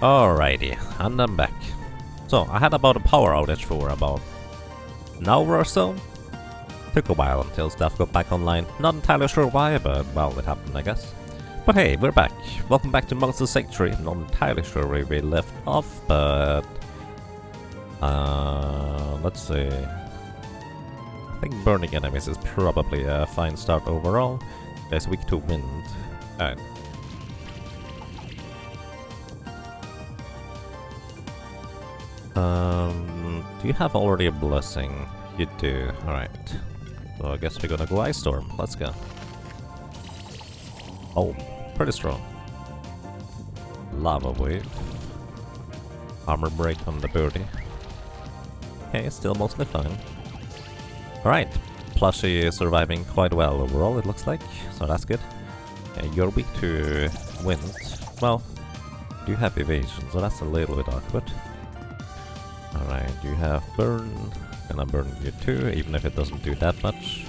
Alrighty, and I'm back. So, I had about a power outage for about an hour or so. Took a while until stuff got back online. Not entirely sure why, but well, it happened, I guess. But hey, we're back. Welcome back to Monster Sanctuary. Not entirely sure where we left off, but... let's see. I think burning enemies is probably a fine start overall. Guys, weak to wind. Alright. Do you have already a blessing? You do, alright. So I guess we're gonna go Ice Storm. Let's go. Oh, pretty strong. Lava Wave. Armor Break on the birdie. Okay, still mostly fine. Alright, Plushie is surviving quite well overall, it looks like, so that's good. Yeah, you're weak to wind. Well, you have evasion, so that's a little bit awkward. Alright, you have burn, and I'm burning you too, even if it doesn't do that much.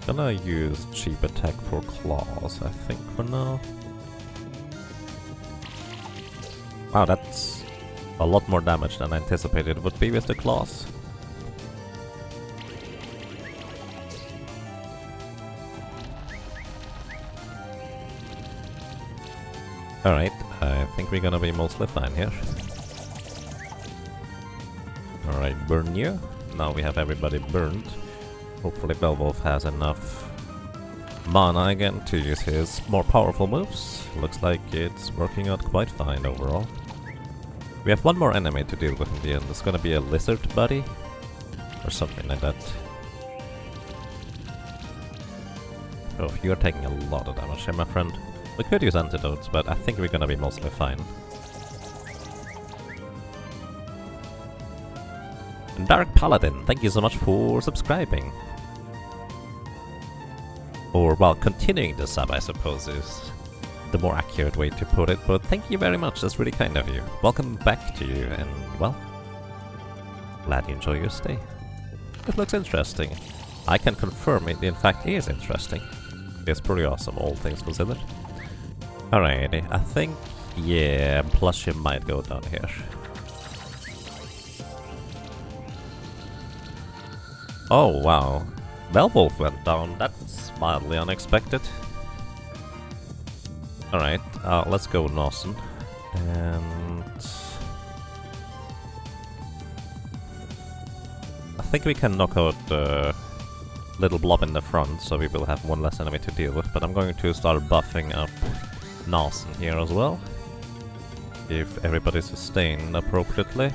Gonna use cheap attack for claws, I think, for now. Wow, that's a lot more damage than I anticipated it would be with the claws. Alright, I think we're gonna be mostly fine here. Alright, burn you. Now we have everybody burned. Hopefully Belvolf has enough mana again to use his more powerful moves. Looks like it's working out quite fine overall. We have one more enemy to deal with in the end. It's gonna be a lizard buddy or something like that. Oh, you're taking a lot of damage here, my friend. We could use antidotes, but I think we're gonna be mostly fine. And Dark Paladin, thank you so much for subscribing. Or, well, continuing the sub, I suppose, is the more accurate way to put it, but thank you very much, that's really kind of you. Welcome back to you, and, well, glad you enjoy your stay. It looks interesting. I can confirm it, in fact, is interesting. It's pretty awesome, all things considered. Alrighty, I think, yeah, Plushie might go down here. Oh, wow. Belvolf went down, that's mildly unexpected. Alright, let's go Nawson. And... I think we can knock out the little blob in the front, so we will have one less enemy to deal with, but I'm going to start buffing up Nawson here as well. If everybody's sustained appropriately.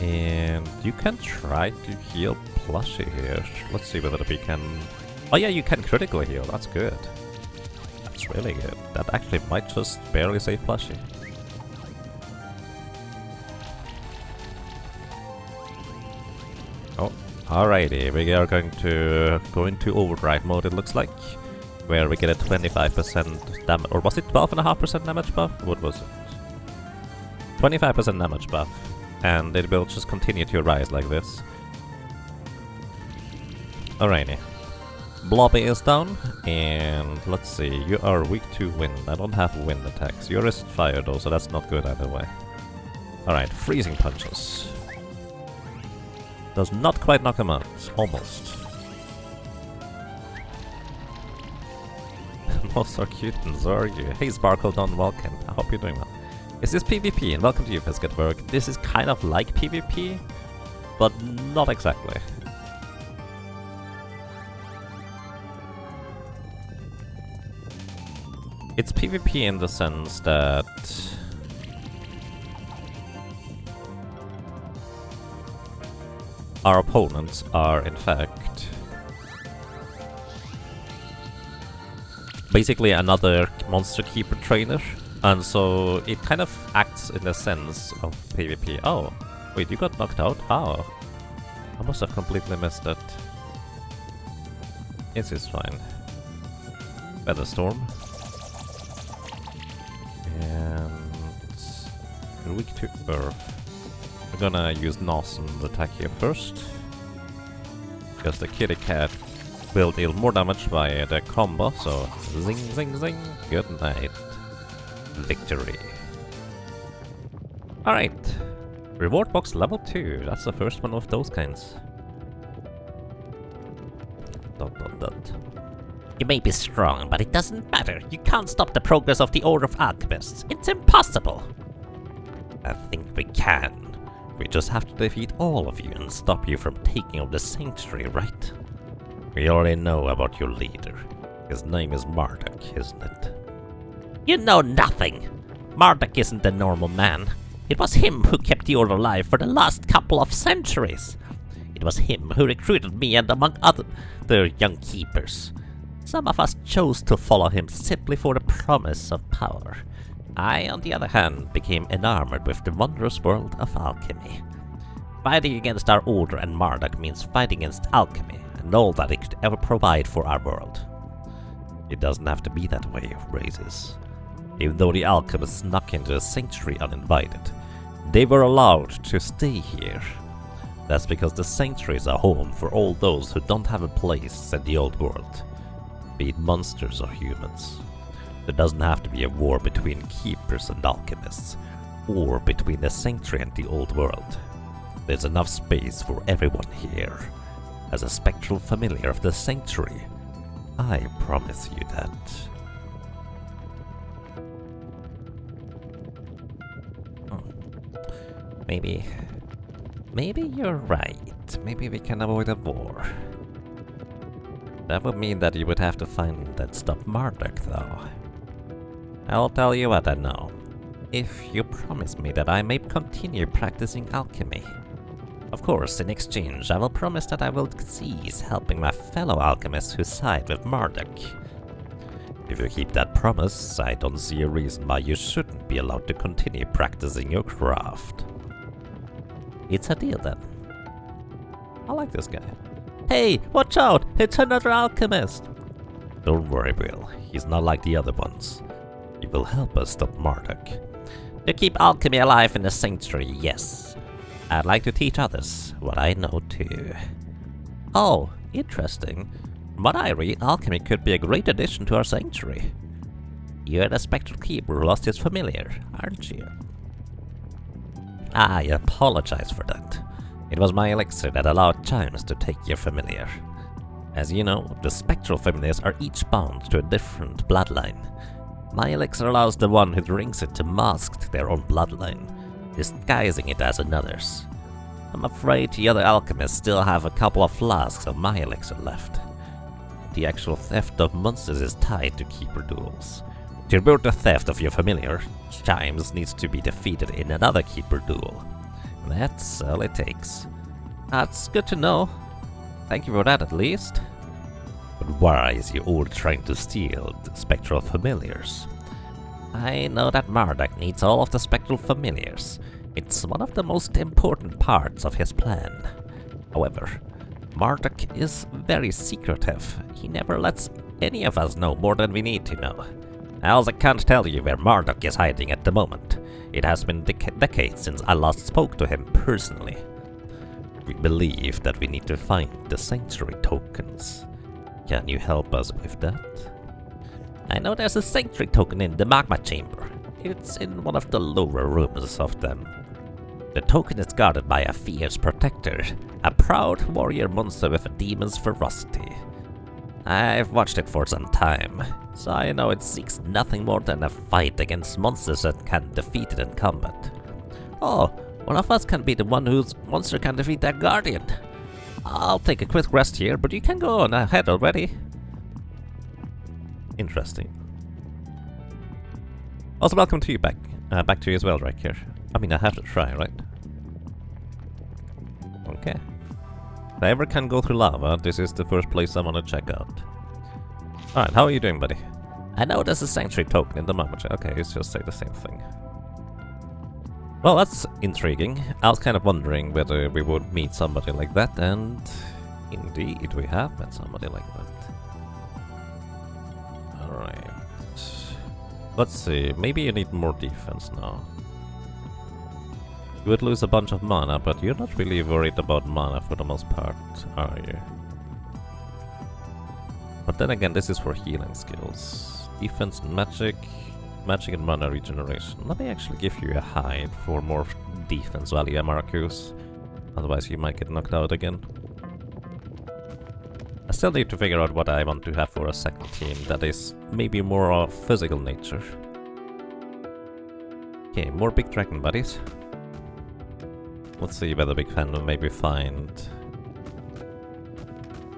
And you can try to heal Plushie here. Let's see whether we can... Oh yeah, you can critically heal, that's good. That's really good. That actually might just barely save Plushie. Oh, alrighty, we are going to go into overdrive mode, it looks like. Where we get a 25% damage, or was it 12.5% damage buff? What was it? 25% damage buff. And it will just continue to rise like this. Alrighty. Blobby is down, and let's see, you are weak to wind. I don't have wind attacks. You resist fire though, so that's not good either way. Alright, freezing punches. Does not quite knock him out, almost. Most are cute, and so are you. Hey Sparkle Don, welcome. I hope you're doing well. Is this PvP? And welcome to you, Fisketwork. This is kind of like PvP, but not exactly. It's PvP in the sense that our opponents are, in fact, basically another monster keeper trainer. And so it kind of acts in the sense of PvP. Oh, wait, you got knocked out? How? I must have completely missed it. This is fine. Weather Storm. And... you're weak to Earth. We're gonna use Nawson's attack here first. Because the kitty cat will deal more damage by the combo, so zing zing zing, good night. Victory. Alright. Reward box level 2, that's the first one of those kinds. Dot dot dot. You may be strong, but it doesn't matter. You can't stop the progress of the Order of Alchemists. It's impossible. I think we can. We just have to defeat all of you and stop you from taking over the Sanctuary, right? We already know about your leader. His name is Marduk, isn't it? You know nothing. Marduk isn't a normal man. It was him who kept the Order alive for the last couple of centuries. It was him who recruited me and among other young keepers. Some of us chose to follow him simply for the promise of power. I, on the other hand, became enamored with the wondrous world of alchemy. Fighting against our Order and Marduk means fighting against alchemy and all that it could ever provide for our world. It doesn't have to be that way, Razes. Even though the alchemists snuck into the Sanctuary uninvited, they were allowed to stay here. That's because the Sanctuary is a home for all those who don't have a place in the old world, be it monsters or humans. There doesn't have to be a war between keepers and alchemists, or between the Sanctuary and the old world. There's enough space for everyone here. As a spectral familiar of the Sanctuary, I promise you that. Maybe you're right. Maybe we can avoid a war. That would mean that you would have to find and stop Marduk, though. I'll tell you what I know. If you promise me that I may continue practicing alchemy. Of course, in exchange, I will promise that I will cease helping my fellow alchemists who side with Marduk. If you keep that promise, I don't see a reason why you shouldn't be allowed to continue practicing your craft. It's a deal then. I like this guy. Hey, watch out! It's another alchemist! Don't worry, Will. He's not like the other ones. He will help us stop Marduk. To keep alchemy alive in the Sanctuary, yes. I'd like to teach others what I know too. Oh, interesting. From what I read, alchemy could be a great addition to our Sanctuary. You're the Spectral Keeper who lost his familiar, aren't you? I apologize for that. It was my elixir that allowed Chimes to take your familiar. As you know, the spectral familiars are each bound to a different bloodline. My elixir allows the one who drinks it to mask their own bloodline, disguising it as another's. I'm afraid the other alchemists still have a couple of flasks of my elixir left. The actual theft of monsters is tied to keeper duels. To avert the theft of your familiar, Chimes needs to be defeated in another keeper duel. That's all it takes. That's good to know. Thank you for that at least. But why is your Order trying to steal the spectral familiars? I know that Marduk needs all of the spectral familiars. It's one of the most important parts of his plan. However, Marduk is very secretive. He never lets any of us know more than we need to know. I also can't tell you where Marduk is hiding at the moment. It has been decades since I last spoke to him personally. We believe that we need to find the Sanctuary tokens. Can you help us with that? I know there's a Sanctuary token in the Magma Chamber. It's in one of the lower rooms of them. The token is guarded by a fierce protector, a proud warrior monster with a demon's ferocity. I've watched it for some time, so I know it seeks nothing more than a fight against monsters that can defeat it in combat. Oh, one of us can be the one whose monster can defeat their guardian. I'll take a quick rest here, but you can go on ahead already. Interesting. Also, welcome to you back to you as well, right here. I mean, I have to try, right? Okay. If I ever can go through lava, this is the first place I want to check out. Alright, how are you doing, buddy? I know there's a Sanctuary token in the Magma Chamber. Okay, it's just say the same thing. Well, that's intriguing. I was kind of wondering whether we would meet somebody like that, and indeed we have met somebody like that. Alright. Let's see, maybe you need more defense now. You would lose a bunch of mana, but you're not really worried about mana for the most part, are you? But then again, this is for healing skills. Defense and magic. Magic and mana regeneration. Let me actually give you a hide for more defense value, Marcus. Otherwise you might get knocked out again. I still need to figure out what I want to have for a second team that is maybe more of physical nature. Okay, more big dragon buddies. Let's see whether we can maybe find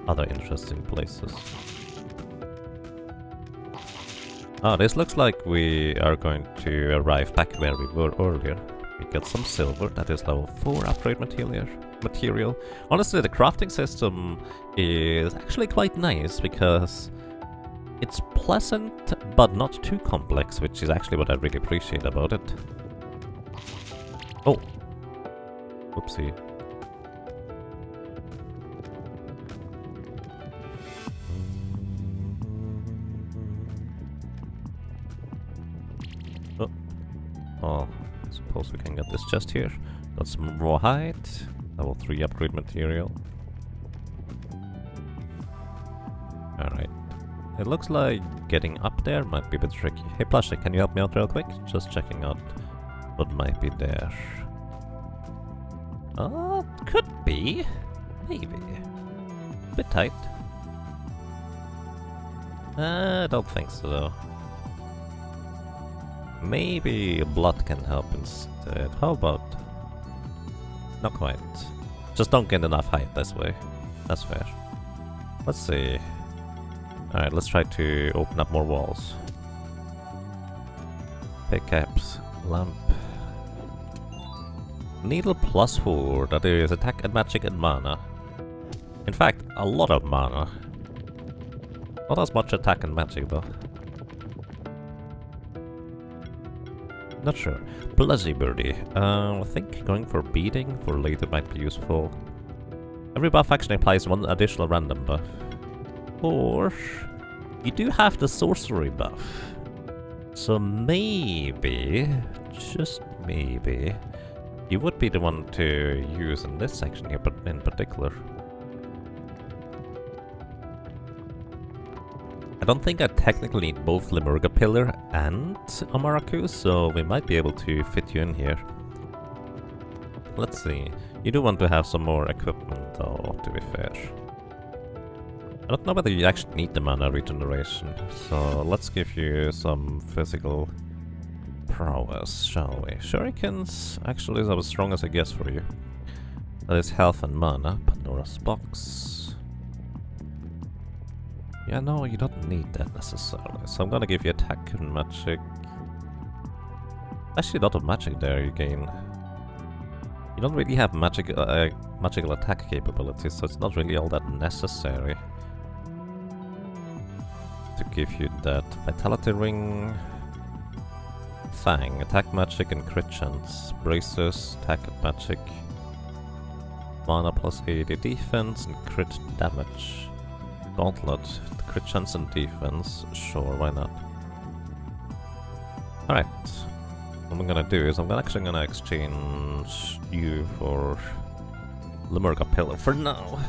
other interesting places. Oh, this looks like we are going to arrive back where we were earlier. We got some silver, that is level 4 upgrade material. Honestly, the crafting system is actually quite nice because it's pleasant but not too complex, which is actually what I really appreciate about it. Oh! Oopsie. Oh, I suppose we can get this chest here. Got some rawhide, level 3 upgrade material. Alright. It looks like getting up there might be a bit tricky. Hey Plushie, can you help me out real quick? Just checking out what might be there. Could be. Maybe. Bit tight. I don't think so though. Maybe blood can help instead. How about... Not quite. Just don't get enough height this way. That's fair. Let's see. Alright, let's try to open up more walls. Pickaxe, lamp. Needle plus 4, that is attack and magic and mana. In fact, a lot of mana. Not as much attack and magic though. Not sure. Bluzzy Birdie. I think going for beating for later might be useful. Every buff actually applies one additional random buff. Or you do have the sorcery buff. So maybe, just maybe, you would be the one to use in this section here, but in particular. I don't think I technically need both Limurga Pillar and Amaraku, so we might be able to fit you in here. Let's see. You do want to have some more equipment though, to be fair. I don't know whether you actually need the mana regeneration, so let's give you some physical prowess, shall we? Shurikens actually is as strong as I guess for you. That is health and mana. Pandora's box. Yeah, no, you don't need that necessarily. So I'm gonna give you attack and magic. Actually, a lot of magic there you gain. You don't really have magical attack capabilities, so it's not really all that necessary to give you that. Vitality ring. Fang, attack magic and crit chance. Braces, attack and magic. Mana plus 80 defense and crit damage. Gauntlet, crit chance and defense. Sure, why not? Alright. What I'm gonna do is I'm actually gonna exchange you for Limurga Pillar for now.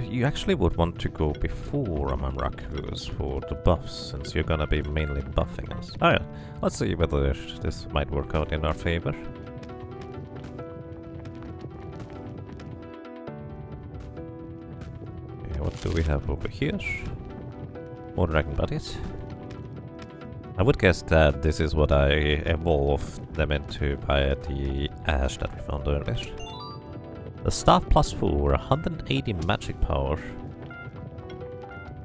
You actually would want to go before Amamrakus for the buffs, since you're gonna be mainly buffing us. Alright, let's see whether this might work out in our favor. Okay, what do we have over here? More dragon buddies. I would guess that this is what I evolved them into via the ash that we found earlier. The staff plus 4, 180 magic power.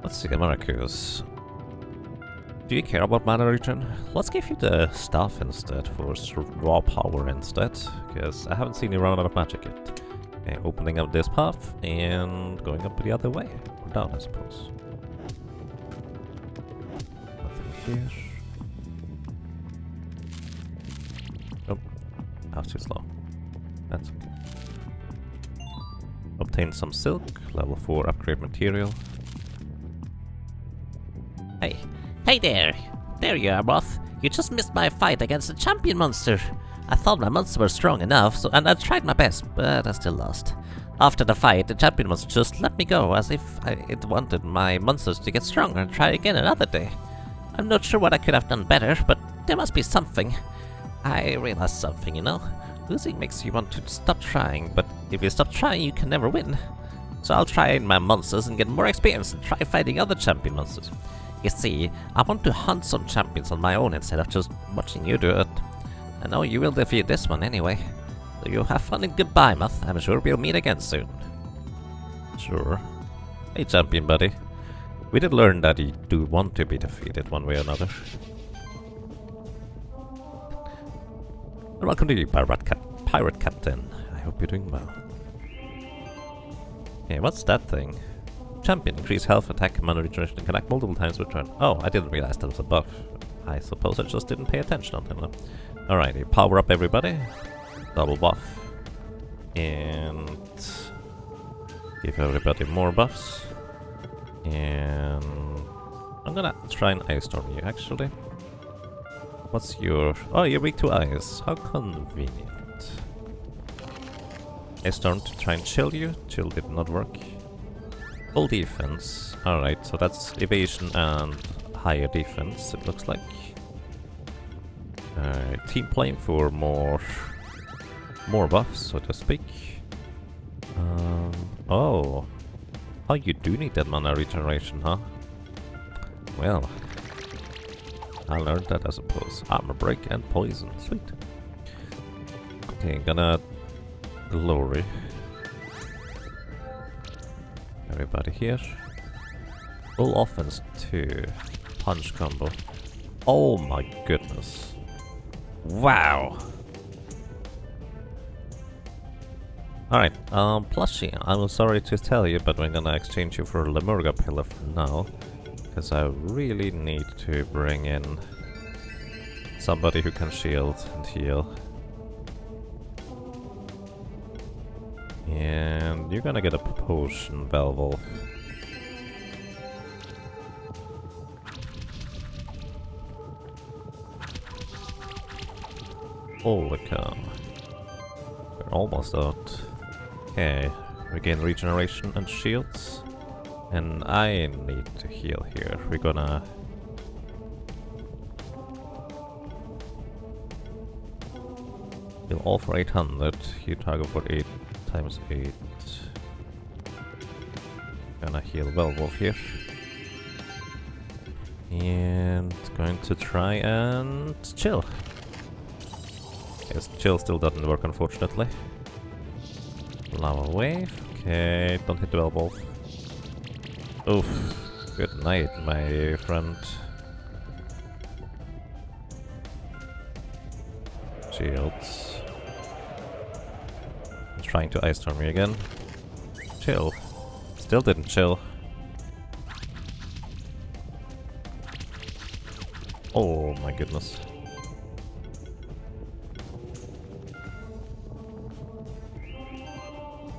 Let's see, Marcus. Do you care about mana regen? Let's give you the staff instead for raw power instead, because I haven't seen you run out of magic yet. Okay, opening up this path and going up the other way. Or down, I suppose. Nothing here. Oh, that was too slow. That's okay. Obtain some silk, level 4 upgrade material. Hey there! There you are, Moth. You just missed my fight against the champion monster. I thought my monsters were strong enough, and I tried my best, but I still lost. After the fight, the champion must just let me go, as if it wanted my monsters to get stronger and try again another day. I'm not sure what I could have done better, but there must be something. I realized something, you know? Losing makes you want to stop trying, but if you stop trying, you can never win. So I'll try my monsters and get more experience and try fighting other champion monsters. You see, I want to hunt some champions on my own instead of just watching you do it. I know you will defeat this one anyway. So you have fun and goodbye, Muth. I'm sure we'll meet again soon. Sure. Hey, champion buddy. We did learn that you do want to be defeated one way or another. And welcome to you, Pirate Captain. I hope you're doing well. Hey, what's that thing? Champion, increase health, attack, mana regeneration, and connect multiple times per turn. Oh, I didn't realize that was a buff. I suppose I just didn't pay attention until now. Alrighty, power up everybody. Double buff. And give everybody more buffs. And I'm gonna try and Ice Storm you actually. What's your... Oh, you're weak to ice. How convenient. Ice Storm to try and chill you. Chill did not work. Full defense. Alright, so that's evasion and higher defense, it looks like. Team playing for more buffs, so to speak. Oh, you do need that mana regeneration, huh? Well, I learned that, I suppose. Armor break and poison, sweet. Okay, gonna glory. Everybody here. Full offense 2. Punch combo. Oh my goodness. Wow. Alright, Plushie, I'm sorry to tell you, but we're gonna exchange you for a Lemurga Pillar for now. Because I really need to bring in somebody who can shield and heal. And you're gonna get a potion, Velvolf. Holy cow. We're almost out. Okay, regain regeneration and shields. And I need to heal here. We're gonna... heal all for 800. You target for 8 times 8. Gonna heal Velvolf here. And going to try and chill. Yes, chill still doesn't work, unfortunately. Lava wave. Okay, don't hit the Velvolf. Oof. Good night, my friend. Shields. I'm trying to Ice Storm me again. Chill. Still didn't chill. Oh my goodness.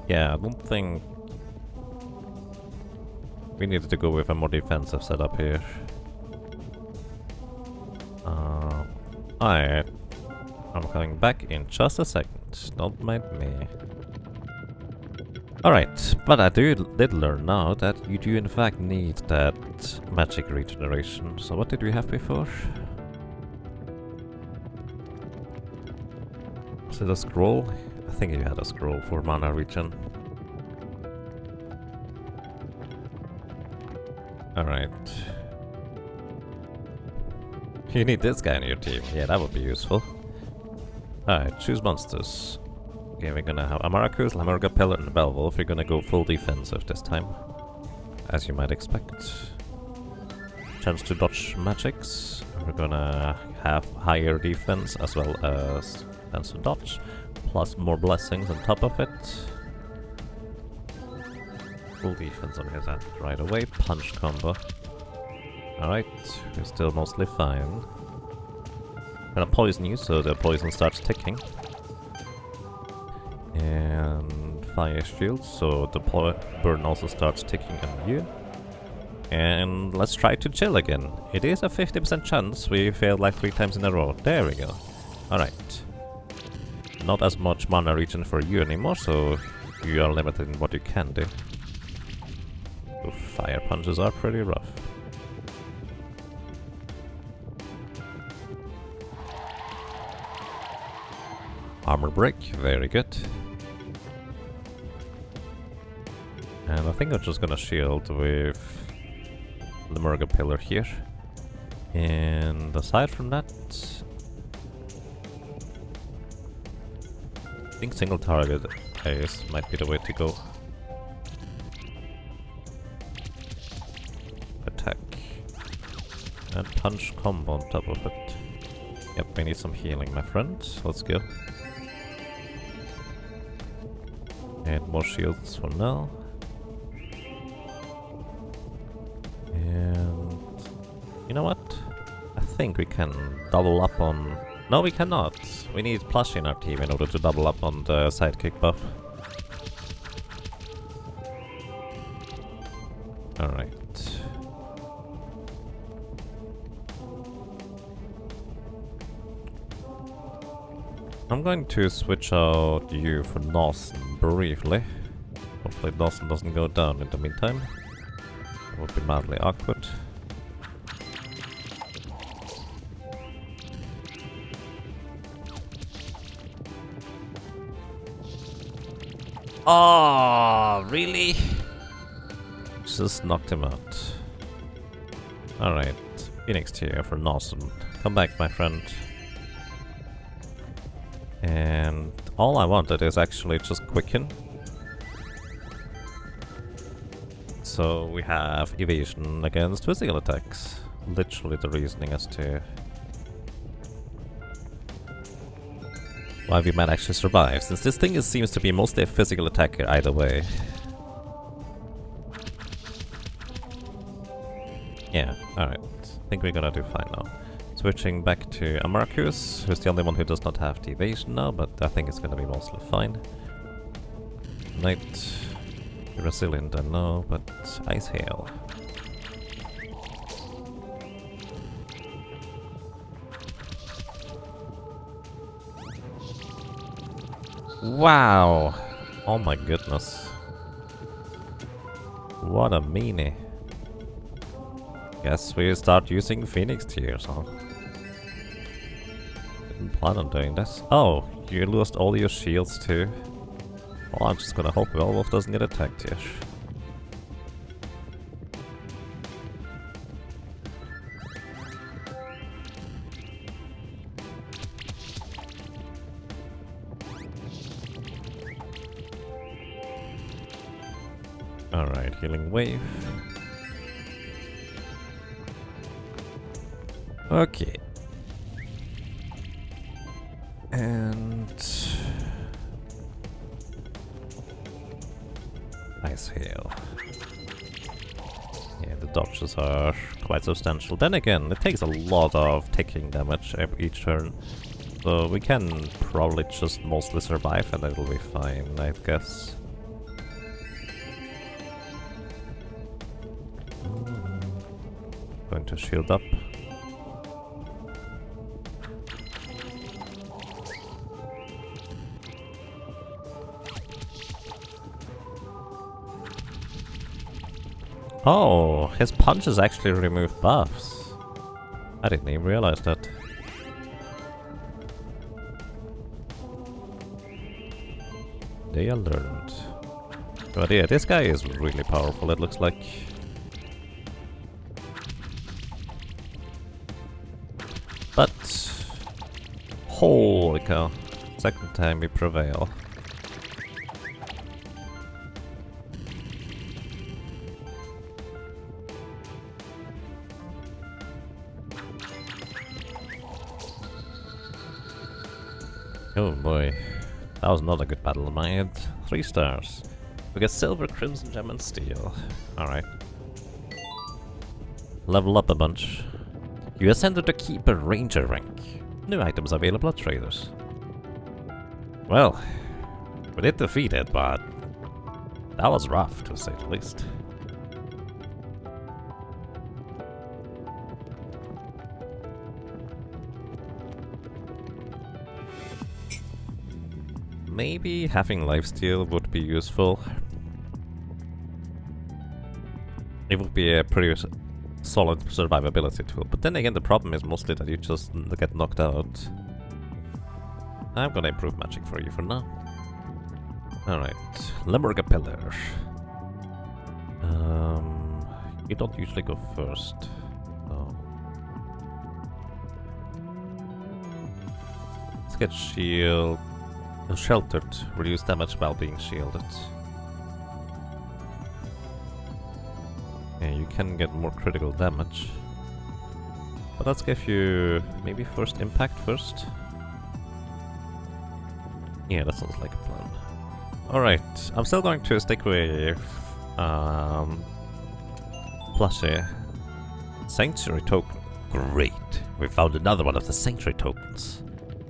Yeah, I don't think... we needed to go with a more defensive setup here. Alright. I'm coming back in just a second. Don't mind me. Alright, but I did learn now that you do in fact need that magic regeneration. So what did we have before? Was it a scroll? I think you had a scroll for mana regen. Alright. You need this guy in your team. Yeah, that would be useful. Alright, choose monsters. Okay, we're gonna have Amaracus, Lemurga Pillar, and Velvolf. We're gonna go full defensive this time. As you might expect. Chance to dodge magics. We're gonna have higher defense as well as chance to dodge. Plus more blessings on top of it. Full defense on his end right away. Punch combo. Alright, we're still mostly fine. Gonna poison you so the poison starts ticking. And fire shield so the burn also starts ticking on you. And let's try to chill again. It is a 50% chance we failed like 3 times in a row. There we go. Alright. Not as much mana regen for you anymore, so you are limited in what you can do. So fire punches are pretty rough. Armor break, very good. And I think I'm just gonna shield with the Murga Pillar here. And aside from that, I think single target Ace might be the way to go. Attack. And punch combo on top of it. Yep, we need some healing, my friend. Let's go. And more shields for now. And you know what? I think we can double up on... No, we cannot. We need Plush in our team in order to double up on the sidekick buff. Alright. I'm going to switch out you for Dawson briefly. Hopefully Dawson doesn't go down in the meantime. That would be madly awkward. Oh, really? Just knocked him out. Alright, Phoenix here for Dawson. Come back, my friend. And all I wanted is actually just quicken. So we have evasion against physical attacks. Literally the reasoning as to why we might actually survive, since this thing seems to be mostly a physical attacker either way. Yeah, alright. I think we're gonna do fine now. Switching back to Amarcus, who's the only one who does not have the evasion now, but I think it's gonna be mostly fine. Knight, resilient, I know, but Ice Hail. Wow! Oh my goodness. What a meanie. Guess we start using Phoenix tiers, huh? Didn't plan on doing this. Oh, you lost all your shields too? Well, I'm just gonna hope Velwolf doesn't get attacked here. Alright, healing wave. Okay. And Ice Hail. Yeah, the dodges are quite substantial. Then again, it takes a lot of ticking damage each turn. So we can probably just mostly survive and it'll be fine, I guess. Going to shield up. Oh, his punches actually remove buffs. I didn't even realize that. They are learned. But yeah, this guy is really powerful, it looks like. But holy cow. Second time we prevail. Oh boy, that was not a good battle in my head. 3 stars. We get silver, crimson, gem, and steel. Alright. Level up a bunch. You ascended to Keeper Ranger rank. New items available at traders. Well, we did defeat it, but that was rough, to say the least. maybe having lifesteal would be useful. It would be a pretty solid survivability tool, but then again the problem is mostly that you just get knocked out. I'm gonna improve magic for you for now. Alright, Limburger Pillar. You don't usually go first. Oh. Let's get shield. Sheltered. Reduce damage while being shielded. Yeah, you can get more critical damage. But let's give you maybe first impact first. Yeah, that sounds like a plan. Alright, I'm still going to stick with Plushie. Sanctuary token. Great. We found another one of the sanctuary tokens.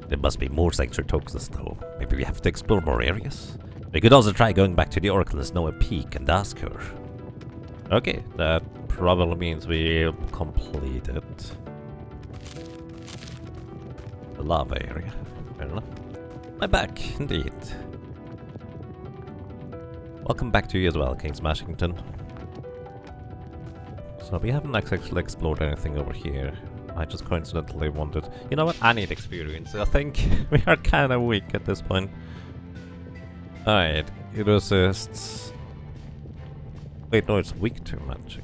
There must be more sanctuary tokens though. Maybe we have to explore more areas. We could also try going back to the Oracle and Snowy Peak and ask her. Okay, that probably means we completed the lava area. Fair enough. I'm back, indeed. Welcome back to you as well, King Smashington. So we haven't actually explored anything over here. I just coincidentally wanted... You know what? I need experience. I think we are kind of weak at this point. Alright, it resists... Wait, no, it's weak to magic.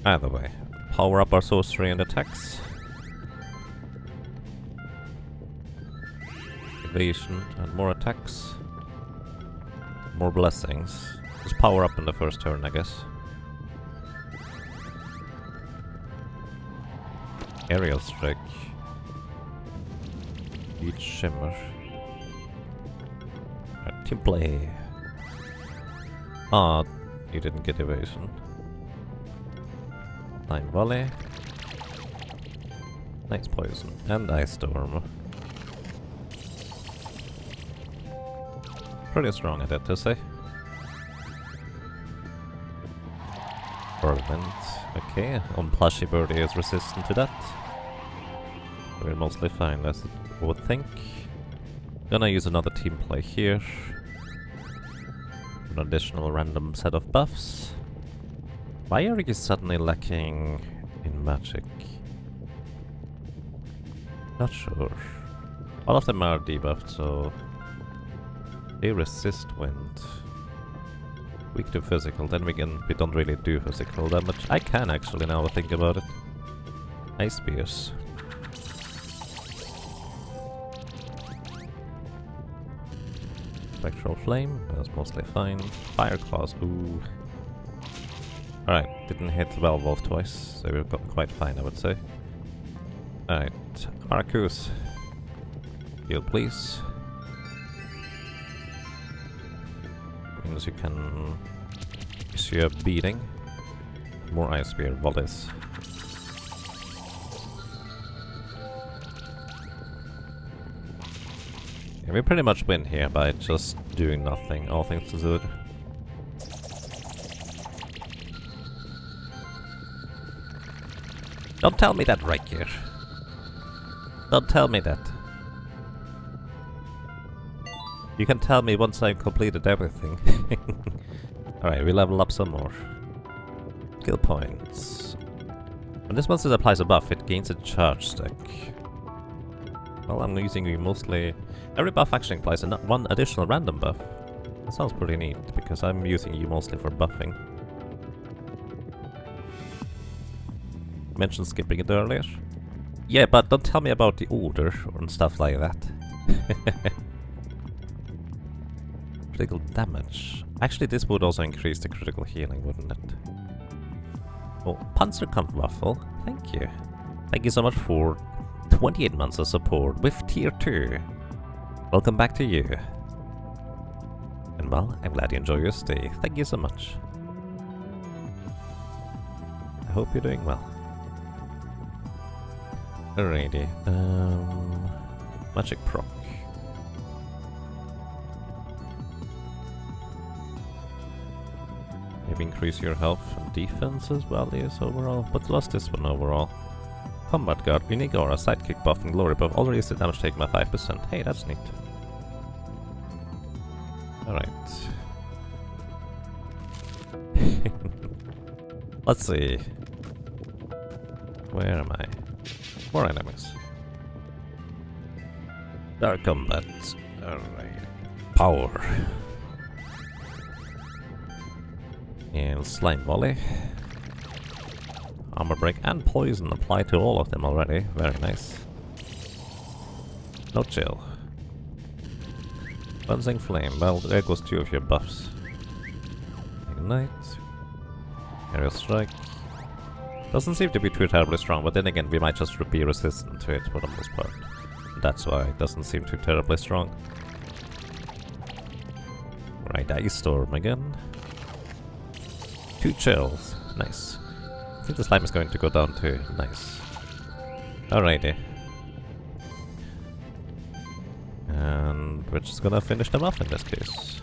Either way, power up our sorcery and attacks. Evasion and more attacks. More blessings. Just power up in the first turn, I guess. Aerial strike. Each shimmer. Team play. Ah, you didn't get evasion. 9 volley. Nice poison. And ice storm. Pretty strong at that to say. Fervent. Okay, on Plushie Birdie is resistant to that. We're mostly fine, as I would think. Gonna use another team play here. An additional random set of buffs. Why are you suddenly lacking in magic? Not sure. All of them are debuffed, so they resist wind. Weak to physical, then we don't really do physical damage. I can actually now think about it. Ice spears. Spectral flame, that's mostly fine. Fire claws, ooh. Alright, didn't hit Velvolve twice, so we've got quite fine, I would say. Alright, Marcus. Heal, please. Means you can issue a beating. More ice spear volleys. Yeah, we pretty much win here by just doing nothing, all things considered. Don't tell me that, Raikir. Don't tell me that. You can tell me once I've completed everything. Alright, we level up some more. Skill points. When this monster applies a buff, it gains a charge stack. Well, I'm using you mostly... Every buff actually implies one additional random buff. That sounds pretty neat, because I'm using you mostly for buffing. Mentioned skipping it earlier. Yeah, but don't tell me about the order or stuff like that. Critical damage. Actually, this would also increase the critical healing, wouldn't it? Oh, Panzerkampfwaffel. Thank you. Thank you so much for 28 months of support with tier 2. Welcome back to you. And well, I'm glad you enjoy your stay. Thank you so much. I hope you're doing well. Alrighty. Magic proc. Maybe increase your health and defense as well, yes, overall. But lost this one overall. Combat Guard, unique aura, sidekick buff and glory buff, all reduce the damage taken by 5%. Hey, that's neat. Alright. Let's see. Where am I? More enemies. Dark combat. Alright. Power. And slime volley. Armor break and poison apply to all of them already. Very nice. No chill. Cleansing flame. Well, there goes 2 of your buffs. Ignite. Aerial strike. Doesn't seem to be too terribly strong, but then again, we might just be resistant to it for the most part. That's why it doesn't seem too terribly strong. Right, Ice Storm again. 2 chills. Nice. I think the slime is going to go down too. Nice. Alrighty. And we're just gonna finish them off in this case.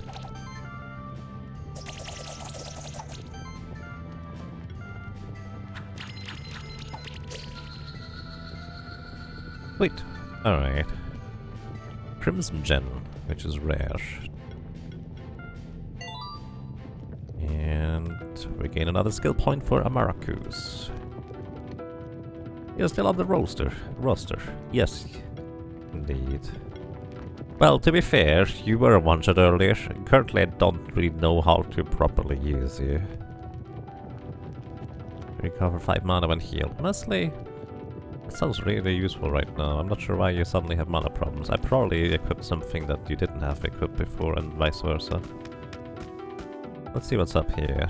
Wait. Alright. Crimson Gem, which is rare. And we gain another skill point for Amaracus. You're still on the roster. Yes, indeed. Well, to be fair, you were a one-shot earlier. Currently, I don't really know how to properly use you. Recover 5 mana when healed. Honestly, it sounds really useful right now. I'm not sure why you suddenly have mana problems. I probably equipped something that you didn't have equipped before and vice versa. Let's see what's up here.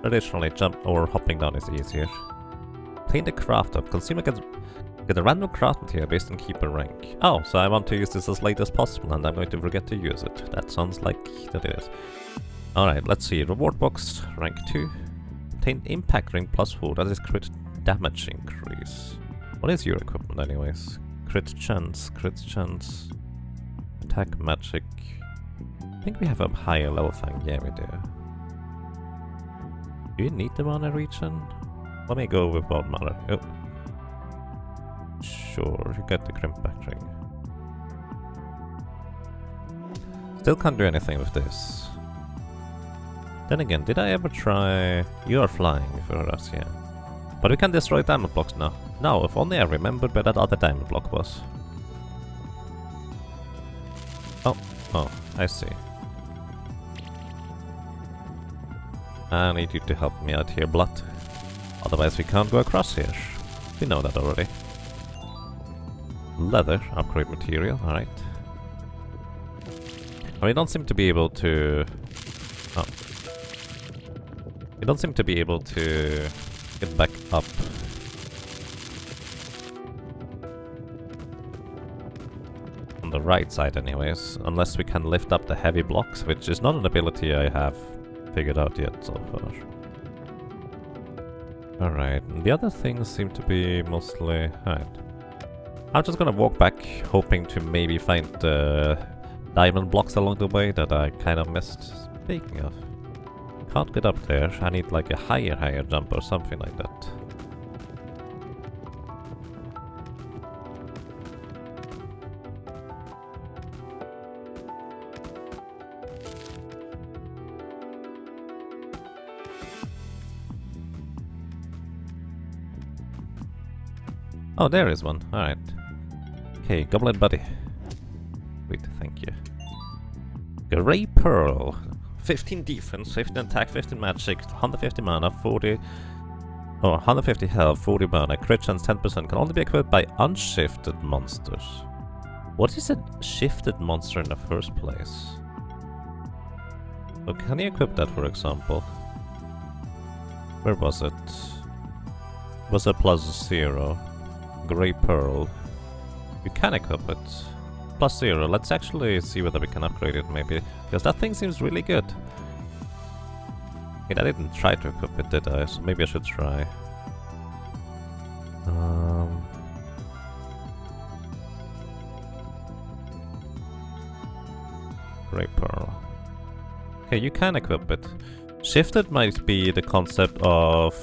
Traditionally, jump or hopping down is easier. Obtain the craft up. Consumer gets get a random craft material based on keeper rank. Oh, so I want to use this as late as possible and I'm going to forget to use it. That sounds like that it is. Alright, let's see. Reward box, rank 2. Obtain impact ring +4. That is crit damage increase. What is your equipment anyways? Crit chance. Attack magic. I think we have a higher level thing. Yeah, we do. Do you need the mana regen? Let me go with one mana. Oh. Sure, you get the Crimpact ring. Still can't do anything with this. Then again, did I ever try... You are flying for us, yeah. But we can destroy diamond blocks now. Now, if only I remembered where that other diamond block was. Oh, I see. I need you to help me out here, Blood. Otherwise we can't go across here. We know that already. Leather, upgrade material, alright. We don't seem to be able to... Oh. We don't seem to be able to get back up. On the right side anyways, unless we can lift up the heavy blocks, which is not an ability I have figured out yet so far. Alright, the other things seem to be mostly... Alright. I'm just gonna walk back, hoping to maybe find the diamond blocks along the way that I kind of missed. Speaking of, can't get up there. I need like a higher jump or something like that. Oh, there is one. Alright. Okay, Goblin Buddy. Wait, thank you. Grey Pearl. 15 defense, 15 attack, 15 magic, 150 mana, 40... Oh, 150 health, 40 mana, crit chance 10%. Can only be equipped by unshifted monsters. What is a shifted monster in the first place? So can you equip that, for example? Where was it? Was it +0? Grey Pearl. You can equip it. +0. Let's actually see whether we can upgrade it maybe. Because that thing seems really good. Wait, I didn't try to equip it, did I? So maybe I should try. Grey Pearl. Okay, you can equip it. Shifted might be the concept of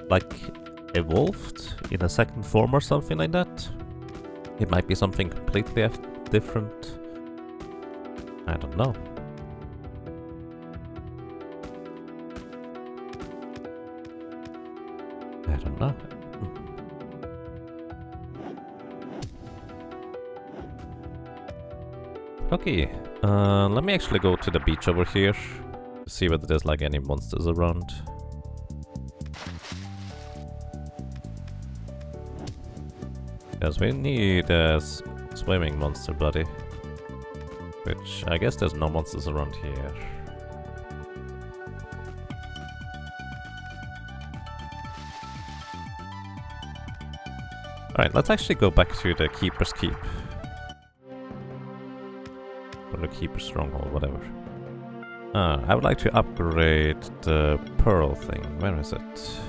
like evolved in a second form or something like that. It might be something completely different. I don't know. I don't know. Okay, let me actually go to the beach over here to see whether there's like any monsters around. Because we need a swimming monster buddy. Which I guess there's no monsters around here. Alright, let's actually go back to the Keeper's Keep. Or the Keeper's Stronghold, whatever. I would like to upgrade the pearl thing. Where is it?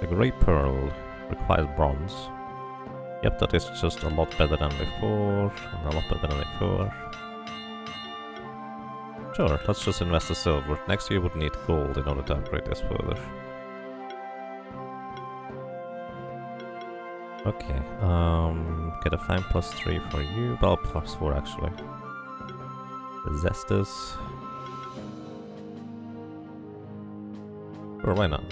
The Great Pearl requires bronze. Yep, that is just a lot better than before, and a lot better than before. Sure, let's just invest the silver. Next year would need gold in order to upgrade this further. Okay, get a fine +3 for you, well +4 actually. The Zestus. Sure, why not?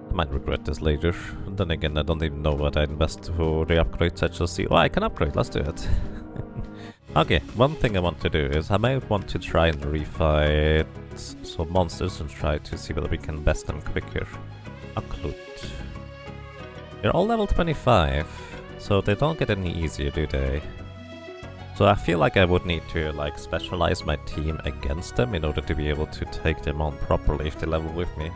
I might regret this later. And then again, I don't even know what I invest for the upgrades. I just see, oh, I can upgrade, let's do it. Okay, one thing I want to do is I might want to try and refight some monsters and try to see whether we can best them quicker. Aklut. They're all level 25, so they don't get any easier, do they? So I feel like I would need to like specialize my team against them in order to be able to take them on properly if they level with me.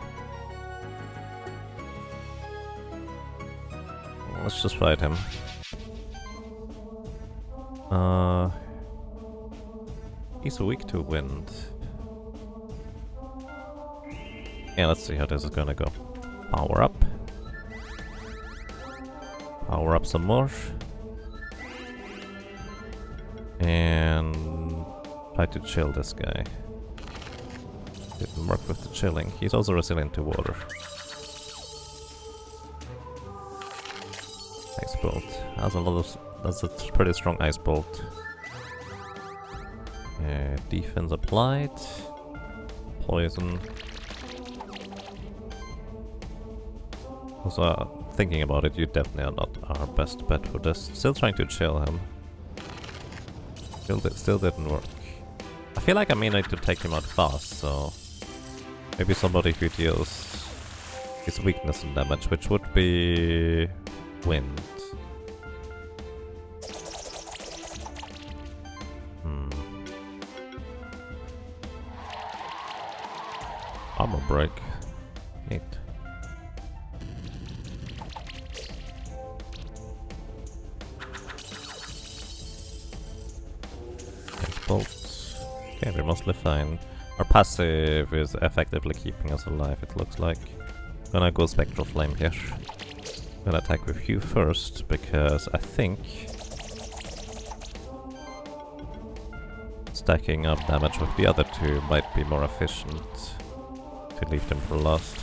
Let's just fight him. He's weak to wind. Yeah, let's see how this is gonna go. Power up. Power up some more. And try to chill this guy. Didn't work with the chilling. He's also resilient to water. Ice bolt. That's a pretty strong ice bolt. Defense applied. Poison. Also, thinking about it, you definitely are not our best bet for this. Still trying to chill him. Still didn't work. I feel like I may need to take him out fast, so maybe somebody who deals his weakness and damage, which would be wind. Armor break. Neat. Bolts. Okay, we're mostly fine. Our passive is effectively keeping us alive, it looks like. Gonna go Spectral Flame here. Gonna attack with you first, because I think stacking up damage with the other two might be more efficient to leave them for last.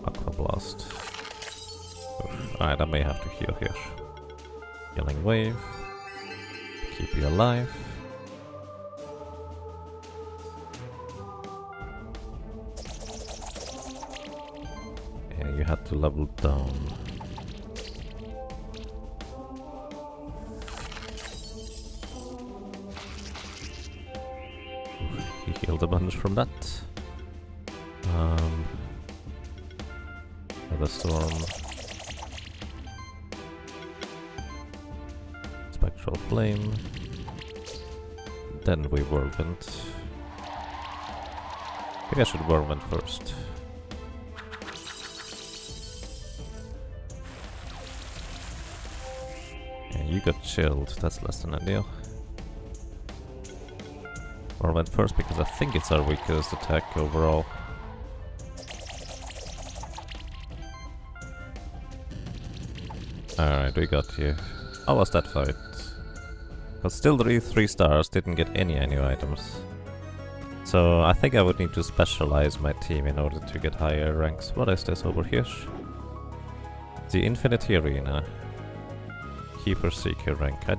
Aqua Blast. Alright, I may have to heal here. Healing Wave. Keep you alive. Yeah, you had to level down. He healed a bunch from that. Another storm. Spectral Flame. Then we Whirlwind. Maybe I should Whirlwind first. Yeah, you got chilled, that's less than ideal. Whirlwind first because I think it's our weakest attack overall. Alright, we got you. How was that fight? But still the 3 stars didn't get any new items. So I think I would need to specialize my team in order to get higher ranks. What is this over here? The Infinity Arena. Keeper Seeker rank. I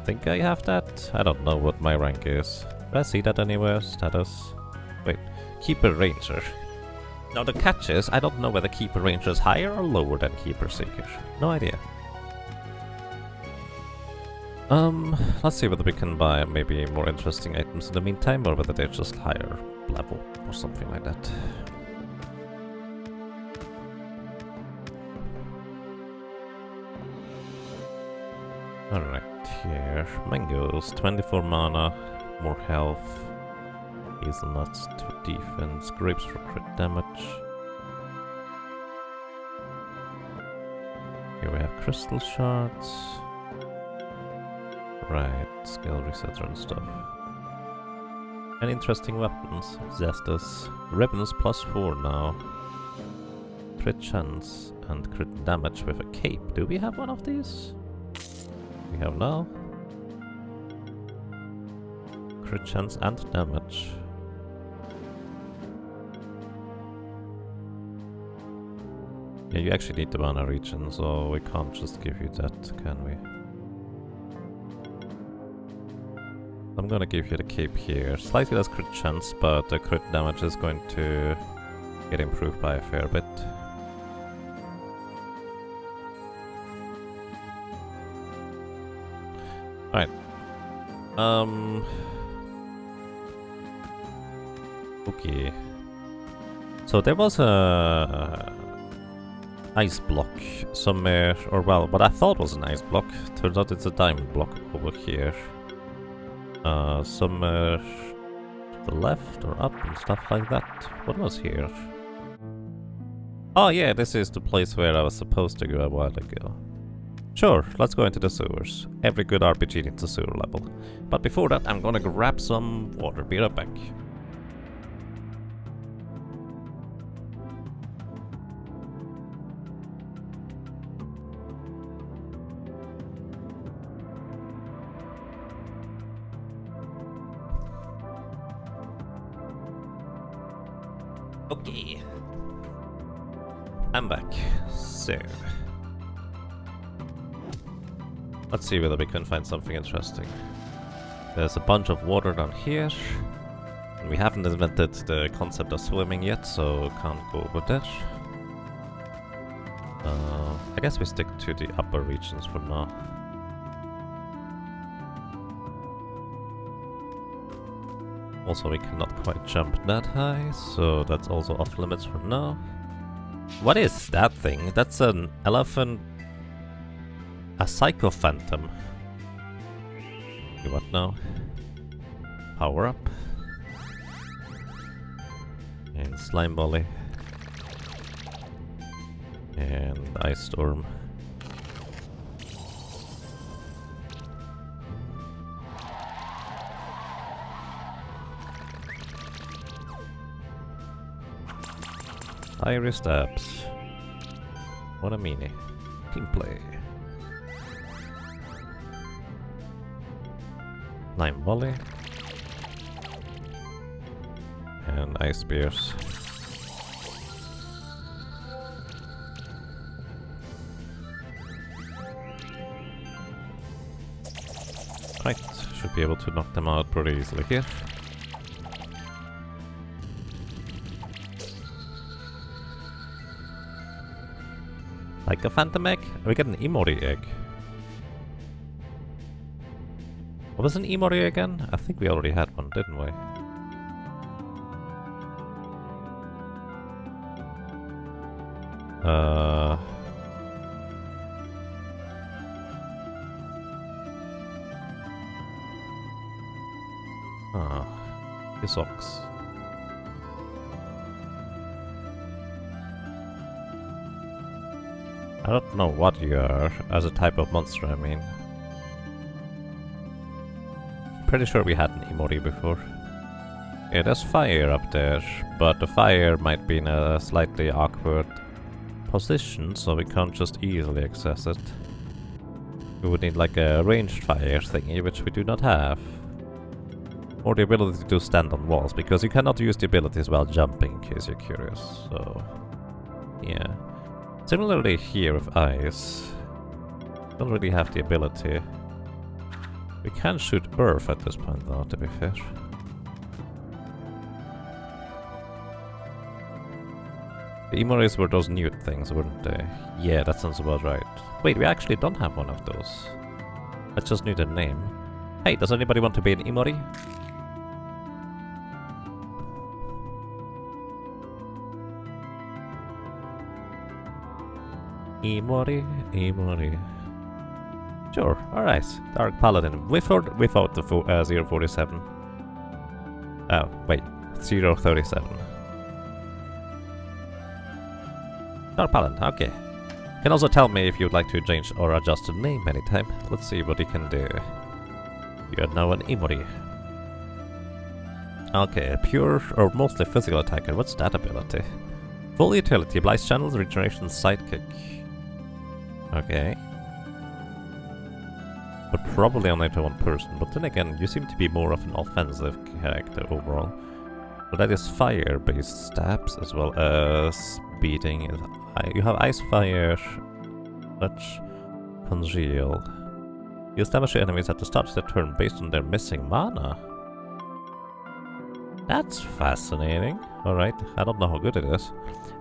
think I have that. I don't know what my rank is. Do I see that anywhere? Status. Wait. Keeper Ranger. Now the catch is, I don't know whether Keeper Ranger is higher or lower than Keeper Seeker. No idea. Let's see whether we can buy maybe more interesting items in the meantime, or whether they're just higher level or something like that. Alright, here. Mangoes, 24 mana, more health. Hazelnuts, 2 defense, grapes for crit damage. Here we have crystal shards. Right, skill resetter and stuff. And interesting weapons. Zestus. Ribbons +4 now. Crit chance and crit damage with a cape. Do we have one of these? We have now. Crit chance and damage. Yeah, you actually need the mana region, so we can't just give you that, can we? I'm gonna give you the cape here. Slightly less crit chance, but the crit damage is going to get improved by a fair bit. Alright. Okay. So there was a ice block somewhere, or well, what I thought was an ice block. Turns out it's a diamond block over here. Somewhere to the left or up and stuff like that. What was here? Oh yeah, this is the place where I was supposed to go a while ago. Sure, let's go into the sewers. Every good RPG needs a sewer level. But before that, I'm gonna grab some water. Be right back. Okay. I'm back. So. Let's see whether we can find something interesting. There's a bunch of water down here. And we haven't invented the concept of swimming yet, so can't go over that. I guess we stick to the upper regions for now. Also, we cannot quite jump that high, so that's also off limits for now. What is that thing? That's an elephant... A Psycho Phantom. Okay, what now? Power up. And Slime Volley. And Ice Storm. Fiery Stabs. What a meanie. Team play. Lime Volley. And Ice Spears. Right, should be able to knock them out pretty easily here. Like a Phantom Egg? We get an Emori Egg. What was an Emori again? I think we already had one, didn't we? This ox. I don't know what you are as a type of monster, I mean. Pretty sure we had an Emori before. Yeah, there's fire up there, but the fire might be in a slightly awkward position, so we can't just easily access it. We would need like a ranged fire thingy, which we do not have. Or the ability to stand on walls, because you cannot use the abilities while jumping, in case you're curious. So, yeah. Similarly here with ice, don't really have the ability. We can shoot earth at this point though, to be fair. The Imoris were those newt things, weren't they? Yeah, that sounds about right. Wait, we actually don't have one of those. I just knew the name. Hey, does anybody want to be an Imori? Imori. Sure, alright. Dark Paladin. Without the 047. Oh, wait. 037. Dark Paladin, okay. You can also tell me if you'd like to change or adjust the name anytime. Let's see what you can do. You are now an Imori. Okay, a pure or mostly physical attacker. What's that ability? Full utility, Blast Channels, Regeneration, Sidekick. Okay. But probably only to one person. But then again, you seem to be more of an offensive character overall. So that is fire-based stabs as well as beating. You have Ice Fire, Touch, Congeal. Use damage to enemies at the start of the turn based on their missing mana. That's fascinating. Alright, I don't know how good it is.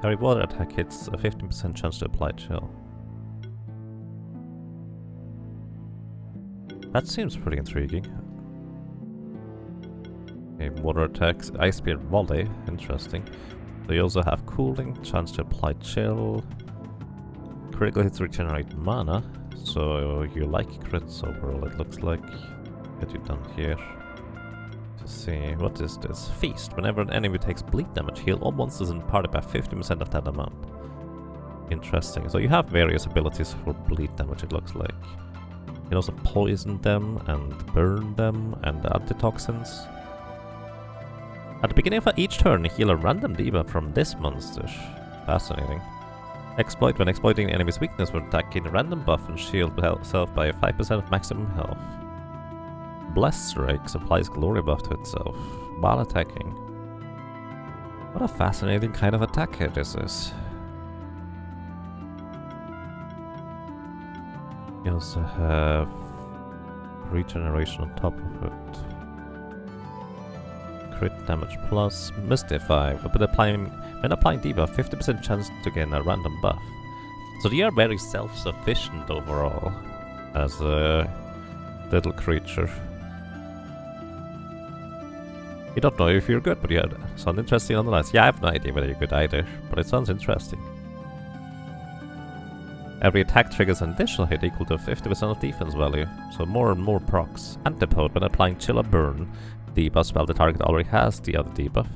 Every water attack hits a 15% chance to apply chill. That seems pretty intriguing. Okay, water attacks, Ice Spear Volley, interesting. So you also have cooling, chance to apply chill. Critical hits regenerate mana, so you like crits overall, it looks like. Get you done here. To see, what is this? Feast. Whenever an enemy takes bleed damage, heal all monsters in the party by 50% of that amount. Interesting. So you have various abilities for bleed damage, it looks like. You can also poison them and burn them and antitoxins. At the beginning of each turn, heal a random debuff from this monster. Fascinating. Exploit. When exploiting the enemy's weakness, when attacking a random buff and shield itself by 5% of maximum health. Bless Strike supplies glory buff to itself while attacking. What a fascinating kind of attacker this is. You also have regeneration on top of it. Crit damage plus Mystify. When applying debuff, 50% chance to gain a random buff. So they are very self-sufficient overall as a little creature. You don't know if you're good, but you sound interesting nonetheless. Yeah, I have no idea whether you're good either, but it sounds interesting. Every attack triggers an additional hit equal to 50% of defense value, so more and more procs. Antipode. When applying Chill or Burn debuff spell, the target already has the other debuff.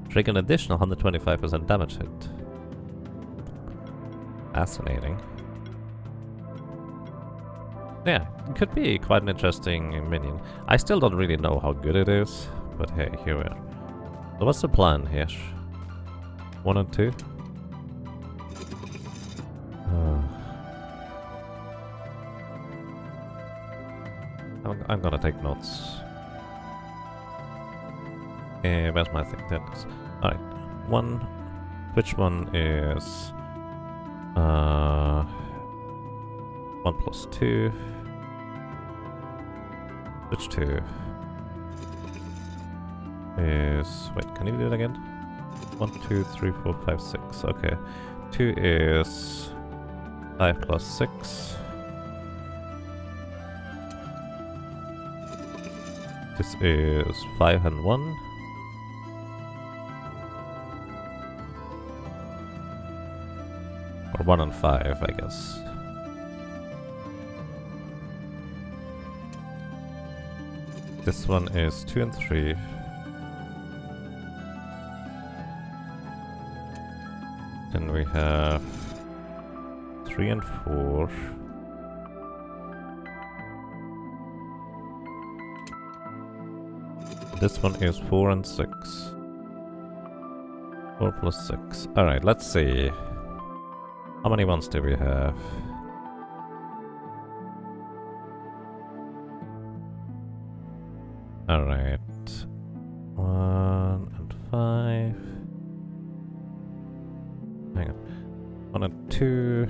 Trigger an additional 125% damage hit. Fascinating. Yeah, it could be quite an interesting minion. I still don't really know how good it is, but hey, here we are. So what's the plan here? 1 and 2? I'm gonna take notes. Where's my thing? That is. Alright. 1. Which one is 1 plus 2? Which 2 is... Wait, can you do it again? 1, 2, 3, 4, 5, 6. Okay. 2 is 5 plus 6. This is 5 and 1. Or 1 and 5, I guess. This one is 2 and 3. Then we have 3 and 4. This one is 4 and 6. 4 plus 6. Alright, let's see. How many ones do we have? Alright. 1 and 5. Hang on. 1 and 2.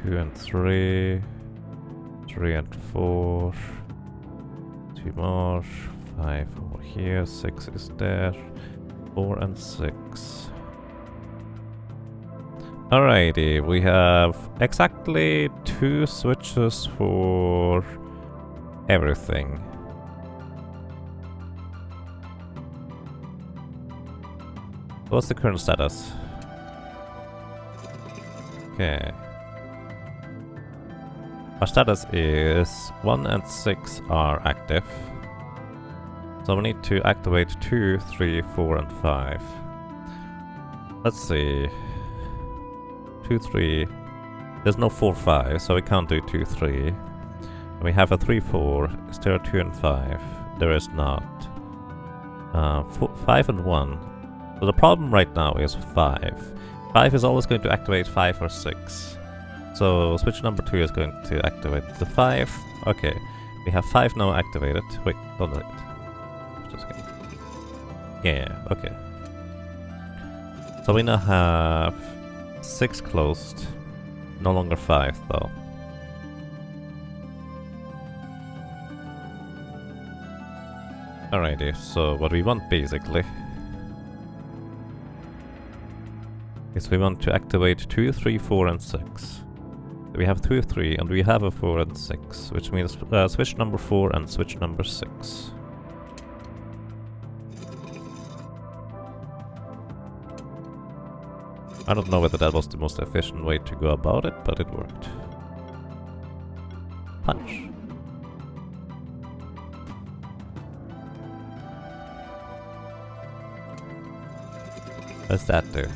2 and 3. 3 and 4. 2 more. 5 over here. 6 is there. 4 and 6. Alrighty, we have exactly 2 switches for everything. What's the current status? Okay. Our status is 1 and 6 are active. So we need to activate 2, 3, 4 and 5. Let's see. 2, 3. There's no 4, 5, so we can't do 2, 3. And we have a 3, 4. Is there a 2 and 5? There is not. 5 and 1. So the problem right now is 5. 5 is always going to activate 5 or 6. So switch number 2 is going to activate the 5. Okay, we have 5 now activated. Wait, don't do it. Just kidding. Yeah, okay. So we now have 6 closed. No longer 5 though. Alrighty, so what we want basically is we want to activate 2, 3, 4 and 6. We have 2, 3 and we have a 4 and 6, which means switch number 4 and switch number 6. I don't know whether that was the most efficient way to go about it, but it worked. Punch. What's that do?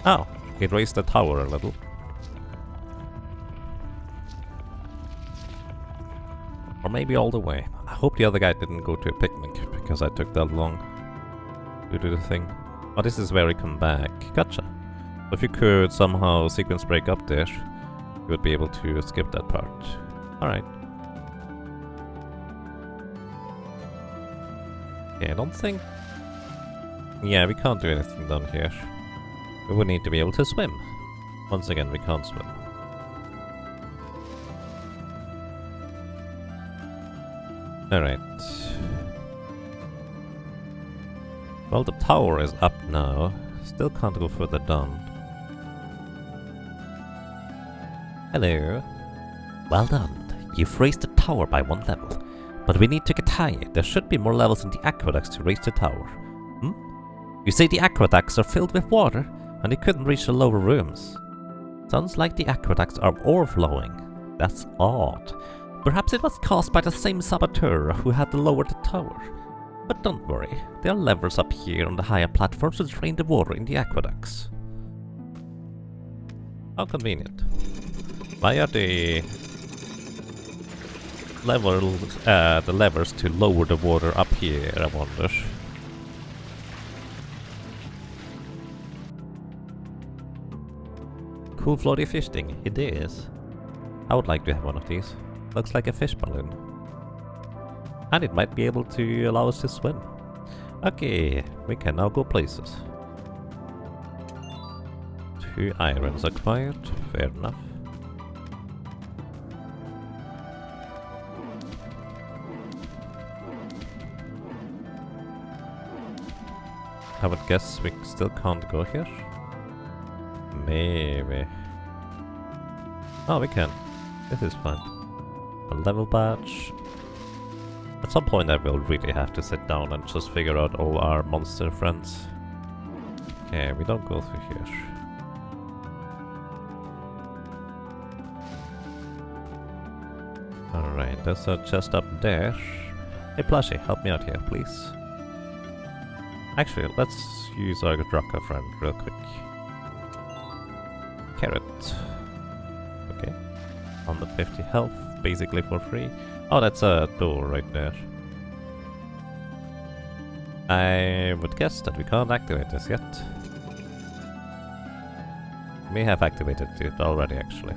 Oh, it raised the tower a little. Or maybe all the way. I hope the other guy didn't go to a picnic, because I took that long to do the thing. Oh, this is where we come back. Gotcha. If you could somehow sequence break up there, you would be able to skip that part. Alright. Yeah, I don't think... Yeah, we can't do anything down here. We would need to be able to swim. Once again, we can't swim. Alright. Well, the tower is up now. Still can't go further down. Hello. Well done. You've raised the tower by 1 level. But we need to get higher. There should be more levels in the aqueducts to raise the tower. You say the aqueducts are filled with water, and they couldn't reach the lower rooms. Sounds like the aqueducts are overflowing. That's odd. Perhaps it was caused by the same saboteur who had to lower the tower. But don't worry, there are levers up here on the higher platforms to drain the water in the aqueducts. How convenient. Why are the levers to lower the water up here, I wonder? Cool floaty fish thing, it is. I would like to have one of these. Looks like a fish balloon. And it might be able to allow us to swim. Okay, we can now go places. 2 irons acquired, fair enough. I would guess we still can't go here. Maybe. Oh, we can. This is fine. A level badge. At some point I will really have to sit down and just figure out all our monster friends. Okay, we don't go through here. Alright, there's a chest up there. Hey Plushie, help me out here, please. Actually, let's use our Draka friend real quick. Carrot. Okay. 150 health, basically for free. Oh, that's a door right there. I would guess that we can't activate this yet. We may have activated it already, actually.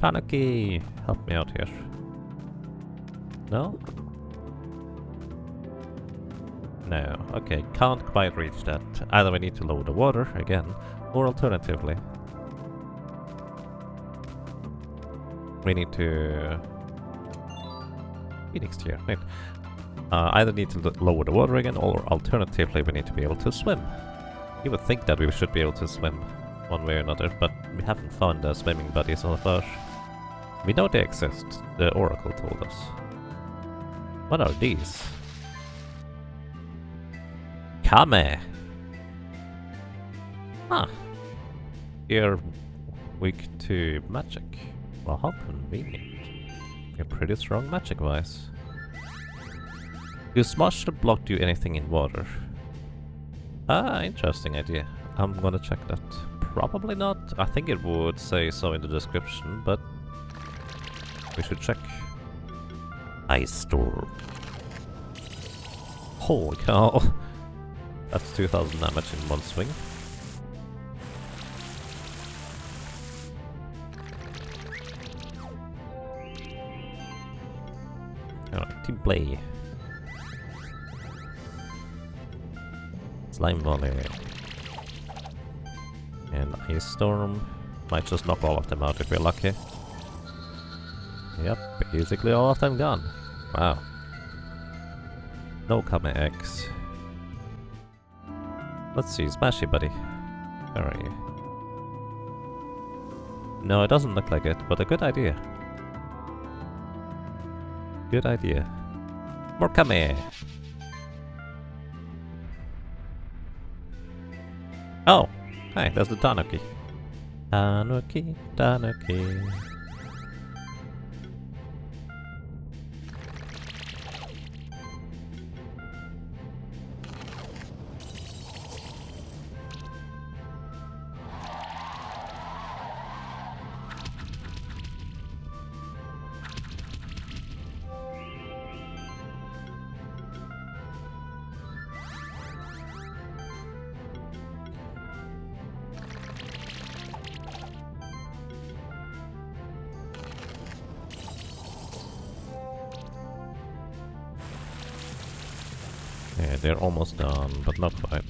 Tanuki! Help me out here. No? No. Okay, can't quite reach that. Either we need to lower the water again, or alternatively, we need to... Phoenix here, right. Either need to lower the water again, or alternatively we need to be able to swim. You would think that we should be able to swim one way or another, but we haven't found a swimming buddy so far. We know they exist, the Oracle told us. What are these? Kame! Huh. You're weak to magic. Well, how convenient. You're pretty strong magic-wise. You smash the block do anything in water? Ah, interesting idea. I'm gonna check that. Probably not. I think it would say so in the description, but we should check. Ice Storm. Holy cow. That's 2000 damage in one swing. Alright, team play. Slime Volley. And Ice Storm. Might just knock all of them out if we're lucky. Yep, basically all of them gone. Wow. No Kame X. Let's see, Smashy Buddy. Where are you? No, it doesn't look like it, but a good idea. Good idea. More Kame! Oh! Hey, there's the Tanuki. Tanuki, Tanuki. Yeah, they're almost done, but not quite.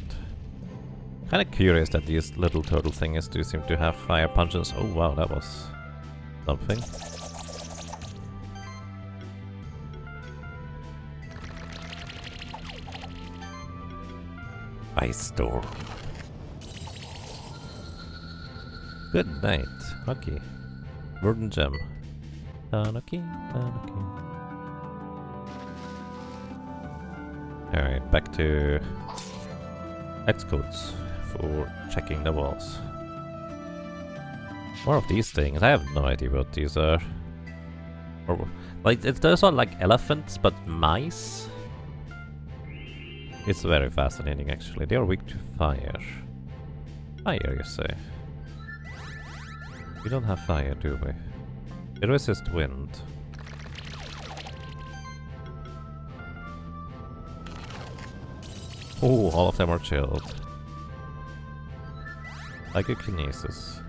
Kinda curious that these little turtle thingies do seem to have fire punches. Oh wow, that was something. Ice Storm. Good night. Okay. Verdant Gem. Tanuki, Tanuki. Alright, back to X-codes for checking the walls. More of these things. I have no idea what these are. Or, like, those are like elephants, but mice? It's very fascinating, actually. They are weak to fire. Fire, you say? We don't have fire, do we? They resist wind. Oh, all of them are chilled. Psychokinesis.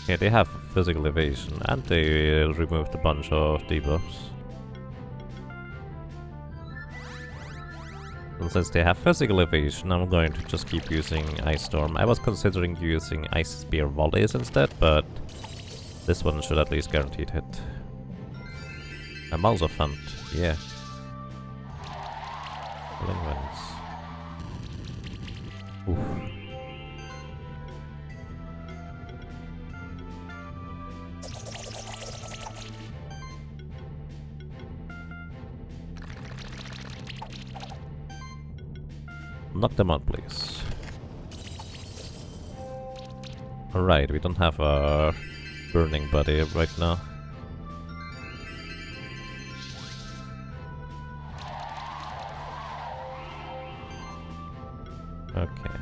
Yeah, they have physical evasion, and they removed a bunch of debuffs. And since they have physical evasion, I'm going to just keep using Ice Storm. I was considering using Ice Spear Volleys instead, but this one should at least guaranteed hit. A Malzophant, yeah. Winds. Oof. Knock them out, please. Alright, we don't have a burning buddy right now. Okay.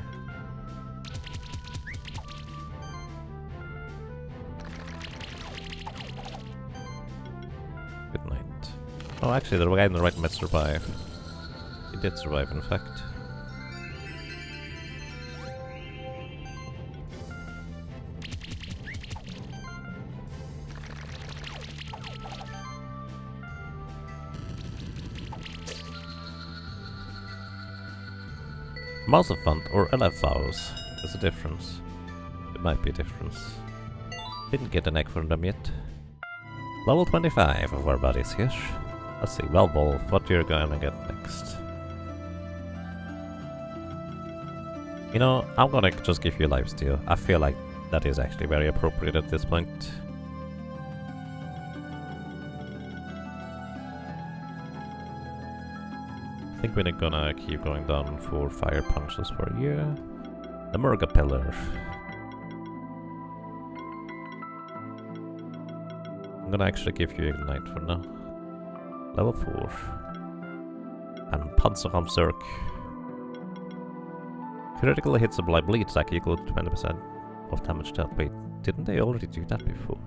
Good night. Oh, actually, the guy in the right might survive. He did survive, in fact. Mousefant or LFOs? There's a difference. There might be a difference. Didn't get an egg from them yet. Level 25 of our buddies here. Let's see, Velvolf, what you're gonna get next. You know, I'm gonna just give you lifesteal. I feel like that is actually very appropriate at this point. I think we're gonna keep going down for fire punches for a year. The Murga Pillar. I'm gonna actually give you Ignite for now. Level 4. And Panzerarm Zerg. Critical hits a blind bleed attack equal to 20% of damage dealt. Wait, didn't they already do that before?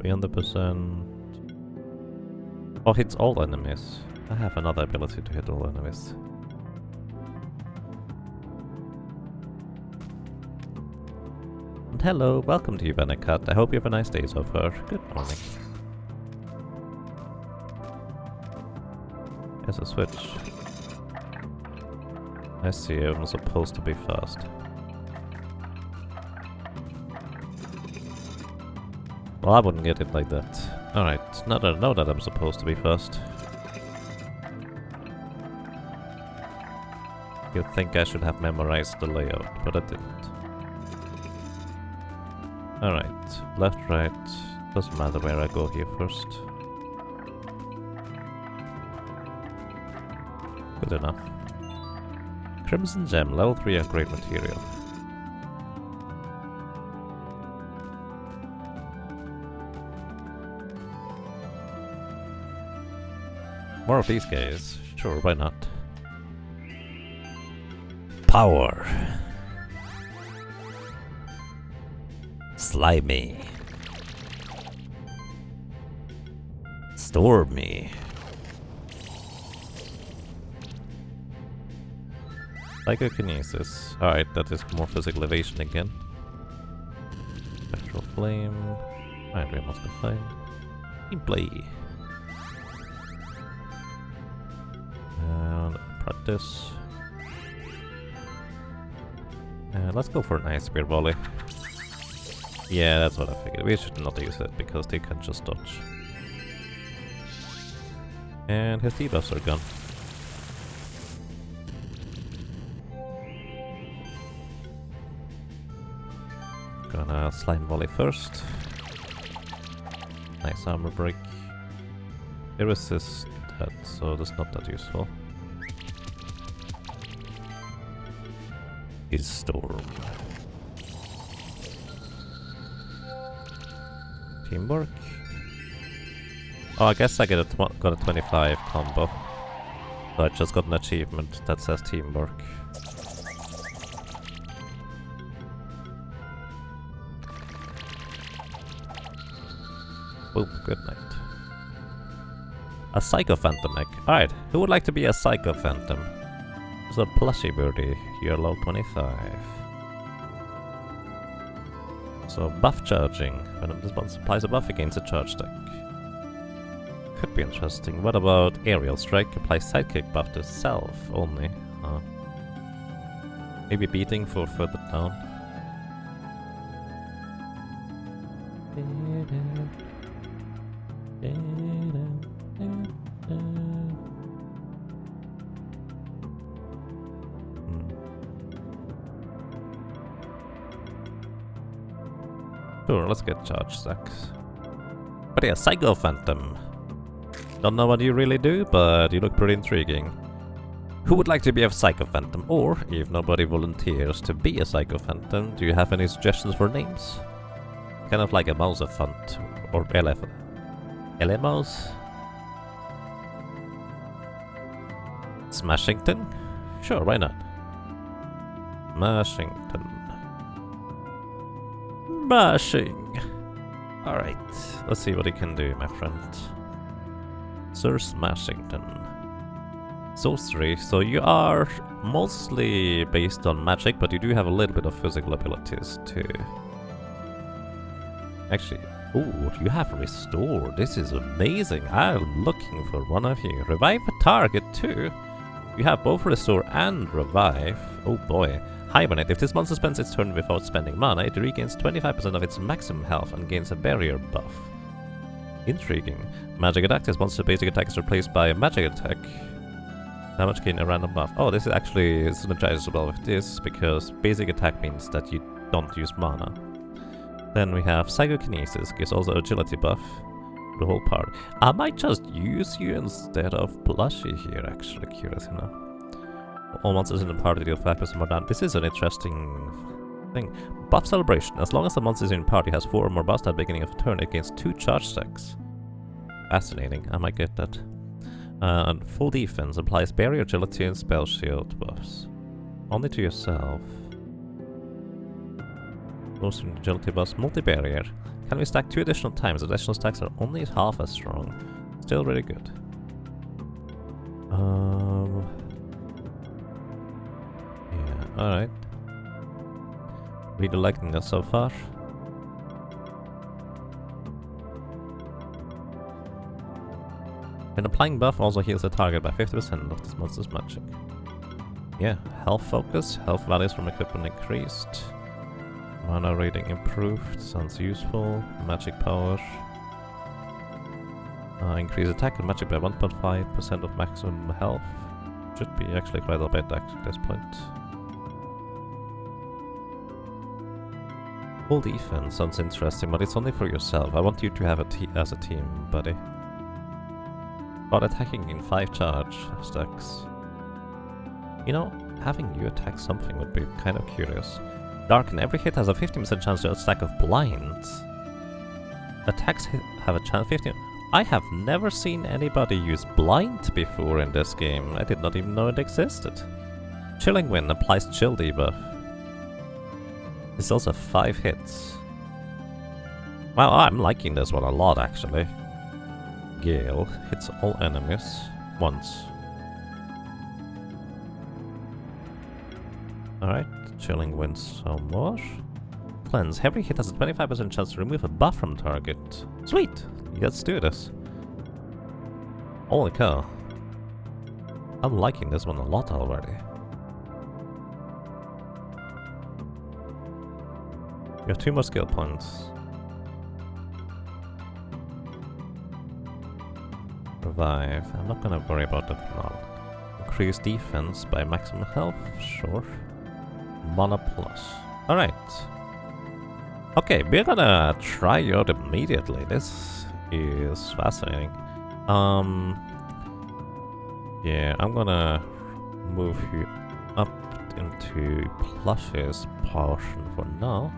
%. Oh, hits all enemies. I have another ability to hit all enemies. And hello, welcome to you, Venecat. I hope you have a nice day so far. Good morning. Here's a switch. I see, I'm supposed to be fast. Well, I wouldn't get it like that. Alright, now that I know that I'm supposed to be fast. You'd think I should have memorized the layout, but I didn't. Alright, left, right, doesn't matter where I go here first. Good enough. Crimson Gem, level 3 upgrade material. More of these guys. Sure, why not? Power. Slimy. Stormy. Psychokinesis. Alright, that is more physical evasion again. Spectral Flame. Alright, we must be fine. Gameplay. Practice. Let's go for an Ice Spear Volley. Yeah, that's what I figured. We should not use it because they can just dodge. And his debuffs are gone. Gonna Slime Volley first. Nice armor break. They resist that, so that's not that useful. Is Storm. Teamwork. Oh, I guess I got a 25 combo. So I just got an achievement that says teamwork. Boom, good night. A Psycho Phantom egg. Alright, who would like to be a Psycho Phantom? It's a plushy birdie. You're level 25. So buff charging. When this one supplies a buff against a charge deck. Could be interesting. What about Aerial Strike? Apply sidekick buff to self only. Maybe beating for further down. Sure, let's get charge stacks. But yeah, Psycho Phantom. Don't know what you really do, but you look pretty intriguing. Who would like to be a Psycho Phantom? Or, if nobody volunteers to be a Psycho Phantom, do you have any suggestions for names? Kind of like a Mousefant or LMOs? Smashington? Sure, why not? Smashington. Mashing! Alright, let's see what he can do, my friend. Sir Smashington. Sorcery, so you are mostly based on magic, but you do have a little bit of physical abilities too. Actually, Ooh, you have restored. This is amazing. I'm looking for one of you. Revive a target too. You have both restore and revive. Oh boy. Hibernate. If this monster spends its turn without spending mana, it regains 25% of its maximum health and gains a barrier buff. Intriguing. Magic attack. This monster's basic attack is replaced by a magic attack. Damage gain a random buff. Oh, this is actually synergizes well with this, because basic attack means that you don't use mana. Then we have Psychokinesis, gives also agility buff to the whole party. I might just use you instead of Plushie here, actually, curious enough. All monsters in the party deal 5% more damage. This is an interesting thing. Buff Celebration. As long as the monster in the party has 4 or more buffs at the beginning of the turn, it gains 2 charge stacks. Fascinating, I might get that. And Full Defense applies barrier, agility, and spell shield buffs. Only to yourself. Most agility buffs, multi-barrier. Can we stack 2 additional times? Additional stacks are only half as strong. Still really good. Yeah, alright. Really liking this so far. When applying buff also heals the target by 50% of this monster's magic. Yeah, health focus, health values from equipment increased. Mana rating improved, sounds useful. Magic power. Increase attack and magic by 1.5% of maximum health. Should be actually quite a bit at this point. Full defense sounds interesting, but it's only for yourself. I want you to have as a team, buddy. But attacking in 5 charge stacks. You know, having you attack something would be kind of curious. Darken. Every hit has a 15% chance to stack of blinds. Attacks have a chance 15. I have never seen anybody use blind before in this game. I did not even know it existed. Chilling Wind applies chill debuff. It's also 5 hits. Wow, I'm liking this one a lot actually. Gale hits all enemies once. Alright, Chilling Wind some more. Cleanse. Every hit has a 25% chance to remove a buff from target. Sweet! Let's do this. Holy cow. I'm liking this one a lot already. You have 2 more skill points. Revive. I'm not gonna worry about that for now. Increase defense by maximum health. Sure. Mana plus. Alright. Okay, we're gonna try you out immediately. This is fascinating. Yeah, I'm gonna move you up into Plushie's portion for now.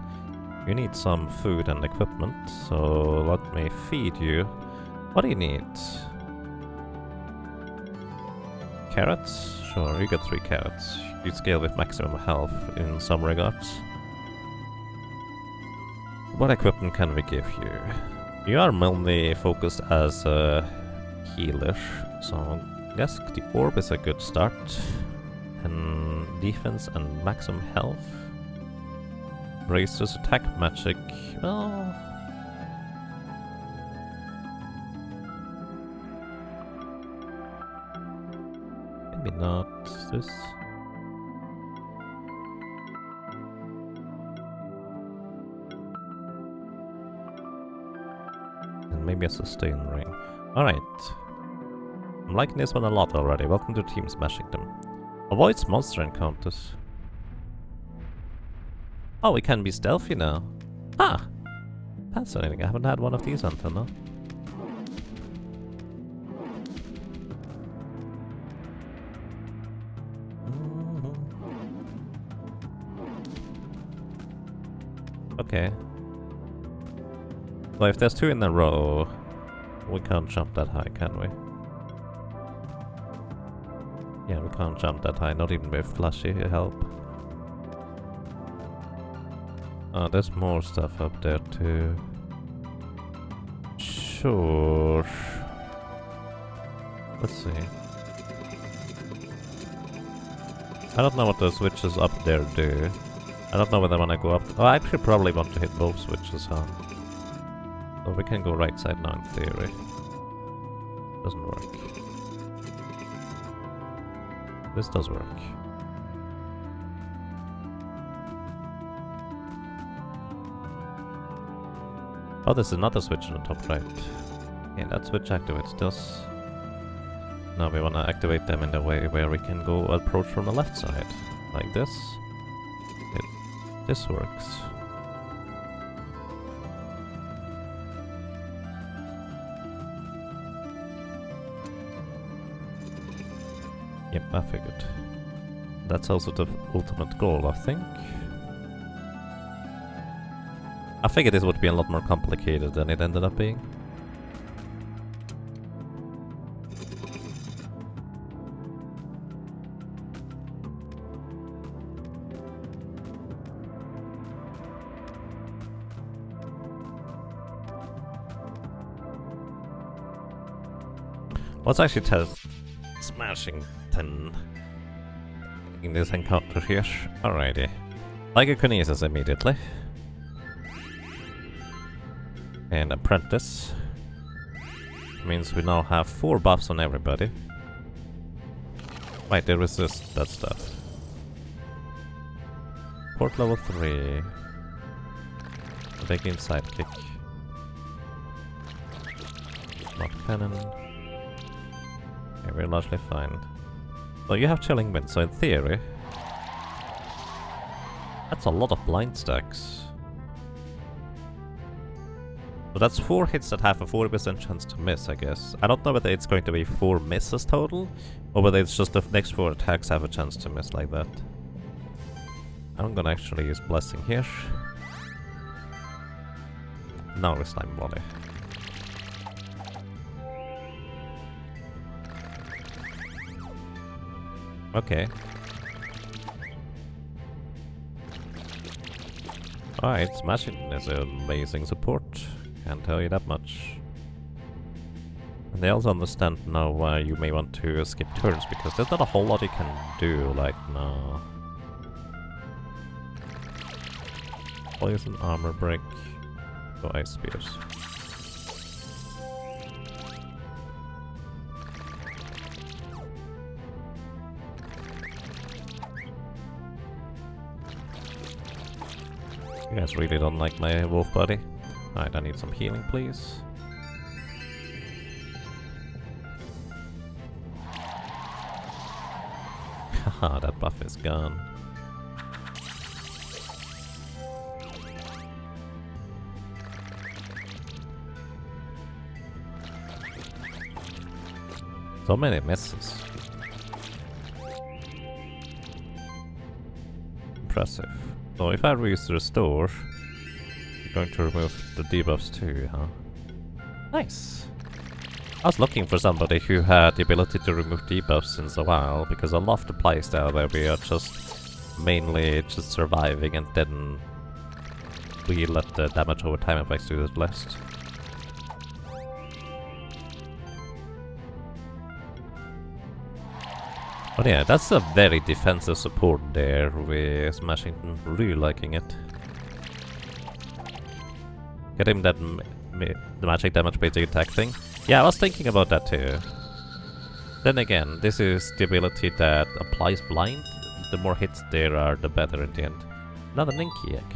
You need some food and equipment, so let me feed you. What do you need? Carrots? Sure, you get 3 carrots. You scale with maximum health in some regards. What equipment can we give you? You are mainly focused as a healer, so yes, the orb is a good start. And defense and maximum health. Raises attack magic, well... maybe not this. And maybe a sustain ring. Alright. I'm liking this one a lot already. Welcome to Team Smashing Them. Avoids monster encounters. Oh, we can be stealthy now. Ah! Fascinating. I haven't had one of these until now. Okay. Well, if there's 2 in a row, we can't jump that high, can we? Yeah, we can't jump that high, not even with Plushie help. There's more stuff up there too. Sure. Let's see. I don't know what those switches up there do. I don't know whether I want to go up. Oh, I actually probably want to hit both switches, huh? So we can go right side now in theory. Doesn't work. This does work. Oh, there's another switch on the top right. Yeah, that switch activates this. Now we want to activate them in the way where we can go approach from the left side. Like this. This works. Yep, I figured. That's also the ultimate goal, I think. I figured this would be a lot more complicated than it ended up being. Let's actually test smashing 10 in this encounter here. Alrighty. Psychokinesis immediately. And Apprentice. Means we now have 4 buffs on everybody. Wait, they resist that stuff. Port level 3. Taking sidekick. Not cannon. Yeah, we're largely fine. So you have Chilling Wind, so in theory... That's a lot of blind stacks. So that's 4 hits that have a 40% chance to miss, I guess. I don't know whether it's going to be 4 misses total, or whether it's just the next 4 attacks have a chance to miss like that. I'm gonna actually use Blessing here. Now it's Slime Body. Okay. Alright, Smashing is an amazing support. Can't tell you that much. And they also understand now why you may want to skip turns, because there's not a whole lot you can do right now. Poison, Armor Break, go Ice Spears. You guys really don't like my wolf body? Alright, I need some healing, please. Haha, that buff is gone. So many misses. Impressive. So if I use Restore, you're going to remove the debuffs too, huh? Nice! I was looking for somebody who had the ability to remove debuffs since a while, because I love the playstyle where we are just mainly just surviving and then we let the damage over time effects do the rest. But yeah, that's a very defensive support there with Smashington, really liking it. Get him that the magic damage basic attack thing. Yeah, I was thinking about that too. Then again, this is the ability that applies blind. The more hits there are, the better in the end. Another Ninky egg.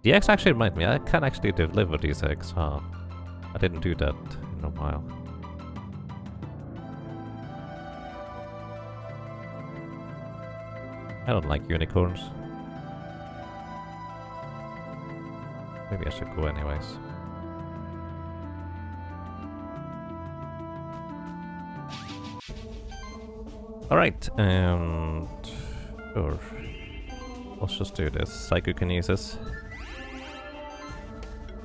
The eggs actually remind me, I can actually deliver these eggs, huh? I didn't do that in a while. I don't like unicorns. Maybe I should go anyways. Alright, and... Sure. Let's just do this. Psychokinesis.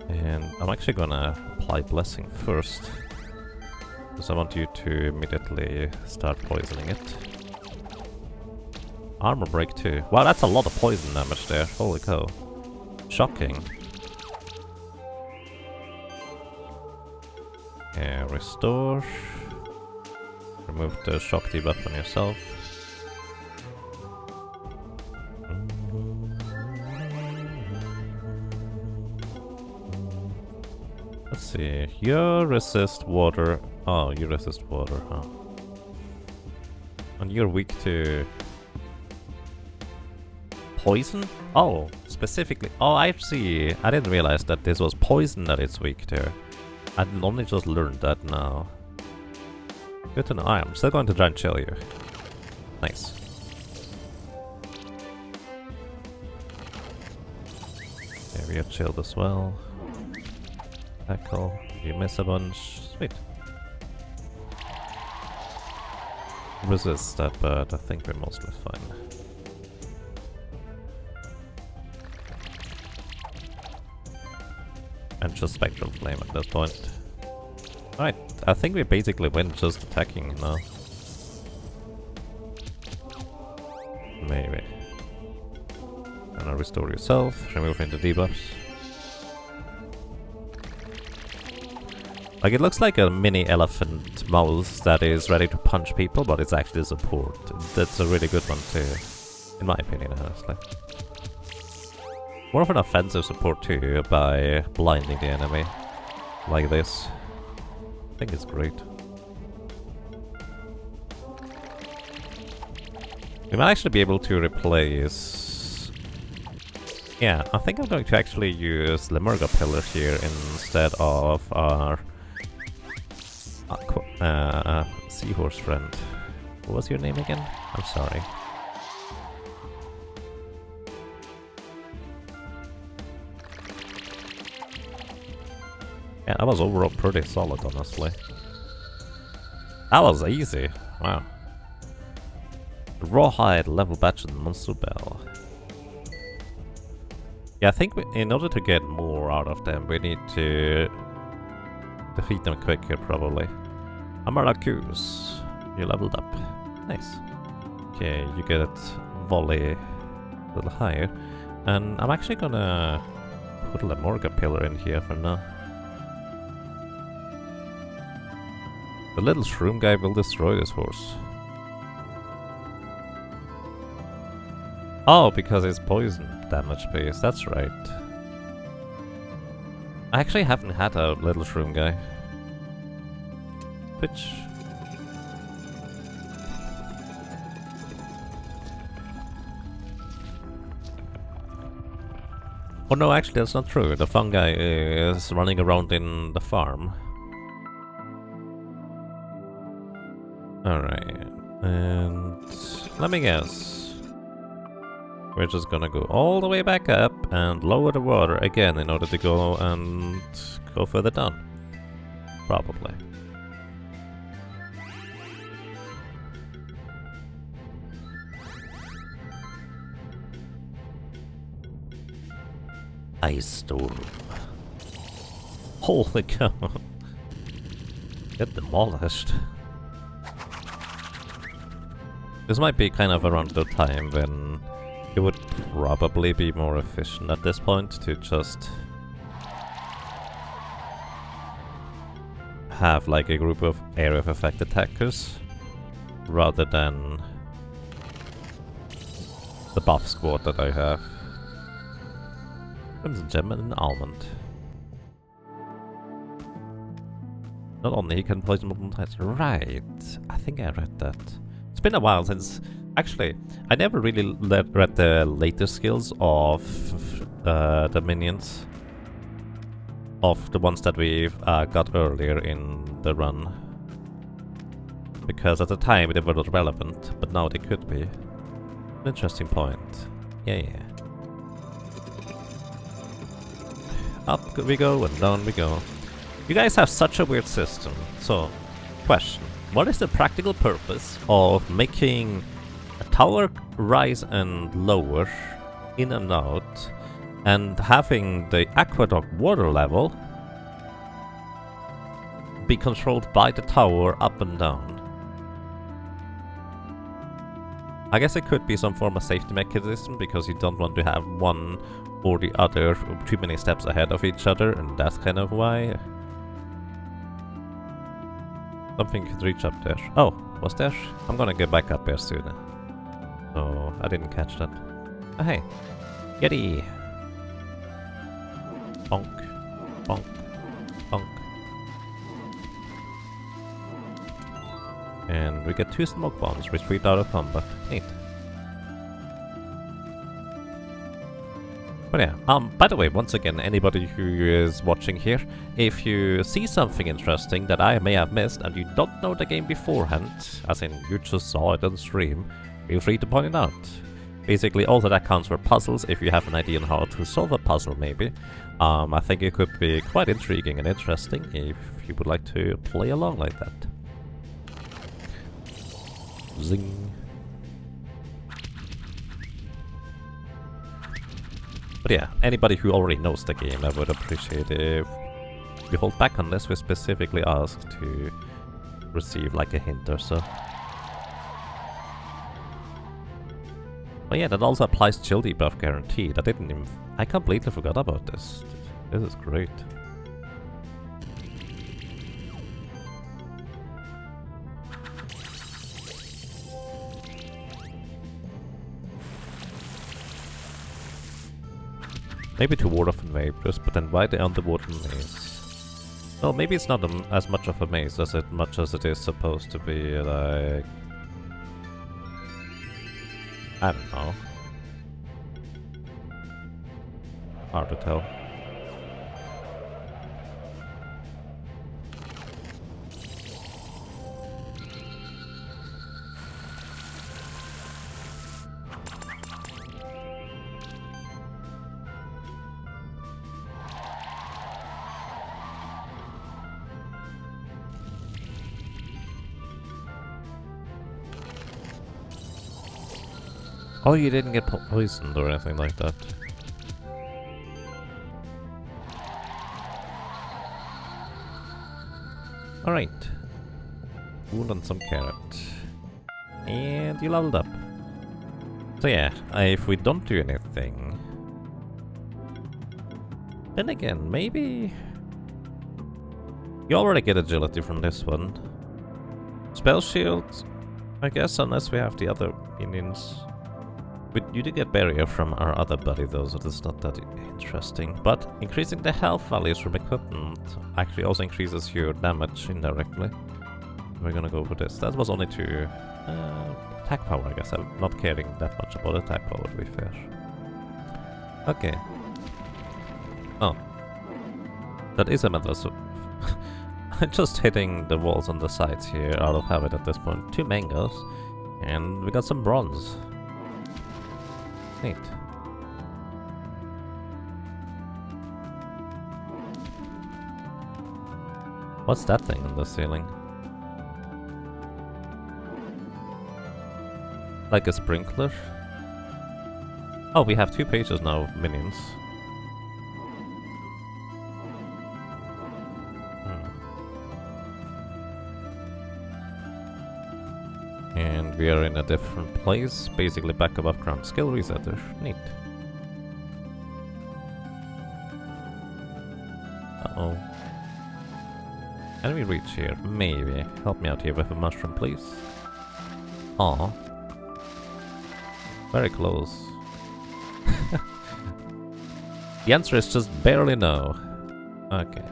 And I'm actually gonna apply Blessing first. Because I want you to immediately start poisoning it. Armor Break too. Wow, that's a lot of poison damage there. Holy cow. Shocking. Restore. Remove the shock debuff on yourself. Let's see. You resist water. Oh, you resist water, huh? And you're weak to poison? Oh, specifically. Oh, I see. I didn't realize that this was poison that it's weak to. I only just learned that now. Good to know. I'm still going to try and chill you. Nice. Yeah, we are chilled as well. Tackle. You miss a bunch. Sweet. Resist that, but I think we're mostly fine. And just Spectral Flame at this point. Alright, I think we basically win just attacking now. Maybe. Gonna restore yourself, removing the debuffs. Like, it looks like a mini elephant mouse that is ready to punch people, but it's actually support. That's a really good one too, in my opinion, honestly. More of an offensive support too, by blinding the enemy, like this. I think it's great. We might actually be able to replace... Yeah, I think I'm going to actually use Lemurga Pillar here instead of our seahorse friend. What was your name again? I'm sorry. Yeah, that was overall pretty solid, honestly. That was easy. Wow. Rawhide, level batch, and Monster Bell. Yeah, I think in order to get more out of them, we need to defeat them quicker, probably. Amaracus, you leveled up. Nice. Okay, you get volley a little higher. And I'm actually gonna put a Lemurga Pillar in here for now. The little shroom guy will destroy this horse. Oh, because it's poison damage base, that's right. I actually haven't had a little shroom guy. Which... Oh no, actually that's not true. The fungi is running around in the farm. Alright, and let me guess. We're just gonna go all the way back up and lower the water again in order to go and go further down. Probably. Ice Storm. Holy cow. Get demolished. This might be kind of around the time when it would probably be more efficient at this point to just have like a group of area of effect attackers rather than the buff squad that I have. Crimson Gem and an Almond. Not only he can poison multiple times. Right, I think I read that. It's been a while since... Actually, I never really read the later skills of the minions. Of the ones that we got earlier in the run. Because at the time they were not relevant, but now they could be. An interesting point. Yeah. Up we go and down we go. You guys have such a weird system. So, question. What is the practical purpose of making a tower rise and lower in and out and having the aqueduct water level be controlled by the tower up and down? I guess it could be some form of safety mechanism because you don't want to have one or the other too many steps ahead of each other, and that's kind of why. Something could reach up there. Oh, was there? I'm gonna get back up there soon. Oh, I didn't catch that. Oh, hey. Yeti! Bonk. Bonk. Bonk. And we get 2 smoke bombs, retreat out of combat. Neat. But yeah, by the way, once again, anybody who is watching here, if you see something interesting that I may have missed and you don't know the game beforehand, as in you just saw it on stream, feel free to point it out. Basically, also that counts for puzzles, if you have an idea on how to solve a puzzle maybe. I think it could be quite intriguing and interesting if you would like to play along like that. Zing. But yeah, anybody who already knows the game, I would appreciate if you hold back on this. We specifically ask to receive like a hint or so. But yeah, that also applies chill debuff guaranteed. I completely forgot about this. This is great. Maybe to ward off invaders, but then why the underwater maze? Well, maybe it's not as much of a maze as it is supposed to be, like... I don't know. Hard to tell. Oh, you didn't get poisoned or anything like that. Alright. Wound and some carrot. And you leveled up. So yeah, if we don't do anything... Then again, maybe... You already get agility from this one. Spell shield, I guess, unless we have the other minions. But you do get barrier from our other buddy though, so that's not that interesting. But increasing the health values from equipment actually also increases your damage indirectly. We're gonna go for this. That was only to attack power, I guess. I'm not caring that much about attack power, to be fair. Okay. Oh. That is a matter of... I'm just hitting the walls on the sides here out of habit at this point. 2 mangoes. And we got some bronze. Neat. What's that thing on the ceiling? Like a sprinkler? Oh, we have 2 pages now of minions. And we are in a different place, basically back above ground. Skill resetter. Neat. Uh-oh. Can we reach here? Maybe. Help me out here with a mushroom, please. Aw. Very close. The answer is just barely no. Okay.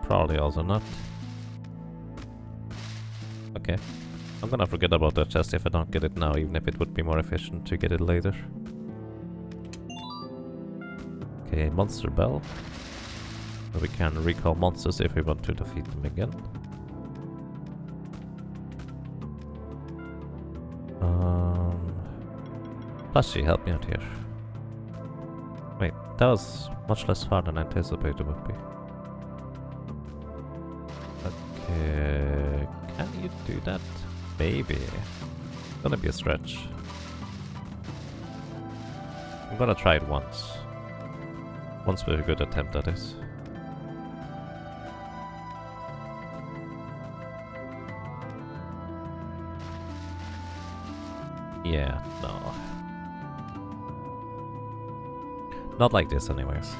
Probably also not. Okay. I'm gonna forget about that chest if I don't get it now, even if it would be more efficient to get it later. Okay, monster bell. We can recall monsters if we want to defeat them again. Plushy, help me out here. Wait, that was much less far than I anticipated it would be. Okay, can you do that? Maybe. Gonna be a stretch. I'm gonna try it once. Once with a good attempt, that is. Yeah, no. Not like this anyways.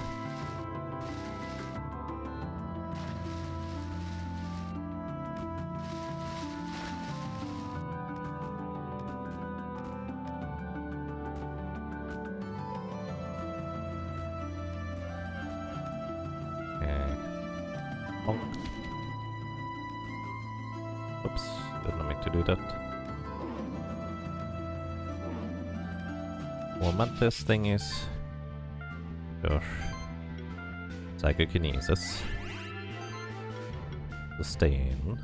Oops, didn't mean to do that. More mantis thingies. Sure. Psychokinesis. Sustain.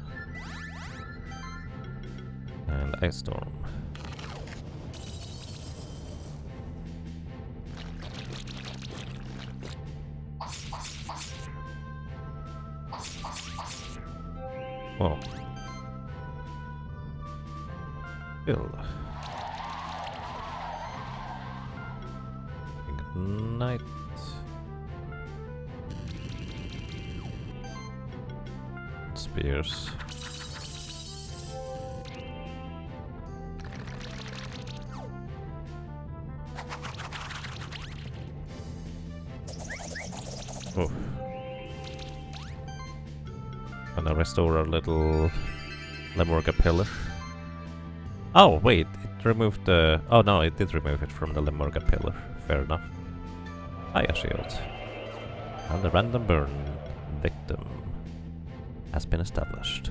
And Ice Storm. Whoa. Kill. Ignite. Spears. Oh. Gonna restore our little Lemurga pillar. Oh, wait, it removed the... Oh no, it did remove it from the Lemurga pillar. Fair enough. Fire shield. And the random burn victim has been established.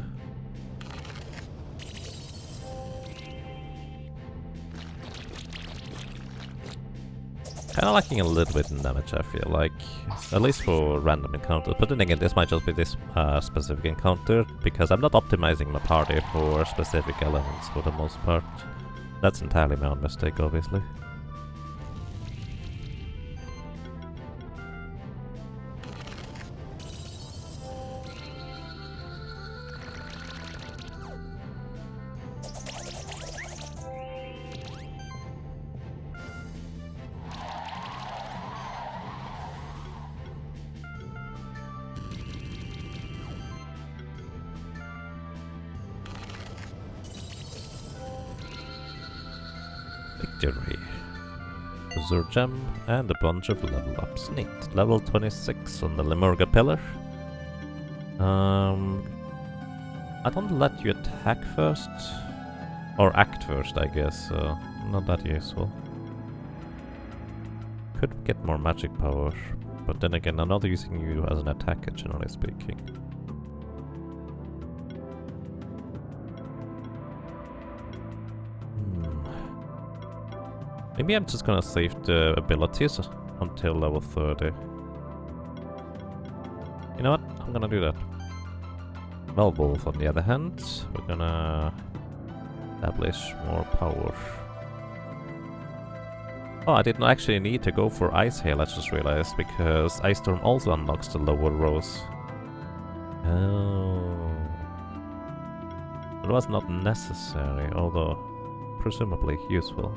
Kinda lacking a little bit in damage, I feel like. At least for random encounters. But then again, this might just be this specific encounter, because I'm not optimizing my party for specific elements for the most part. That's entirely my own mistake, obviously. Victory. Azure Gem and a bunch of level ups. Neat. Level 26 on the Lemurga pillar. I don't let you attack first. Or act first, I guess, so not that useful. Could get more magic power, but then again, I'm not using you as an attacker, generally speaking. Maybe I'm just gonna save the abilities until level 30. You know what? I'm gonna do that. Velwolf, on the other hand, we're gonna establish more power. Oh, I didn't actually need to go for Ice Hail, I just realized, because Ice Storm also unlocks the lower rows. Oh. It was not necessary, although presumably useful.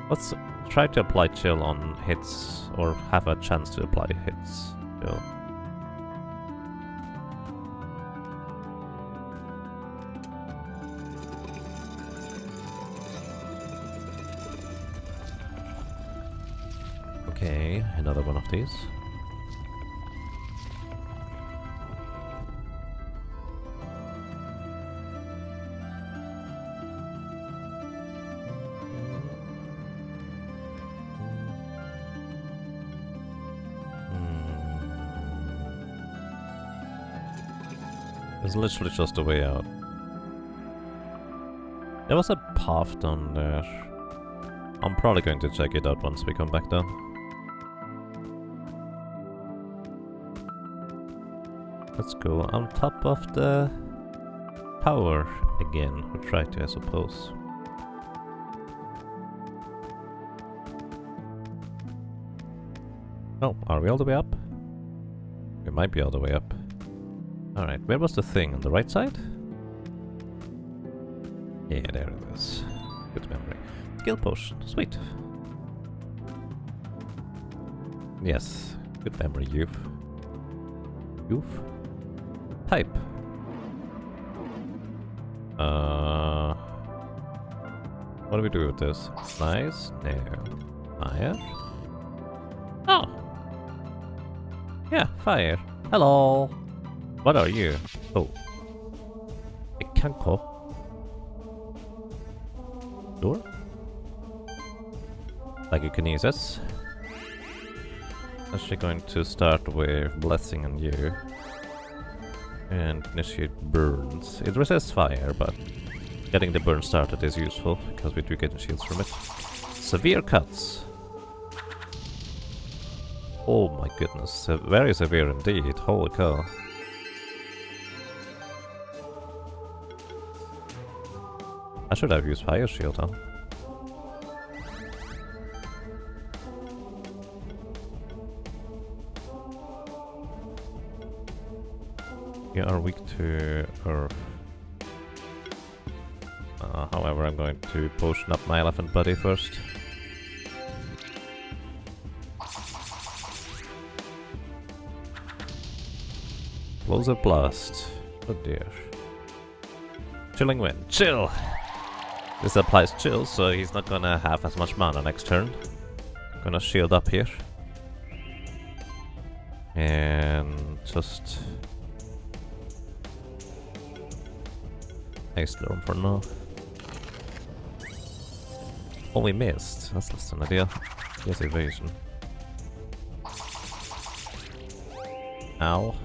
Let's try to apply chill on hits, or have a chance to apply hits. Chill. Okay, another one of these. It's literally just a way out. There was a path down there. I'm probably going to check it out once we come back down. Let's go on top of the tower again, or try to, I suppose. Oh, are we all the way up? We might be all the way up. Alright, where was the thing? On the right side? Yeah, there it is. Good memory. Skill potion, sweet. Yes, good memory, youth. Youth? Type. What do we do with this? Nice? No. Fire? Oh! Yeah, fire. Hello! What are you? Oh. A Kanko. Sure. Psychokinesis. Actually going to start with Blessing on you. And initiate burns. It resists fire, but getting the burn started is useful because we do get shields from it. Severe cuts. Oh my goodness, very severe indeed. Holy cow. I should have used fire shield, huh? You are weak to earth. However, I'm going to potion up my elephant buddy first. Explosive blast. Oh dear. Chilling wind. Chill! This applies chill, so he's not gonna have as much mana next turn. Gonna shield up here. And just... Ice Storm for now. Oh, we missed. That's less than ideal. Yes, evasion. Ow.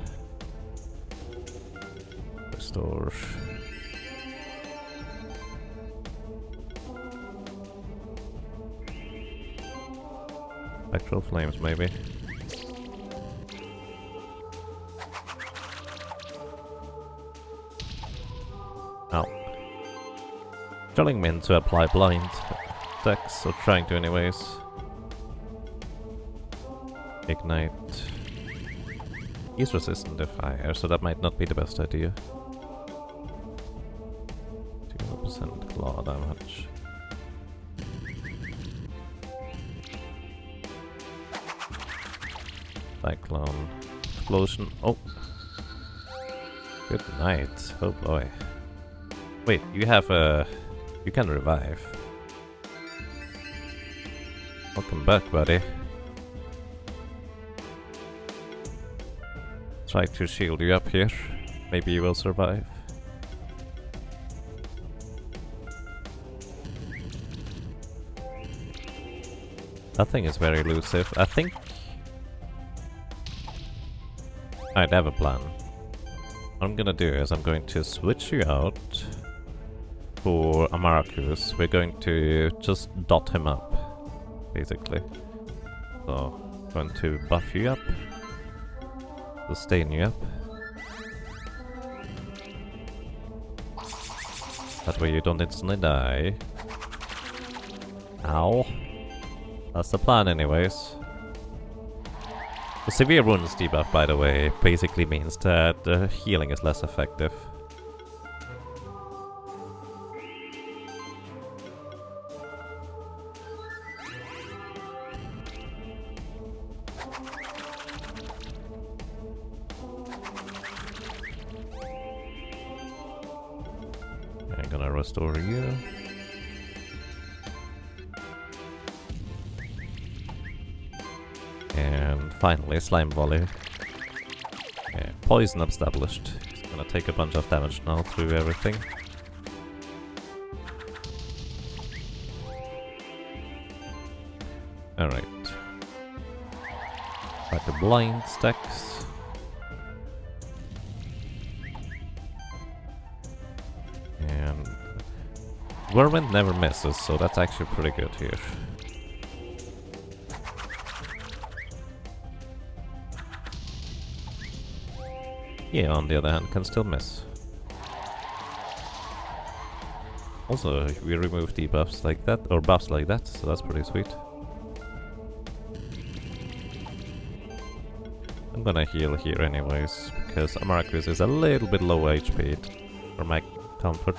Restore. Spectral flames, maybe. Ow. Telling Min to apply blind attacks, or trying to anyways. Ignite. He's resistant to fire, so that might not be the best idea. 2% claw damage. Cyclone. Explosion. Oh! Good night. Oh boy. Wait, you have a... You can revive. Welcome back, buddy. Try to shield you up here. Maybe you will survive. That thing is very elusive. I think... I'd have a plan. What I'm gonna do is I'm going to switch you out for Amaracus. We're going to just dot him up, basically. So, going to buff you up, sustain you up. That way you don't instantly die. Ow. That's the plan anyways. The severe wounds debuff, by the way, basically means that the healing is less effective. I'm gonna restore you. And finally, Slime Volley. Yeah, poison established. It's gonna take a bunch of damage now through everything. Alright. Like the blind stacks. And Whirlwind never misses, so that's actually pretty good here. Yeah, on the other hand, can still miss. Also, we remove debuffs like that, or buffs like that, so that's pretty sweet. I'm gonna heal here anyways, because Amaracus is a little bit low HP for my comfort.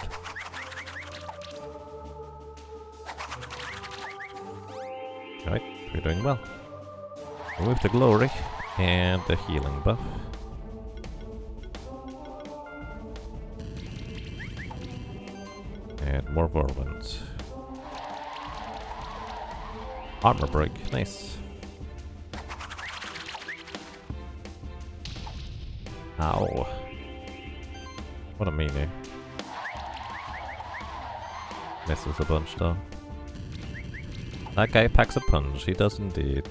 Alright, we're doing well. Remove the glory and the healing buff. And more whirlwinds. Armor break, nice. Ow. What a meanie. Misses a bunch though. That guy packs a punch, he does indeed.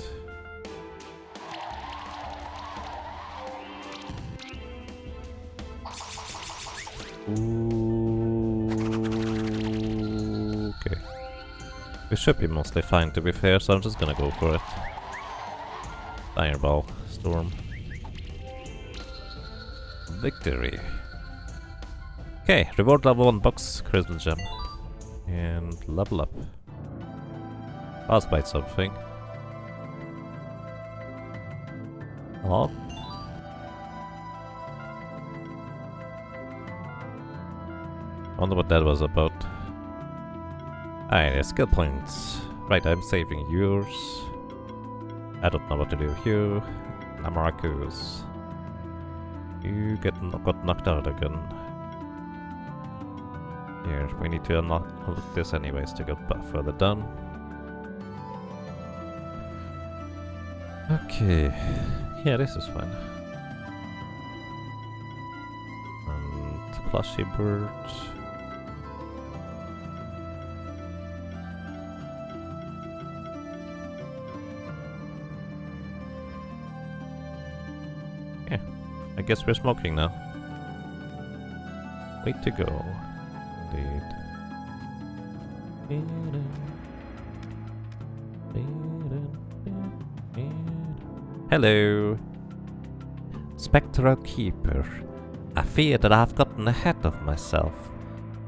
Okay. We should be mostly fine to be fair, so I'm just gonna go for it. Fireball. Storm. Victory. Okay, reward level 1 box, Crimson Gem. And level up. That's quite something. Hello? Wonder what that was about. Alright, skill points. Right, I'm saving yours. I don't know what to do here. Namarcus. You got knocked out again. Here, we need to unlock this anyways to go further down. Okay. Yeah, this is fine. And plushy bird. Yeah, I guess we're smoking now. Way to go. Indeed. Hello. Spectral Keeper. I fear that I've gotten ahead of myself.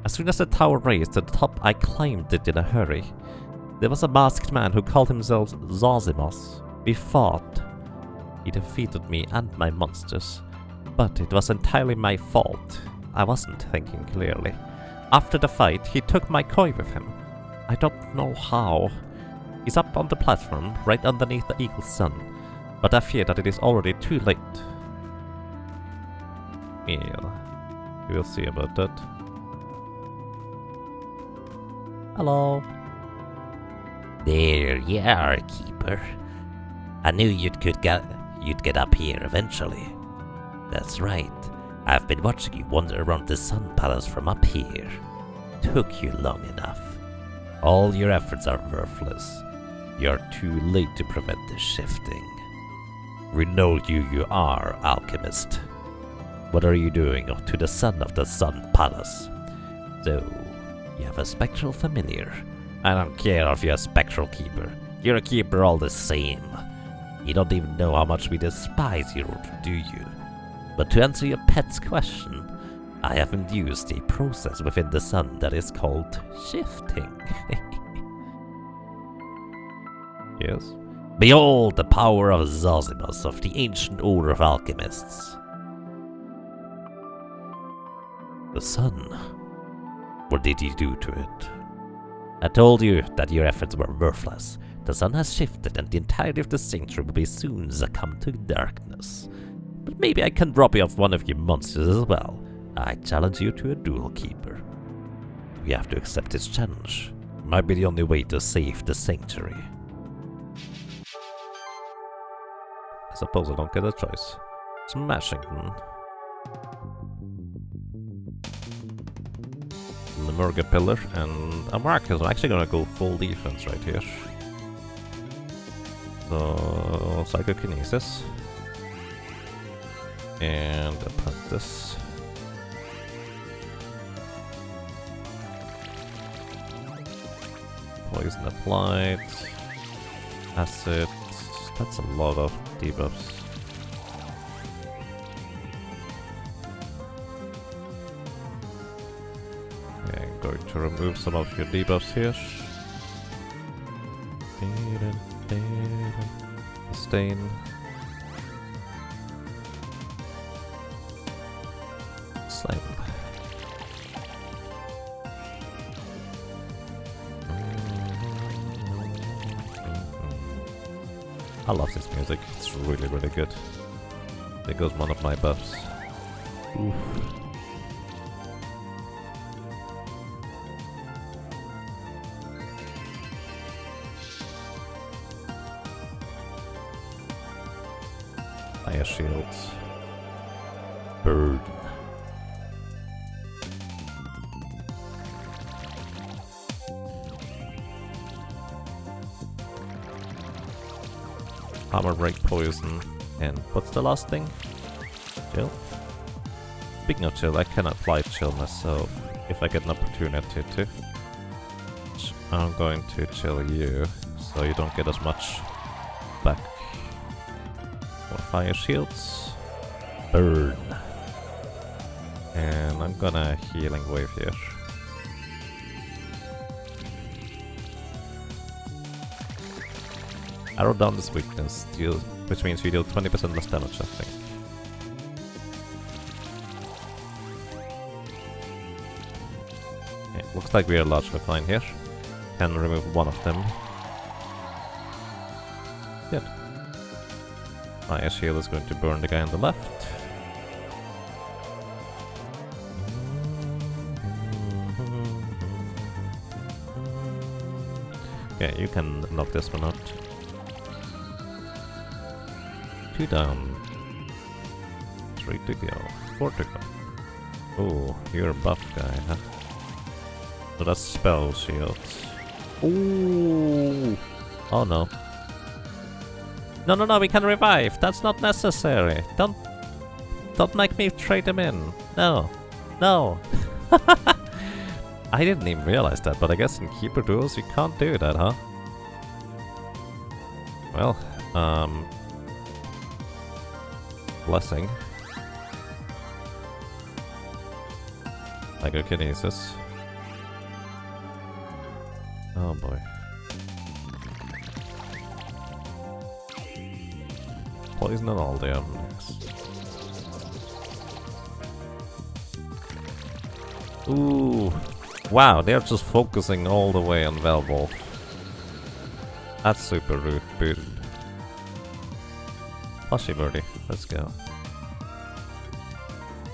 As soon as the tower raised to the top, I climbed it in a hurry. There was a masked man who called himself Zosimus. We fought. He defeated me and my monsters. But it was entirely my fault. I wasn't thinking clearly. After the fight, he took my koi with him. I don't know how. He's up on the platform, right underneath the eagle's sun. But I fear that it is already too late. Yeah, we will see about that. Hello. There you are, Keeper. I knew you'd get up here eventually. That's right. I've been watching you wander around the Sun Palace from up here. Took you long enough. All your efforts are worthless. You're too late to prevent the shifting. We know you are, alchemist. What are you doing to the sun of the Sun Palace? So, you have a spectral familiar. I don't care if you're a spectral keeper. You're a keeper all the same. You don't even know how much we despise you, do you? But to answer your pet's question, I have induced a process within the sun that is called shifting. Yes? Behold the power of Zosimus of the ancient order of alchemists. The sun. What did you do to it? I told you that your efforts were worthless. The sun has shifted and the entirety of the sanctuary will be soon succumb to darkness. But maybe I can rob you of one of your monsters as well. I challenge you to a duel, Keeper. We have to accept this challenge. It might be the only way to save the sanctuary. I suppose I don't get a choice. Smashington. Lemurga Pillar and Amarcus. I'm actually gonna go full defense right here. So, Psychokinesis. And Apprentice. Poison applied. Acid. That's a lot of debuffs. Okay, I'm going to remove some of your debuffs here. Stain. Slime. I love this music, it's really good. There goes one of my buffs. Oof. Fire shields. Burn. Armor break, poison, and what's the last thing? Chill. speaking of chill, I cannot fly chill myself if I get an opportunity to. I'm going to chill you, so you don't get as much back. More fire shields. Burn. And I'm gonna healing wave here. Arrow down this weakness, which means you deal 20% less damage, I think. Okay, looks like we are largely fine here. Can remove one of them. Good. Fire shield is going to burn the guy on the left. Okay, you can knock this one out. 2 down. 3 to go. 4 to go. Oh, you're a buff guy, huh? So that's spell shields. Ooh! Oh no. No, we can revive! That's not necessary! Don't make me trade them in! No! No! I didn't even realize that, but I guess in Keeper duels you can't do that, huh? Well, blessing. Psychokinesis. Oh boy. Poison and all the next. Ooh. Wow, they're just focusing all the way on Velvolf. That's super rude, dude. Plushy birdie, let's go.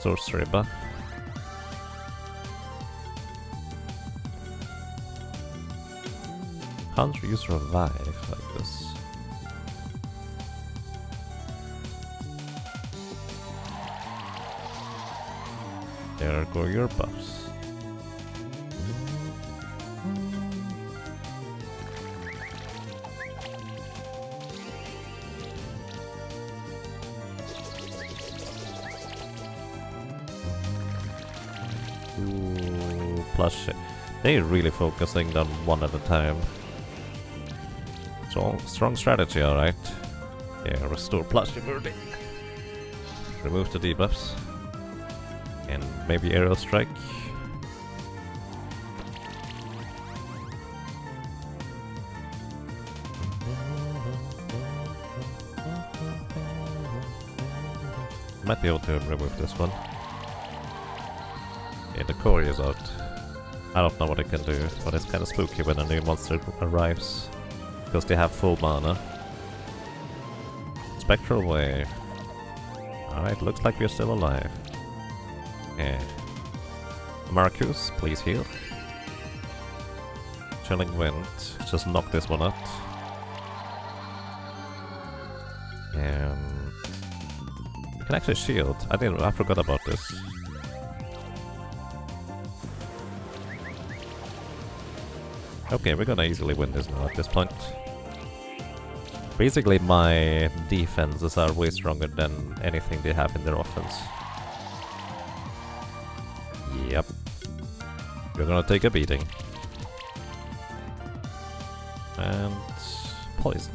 Sorcery buff. Can't use revive like this. There go your buffs. Ooh, plus they're really focusing them one at a time. Strong strategy, alright. Yeah, restore plus immunity. Remove the debuffs. And maybe arrow strike. Might be able to remove this one. Yeah, the core is out. I don't know what it can do, but it's kind of spooky when a new monster arrives. Because they have full mana. Spectral Wave. Alright, looks like we're still alive. Yeah. Marcus, please heal. Chilling Wind. Just knock this one out. And you can actually shield. I forgot about this. Okay, we're gonna easily win this now at this point. Basically, my defenses are way stronger than anything they have in their offense. Yep. We're gonna take a beating. And poison.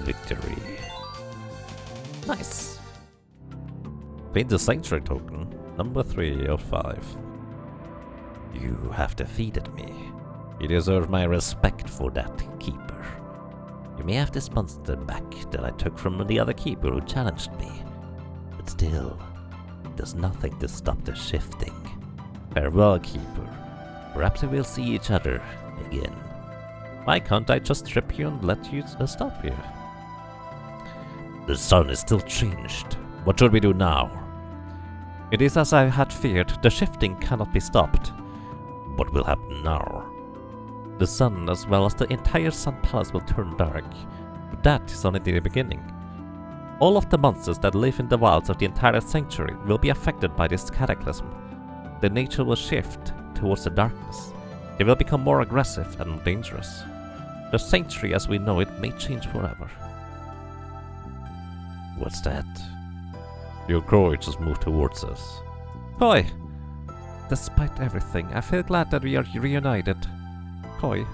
Victory. Nice. Paint the Sanctuary token, number 3 of 5. You have defeated me. You deserve my respect for that, Keeper. You may have this monster back that I took from the other Keeper who challenged me. But still, there's nothing to stop the shifting. Farewell, Keeper. Perhaps we will see each other again. Why can't I just trip you and let you stop you? The sun is still changed. What should we do now? It is as I had feared. The shifting cannot be stopped. What will happen now? The sun, as well as the entire Sun Palace, will turn dark. But that is only the beginning. All of the monsters that live in the wilds of the entire sanctuary will be affected by this cataclysm. Their nature will shift towards the darkness. They will become more aggressive and dangerous. The sanctuary as we know it may change forever. What's that? Your Koi just moved towards us. Koi! Despite everything, I feel glad that we are reunited. Koi.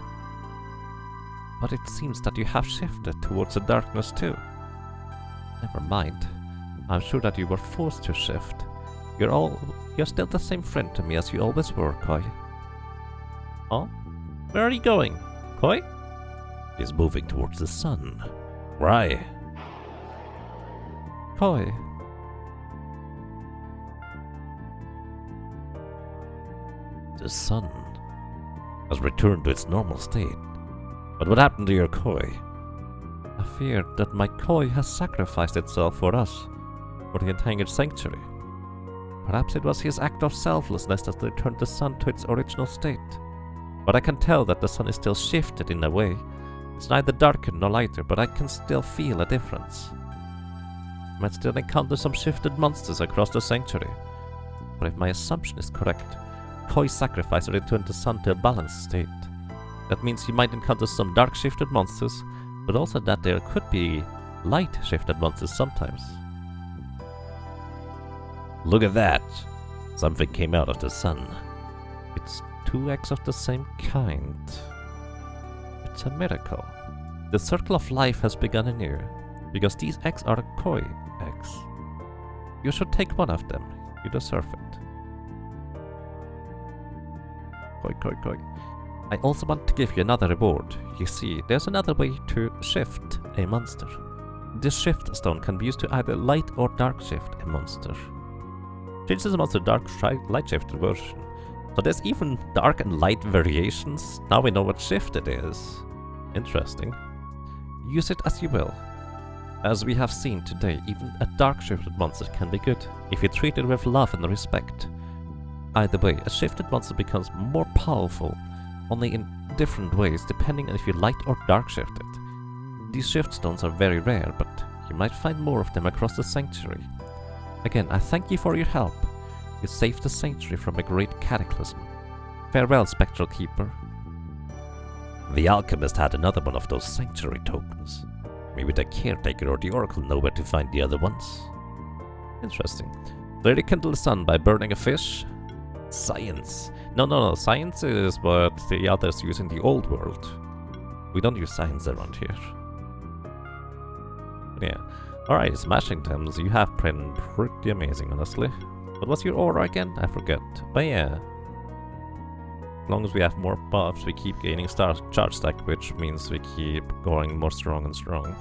But it seems that you have shifted towards the darkness too. Never mind. I'm sure that you were forced to shift. You're still the same friend to me as you always were, Koi. Huh? Where are you going, Koi? He's moving towards the sun. Why? Koi. The sun has returned to its normal state. But what happened to your Koi? I feared that my Koi has sacrificed itself for us, for the entire sanctuary. Perhaps it was his act of selflessness that returned the sun to its original state. But I can tell that the sun is still shifted in a way. It's neither darker nor lighter, but I can still feel a difference. I might still encounter some shifted monsters across the sanctuary. But if my assumption is correct, Koi's sacrifice returned the sun to a balanced state. That means you might encounter some dark shifted monsters, but also that there could be light shifted monsters sometimes. Look at that! Something came out of the sun. It's 2 eggs of the same kind. It's a miracle. The circle of life has begun anew, because these eggs are Koi eggs. You should take one of them. You deserve it. Koi, Koi, Koi. I also want to give you another reward. You see, there's another way to shift a monster. This shift stone can be used to either light or dark shift a monster. Changes the monster dark light shifted version. So there's even dark and light variations. Now we know what shift it is. Interesting. Use it as you will. As we have seen today, even a dark shifted monster can be good if you treat it with love and respect. Either way, a shifted monster becomes more powerful, only in different ways depending on if you light or dark shift it. These shift stones are very rare, but you might find more of them across the sanctuary. Again, I thank you for your help. You saved the sanctuary from a great cataclysm. Farewell, Spectral Keeper. The alchemist had another one of those sanctuary tokens. Maybe the caretaker or the oracle know where to find the other ones. Interesting. They rekindle the sun by burning a fish. Science. No. Science is what the others use in the old world. We don't use science around here. Yeah. Alright, smashing items. You have been pretty amazing, honestly. What was your aura again? I forget. But yeah. As long as we have more buffs, we keep gaining charge stack, which means we keep going more strong and strong.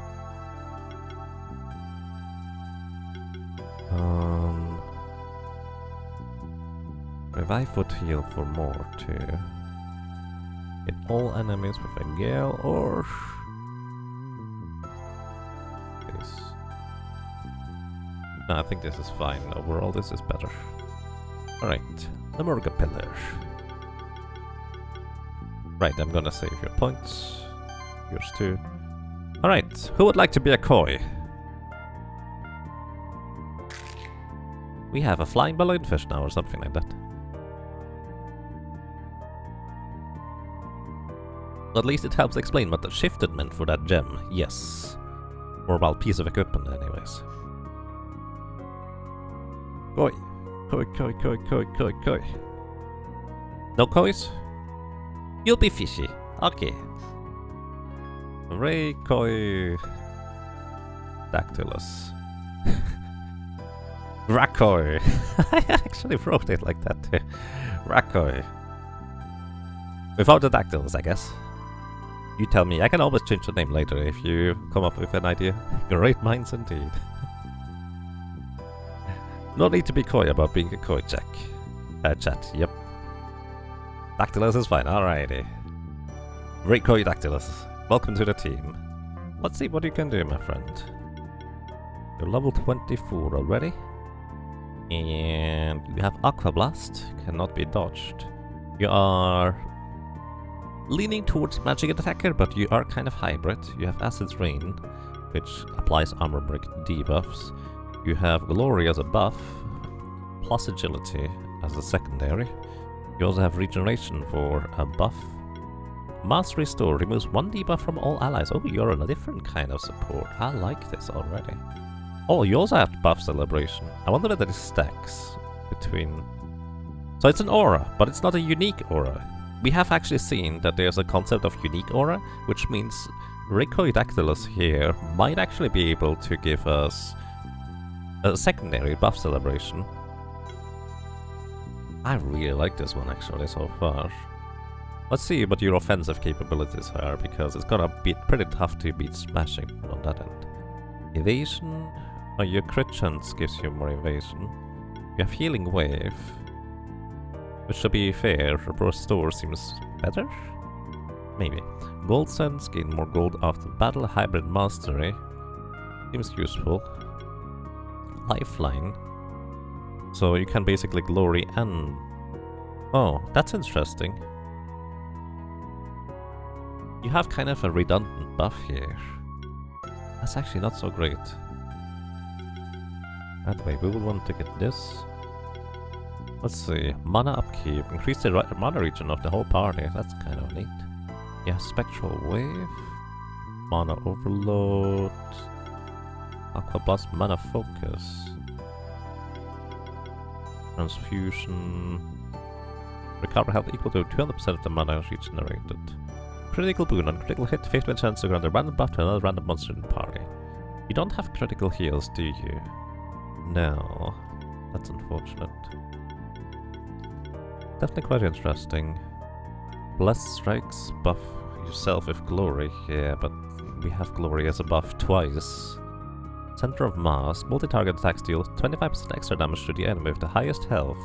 Revive would heal for more too. Hit all enemies with a gale or this. No, I think this is fine. Overall, this is better. Alright, the Murga Pillar. Right, I'm gonna save your points. Yours too. Alright, who would like to be a Koi? We have a flying balloonfish now or something like that. At least it helps explain what the shifted meant for that gem, yes. Or well, piece of equipment anyways. Koi. Koi. No kois? You'll be fishy. Okay. Ray Koi Dactylus. Rakoi. I actually wrote it like that too. Rakoi. Without the dactyls, I guess. You tell me. I can always change the name later if you come up with an idea. Great minds indeed. No need to be coy about being a Koi chat. Yep. Dactylus is fine. Alrighty. Great Koi Dactylus. Welcome to the team. Let's see what you can do, my friend. You're level 24 already. And you have Aqua Blast. Cannot be dodged. You are leaning towards Magic Attacker, but you are kind of hybrid. You have Acid Rain. which applies armor break debuffs. You have Glory as a buff, plus Agility as a secondary. You also have Regeneration for a buff. Mass Restore removes 1 debuff from all allies. Oh, you're a different kind of support. I like this already. Oh, you also have Buff Celebration. I wonder whether this stacks between... So it's an aura, but it's not a unique aura. We have actually seen that there's a concept of unique aura, which means Rhicodactylus here might actually be able to give us a secondary buff celebration. I really like this one actually so far. Let's see what your offensive capabilities are, because it's gonna be pretty tough to beat smashing on that end. Evasion. Oh, your crit chance gives you more evasion. You have Healing Wave, which to be fair, Restore seems better? Maybe. Gold Sense, gain more gold after battle. Hybrid Mastery seems useful. Lifeline. So you can basically Glory and... Oh, that's interesting. You have kind of a redundant buff here. That's actually not so great. Anyway, we will want to get this. Let's see. Mana upkeep. Increase the mana region of the whole party. That's kind of neat. Yeah, Spectral Wave. Mana Overload. Aqua Blast. Mana Focus. Transfusion. Recover health equal to 200% of the mana regenerated. Critical boon. On critical hit, 50% chance to grant a random buff to another random monster in the party. You don't have critical heals, do you? No. That's unfortunate. Definitely quite interesting. Blessed Strikes, buff yourself with Glory. Yeah, but we have Glory as a buff twice. Center of Mass, multi-target attacks deal 25% extra damage to the enemy with the highest health.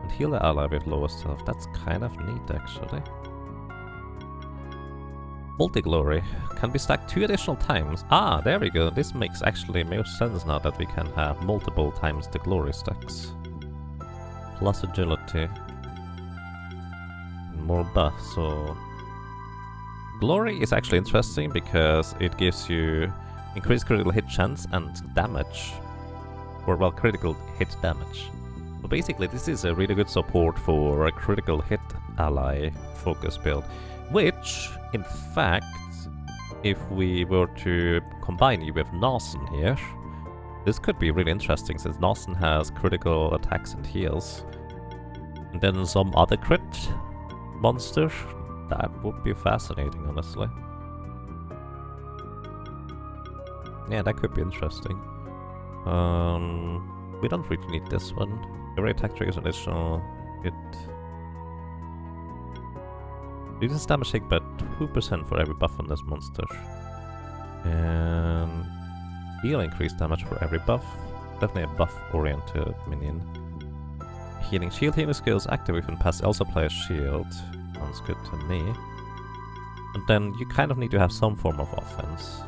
And heal the ally with lowest health. That's kind of neat actually. Multi-Glory can be stacked 2 additional times. Ah, there we go. This makes actually more sense now that we can have multiple times the Glory stacks. Plus Agility. More buff, so... Glory is actually interesting because it gives you increased critical hit chance and damage. Or, well, critical hit damage. So basically this is a really good support for a critical hit ally focus build. Which, in fact, if we were to combine you with Narsen here, this could be really interesting since Narsen has critical attacks and heals. And then some other crit monster. That would be fascinating, honestly. Yeah, that could be interesting. We don't really need this one. Every attack triggers an additional hit. Reduces damage taken by 2% for every buff on this monster. And heal increased damage for every buff. Definitely a buff-oriented minion. Healing shield healing skills active when pass also apply a shield. Sounds good to me. And then you kind of need to have some form of offense.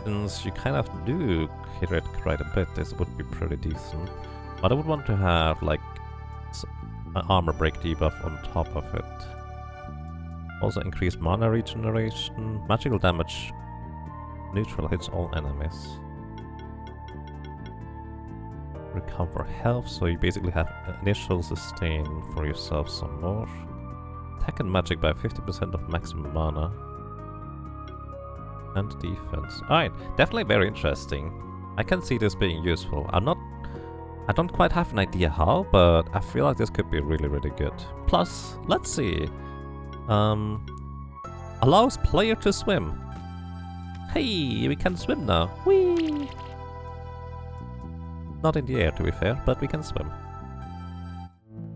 Since you kind of do hit it quite a bit, this would be pretty decent. But I would want to have like an armor break debuff on top of it. Also increased mana regeneration, magical damage, neutral hits all enemies. Recover health, so you basically have initial sustain for yourself some more. Attack and magic by 50% of maximum mana. And defense. Alright, definitely very interesting. I can see this being useful. I don't quite have an idea how, but I feel like this could be really, really good. Plus, let's see. Allows player to swim. Hey, we can swim now. Whee! Not in the air, to be fair, but we can swim.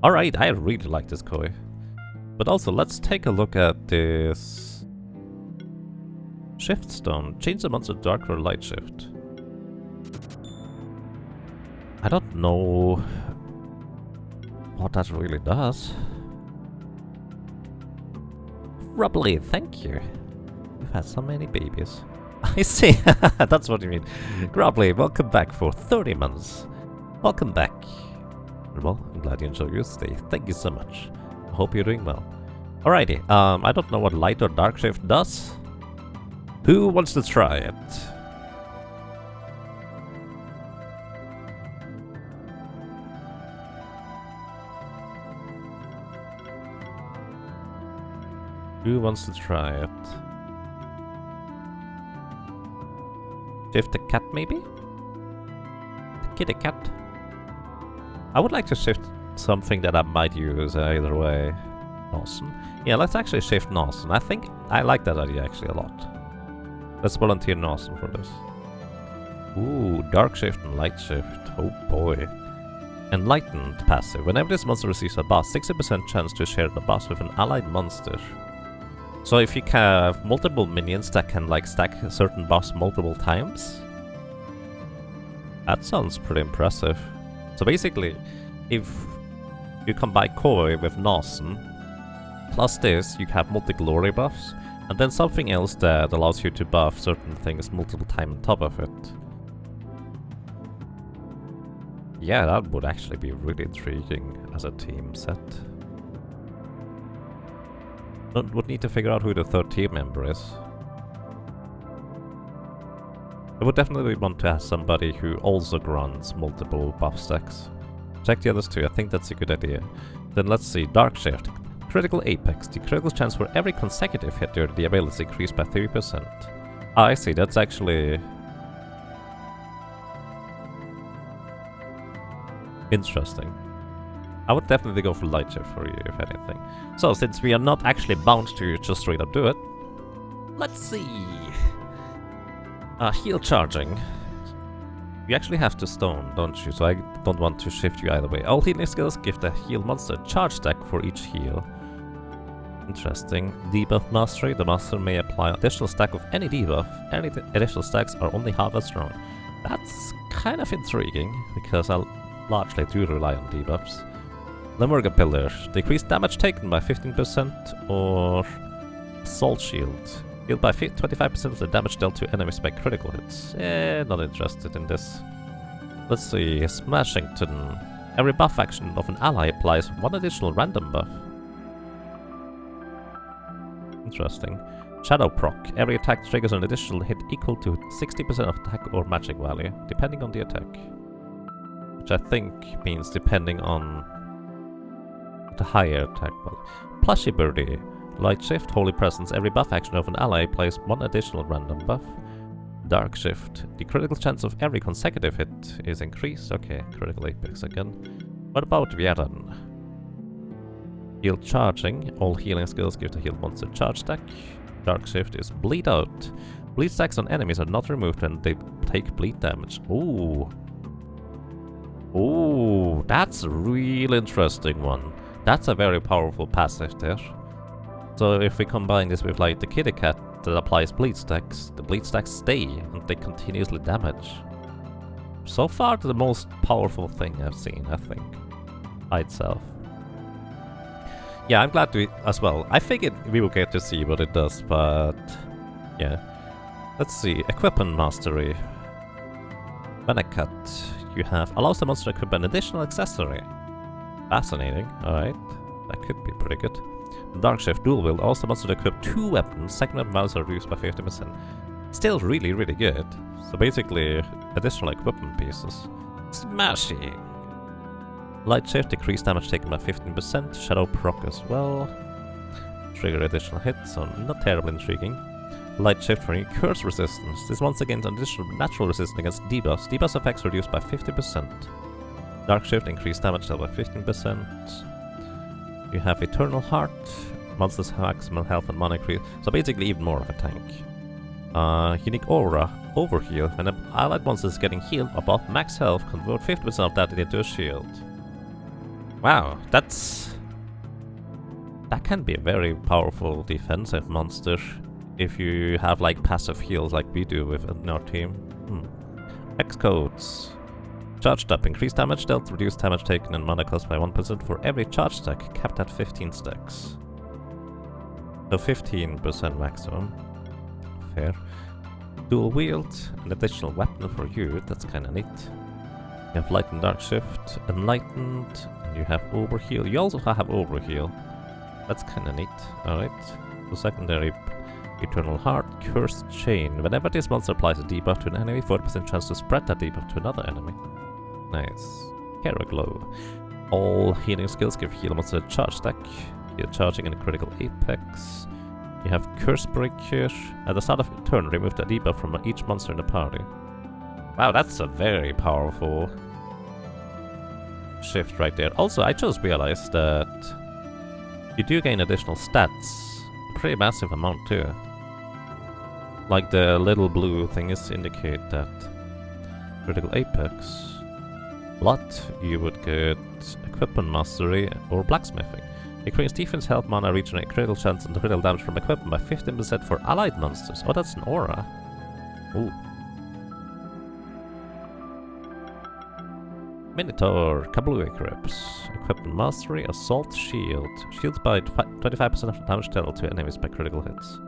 Alright, I really like this koi. But also, let's take a look at this Shift Stone. Change the monster to dark or light shift. I don't know what that really does. Rubbly, thank you. You've had so many babies. I see, that's what you mean. Grubbly, welcome back for 30 months. Welcome back. Well, I'm glad you enjoyed your stay. Thank you so much. I hope you're doing well. Alrighty, I don't know what light or dark shift does. Who wants to try it? Who wants to try it? Shift the cat, maybe? The kitty cat? I would like to shift something that I might use either way. Nawson. Yeah, let's actually shift Nawson. I think I like that idea actually a lot. Let's volunteer Nawson for this. Ooh, dark shift and light shift. Oh boy. Enlightened passive. Whenever this monster receives a boss, 60% chance to share the boss with an allied monster. So if you have multiple minions that can like stack a certain boss multiple times, that sounds pretty impressive. So basically, if you combine Koi with Nawson, plus this, you have multi-glory buffs, and then something else that allows you to buff certain things multiple times on top of it. Yeah, that would actually be really intriguing as a team set. Would need to figure out who the third team member is. I would definitely want to have somebody who also grunts multiple buff stacks. Check the others too, I think that's a good idea. Then let's see, Dark Shift. Critical Apex. The critical chance for every consecutive hit during the ability increased by 3%. Ah, I see, that's actually interesting. I would definitely go for Light Shift for you, if anything. So, since we are not actually bound to just straight up do it, let's see. Heal charging. You actually have to stone, don't you? So I don't want to shift you either way. All healing skills give the heal monster a charge stack for each heal. Interesting. Debuff mastery. The master may apply additional stack of any debuff. Any additional stacks are only half as strong. That's kind of intriguing, because I largely do rely on debuffs. Limurga Pillar. Decrease damage taken by 15% or Assault Shield. Healed by 25% of the damage dealt to enemies by critical hits. Not interested in this. Let's see. Smashington. Every buff action of an ally applies one additional random buff. Interesting. Shadow Proc. Every attack triggers an additional hit equal to 60% of attack or magic value, depending on the attack. Which I think means depending on the higher attack value. Plushy Birdie. Light Shift. Holy Presence. Every buff action of an ally applies one additional random buff. Dark Shift. The critical chance of every consecutive hit is increased. Okay, critical apex again. What about Vieran? Heal charging. All healing skills give the healed monster charge stack. Dark Shift is Bleed Out. Bleed stacks on enemies are not removed when they take bleed damage. Ooh. Ooh, that's a real interesting one. That's a very powerful passive there. So if we combine this with like the kitty cat that applies bleed stacks, the bleed stacks stay and they continuously damage. So far the most powerful thing I've seen, I think, by itself. Yeah, I'm glad to as well. I figured we will get to see what it does, but yeah. Let's see, Equipment Mastery. Venecut. You have allows the monster to equip an additional accessory. Fascinating, alright. That could be pretty good. Dark Shift Dual Wield allows the monster to equip 2 weapons. Second weapon values are reduced by 50%. Still really, really good. So basically, additional equipment pieces. Smashing! Light Shift, decreased damage taken by 15%. Shadow Proc as well. Trigger additional hits, so not terribly intriguing. Light Shift for curse resistance. This once again an additional natural resistance against debuffs. Debuffs effects reduced by 50%. Dark Shift, increased damage dealt by 15%. You have Eternal Heart. Monsters have maximum health and mana increase. So basically even more of a tank. Unique Aura. Overheal. When an allied monster is getting healed above max health, convert 50% of that into a shield. Wow, that can be a very powerful defensive monster if you have like passive heals like we do with our team. X-Codes. Charged up. Increased damage dealt, reduced damage taken and mana cost by 1% for every charge stack, capped at 15 stacks. So 15% maximum. Fair. Dual wield, an additional weapon for you, that's kinda neat. You have Light and Dark Shift, Enlightened, and you have Overheal. You also have Overheal. That's kinda neat. Alright. The secondary Eternal Heart, Cursed Chain. Whenever this monster applies a debuff to an enemy, 40% chance to spread that debuff to another enemy. Nice. Hero Glow. All healing skills give heal monster a charge stack. You're charging in a critical apex. You have Curse Breaker. At the start of your turn, remove the debuff from each monster in the party. Wow, that's a very powerful shift right there. Also, I just realized that you do gain additional stats. A pretty massive amount too. Like the little blue things indicate that critical apex. But you would get Equipment Mastery or Blacksmithing. Increase defense, health, mana, regenerate, critical chance, and critical damage from equipment by 15% for allied monsters. Oh, that's an aura. Ooh. Minotaur, Kablooey Grips. Equipment Mastery, Assault Shield. Shields by 25% of the damage dealt to enemies by critical hits.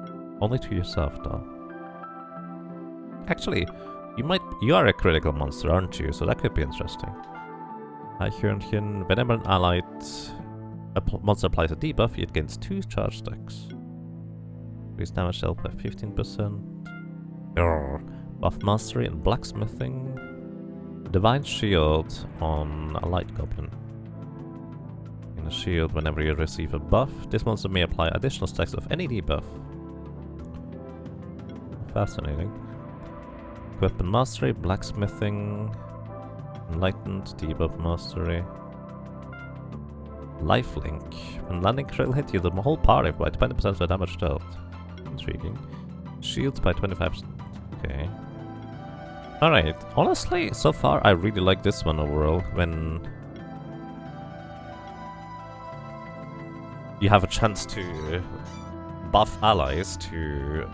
Only to yourself, though. Actually, you are a critical monster, aren't you? So that could be interesting. Eichhörnchen, whenever an allied monster applies a debuff, it gains 2 charge stacks. Increase damage dealt by 15%. Buff Mastery and Blacksmithing. Divine Shield on a Light Goblin. In a shield, whenever you receive a buff, this monster may apply additional stacks of any debuff. Fascinating. Weapon Mastery, Blacksmithing, Enlightened, Debuff Mastery. Lifelink. When landing critical hit, you the whole party by 20% of the damage dealt. Intriguing. Shields by 25%. Okay. Alright, honestly, so far I really like this one overall, when you have a chance to buff allies to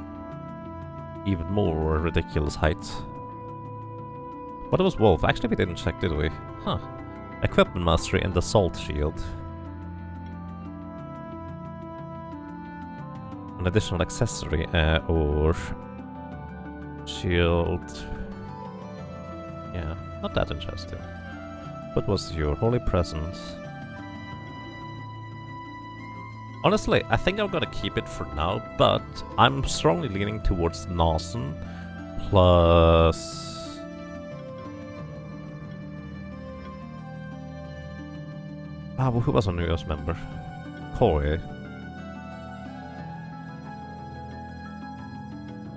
even more ridiculous heights. What was Wolf? Actually we didn't check, did we? Huh. Equipment Mastery and Assault Shield. An additional accessory or shield. Yeah, not that interesting. What was your Holy Presence? Honestly, I think I'm gonna keep it for now, but I'm strongly leaning towards Narsen plus... who was a newest member? Koi.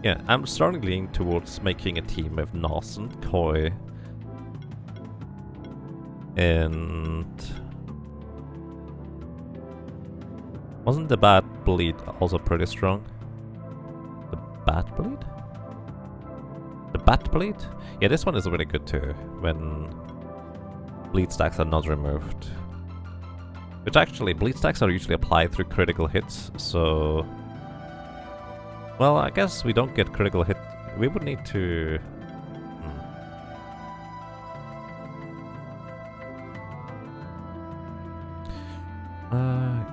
Yeah, I'm strongly leaning towards making a team with Narsen, Koi, and... Wasn't the Bat Bleed also pretty strong? The Bat Bleed? The Bat Bleed? Yeah, this one is really good too, when bleed stacks are not removed. Which actually, bleed stacks are usually applied through critical hits, so... Well, I guess we don't get critical hit. We would need to...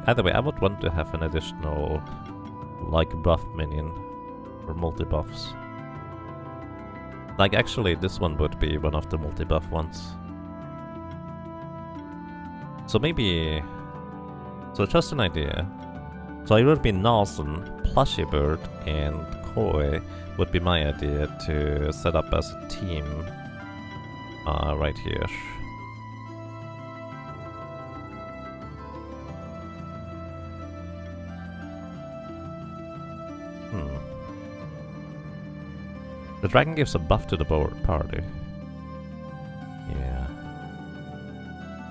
Either way, I would want to have an additional, like, buff minion for multi-buffs. Like, actually, this one would be one of the multi-buff ones. So maybe... So just an idea. So it would be Narsen, Plushy Bird, and Koi would be my idea to set up as a team right here. The dragon gives a buff to the party. Yeah.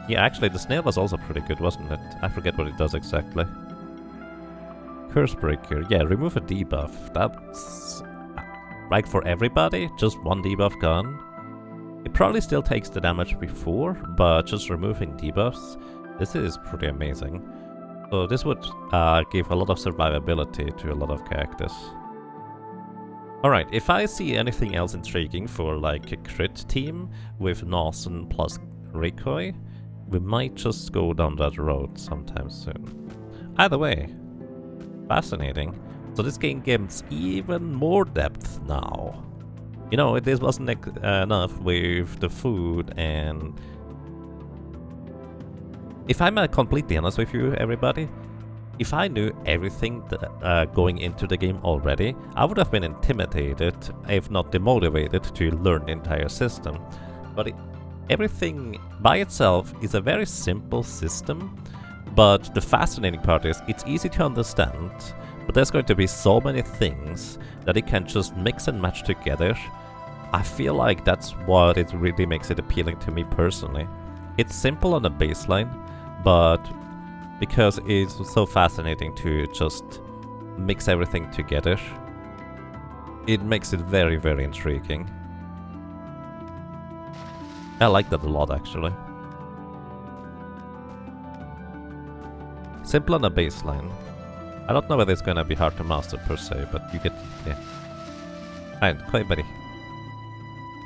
Yeah, actually the snail was also pretty good, wasn't it? I forget what it does exactly. Curse Breaker. Yeah, remove a debuff. That's... like for everybody, just one debuff gone. It probably still takes the damage before, but just removing debuffs, this is pretty amazing. So this would give a lot of survivability to a lot of characters. Alright, if I see anything else intriguing for like a crit team with Narsen plus Rikoi, we might just go down that road sometime soon. Either way, fascinating. So this game gives even more depth now. You know, this wasn't enough with the food, and... If I'm completely honest with you, everybody, if I knew everything going into the game already, I would have been intimidated, if not demotivated, to learn the entire system. But everything by itself is a very simple system, but the fascinating part is it's easy to understand, but there's going to be so many things that it can just mix and match together. I feel like that's what it really makes it appealing to me personally. It's simple on the baseline, but because it's so fascinating to just mix everything together, it makes it very, very intriguing. I like that a lot, actually. Simple on the baseline. I don't know whether it's gonna be hard to master per se, but you get... yeah. Alright, quite buddy.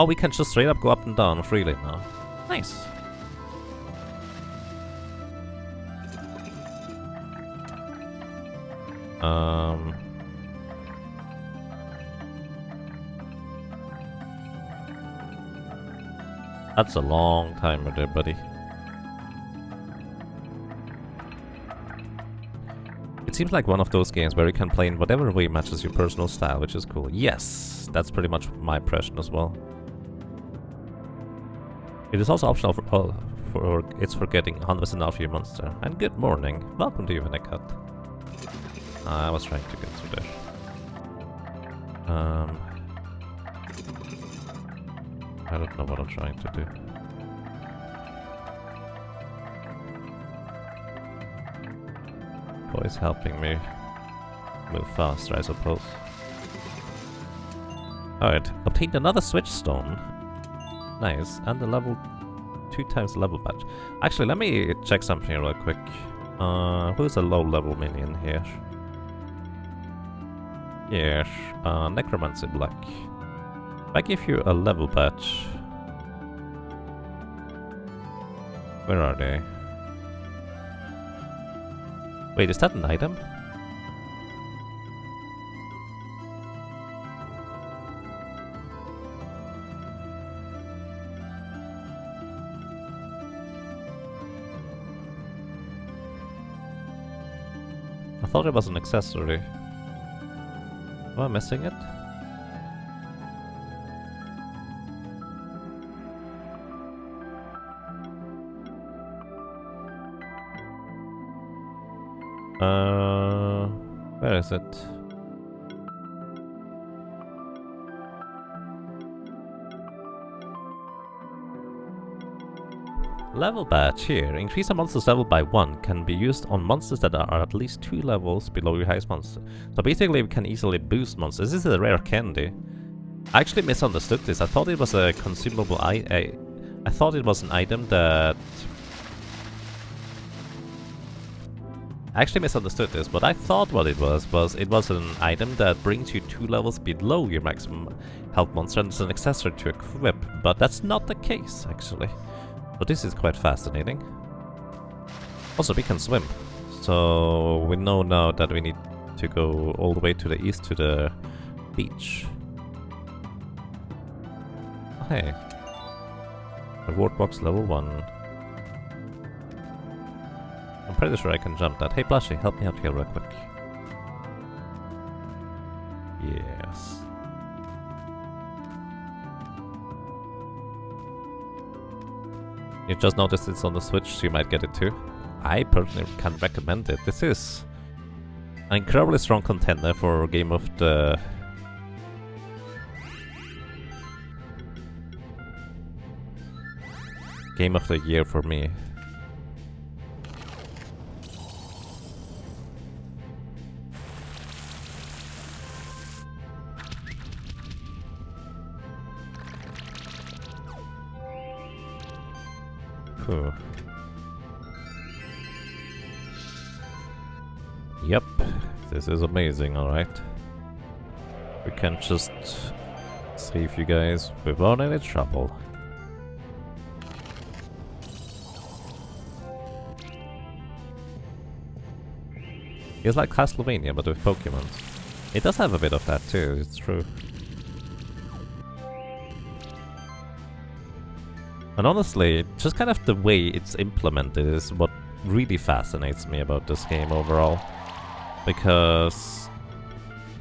Oh, we can just straight up go up and down freely now. Nice. That's a long timer there, buddy. It seems like one of those games where you can play in whatever way matches your personal style, which is cool. Yes, that's pretty much my impression as well. It is also optional for getting 100% off your monster. And good morning, welcome to Unicode. I was trying to get through there. I don't know what I'm trying to do. Boy's helping me move faster, I suppose. Alright, obtained another switch stone. Nice, and the level 2 times level badge. Actually, let me check something real quick. Who's a low level minion here? Here, Necromancy Black. If I give you a level badge... where are they? Wait, is that an item? I thought it was an accessory. Am I missing it? Where is it? Level badge here. Increase a monster's level by 1 can be used on monsters that are at least 2 levels below your highest monster. So basically we can easily boost monsters. This is a rare candy. I actually misunderstood this. I thought it was a consumable I thought it was an item that... I actually misunderstood this. What I thought what it was an item that brings you 2 levels below your maximum health monster and it's an accessory to equip. But that's not the case, actually. But this is quite fascinating. Also, we can swim. So we know now that we need to go all the way to the east to the beach. Oh, hey. Reward box level 1. I'm pretty sure I can jump that. Hey Plushy, help me out here real quick. Yes. You just noticed it's on the Switch, so you might get it too. I personally can recommend it. This is an incredibly strong contender for Game of the... Game of the Year for me. Yep, this is amazing, alright. We can just save you guys without any trouble. It's like Castlevania, but with Pokemon. It does have a bit of that too, it's true. And honestly, just kind of the way it's implemented is what really fascinates me about this game overall. Because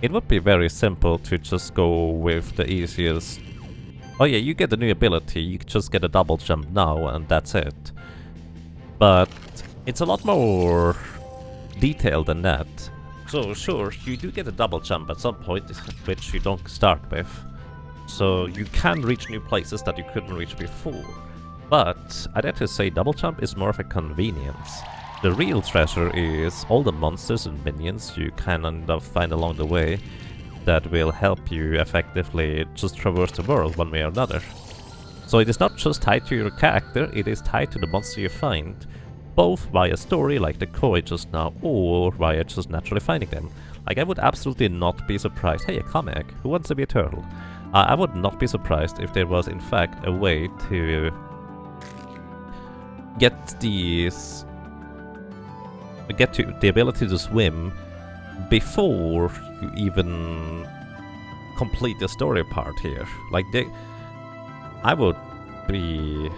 it would be very simple to just go with the easiest... Oh yeah, you get the new ability, you just get a double jump now and that's it. But it's a lot more detailed than that. So sure, you do get a double jump at some point, which you don't start with. So you can reach new places that you couldn't reach before. But I dare to say double jump is more of a convenience. The real treasure is all the monsters and minions you kind of find along the way that will help you effectively just traverse the world one way or another. So it is not just tied to your character, it is tied to the monster you find, both via story like the Koi just now, or via just naturally finding them. Like, I would absolutely not be surprised. Hey, a comic, who wants to be a turtle? I would not be surprised if there was in fact a way to get to the ability to swim before you even complete the story part here. Like, I would be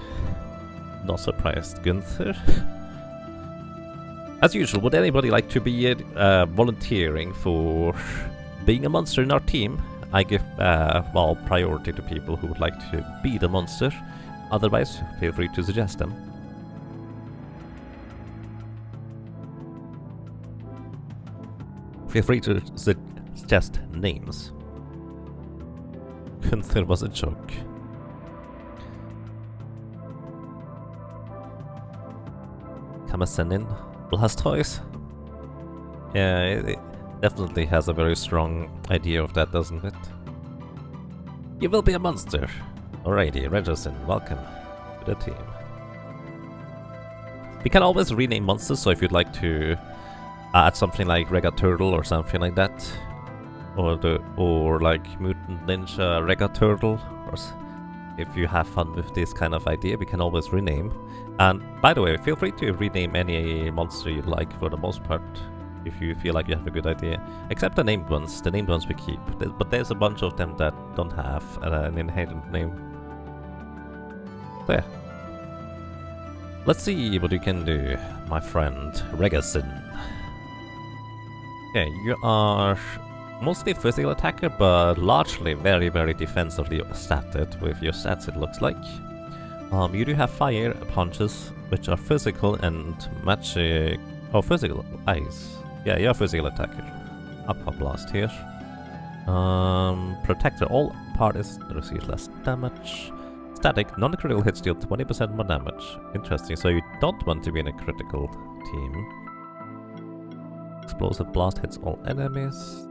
not surprised. Gunther? As usual, would anybody like to be volunteering for being a monster in our team? I give, well, priority to people who would like to be the monster. Otherwise, feel free to suggest them. Feel free to suggest names. Gunther was a joke. Can I send in Blastoise? Yeah, it definitely has a very strong idea of that, doesn't it? You will be a monster. Alrighty, Regerson, welcome to the team. We can always rename monsters, so if you'd like to add something like Regaturtle or something like that, or like Mutant Ninja Regaturtle, or if you have fun with this kind of idea, we can always rename. And by the way, feel free to rename any monster you like for the most part, if you feel like you have a good idea. Except the named ones. The named ones we keep. But there's a bunch of them that don't have an inherent name. So yeah. Let's see what you can do, my friend Regerson. Yeah, you are mostly physical attacker, but largely very, very defensively statted with your stats, it looks like. You do have fire punches, which are physical, and magic... Oh, physical. Ice. Yeah, you're a physical attacker. Aqua Blast here. Protector. All parties receive less damage. Static. Non-critical hits deal 20% more damage. Interesting. So you don't want to be in a critical team. Explosive Blast hits all enemies.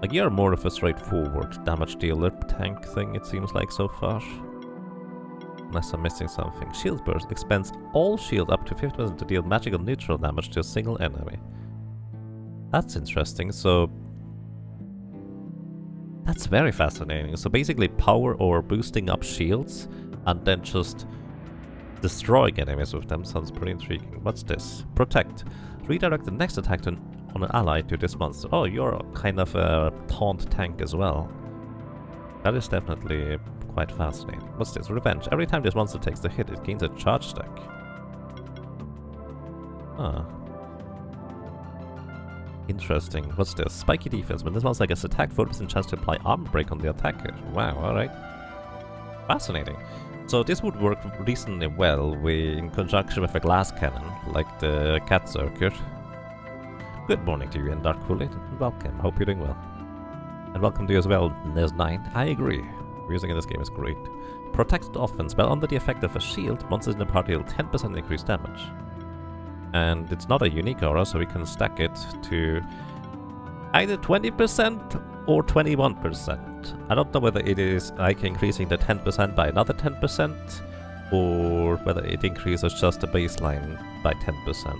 Like, you're more of a straightforward damage dealer tank thing, it seems like so far. Unless I'm missing something. Shield Burst expends all shield up to 50% to deal magical neutral damage to a single enemy. That's interesting, so... That's very fascinating. So basically power or boosting up shields, and then just destroying enemies with them sounds pretty intriguing. What's this? Protect. Redirect the next attack on an ally to this monster. Oh, you're kind of a taunt tank as well. That is definitely quite fascinating. What's this? Revenge. Every time this monster takes a hit, it gains a charge stack. Ah. Interesting. What's this? Spiky defense. When this monster gets attacked, 40% chance to apply armor break on the attacker. Wow, alright. Fascinating. So this would work reasonably well in conjunction with a glass cannon, like the Cat Circuit. Good morning to you, and Dark Kool-Aid. Welcome. Hope you're doing well. And welcome to you as well, Nes9. I agree. Music in this game is great. Protected offense. While under the effect of a shield, monsters in the party deal 10% increased damage. And it's not a unique aura, so we can stack it to either 20% or 21%. I don't know whether it is like increasing the 10% by another 10%, or whether it increases just the baseline by 10%.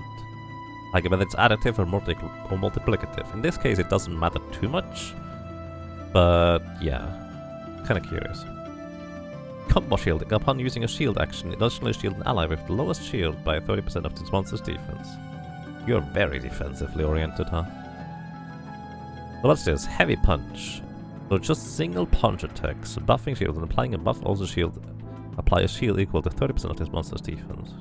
Like whether it's additive or multiplicative. In this case, it doesn't matter too much, but yeah. Kinda curious. Combo shielding. Upon using a shield action, additionally shield an ally with the lowest shield by 30% of this monster's defense. You're very defensively oriented, huh? So what's this? Heavy punch. So just single punch attacks, buffing shield, and applying a buff also apply a shield equal to 30% of this monster's defense.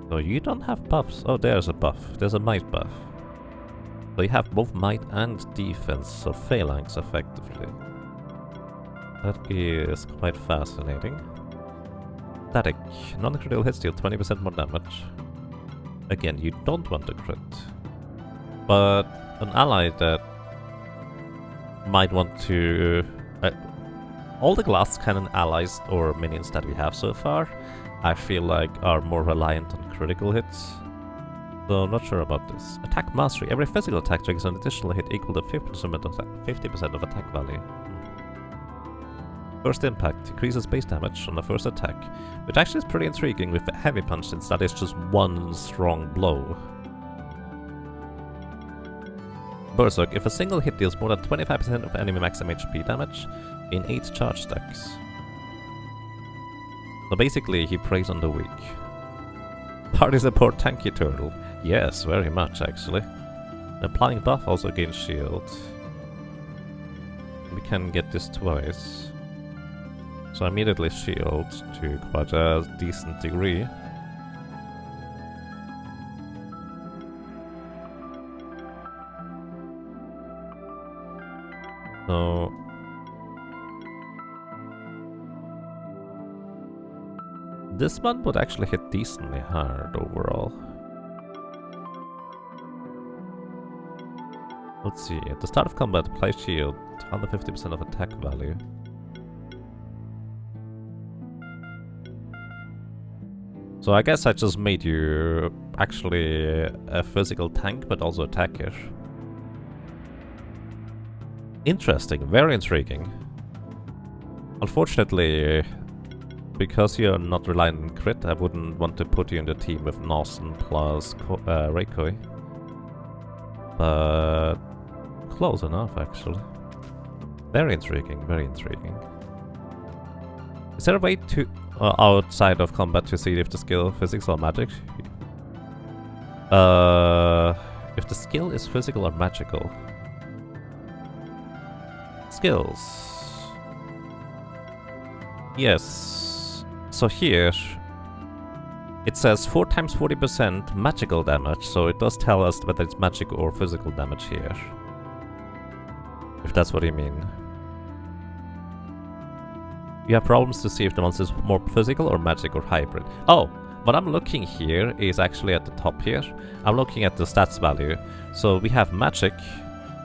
So you don't have buffs. Oh, there's a buff. There's a might buff. So you have both might and defense, so phalanx effectively. That is quite fascinating. Static. Non-critical hits deal 20% more damage. Again, you don't want to crit. But an ally that might want to... all the glass cannon allies or minions that we have so far, I feel like are more reliant on critical hits. So I'm not sure about this. Attack mastery. Every physical attack triggers an additional hit equal to 50% of attack value. First impact increases base damage on the first attack, which actually is pretty intriguing with a heavy punch since that is just one strong blow. Berserk. If a single hit deals more than 25% of enemy maximum HP damage in 8 charge stacks. So basically he preys on the weak. Party support tanky turtle. Yes, very much actually. Applying buff also gains shield. We can get this twice. So immediately shield to quite a decent degree. So this one would actually hit decently hard overall. Let's see, at the start of combat, apply shield, 150% of attack value. So I guess I just made you actually a physical tank, but also attacker. Interesting, very intriguing. Unfortunately, because you're not reliant on crit, I wouldn't want to put you in the team with Narsen plus Reikoi. But close enough, actually. Very intriguing, very intriguing. Is there a way to, outside of combat, to see if the skill physics or magic? If the skill is physical or magical. Skills. Yes. So here, it says 4 times 40% magical damage, so it does tell us whether it's magic or physical damage here. If that's what you mean. You have problems to see if the monster is more physical or magic or hybrid. Oh, what I'm looking here is actually at the top here. I'm looking at the stats value. So we have magic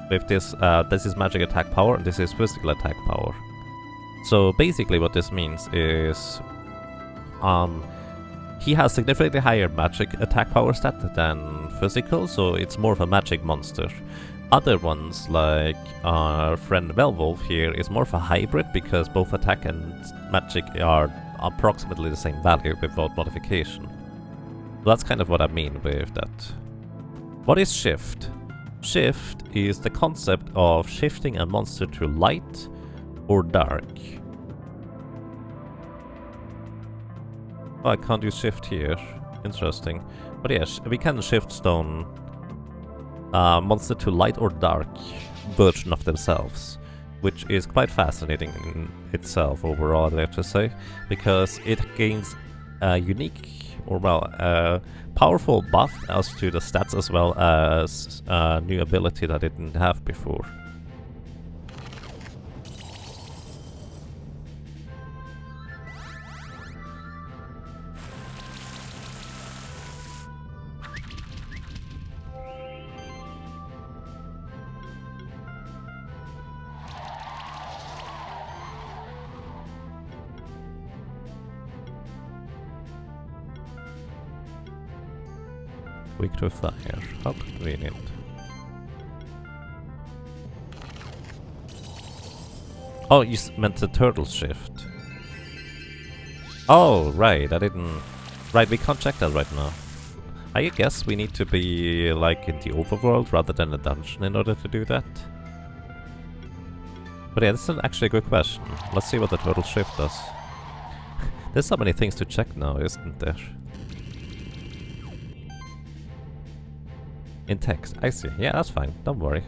with this, this is magic attack power and this is physical attack power. So basically what this means is he has significantly higher magic attack power stat than physical, so it's more of a magic monster. Other ones, like our friend Velwolf here, is more of a hybrid because both attack and magic are approximately the same value without modification. So that's kind of what I mean with that. What is shift? Shift is the concept of shifting a monster to light or dark. Oh, I can't use shift here. Interesting. But yes, we can shift stone monster to light or dark version of themselves, which is quite fascinating in itself overall, I have to say, because it gains a unique, or well, powerful buff as to the stats as well as a new ability that it didn't have before. Weak to fire, how convenient. Oh, you meant the turtle shift. Oh, right, I didn't... Right, we can't check that right now. I guess we need to be, like, in the overworld rather than a dungeon in order to do that. But yeah, this is actually a good question. Let's see what the turtle shift does. There's so many things to check now, isn't there? In text, I see. Yeah, that's fine. Don't worry.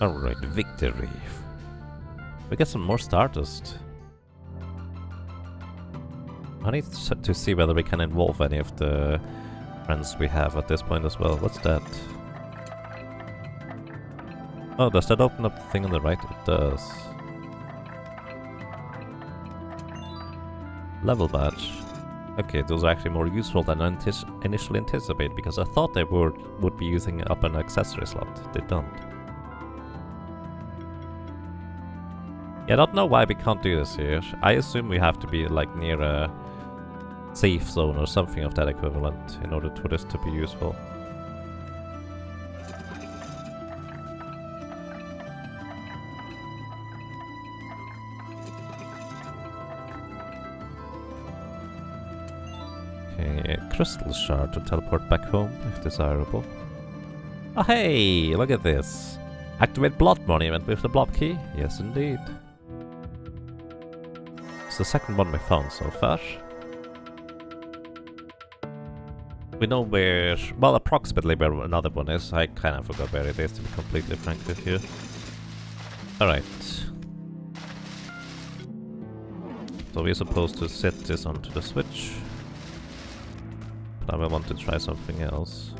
Alright, victory. We get some more Stardust. I need to see whether we can involve any of the friends we have at this point as well. What's that? Oh, does that open up the thing on the right? It does. Level badge. Okay, those are actually more useful than I initially anticipated, because I thought they would be using up an accessory slot. They don't. Yeah, I don't know why we can't do this here. I assume we have to be like near a safe zone or something of that equivalent in order for this to be useful. Okay, a crystal shard to teleport back home if desirable. Oh hey, look at this. Activate Blood Monument with the blob key? Yes indeed. It's the second one we found so far. We know where, well, approximately where another one is. I kind of forgot where it is, to be completely frank with you. Alright. So we're supposed to set this onto the switch. But I want to try something else.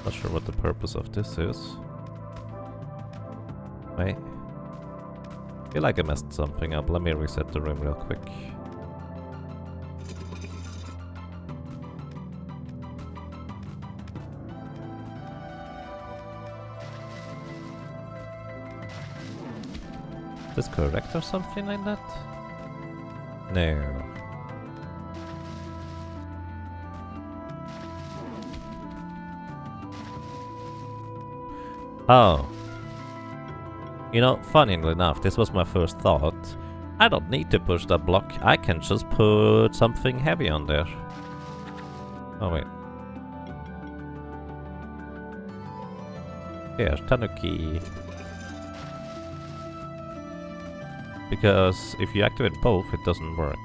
Not sure what the purpose of this is. Wait. I feel like I messed something up. Let me reset the room real quick. Is this correct or something like that? No. Oh. You know, funnily enough, this was my first thought. I don't need to push that block, I can just put something heavy on there. Oh wait. Here, Tanuki. Because if you activate both, it doesn't work.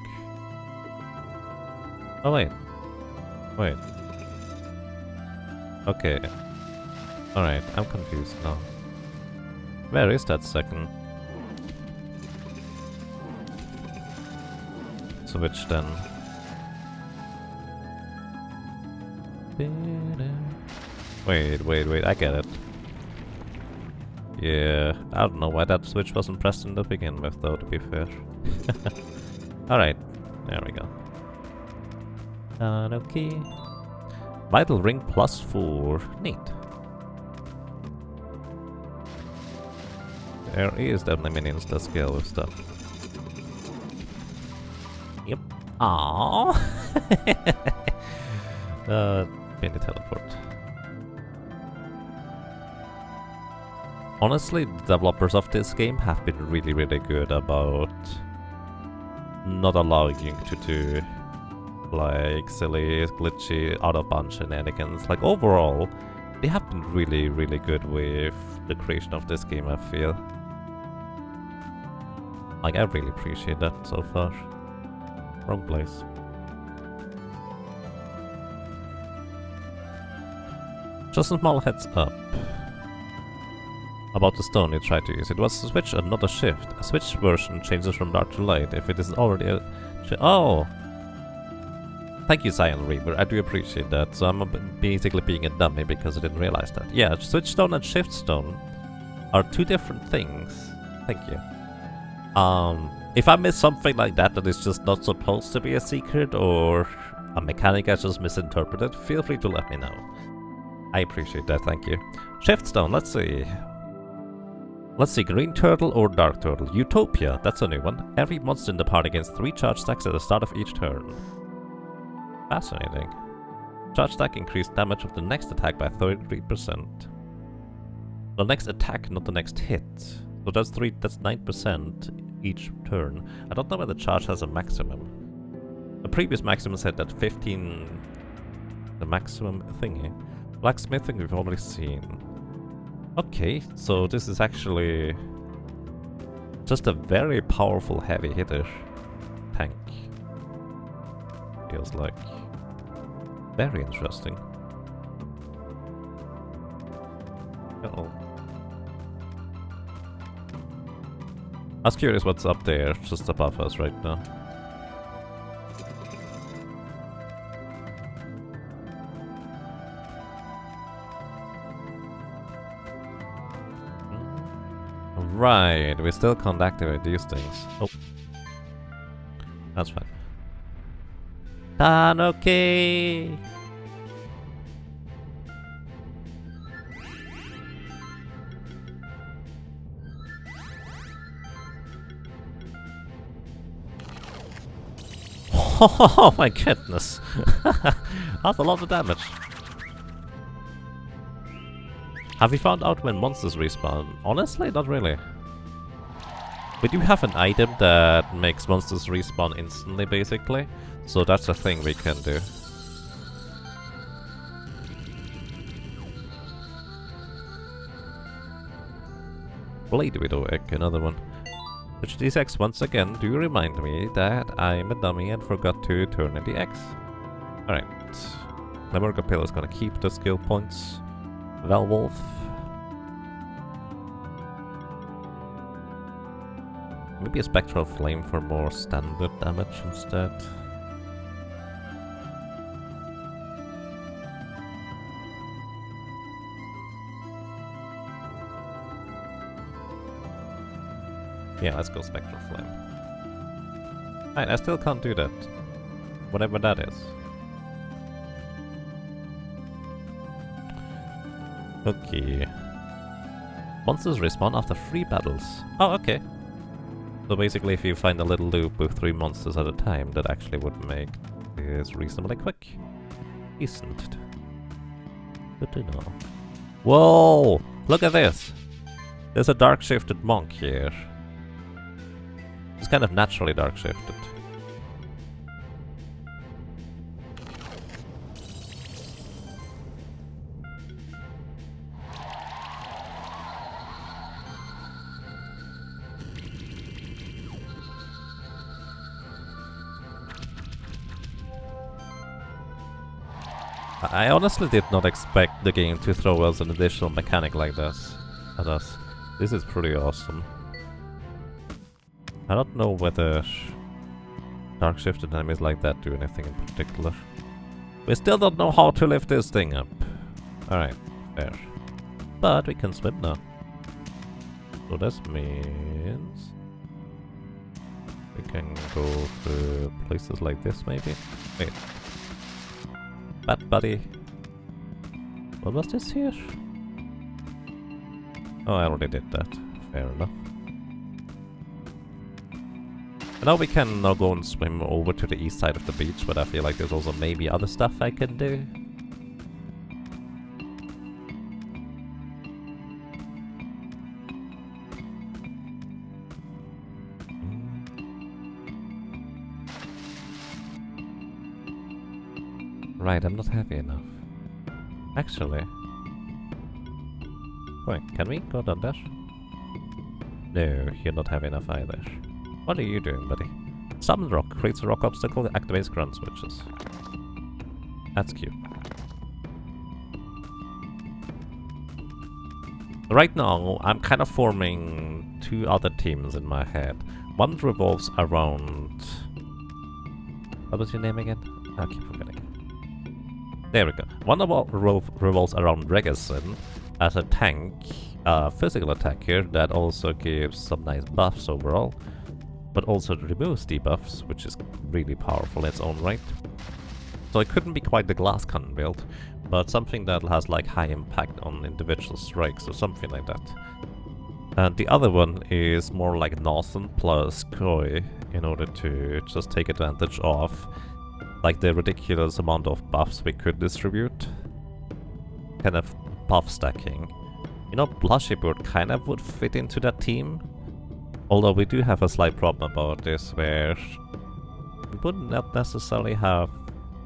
Oh wait. Wait. Okay. Alright, I'm confused now. Where is that second switch then? Wait, I get it. Yeah, I don't know why that switch wasn't pressed in the begin with though, to be fair. Alright, there we go. Okay. Vital Ring +4. Neat. There is definitely minions that scale with stuff. Yep. Aww. Mini teleport. Honestly, the developers of this game have been really good about not allowing you to do like silly, glitchy, out-of-bounds shenanigans. Like overall, they have been really good with the creation of this game, I feel. Like, I really appreciate that so far. Wrong place. Just a small heads up about the stone you tried to use. It was a switch and not a shift. A switch version changes from dark to light if it is already a oh! Thank you, Zion Reaver. I do appreciate that. So I'm basically being a dummy because I didn't realize that. Yeah, switch stone and shift stone are two different things. Thank you. If I miss something like that that is just not supposed to be a secret, or a mechanic I just misinterpreted, feel free to let me know. I appreciate that, thank you. Shift stone, let's see. Let's see, green turtle or dark turtle. Utopia, that's a new one. Every monster in the party gains 3 charge stacks at the start of each turn. Fascinating. Charge stack increased damage of the next attack by 33%. The next attack, not the next hit. So that's 9% each turn. I don't know whether charge has a maximum. The previous maximum said that 15... the maximum thingy. Blacksmithing we've already seen. Okay, so this is actually just a very powerful heavy hitter tank. Feels like. Very interesting. Uh-oh. I was curious what's up there, just above us right now. Right, we still can't activate these things. Oh. That's fine. Tanuki! Oh my goodness! That's a lot of damage. Have we found out when monsters respawn? Honestly, not really. We do have an item that makes monsters respawn instantly, basically. So that's a thing we can do. Blade Widow Egg, another one. Which these eggs once again do remind me that I'm a dummy and forgot to turn in the eggs. Alright. Lemurga is gonna keep the skill points. Velwolf. Maybe a Spectral Flame for more standard damage instead. Yeah, let's go Spectral Flame. Right, I still can't do that. Whatever that is. Okay. Monsters respawn after 3 battles. Oh, okay. So basically if you find a little loop with 3 monsters at a time, that actually would make this reasonably quick. Decent. Good to know. Whoa! Look at this! There's a dark-shifted monk here. It's kind of naturally dark-shifted. I honestly did not expect the game to throw us an additional mechanic like this at us. This is pretty awesome. I don't know whether dark-shifted enemies like that do anything in particular. We still don't know how to lift this thing up. Alright, fair. But we can swim now. So this means we can go to places like this maybe? Wait. Bat buddy. What was this here? Oh, I already did that. Fair enough. And now we can now go and swim over to the east side of the beach, but I feel like there's also maybe other stuff I can do. Right, I'm not heavy enough. Actually... Wait, can we go down there? No, you're not heavy enough either. What are you doing, buddy? Summon rock, creates a rock obstacle, activates grunt switches. That's cute. Right now, I'm kind of forming 2 other teams in my head. One revolves around... What was your name again? I keep forgetting. There we go. One revolves around Regison as a tank, physical attacker that also gives some nice buffs overall, but also removes debuffs, which is really powerful in its own right. So it couldn't be quite the glass cannon build, but something that has like high impact on individual strikes or something like that. And the other one is more like Northern plus Koi in order to just take advantage of like the ridiculous amount of buffs we could distribute. Kind of buff stacking. You know, Blushybird kind of would fit into that team. Although we do have a slight problem about this where we wouldn't not necessarily have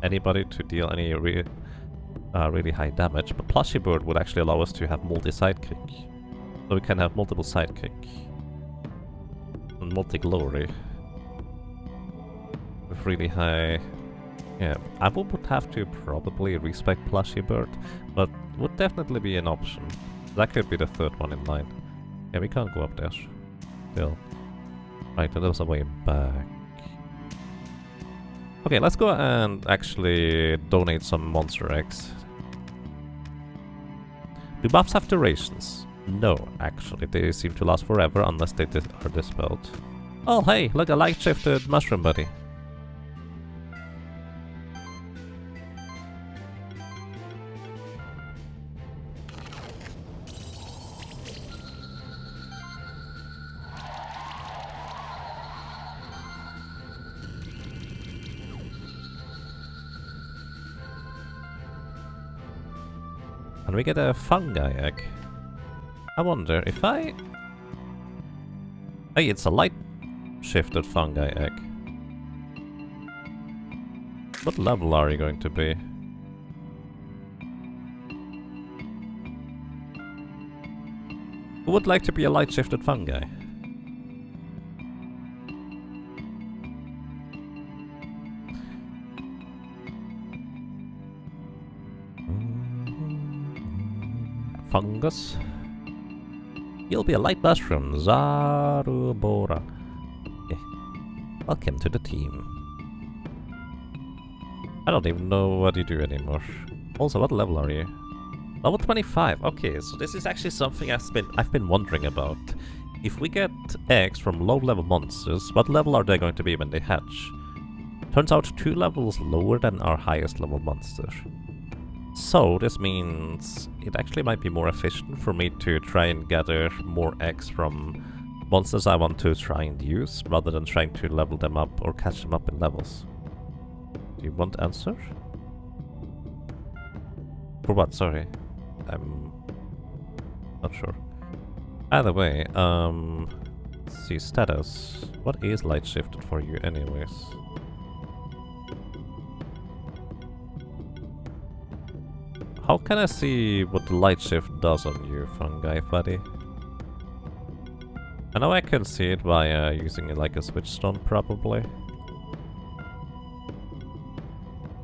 anybody to deal any really high damage, but Blushybird would actually allow us to have multi-sidekick. So we can have multiple sidekick. And multi-glory. With really high Yeah, I would have to probably respec Plushy Bird, but would definitely be an option. That could be the third one in line. Yeah, we can't go up there. Still. Right, there's a way back. Okay, let's go and actually donate some monster eggs. Do buffs have durations? No, actually, they seem to last forever unless they are dispelled. Oh hey, look, a light shifted mushroom buddy. And we get a fungi egg. I wonder if I... Hey, it's a light shifted fungi egg. What level are you going to be? Who would like to be a light shifted fungi? Fungus. You'll be a light mushroom, Zarubora. Yeah. Welcome to the team. I don't even know what you do anymore. Also, what level are you? Level 25. Okay, so this is actually something I've been wondering about. If we get eggs from low-level monsters, what level are they going to be when they hatch? Turns out 2 levels lower than our highest level monster. So this means it actually might be more efficient for me to try and gather more eggs from monsters I want to try and use, rather than trying to level them up or catch them up in levels. Do you want answer? For what? Sorry. I'm not sure. Either way, let's see, status. What is light shifted for you anyways? How can I see what the light shift does on you, fungi buddy? I know I can see it by using it like a switch stone, probably.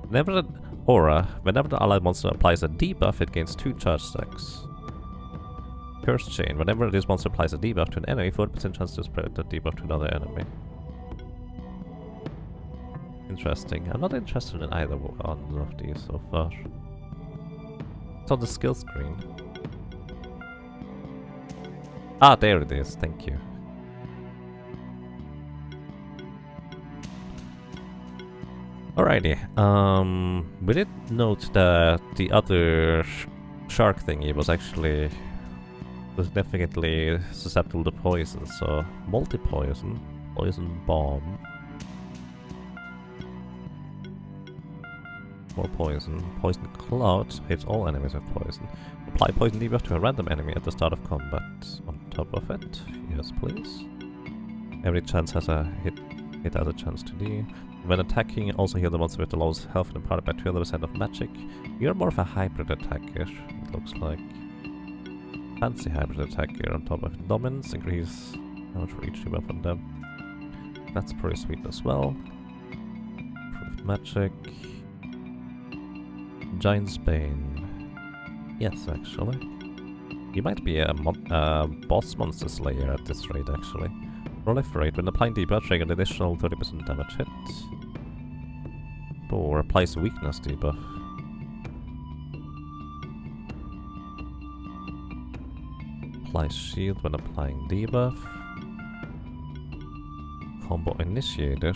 Whenever the allied monster applies a debuff, it gains 2 charge stacks. Curse Chain. Whenever this monster applies a debuff to an enemy, 40% chance to spread that debuff to another enemy. Interesting. I'm not interested in either one of these so far. It's on the skill screen. Ah, there it is. Thank you. Alrighty. We did note that the other shark thingy was actually significantly susceptible to poison, so multi-poison, poison bomb. More poison. Poison cloud hits all enemies with poison. Apply poison debuff to a random enemy at the start of combat. On top of it, yes please. Every chance has a hit has a chance to do. When attacking, also heal the monster with the lowest health and imparted by 200% of magic. You're more of a hybrid attacker, it looks like. Fancy hybrid attacker on top of dominance, increase damage for each debuff on them. That's pretty sweet as well. Improved magic. Giant's Bane. Yes, actually. You might be a boss monster slayer at this rate, actually. Proliferate. When applying debuff, trigger an additional 30% damage hit. Or applies weakness debuff. Apply shield when applying debuff. Combo initiator.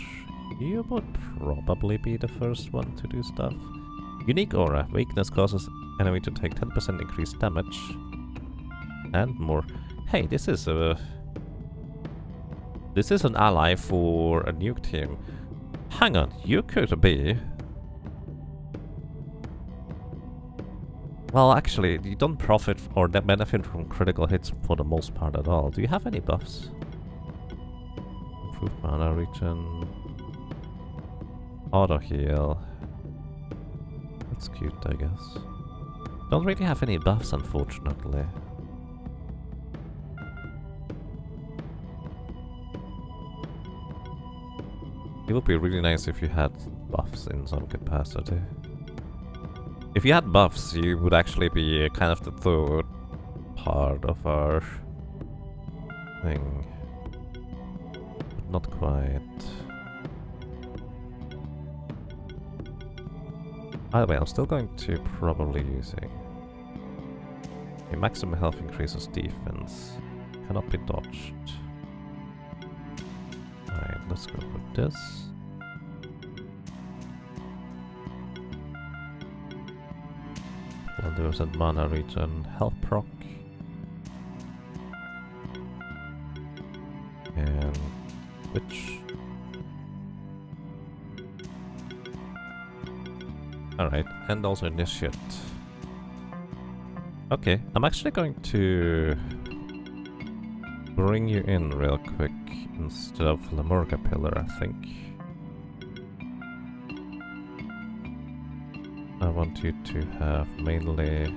You would probably be the first one to do stuff. Unique aura. Weakness causes enemy to take 10% increased damage. And more. Hey, this is an ally for a nuke team. Hang on, you could be... Well, actually, you don't profit or benefit from critical hits for the most part at all. Do you have any buffs? Improved mana regen. Auto heal. That's cute, I guess. Don't really have any buffs, unfortunately. It would be really nice if you had buffs in some capacity. If you had buffs, you would actually be kind of the third part of our thing. But not quite. By the way, I'm still going to probably using a maximum health increases defense. Cannot be dodged. Alright, let's go with this. 100% mana regen, health proc. And which? Alright, and also initiate. Okay, I'm actually going to bring you in real quick instead of Lamurga Pillar, I think. I want you to have mainly...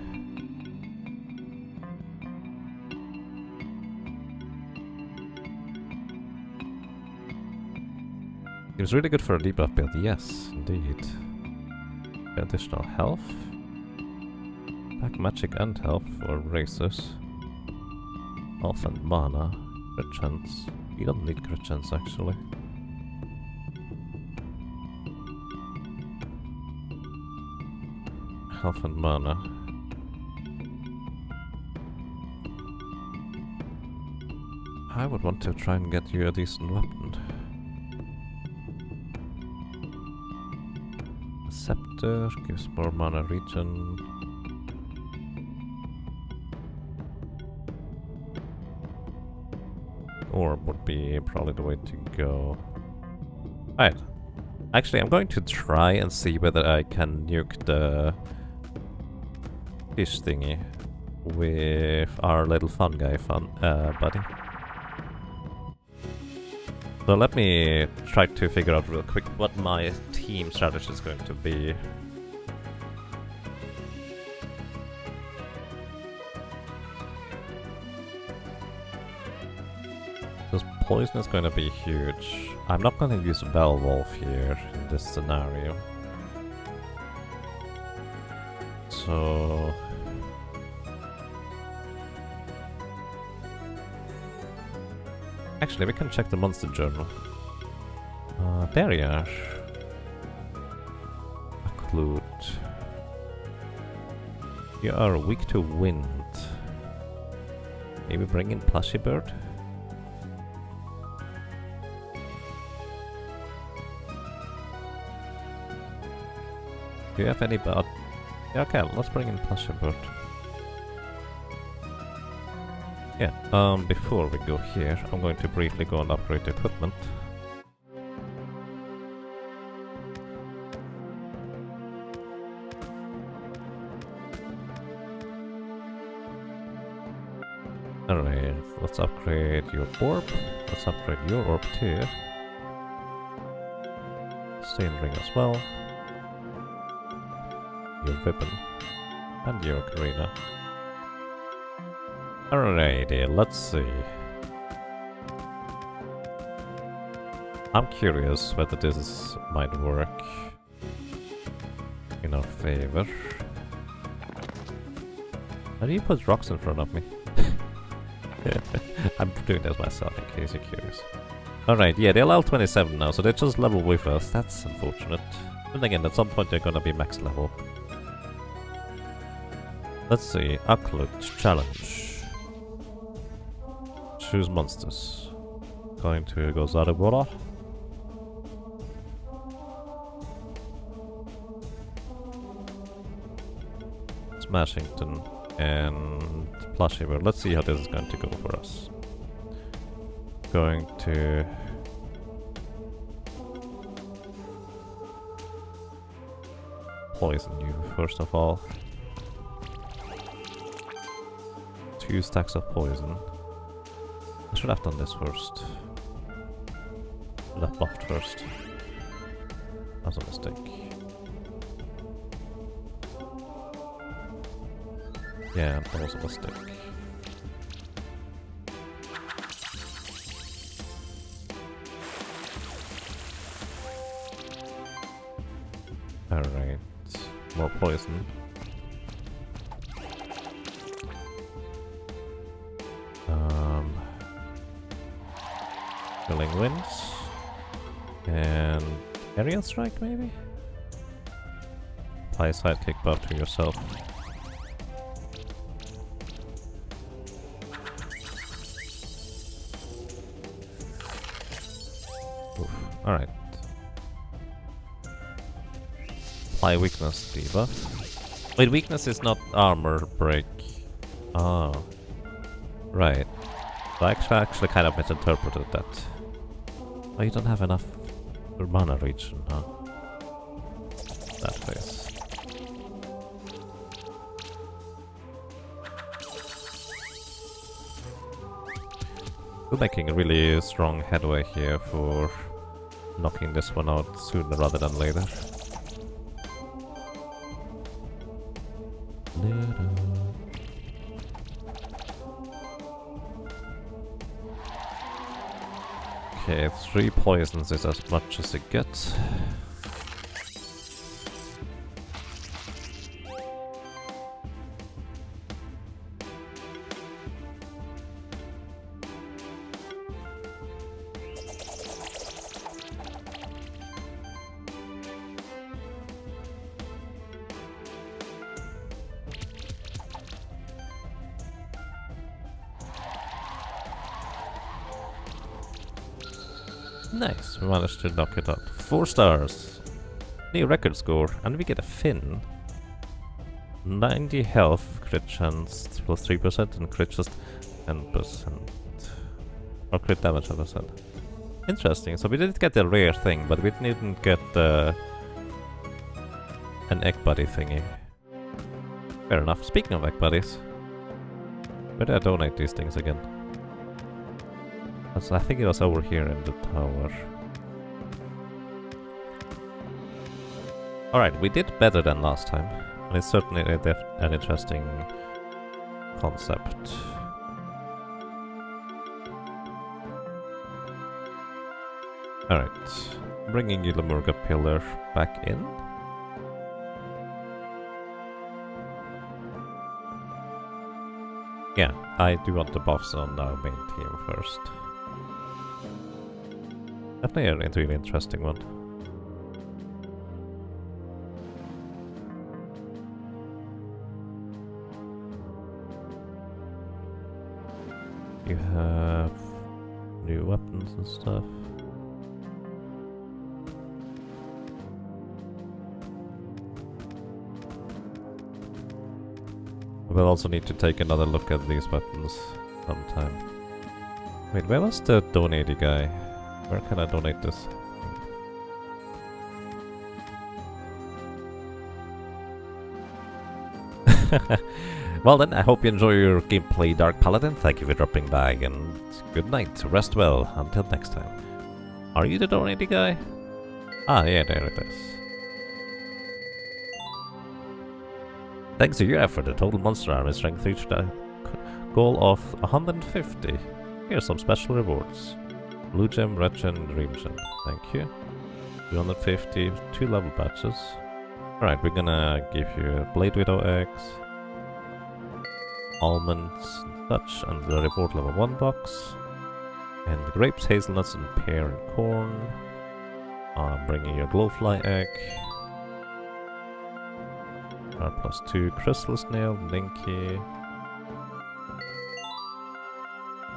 It was really good for a debuff build, yes, indeed. Additional health. Back magic and health for races. Health and mana. Crit chance. You don't need crit chance actually. Health and mana. I would want to try and get you a decent weapon. Scepter gives more mana regen. Orb would be probably the way to go. Alright. Actually, I'm going to try and see whether I can nuke the fish thingy with our little fun guy buddy. So let me try to figure out real quick what my team strategy is going to be. Because poison is going to be huge. I'm not going to use Velwolf here in this scenario. So... Actually, we can check the monster journal. There you are. Occlude. You are weak to wind. Maybe bring in Plushy Bird? Do you have any bad... Yeah, okay, let's bring in Plushy Bird. Yeah, before we go here, I'm going to briefly go and upgrade the equipment. Alright, let's upgrade your orb. Let's upgrade your orb too. Stain ring as well. Your ribbon. And your ocarina. Alrighty, let's see. I'm curious whether this might work in our favor. How do you put rocks in front of me? I'm doing this myself in case you're curious. Alright, yeah, they're level 27 now, so they're just level with us. That's unfortunate. But again, at some point they're gonna be max level. Let's see, Occlude challenge. Choose monsters. Going to go Zarabora. Smashington and Plushyver. Let's see how this is going to go for us. Going to... poison you first of all. 2 stacks of poison. I should have done this first. Left buffed first. That was a mistake. Yeah, that was a mistake. Alright. More poison. Killing winds. And aerial strike maybe? Apply sidekick buff to yourself. Alright. Apply weakness debuff. Wait, weakness is not armor break. Oh. Right. So I actually kind of misinterpreted that. Oh, you don't have enough mana regen, huh? That face. We're making a really strong headway here for knocking this one out sooner rather than later. Okay, 3 poisons is as much as it gets. Nice, we managed to knock it out. 4 stars! New record score, and we get a fin. 90 health, crit chance plus 3%, and crit just 10%. Or crit damage 10%. Interesting, so we didn't get the rare thing, but we didn't get an egg buddy thingy. Fair enough. Speaking of egg buddies, where do I donate these things again? I think it was over here in the tower. Alright, we did better than last time. And it's certainly an interesting concept. Alright, bringing Ylamurga Pillar back in. Yeah, I do want the buffs on our main team first. Definitely a really interesting one. You have new weapons and stuff. We'll also need to take another look at these weapons sometime. Wait, where was the donate guy? Where can I donate this? Well then, I hope you enjoy your gameplay, Dark Paladin. Thank you for dropping by, and good night. Rest well. Until next time. Are you the donate guy? Ah, yeah, there it is. Thanks to your effort, the total monster army strength reached a goal of 150. Here's some special rewards. Blue gem, red gem, green gem. Thank you. 250, 2 level badges. Alright, we're gonna give you a Blade Widow eggs, almonds and such, and the reward level 1 box. And grapes, hazelnuts, and pear and corn. I'm bringing you a glowfly egg. +2 crystal snail, Linky.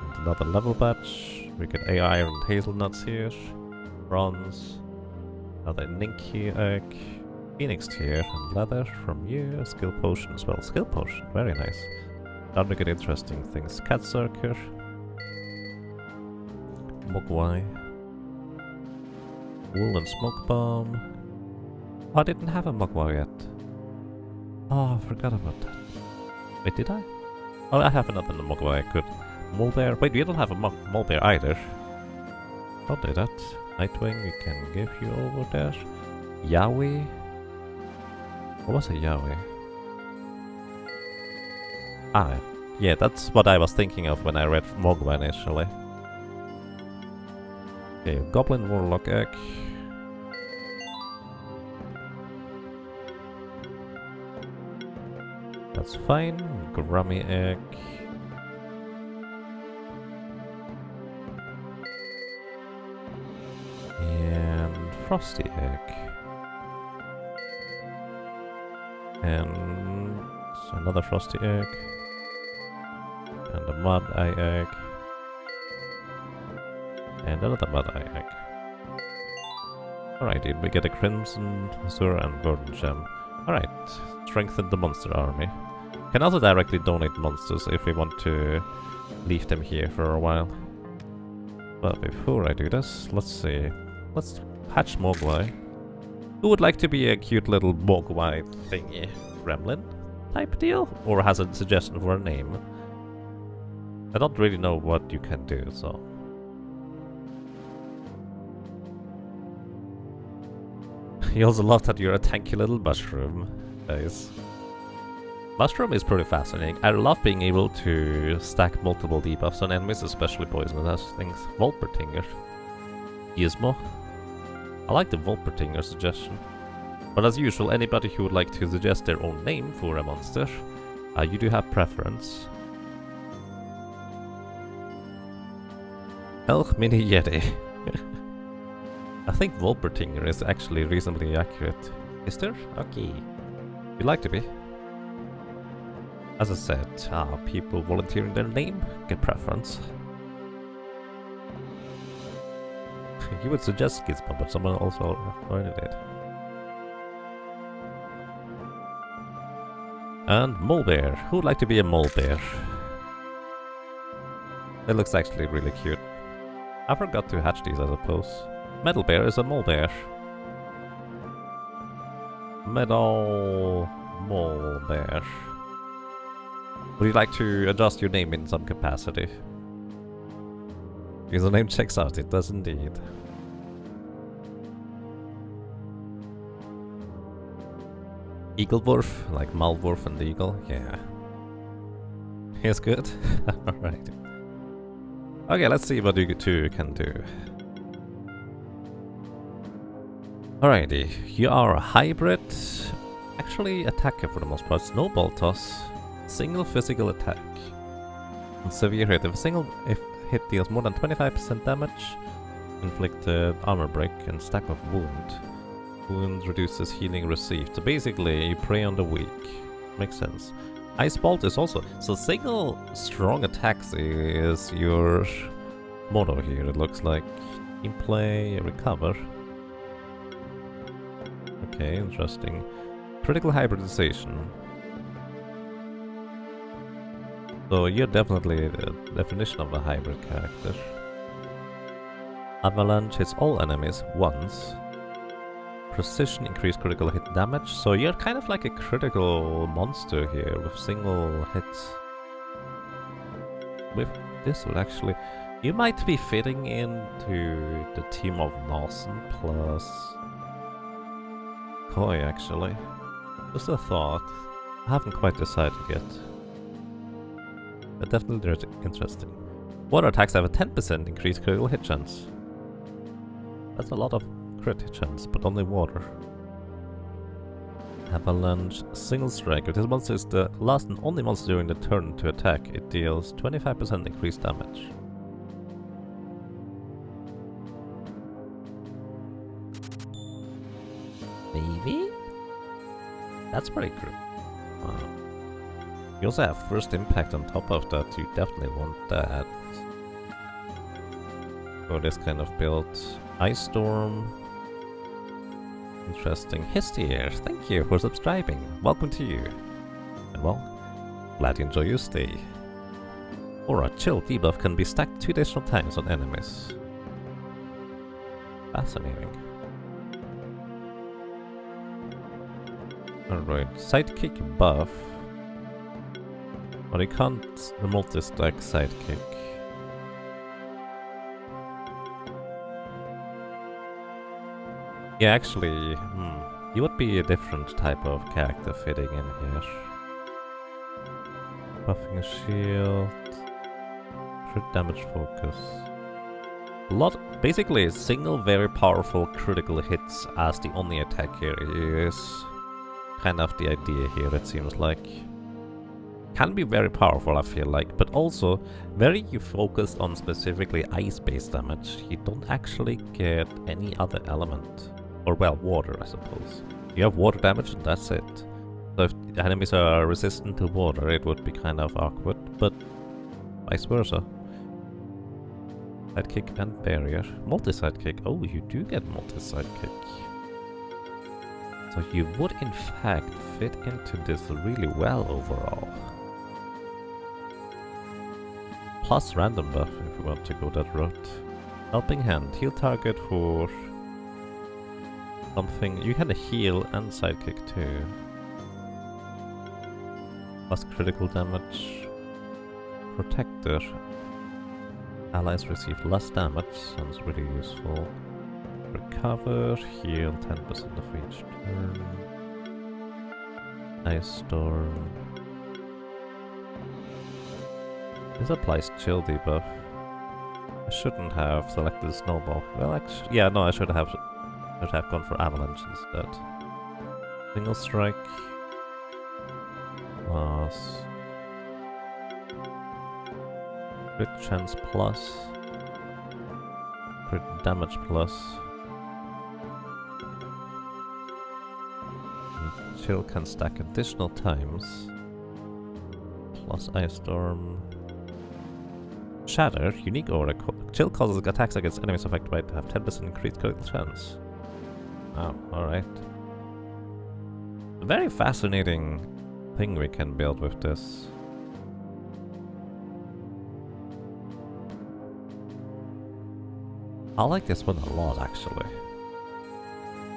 And another level badge. We get AI and hazelnuts here. Bronze. Another Ninky egg. Phoenix tier and leather from you. A skill potion as well. Skill potion, very nice. Starting to get interesting things. Cat Circuit. Mogwai. Wool and Smoke Bomb. Oh, I didn't have a Mogwai yet. Oh, I forgot about that. Wait, did I? Oh, I have another Mogwai I could. Molbear. Wait, we don't have a Molbear either. Don't do that. Nightwing, we can give you over there. Yowie. What was a Yowie? Ah, yeah, that's what I was thinking of when I read Mogwai initially. Okay, Goblin Warlock Egg. that's fine. Grummy egg. And frosty egg. And another frosty egg. And a mud eye egg. And another mud eye egg. Alrighty, we get a crimson, azure, and golden gem. Alright, strengthen the monster army. Can also directly donate monsters if we want to leave them here for a while. But before I do this, let's see. Let's hatch Mogwai. Who would like to be a cute little Mogwai thingy? Gremlin type deal? Or has a suggestion for a name? I don't really know what you can do, so... He also loves that you're a tanky little mushroom. Nice. Mushroom is pretty fascinating. I love being able to stack multiple debuffs on enemies, especially poisonous things. Volpertinger. Gizmo. I like the Volpertinger suggestion. But as usual, anybody who would like to suggest their own name for a monster, you do have preference. Elk Mini Yeti. I think Volpertinger is actually reasonably accurate. Is there? Okay. You'd like to be. As I said, people volunteering their name get preference. You would suggest Gizmo, but someone also already did. And Mole Bear. Who would like to be a Mole Bear? It looks actually really cute. I forgot to hatch these, I suppose. Metal Bear is a Mole Bear. Metal Mole Bear. Would you like to adjust your name in some capacity? Because the name checks out, it does indeed. Eagledwarf, like Malworf and the Eagle, yeah. He's good. Alright. Okay, let's see what you two can do. Alrighty, you are a hybrid, actually attacker for the most part, Snowball Toss, single physical attack. And severe hit, if a single hit deals more than 25% damage, inflict armor break and stack of wound. Wound reduces healing received, so basically you prey on the weak, makes sense. Ice Bolt is also, so single strong attacks is your motto here, it looks like. In play, recover. Okay, interesting. Critical hybridization. So you're definitely the definition of a hybrid character. Avalanche hits all enemies once. Precision increased critical hit damage. So you're kind of like a critical monster here with single hits. With this would actually... You might be fitting into the team of Nawson plus... Koi, actually. Just a thought. I haven't quite decided yet. But definitely interesting. Water attacks have a 10% increased critical hit chance. That's a lot of crit hit chance, but only water. Avalanche, single strike. If this monster is the last and only monster during the turn to attack, it deals 25% increased damage. Maybe? That's pretty cool. Wow. You also have first impact on top of that, you definitely want that. For this kind of build. Ice Storm. Interesting. Histier, thank you for subscribing. Welcome to you. And well, glad you enjoy your stay. Aura Chill debuff can be stacked 2 additional times on enemies. Fascinating. Alright, Sidekick buff. But you can't multi-stack Sidekick. Yeah, actually, you would be a different type of character fitting in here. Buffing a shield. Crit damage focus. Basically, single very powerful critical hits as the only attack here is kind of the idea here, it seems like. can be very powerful, I feel like, but also very focused on specifically ice-based damage. You don't actually get any other element. Or, well, water, I suppose. You have water damage and that's it. So if enemies are resistant to water, it would be kind of awkward, but vice versa. Sidekick and barrier. Multi-sidekick. Oh, you do get multi-sidekick. So you would in fact fit into this really well overall. Plus random buff if you want to go that route. Helping hand. Heal target for something. You can heal and sidekick too. Plus critical damage. Protector. Allies receive less damage, sounds really useful. Recover, heal 10% of each turn. Ice Storm. This applies chill debuff. I shouldn't have selected Snowball. Well, actually, yeah, no, I should have gone for Avalanche instead. Single Strike. Plus crit chance plus, crit damage plus, and chill can stack additional times, plus Ice Storm. Shatter, unique aura. Chill causes attacks against enemies affected by it to have 10% increased critical chance. Oh, alright. A very fascinating thing we can build with this. I like this one a lot, actually.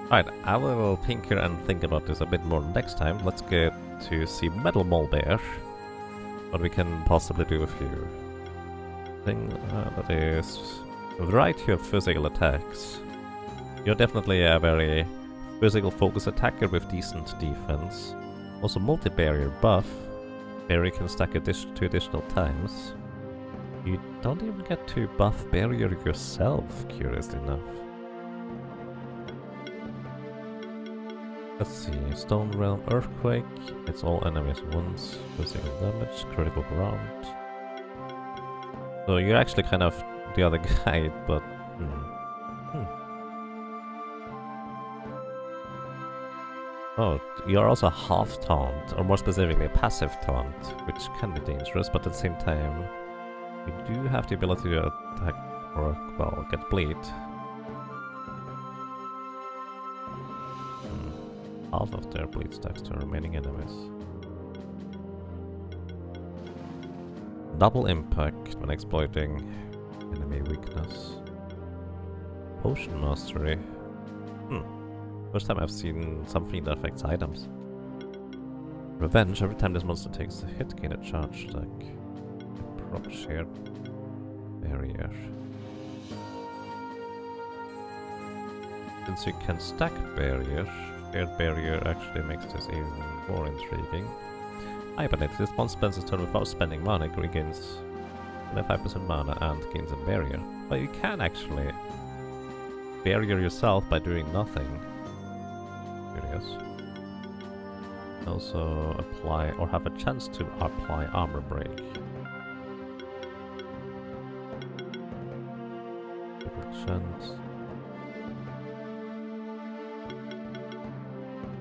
Alright, I will tinker and think about this a bit more next time. Let's get to see Metal Mole-Bear. What we can possibly do with you. Thing that is a variety of physical attacks. You're definitely a very physical focused attacker with decent defense. Also multi-barrier buff. Barrier can stack 2 additional times. You don't even get to buff barrier yourself, curiously enough. Let's see, Stone Realm Earthquake, it's all enemies once, physical damage, critical ground. So you're actually kind of the other guy, but Oh, you're also half taunt, or more specifically passive taunt, which can be dangerous, but at the same time you do have the ability to attack or, well, get bleed. Half of their bleed stacks to remaining enemies. Double impact when exploiting enemy weakness. Potion mastery. First time I've seen something that affects items. Revenge, every time this monster takes a hit, gain a charge stack. Prop shared barrier. Since you can stack barriers, shared barrier actually makes this even more intriguing. Hibernate, this monster spends its turn without spending mana, regains 25% mana and gains a barrier. But you can actually barrier yourself by doing nothing. Curious. Also apply or have a chance to apply armor break. Chance.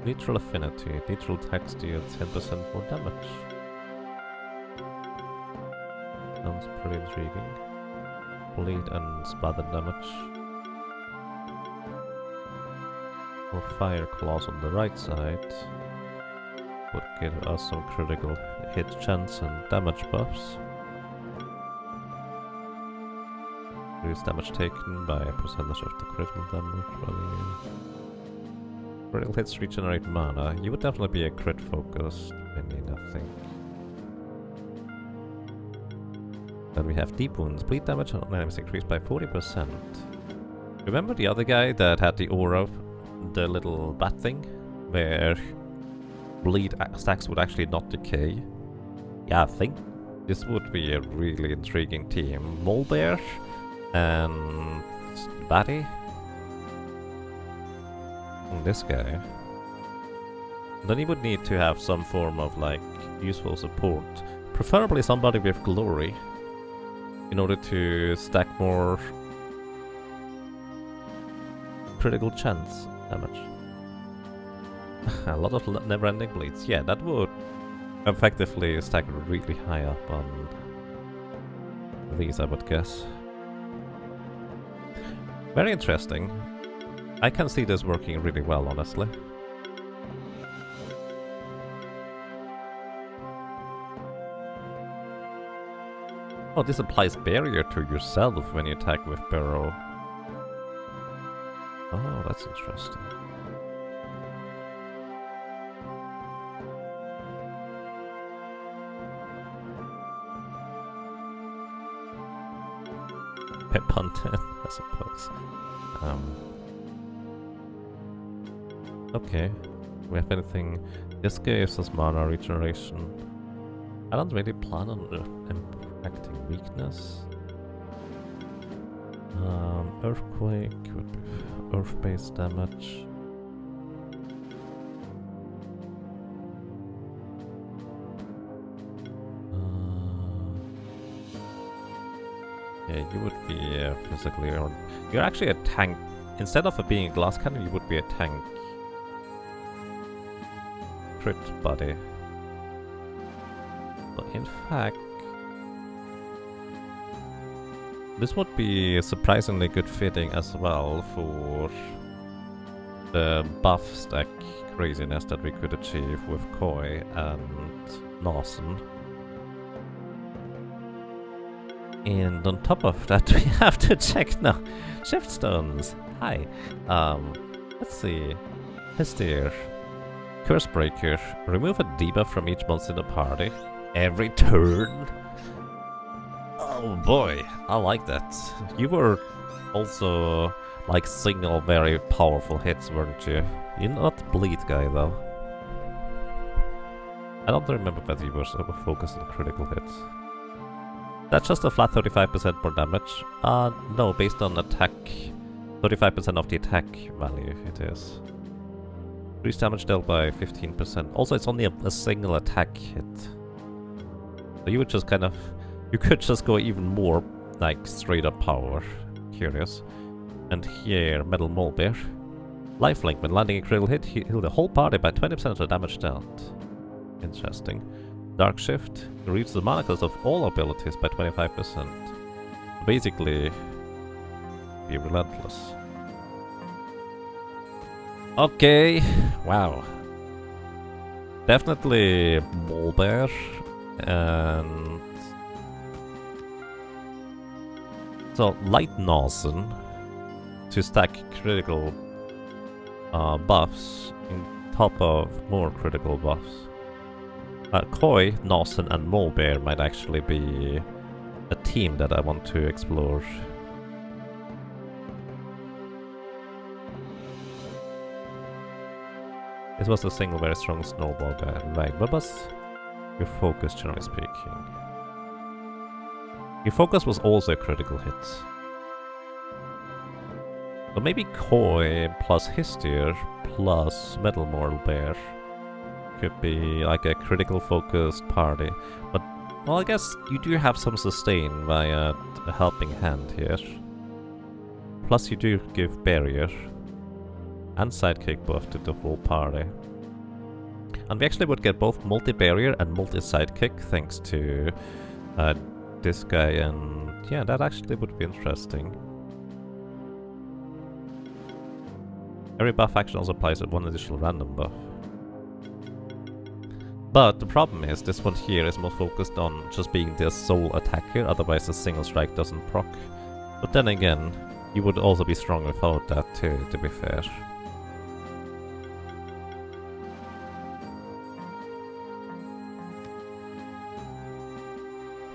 Neutral affinity. Neutral attacks deal 10% more damage. Sounds pretty intriguing. Bleed and splatter damage. Or fire claws on the right side would give us some critical hit chance and damage buffs. Reduce damage taken by a percentage of the critical damage value. Critical hits regenerate mana. You would definitely be a crit focused minion, I think. Then we have deep wounds. Bleed damage on enemies increased by 40%. Remember the other guy that had the aura, the little bat thing, where bleed stacks would actually not decay? Yeah, I think this would be a really intriguing team. Mole-Bear and Batty. And this guy. Then you would need to have some form of like useful support, preferably somebody with glory, in order to stack more critical chance damage. A lot of never-ending bleeds. Yeah, that would effectively stack really high up on these, I would guess. Very interesting. I can see this working really well, honestly. Oh, this applies barrier to yourself when you attack with Burrow. Oh, that's interesting. Pep Punten, I suppose. Okay. Do we have anything? This gives us mana regeneration. I don't really plan on impacting weakness. Earthquake would be earth-based damage. Yeah, you would be physically on. You're actually a tank. Instead of being a glass cannon, you would be a tank. Crit body. So in fact, this would be surprisingly good fitting as well for the buff stack craziness that we could achieve with Koi and Narsen. And on top of that, we have to check now. Shift stones. Hi. Let's see. Hestir. Curse Breaker. Remove a debuff from each monster in the party every turn. Oh boy, I like that. You were also like single very powerful hits, weren't you? You're not bleed guy though. I don't remember whether you were so focused on critical hits. That's just a flat 35% more damage. No, based on attack. 35% of the attack value it is. Reduce damage dealt by 15%. Also, it's only a single attack hit. So you would just kind of... You could just go even more, like, straight up power. Curious. And here, Metal Molebear. Lifelink. When landing a critical hit, heal the whole party by 20% of the damage dealt. Interesting. Dark Shift. Reduce the mana cost of all abilities by 25%. Basically, be relentless. Okay. Wow. Definitely Molebear. And... So, Light Narsen to stack critical buffs on top of more critical buffs. Koi, Narsen and Molebear might actually be a team that I want to explore. This was a single very strong snowball guy. Right, what was your focus, generally speaking? Your focus was also a critical hit. So maybe Koi plus Hestir plus Metal Molebear could be like a critical focused party. But, well, I guess you do have some sustain via a helping hand here. Plus you do give barrier and sidekick buff to the whole party. And we actually would get both multi-barrier and multi-sidekick thanks to this guy, and yeah, that actually would be interesting. Every buff action also applies with one additional random buff. But the problem is, this one here is more focused on just being the sole attacker, otherwise a single strike doesn't proc. But then again, you would also be strong without that too, to be fair.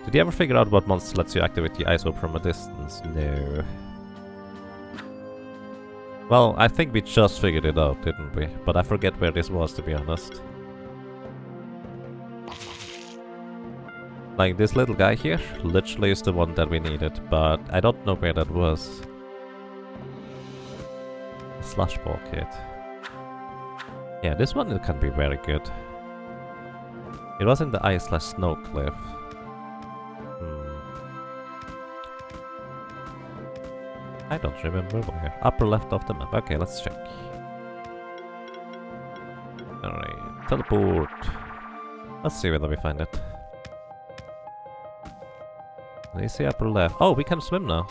Did you ever figure out what monster lets you activate the ice orb from a distance? No. Well, I think we just figured it out, didn't we? But I forget where this was, to be honest. Like, this little guy here, literally is the one that we needed, but I don't know where that was. Slush Ball Kit. Yeah, this one it can be very good. It was in the ice/snow cliff. I don't remember where. Upper left of the map. Okay, let's check. Alright, teleport. Let's see whether we find it. You see upper left. Oh, we can swim now.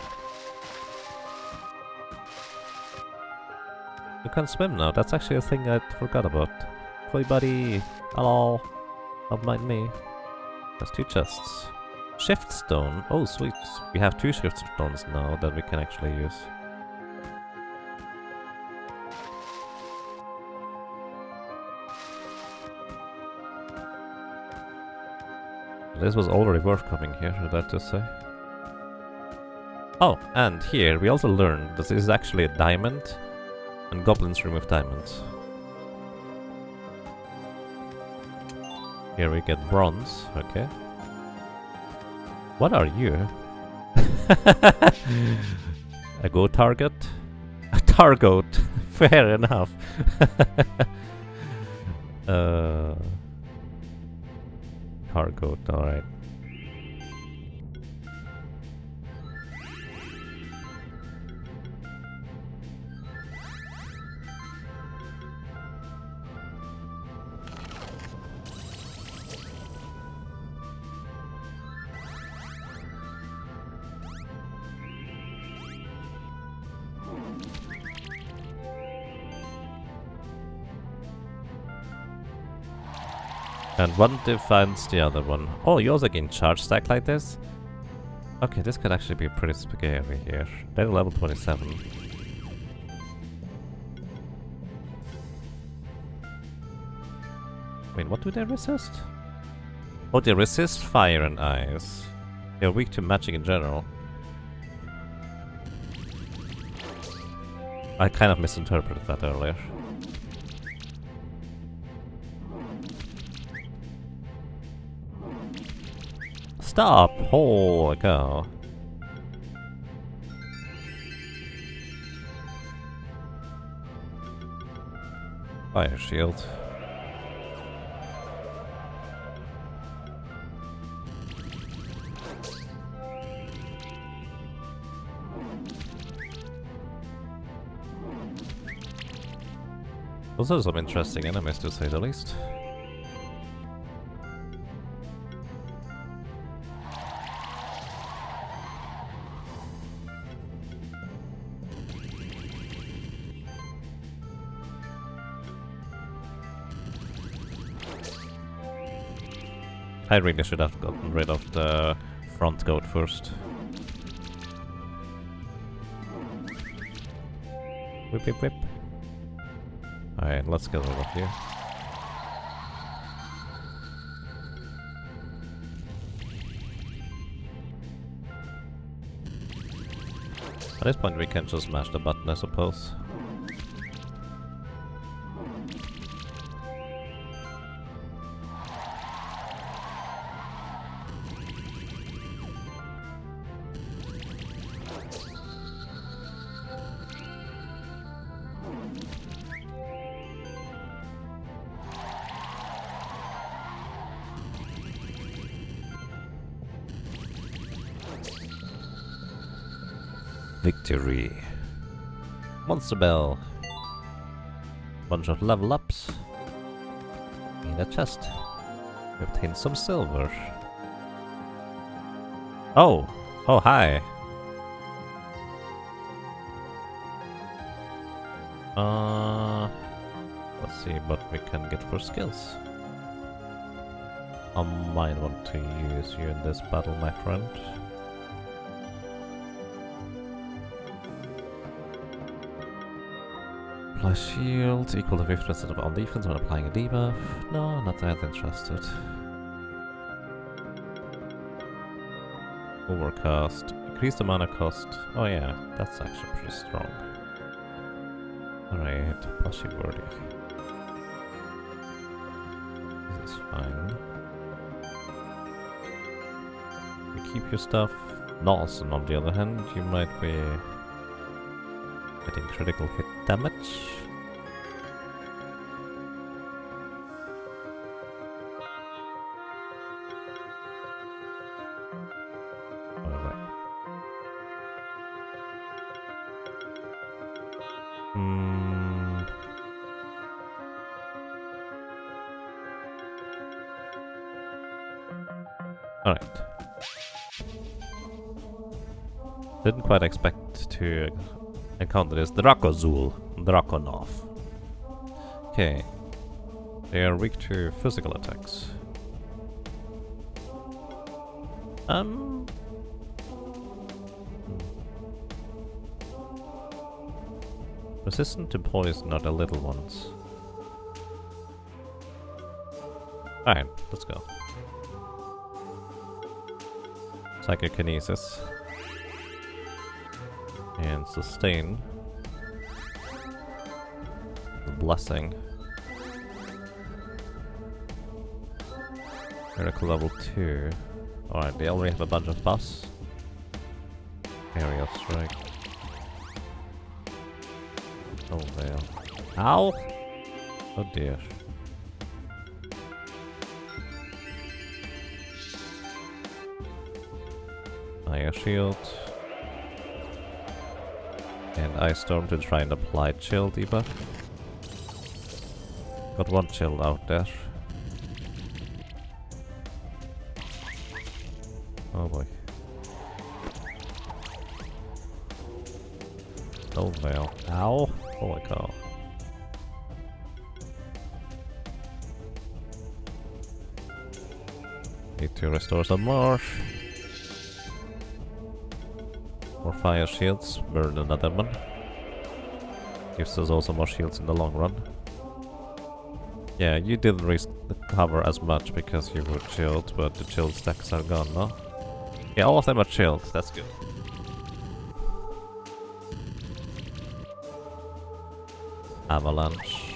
You can swim now. That's actually a thing I forgot about. Koi buddy. Hello. Don't mind me. There's 2 chests. Shift stone. Oh, sweet. We have 2 shift stones now that we can actually use. This was already worth coming here, I'd like to say. Oh, and here we also learned that this is actually a diamond, and goblins remove diamonds. Here we get bronze, okay. What are you? A go target? A target, fair enough. Target, alright. And one defines the other one. Oh, you also gain charge stack like this? Okay, this could actually be pretty scary here. They're level 27. Wait, what do they resist? Oh, they resist fire and ice. They're weak to magic in general. I kind of misinterpreted that earlier. Stop! Holy cow. Fire shield. Those are some interesting enemies to say the least. I really should have gotten rid of the front goat first. Whip whip whip. Alright, let's get over here. At this point we can just mash the button, I suppose. Victory. Monster Bell. Bunch of level ups. In a chest. We obtained some silver. Oh! Oh, hi! Let's see what we can get for skills. I might want to use you in this battle, my friend. Apply shield, equal to 50% on defense when applying a debuff. No, not that interested. Overcast. Increase the mana cost. Oh yeah, that's actually pretty strong. Alright, Plushy Wordy. This is fine. You keep your stuff. Nawson, on the other hand, you might be getting critical hit damage. Hmm. Alright. Didn't quite expect to encounter this Drakozul. Drakonov. Okay. They are weak to physical attacks. Resistant to poison are the little ones. Alright, let's go. Psychokinesis. And sustain. Blessing. Miracle level 2. Alright, they already have a bunch of buffs. Aerial strike. Oh veil. Ow! Oh dear. Fire shield. And Ice Storm to try and apply chill debuff. Got one chill out there. Oh boy. Stone Veil. Ow! Holy cow. Need to restore some more. More fire shields. Burn another one. Gives us also more shields in the long run. Yeah, you didn't recover as much because you were chilled, but the chill stacks are gone now. Yeah, all of them are chilled. That's good. Avalanche.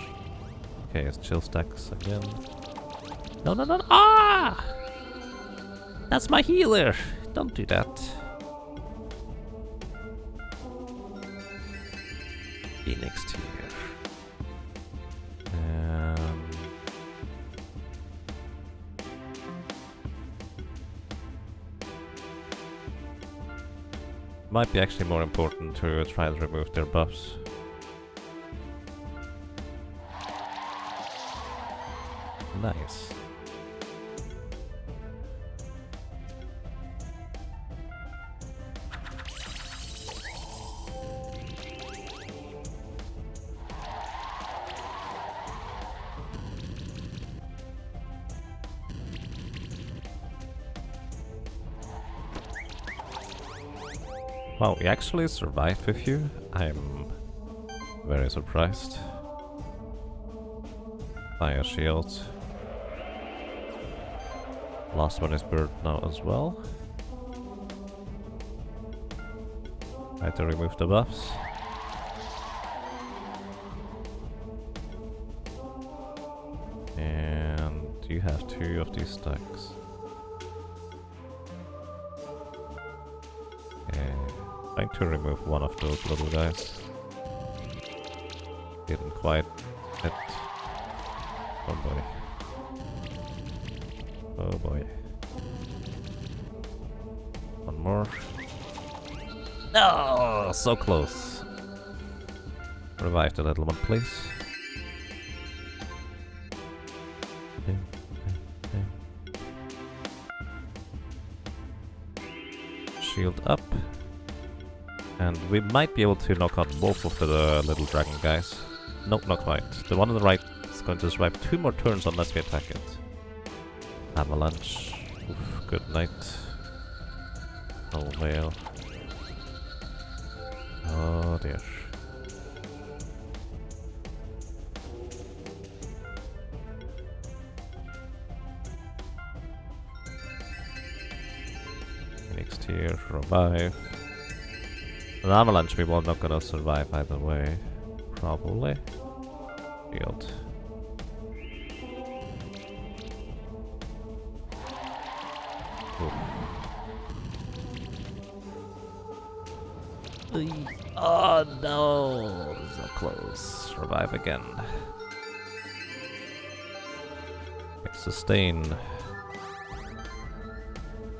Okay, it's chill stacks again. No, no, no, no. Ah! That's my healer. Don't do that. Phoenix tier. Might be actually more important to try and remove their buffs. Nice. Wow, we actually survived with you. I'm very surprised. Fire shield. Last one is burned now as well. Try to remove the buffs. And you have 2 of these stacks. Trying to remove one of those little guys. Didn't quite hit. Oh boy. Oh boy. One more. No, so close. Revive the little one, please. Shield up. And we might be able to knock out both of the little dragon guys. Nope, not quite. The one on the right is going to survive 2 more turns unless we attack it. Avalanche. Oof, good night. Oh, veil. Oh dear. Phoenix tier, revive. An avalanche we will not gonna survive either way. Probably. Shield. Oh no! So close. Revive again. Okay, sustain.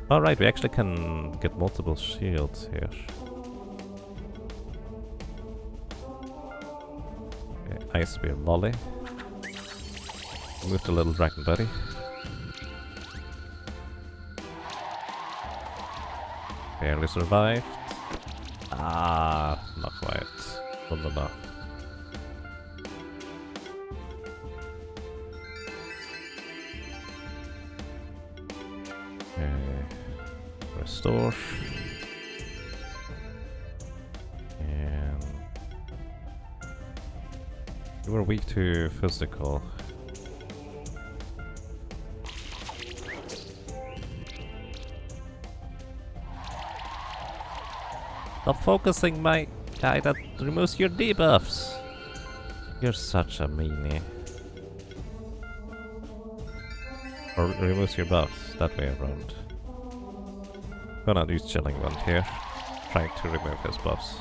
Alright, we actually can get multiple shields here. Ice Spear Volley. Move the little dragon buddy. Barely survived. Ah, not quite. Wasn't enough. Okay. Restore. And you were weak to physical. Stop focusing my guy that removes your debuffs. You're such a meanie. Or removes your buffs, that way around. Gonna use Chilling Wind here. Trying to remove his buffs.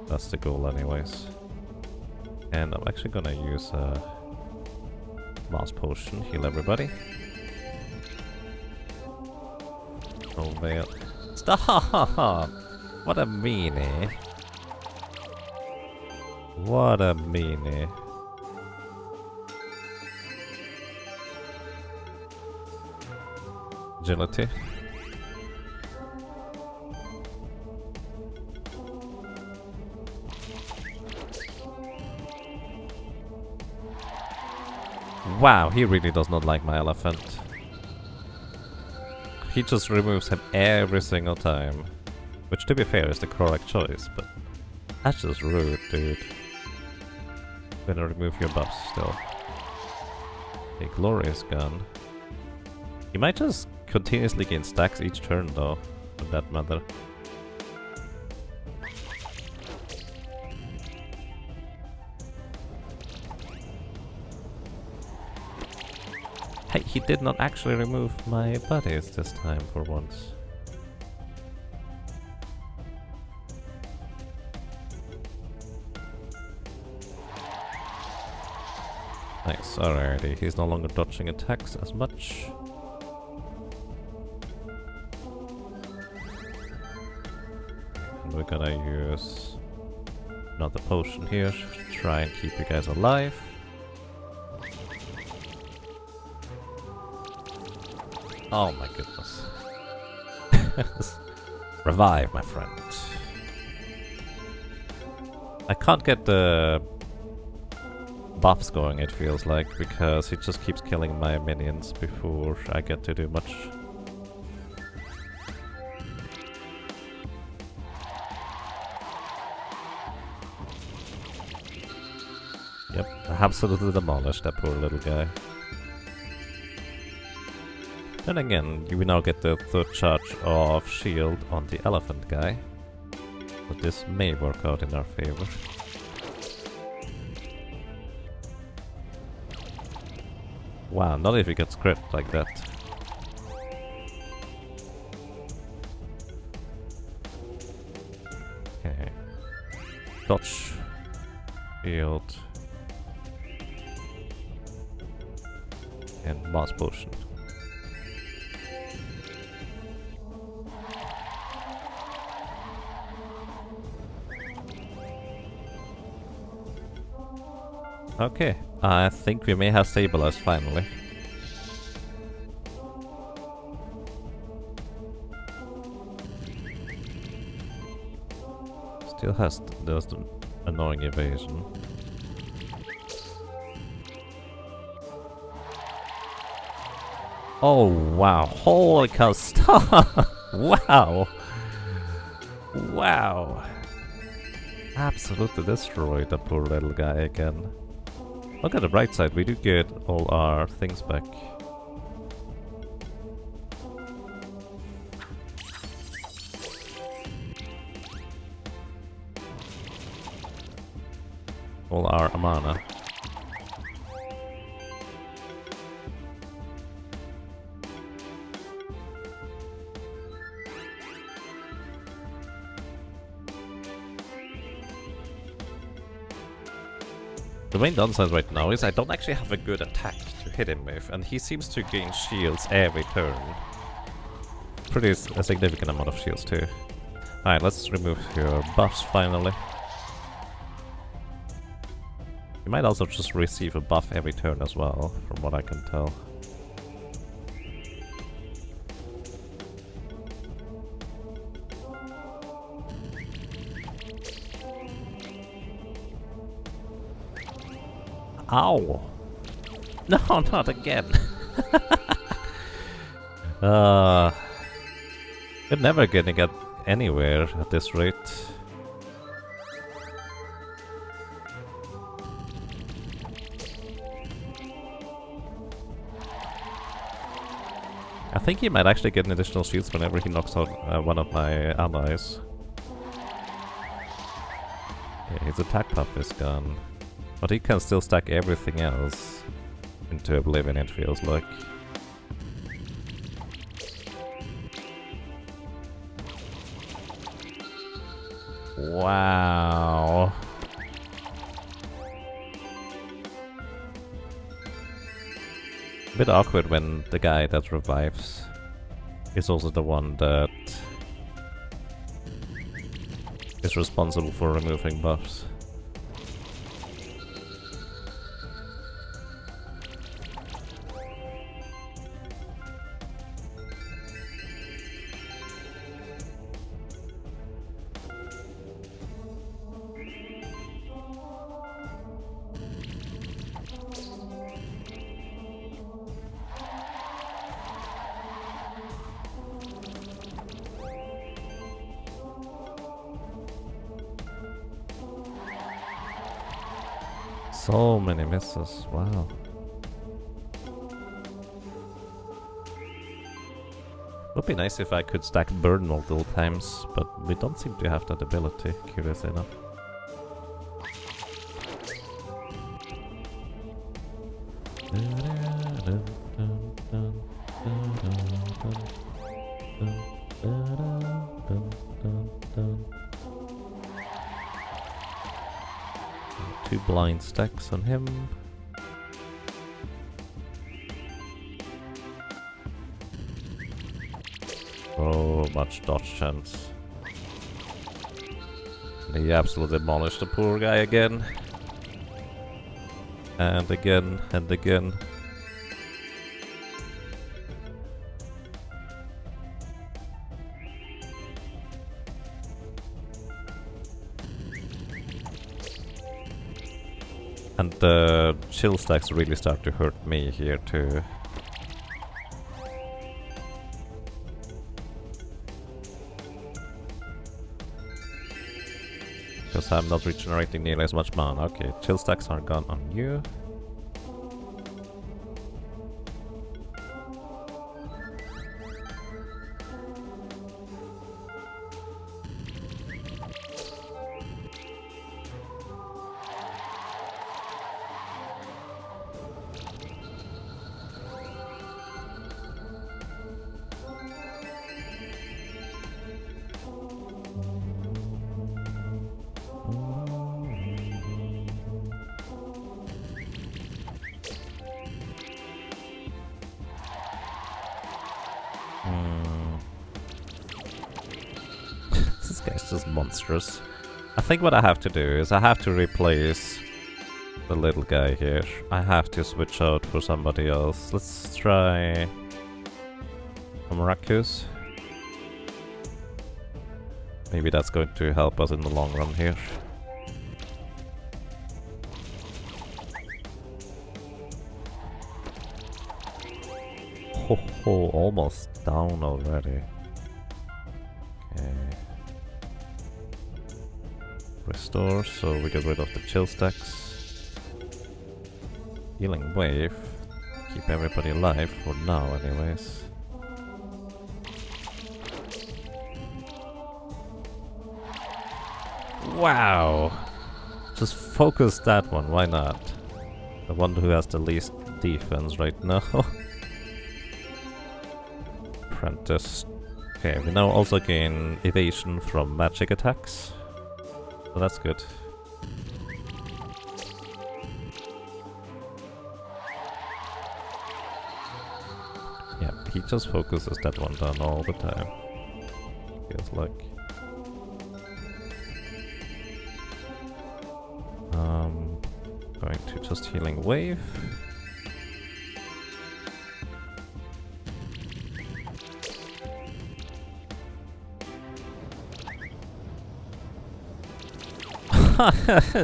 That's the goal anyways. And I'm actually gonna use a Moss Potion, heal everybody. Oh man. Stop! What a meanie. What a meanie. Agility. Wow, he really does not like my elephant. He just removes him every single time. Which, to be fair, is the correct choice, but that's just rude, dude. Gonna remove your buffs still. A Glorious Gun. You might just continuously gain stacks each turn, though, for that matter. Hey, he did not actually remove my buddies this time for once. Nice, alrighty, he's no longer dodging attacks as much. And we're gonna use another potion here to try and keep you guys alive. Oh my goodness. Revive, my friend. I can't get the buffs going, it feels like, because he just keeps killing my minions before I get to do much. Yep, absolutely demolished that poor little guy. Then again, we now get the third charge of shield on the elephant guy. So this may work out in our favor. Wow, not if he gets crit like that. Okay. Dodge. Shield. And Moss Potion. Okay, I think we may have stabilized finally. Still has those annoying evasion. Oh wow, holy cow, stop! Wow! Wow! Absolutely destroyed the poor little guy again. Look at the bright side, we do get all our things back. All our mana. The main downside right now is I don't actually have a good attack to hit him with, and he seems to gain shields every turn. A significant amount of shields too. Alright, let's remove your buffs finally. You might also just receive a buff every turn as well, from what I can tell. Ow! No, not again! You're never gonna get anywhere at this rate. I think he might actually get an additional shields whenever he knocks out one of my allies. Yeah, his attack buff is gone. But he can still stack everything else into oblivion, it feels like. Wow. A bit awkward when the guy that revives is also the one that is responsible for removing buffs. So many misses, wow. Would be nice if I could stack burn multiple times, but we don't seem to have that ability, curious enough. Two blind stacks on him. So much dodge chance. And he absolutely demolished the poor guy again. And again, and again. And the chill stacks really start to hurt me here too. Because I'm not regenerating nearly as much mana. Okay, chill stacks are gone on you. This guy's just monstrous. I think what I have to do is I have to replace the little guy here. I have to switch out for somebody else. Let's try Miraculous. Maybe that's going to help us in the long run here. Ho ho, almost down already. Okay. Restore, so we get rid of the chill stacks. Healing wave. Keep everybody alive for now anyways. Wow! Just focus that one, why not? The one who has the least defense right now. Apprentice. Okay, we now also gain evasion from magic attacks. So that's good. Yeah, he just focuses that one down all the time. Feels like. going to just healing wave.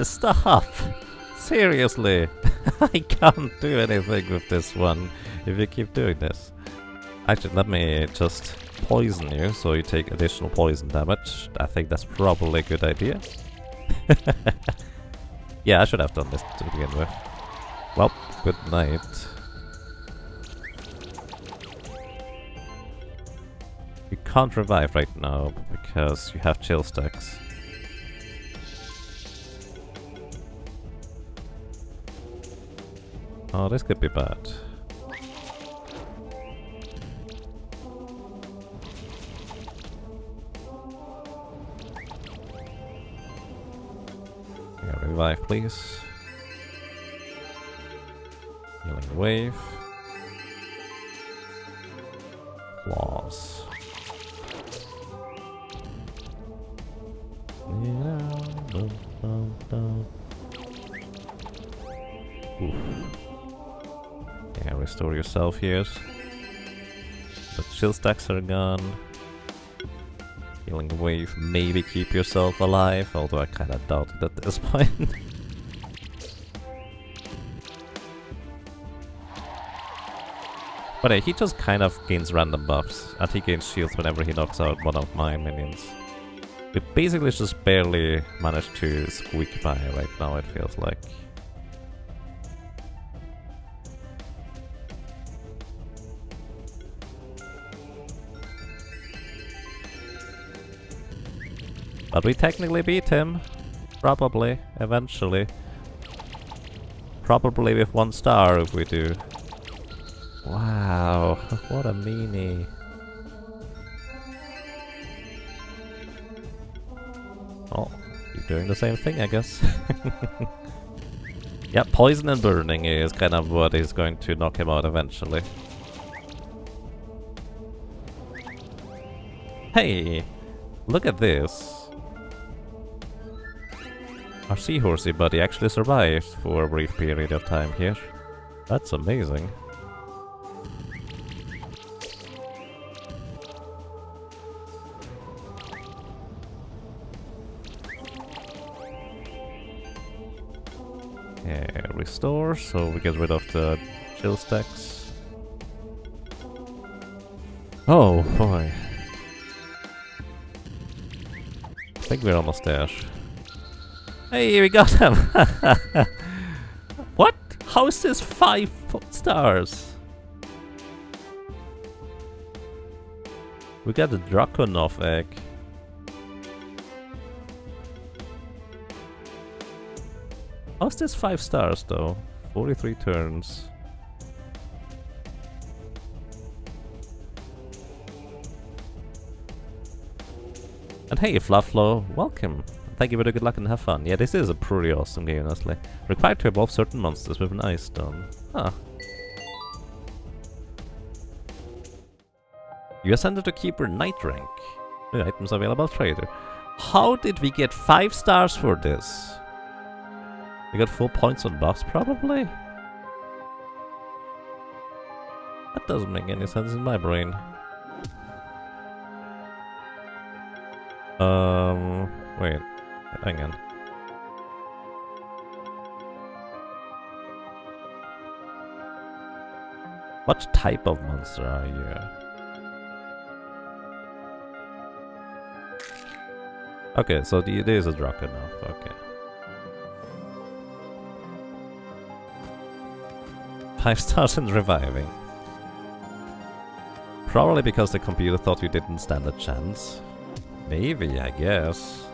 Stop! Seriously! I can't do anything with this one if you keep doing this. Actually, let me just poison you so you take additional poison damage. I think that's probably a good idea. Yeah, I should have done this to begin with. Well, good night. You can't revive right now because you have chill stacks. Oh, this could be bad. Yeah, revive, please. Healing wave. Claws. Oof. Yeah, restore yourself here. The chill stacks are gone. Healing wave, maybe keep yourself alive, although I kinda doubt it at this point. But he just kind of gains random buffs, and he gains shields whenever he knocks out one of my minions. We basically just barely managed to squeak by right now, it feels like. But we technically beat him. Probably, eventually. Probably with 1 star if we do. Wow, what a meanie. Oh, you're doing the same thing, I guess. Yeah, poison and burning is kind of what is going to knock him out eventually. Hey, look at this. Our seahorsey buddy actually survived for a brief period of time here. That's amazing. Yeah, restore, so we get rid of the chill stacks. Oh boy. I think we're almost there. Hey, we got him! What? How is this 5 stars? We got the Draconov egg. How's this 5 stars though? 43 turns. And hey, Flufflo, welcome. Thank you for the good luck and have fun. Yeah, this is a pretty awesome game, honestly. Required to evolve certain monsters with an ice stone. Huh. You ascended to Keeper Knight rank. New items available trader. How did we get 5 stars for this? We got 4 points on buffs, probably? That doesn't make any sense in my brain. Wait. Hang on. What type of monster are you? Okay, so it is a Draconov, okay. 5 stars in reviving. Probably because the computer thought you didn't stand a chance. Maybe, I guess.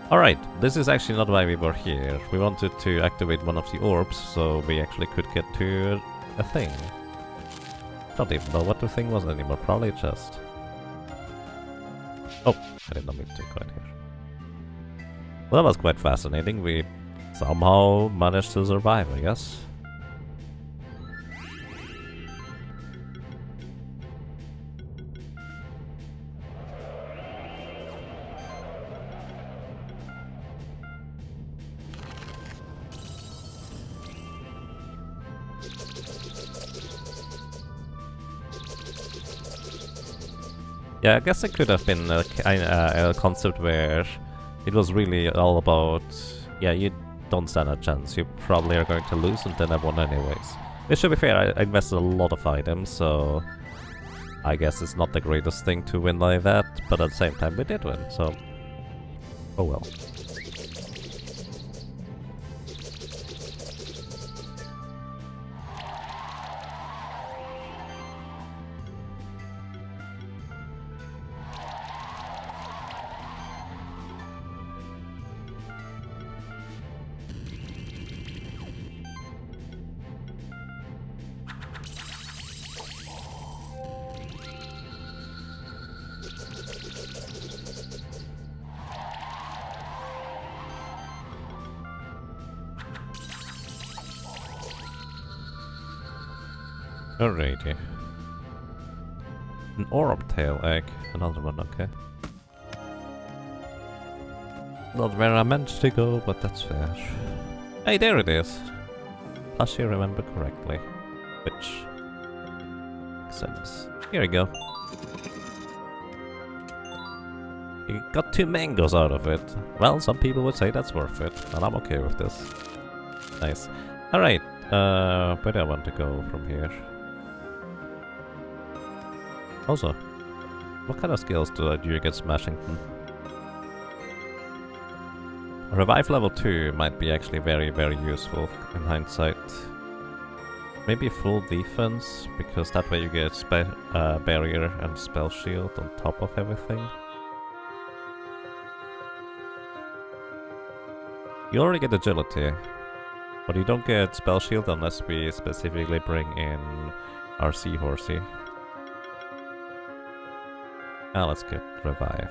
Alright, this is actually not why we were here. We wanted to activate one of the orbs, so we actually could get to a thing. Don't even know what the thing was anymore, probably a chest. Oh, I did not mean to go in here. Well, that was quite fascinating. We somehow managed to survive, I guess. Yeah, I guess it could have been a concept where it was really all about, yeah, you don't stand a chance, you probably are going to lose and then have won anyways. Which, to be fair, I invested a lot of items, so I guess it's not the greatest thing to win like that, but at the same time we did win, so oh well. Alrighty. An orb tail egg. Another one, okay. Not where I meant to go, but that's fair. Hey, there it is! Plus you remember correctly. Which makes sense. Here we go. You got 2 mangoes out of it. Well, some people would say that's worth it, and I'm okay with this. Nice. Alright, where do I want to go from here? Also, what kind of skills do you get Smashington? Revive level 2 might be actually very, very useful in hindsight. Maybe full defense, because that way you get barrier and spell shield on top of everything. You already get agility, but you don't get spell shield unless we specifically bring in our seahorsey. Now let's get revive.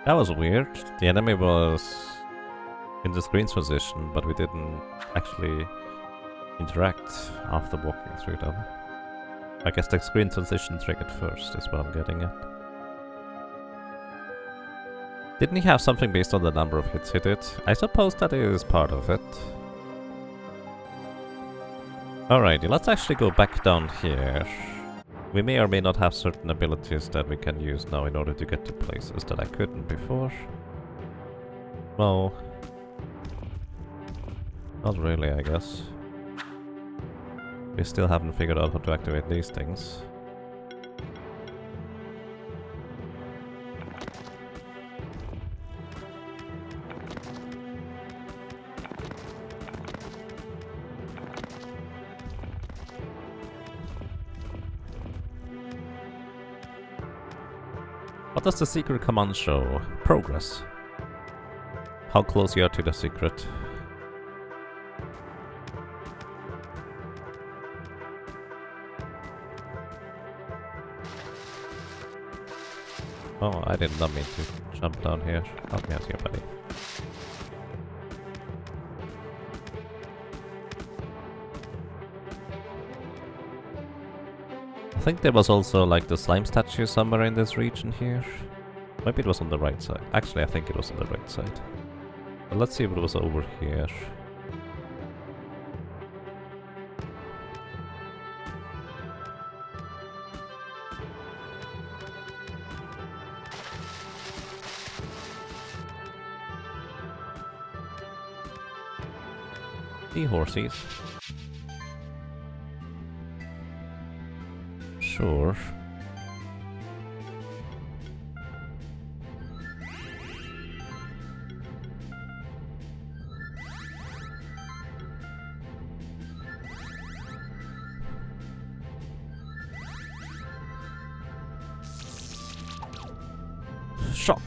That was weird. The enemy was in the screen's position, but we didn't actually interact after walking through them. I guess the screen transition triggered first, is what I'm getting at. Didn't he have something based on the number of hits he did? I suppose that is part of it. Alrighty, let's actually go back down here. We may or may not have certain abilities that we can use now in order to get to places that I couldn't before. Well, not really, I guess. We still haven't figured out how to activate these things. What does the secret command show? Progress. How close you are to the secret. Oh, I did not mean to jump down here. Help me out here, buddy. I think there was also like the slime statue somewhere in this region here. Maybe it was on the right side. Actually, I think it was on the right side. But let's see if it was over here. The horses. Sure. Shock.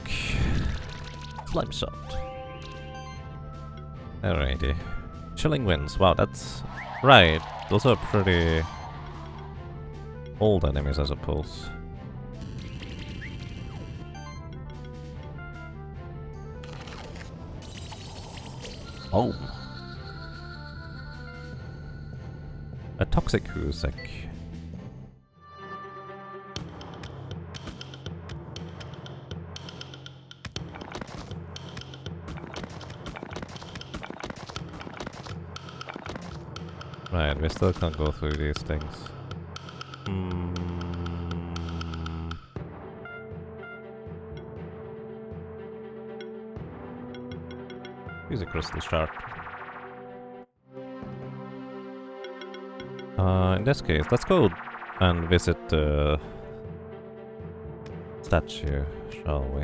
Slime shot. Alrighty. Chilling Winds. Wow, that's right. Those are pretty old enemies, I suppose. Oh. A toxic Husek. Right, we still can't go through these things. Use a crystal shard. In this case, let's go and visit the statue, shall we?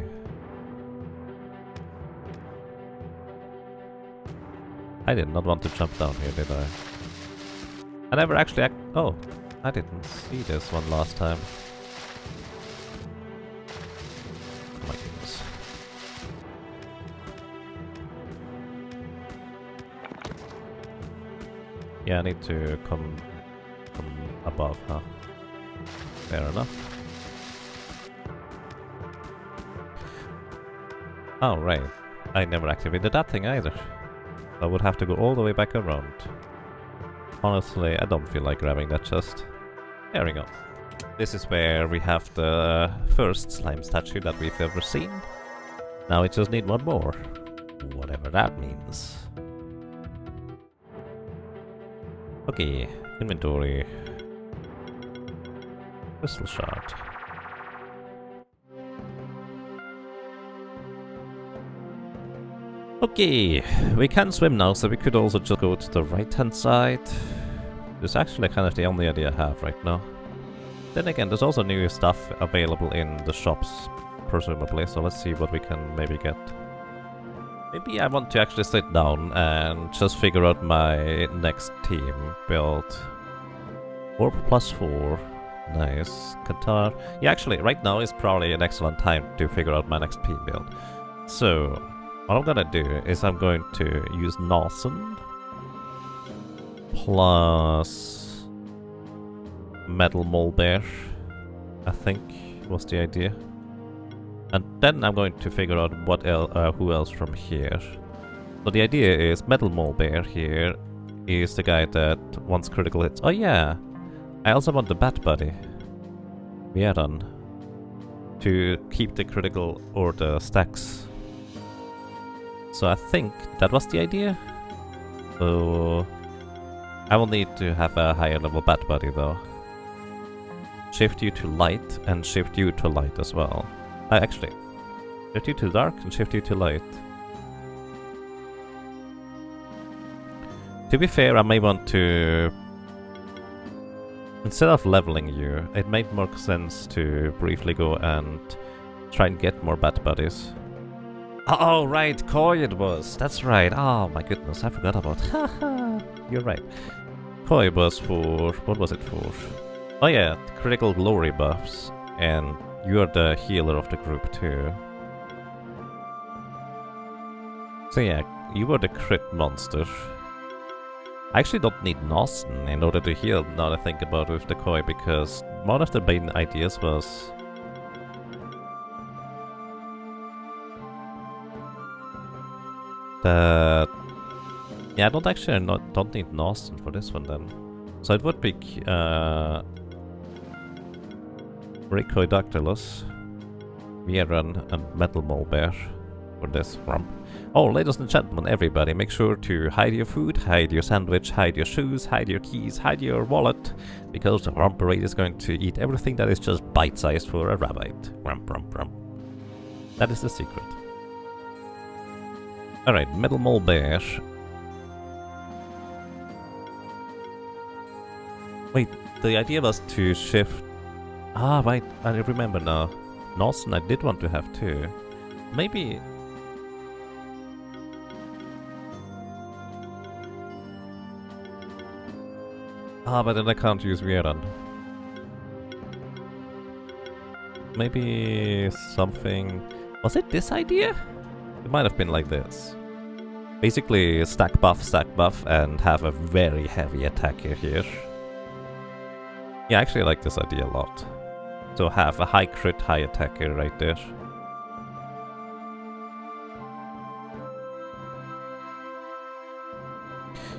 I did not want to jump down here, did I? I never actually oh, I didn't see this one last time. Oh my goodness. Yeah, I need to come above, huh? Fair enough. Oh, right. I never activated that thing either. I would have to go all the way back around. Honestly, I don't feel like grabbing that chest. There we go. This is where we have the first slime statue that we've ever seen. Now we just need one more. Whatever that means. Okay, inventory. Crystal shard. Okay, we can swim now, so we could also just go to the right-hand side. This is actually kind of the only idea I have right now. Then again, there's also new stuff available in the shops, presumably, so let's see what we can maybe get. Maybe I want to actually sit down and just figure out my next team build. 4+4. Nice. Qatar. Yeah, actually, right now is probably an excellent time to figure out my next team build. So, what I'm gonna do is I'm going to use Norsen plus Metal Mole Bear, I think was the idea. And then I'm going to figure out what who else from here. So the idea is Metal Mole Bear here is the guy that wants critical hits. Oh yeah, I also want the Bat Buddy, Vieran, to keep the critical or the stacks. So I think that was the idea. So I will need to have a higher level Bat Buddy though. Shift you to light and shift you to light as well. Actually, shift you to dark and shift you to light. To be fair, I may want to, instead of leveling you, it made more sense to briefly go and try and get more Bat Buddies. Oh, right, Koi it was. That's right. Oh my goodness, I forgot about. Haha, you're right. Koi was for, what was it for? Oh yeah, critical glory buffs, and you're the healer of the group too. So yeah, you were the crit monster. I actually don't need Norsen in order to heal, now that I think about it with the Koi, because one of the main ideas was that... Yeah, I don't actually don't need Norsen for this one then. So it would be Rhikoidactylus, Vieran, and Metal Mole Bear for this rump. Oh, ladies and gentlemen, everybody, make sure to hide your food, hide your sandwich, hide your shoes, hide your keys, hide your wallet, because the rump parade is going to eat everything that is just bite-sized for a rabbit. Rump, rump, rump. That is the secret. Alright, Metal Mole Bear. Wait, the idea was to shift... Ah, right, I remember now. Norsen I did want to have too. Maybe... Ah, but then I can't use Vieran. Maybe something... Was it this idea? It might have been like this. Basically, stack buff, and have a very heavy attacker here. Yeah, I actually like this idea a lot. So have a high crit, high attacker right there.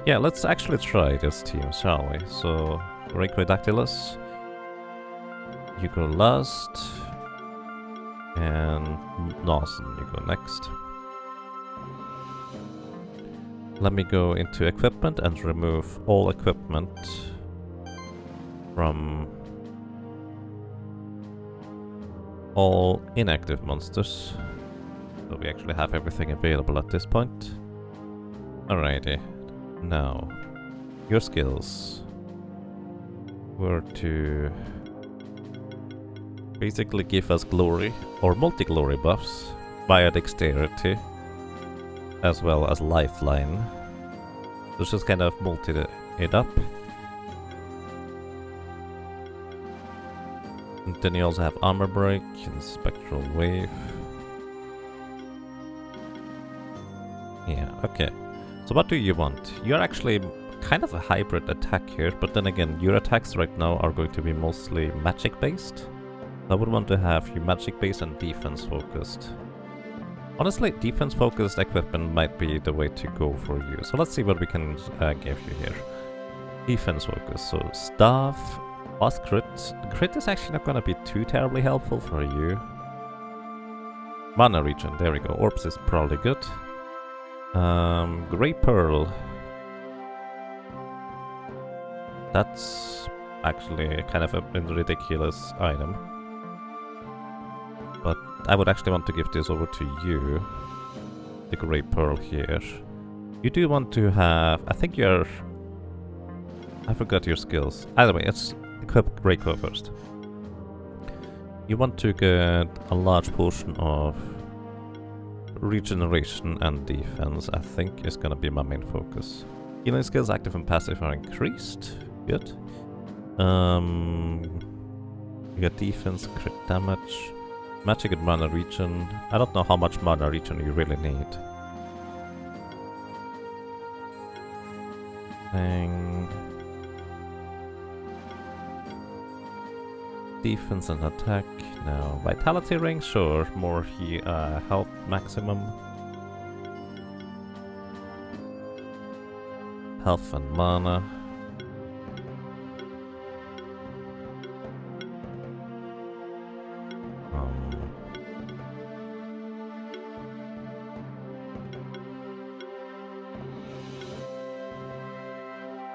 Yeah, let's actually try this team, shall we? So, Rhynchodactylus, you go last, and Nawson, you go next. Let me go into equipment and remove all equipment from all inactive monsters. So we actually have everything available at this point. Alrighty. Now, your skills were to basically give us glory or multi-glory buffs via dexterity as well as lifeline. So just kind of multi it up. And then you also have armor break and spectral wave. Yeah, okay. So what do you want? You're actually kind of a hybrid attack here, but then again, your attacks right now are going to be mostly magic based. I would want to have you magic based and defense focused. Honestly, defense focused equipment might be the way to go for you. So let's see what we can give you here. Defense focus, so staff plus crit. Crit is actually not gonna be too terribly helpful for you. Mana regen, there we go. Orbs is probably good. Grey Pearl. That's actually kind of a ridiculous item. But I would actually want to give this over to you. The Grey Pearl here. You do want to have... I think you're... I forgot your skills. Either way, let's equip Grey Pearl first. You want to get a large portion of regeneration and defense, I think, is gonna be my main focus. Healing skills, active and passive, are increased. Good. You got defense, crit damage, magic and mana regen. I don't know how much mana regen you really need. And defense and attack. Now, vitality ring, sure, more health maximum. Health and mana.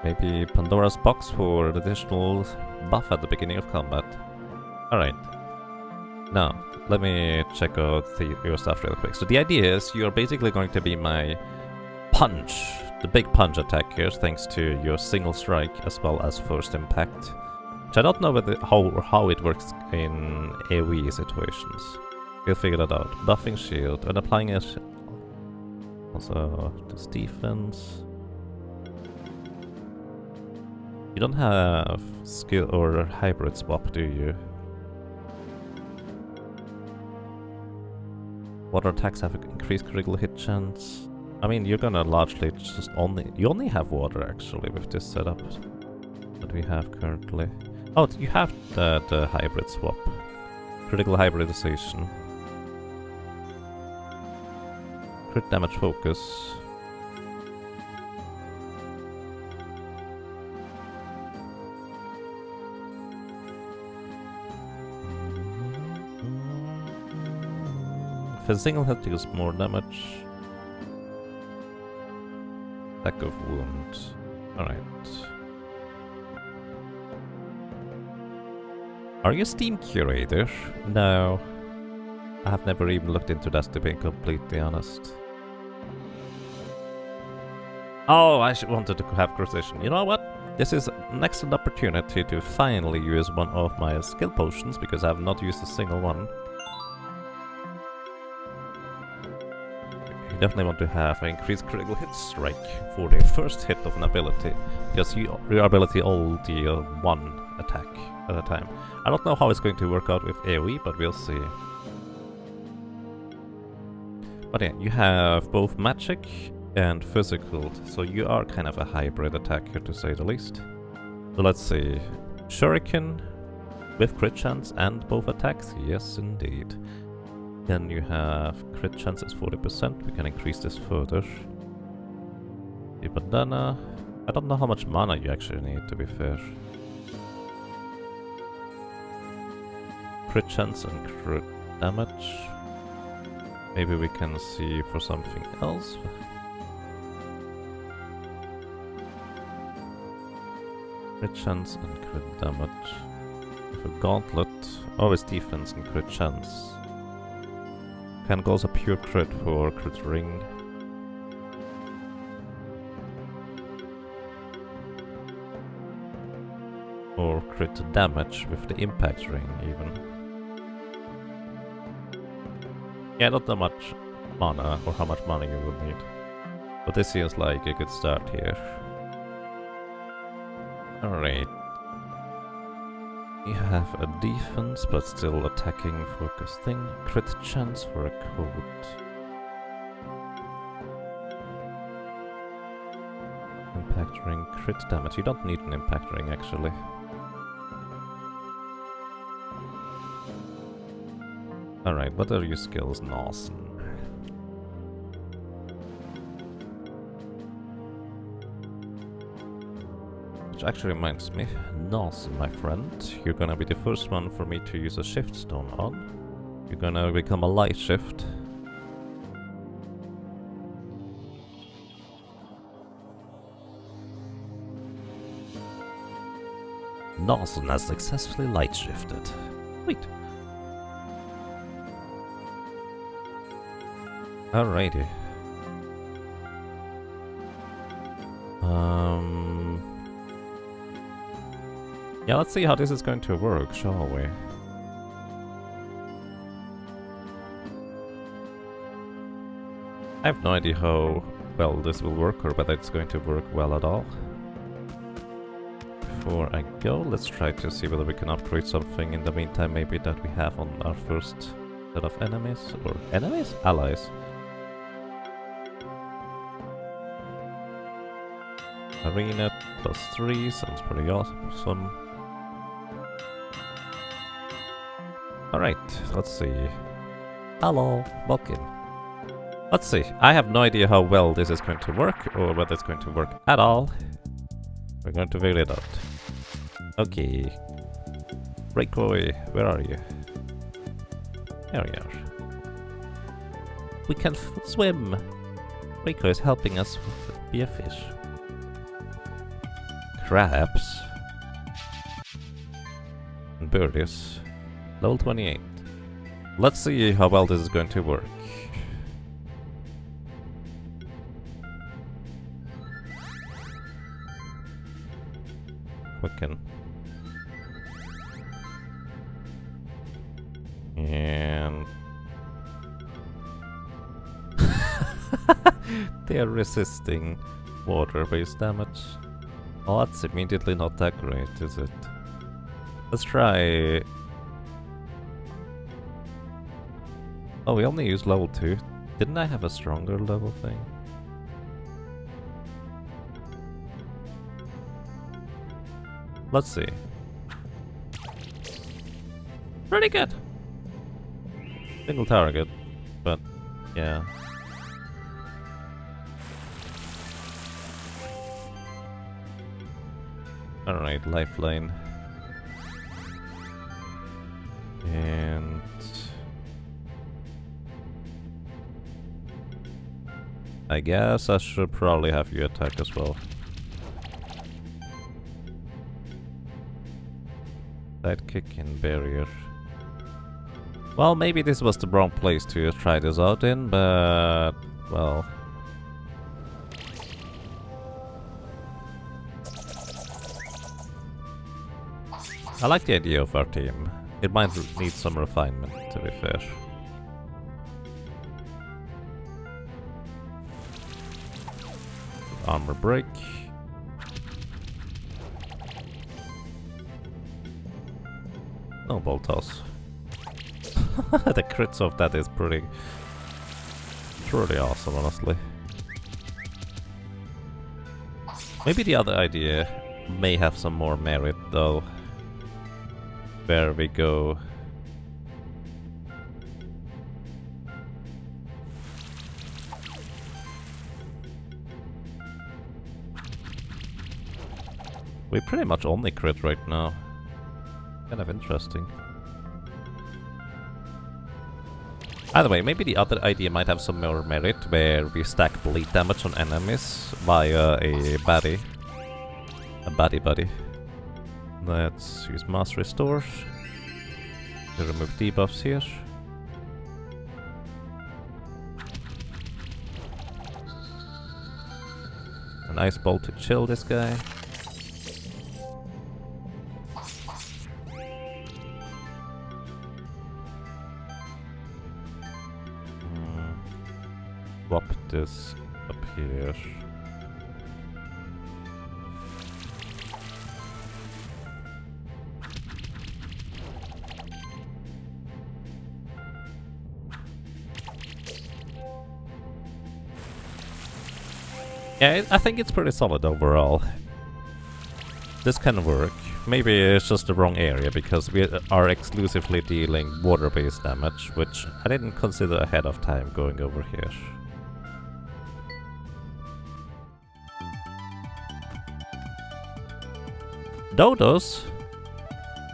Maybe Pandora's box for an additional buff at the beginning of combat. Alright. Now, let me check out your stuff real quick. So the idea is you're basically going to be my punch, the big punch attackers, thanks to your single strike as well as first impact. Which I don't know how it works in AoE situations. We'll figure that out. Buffing shield and applying it also to defense. You don't have skill or hybrid swap, do you? Water attacks have increased critical hit chance. I mean, you're gonna largely just you only have water actually with this setup that we have currently. Oh, you have the hybrid swap. Critical hybridization. Crit damage focus. If a single hit deals more damage. Attack of wounds. Alright. Are you a Steam curator? No. I have never even looked into that, to be completely honest. Oh, I wanted to have precision. You know what? This is an excellent opportunity to finally use one of my skill potions, because I have not used a single one. You definitely want to have an increased critical hit strike for the first hit of an ability, because your ability only deal one attack at a time. I don't know how it's going to work out with AoE, but we'll see. But yeah, you have both magic and physical, so you are kind of a hybrid attacker to say the least. So let's see. Shuriken with crit chance and both attacks? Yes, indeed. Then you have crit chance is 40%, we can increase this further. Yeah, but then, I don't know how much mana you actually need, to be fair. Crit chance and crit damage. Maybe we can see for something else. Crit chance and crit damage. With a gauntlet, always defense and crit chance. Can go also pure crit for crit ring. Or crit damage with the impact ring even. Yeah, not that much mana, or how much mana you would need. But this seems like a good start here. Alright. We have a defense, but still attacking focus thing. Crit chance for a code. Impact ring, crit damage. You don't need an impact ring actually. Alright, what are your skills, Nawson? Which actually reminds me, Nawson, my friend, you're gonna be the first one for me to use a shift stone on. You're gonna become a light shift. Nawson has successfully light shifted. Wait. Alrighty. Yeah, let's see how this is going to work, shall we? I have no idea how well this will work or whether it's going to work well at all. Before I go, let's try to see whether we can upgrade something in the meantime, maybe that we have on our first set of enemies. Or enemies? Allies. Arena +3 sounds pretty awesome. Alright, let's see. Hello, welcome. Let's see. I have no idea how well this is going to work or whether it's going to work at all. We're going to figure it out. Okay. Reikoi, where are you? There we are. We can swim! Reikoi is helping us be a fish. Crabs. And birdies. Level 28. Let's see how well this is going to work. Quicken. And... they are resisting water-based damage. Oh, that's immediately not that great, is it? Let's try... Oh, we only used level 2. Didn't I have a stronger level thing? Let's see. Pretty good! Single target, but yeah. Alright, lifeline. And... I guess I should probably have you attack as well. Sidekick and barrier. Well, maybe this was the wrong place to try this out in, but... well... I like the idea of our team. It might need some refinement, to be fair. Armor break. No bolt toss. The crits of that is pretty awesome, honestly. Maybe the other idea may have some more merit, though. Where we go... We pretty much only crit right now. Kind of interesting. Either way, maybe the other idea might have some more merit, where we stack bleed damage on enemies via a baddie. A baddie buddy. Let's use Mass Restore to remove debuffs here. An Ice Bolt to chill this guy. Swap this up here. Yeah, I think it's pretty solid overall. This can work. Maybe it's just the wrong area, because we are exclusively dealing water-based damage, which I didn't consider ahead of time going over here. Dodos?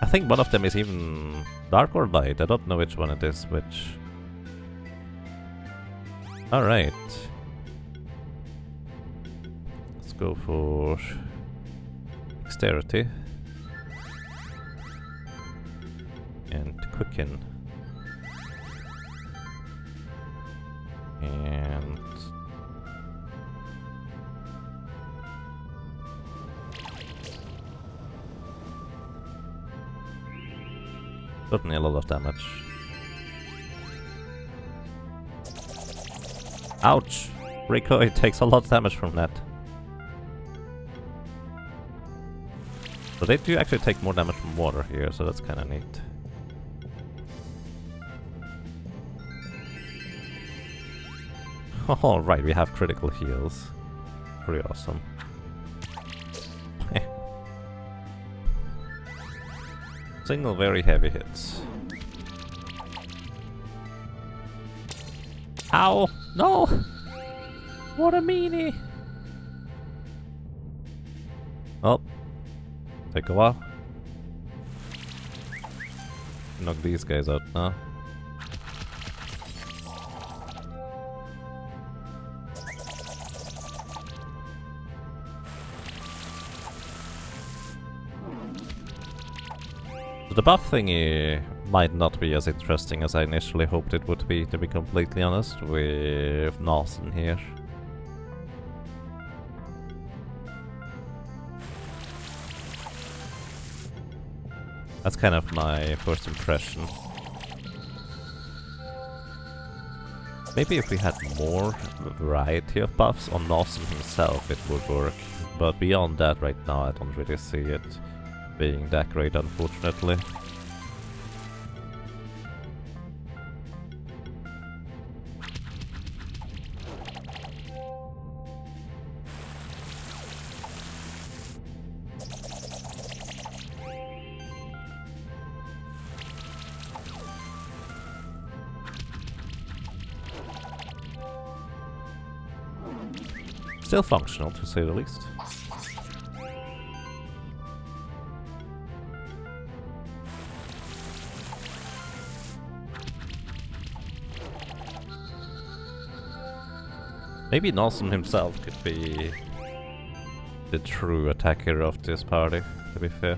I think one of them is even dark or light. I don't know which one it is which. Alright. Let's go for dexterity. And quicken. And certainly a lot of damage. Ouch! Recoil takes a lot of damage from that. So they do actually take more damage from water here, so that's kinda neat. Oh, right, we have critical heals. Pretty awesome. Single very heavy hits. Ow! No! What a meanie! Oh. Take a while. Knock these guys out now. The buff thingy might not be as interesting as I initially hoped it would be, to be completely honest, with Narsen here. That's kind of my first impression. Maybe if we had more variety of buffs on Narsen himself it would work, but beyond that right now I don't really see it being that great, unfortunately. Still functional, to say the least. Maybe Narsen himself could be the true attacker of this party, to be fair.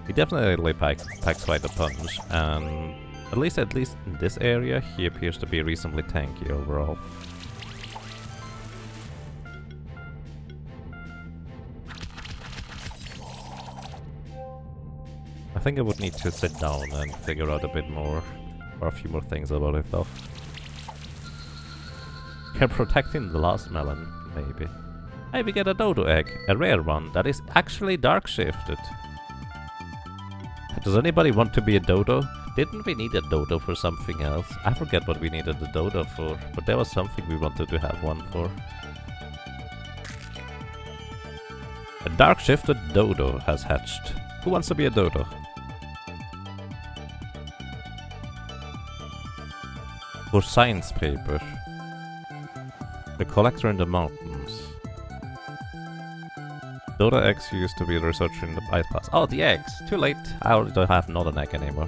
He definitely packs quite a punch, and at least in this area, he appears to be reasonably tanky overall. I think I would need to sit down and figure out a bit more, or a few more things about it though. Can protecting the last melon, maybe. Hey, we get a dodo egg, a rare one that is actually dark shifted. Does anybody want to be a dodo? Didn't we need a dodo for something else? I forget what we needed the dodo for, but there was something we wanted to have one for. A dark shifted dodo has hatched. Who wants to be a dodo? For science paper. The collector in the mountains. Dodo eggs used to be the researcher in the ice class. Oh, the eggs! Too late. I already don't have not an egg anymore.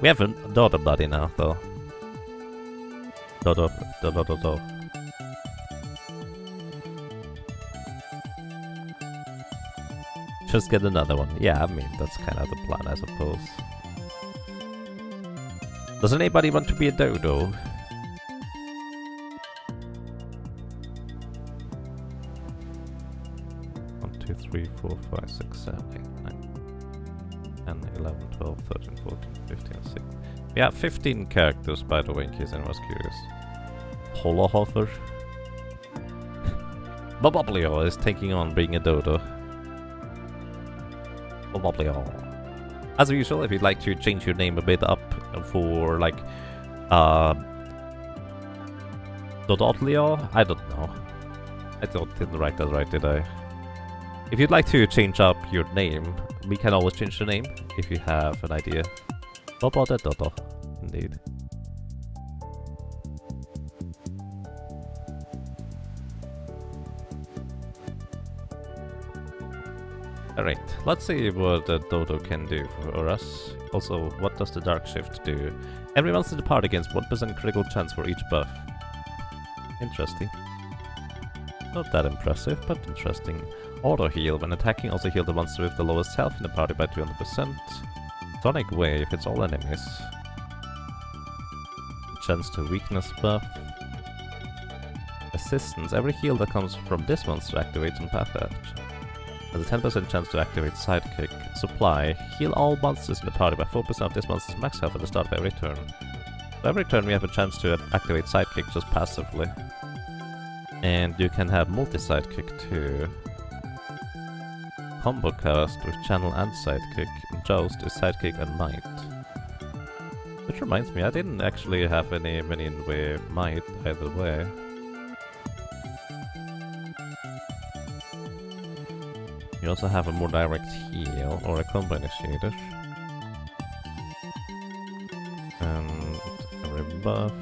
We have a Dodo buddy now, though. Dodo. Just get another one. Yeah, I mean, that's kind of the plan, I suppose. Does anybody want to be a dodo? 1, 2, 3, 4, 5, 6, 7, 8, 9, 10, 11, 12, 13, 14, 15, 16. Yeah, 15 characters, by the way, in case anyone was curious. Holohofer. Boboblio is taking on being a dodo. Boboblio. As usual, if you'd like to change your name a bit up for, like, Dodotlio? I don't know. I didn't write that right, did I? If you'd like to change up your name, we can always change the name if you have an idea. Bobododo, indeed. Alright, let's see what the Dodo can do for us. Also, what does the Dark Shift do? Every monster in the party gains 1% critical chance for each buff. Interesting. Not that impressive, but interesting. Auto heal. When attacking, also heal the monster with the lowest health in the party by 200%. Sonic Wave hits all enemies. Chance to weakness buff. Assistance. Every heal that comes from this monster activates on path edge. Has a 10% chance to activate Sidekick. Supply. Heal all monsters in the party by 4% of this monster's max health at the start of every turn. So every turn we have a chance to activate Sidekick just passively. And you can have multi-Sidekick too. Combo cast with Channel and Sidekick. Joust is Sidekick and Might. Which reminds me, I didn't actually have any minion with Might either way. You also have a more direct heal or a combo initiator. And a rebuff.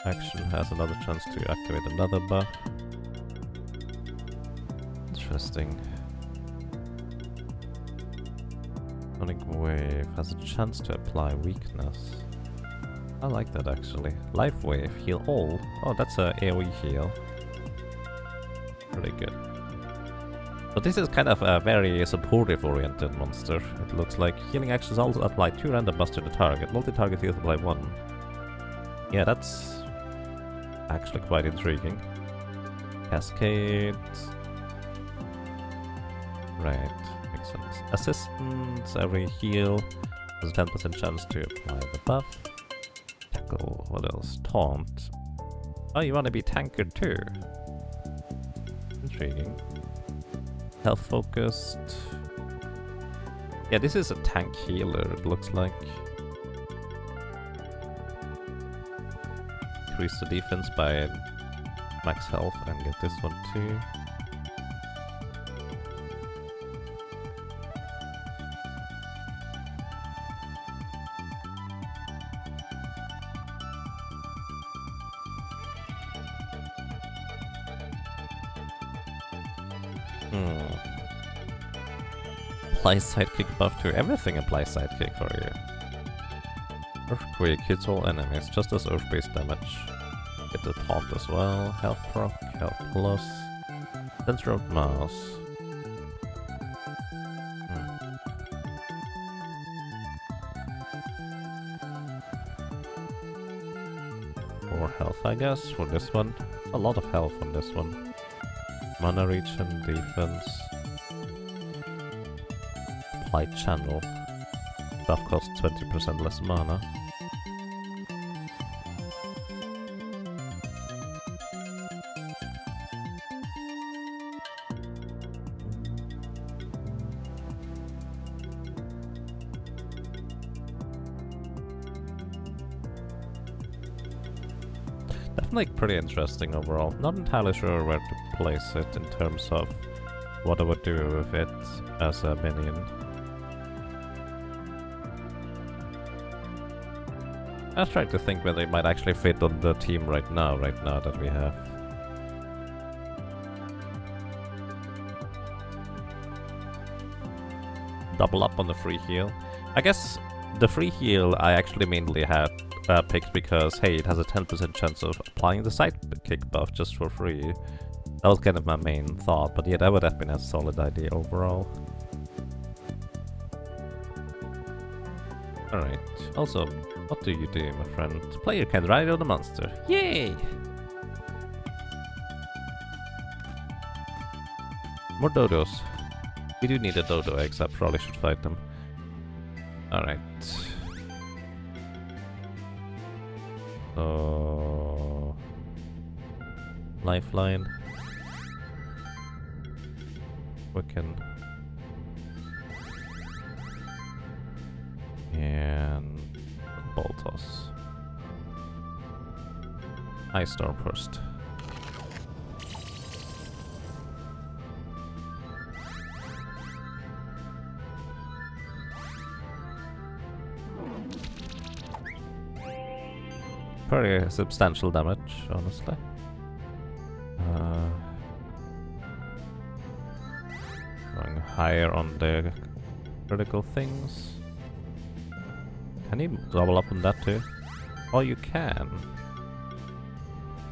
Action has another chance to activate another buff. Interesting. Sonic Wave has a chance to apply weakness. I like that actually. Life Wave, heal all. Oh, that's a AoE heal. Pretty good. But this is kind of a very supportive oriented monster. It looks like healing actions also apply 2 random buffs to the target. Multi-target heals apply 1. Yeah, that's actually quite intriguing. Cascade. Right, makes sense. Assistance, every heal has a 10% chance to apply the buff. Tackle, what else? Taunt. Oh, you want to be tankered too? Intriguing. Health focused. Yeah, this is a tank healer, it looks like. Increase the defense by max health and get this one too. Apply Sidekick buff to everything, apply Sidekick for you. Earthquake hits all enemies, just as Earth-based damage. Get the taunt as well. Health proc, health plus. Center of mass. More health, I guess, for this one. A lot of health on this one. Mana regen, defense. Apply channel. Buff costs 20% less mana. Definitely pretty interesting overall. Not entirely sure where to place it in terms of what I would do with it as a minion. I was trying to think whether it might actually fit on the team right now that we have. Double up on the free heal. I guess the free heal I actually mainly had picked because, hey, it has a 10% chance of applying the sidekick buff just for free. That was kind of my main thought, but yeah, that would have been a solid idea overall. Alright, also, what do you do, my friend? Player can ride on the monster. Yay! More dodos. We do need a dodo egg, so I probably should fight them. Alright. So... Lifeline. Quicken. And... Boltos. Ice Storm first. Pretty substantial damage, honestly. Going higher on the critical things. Can you double up on that too? Oh, you can.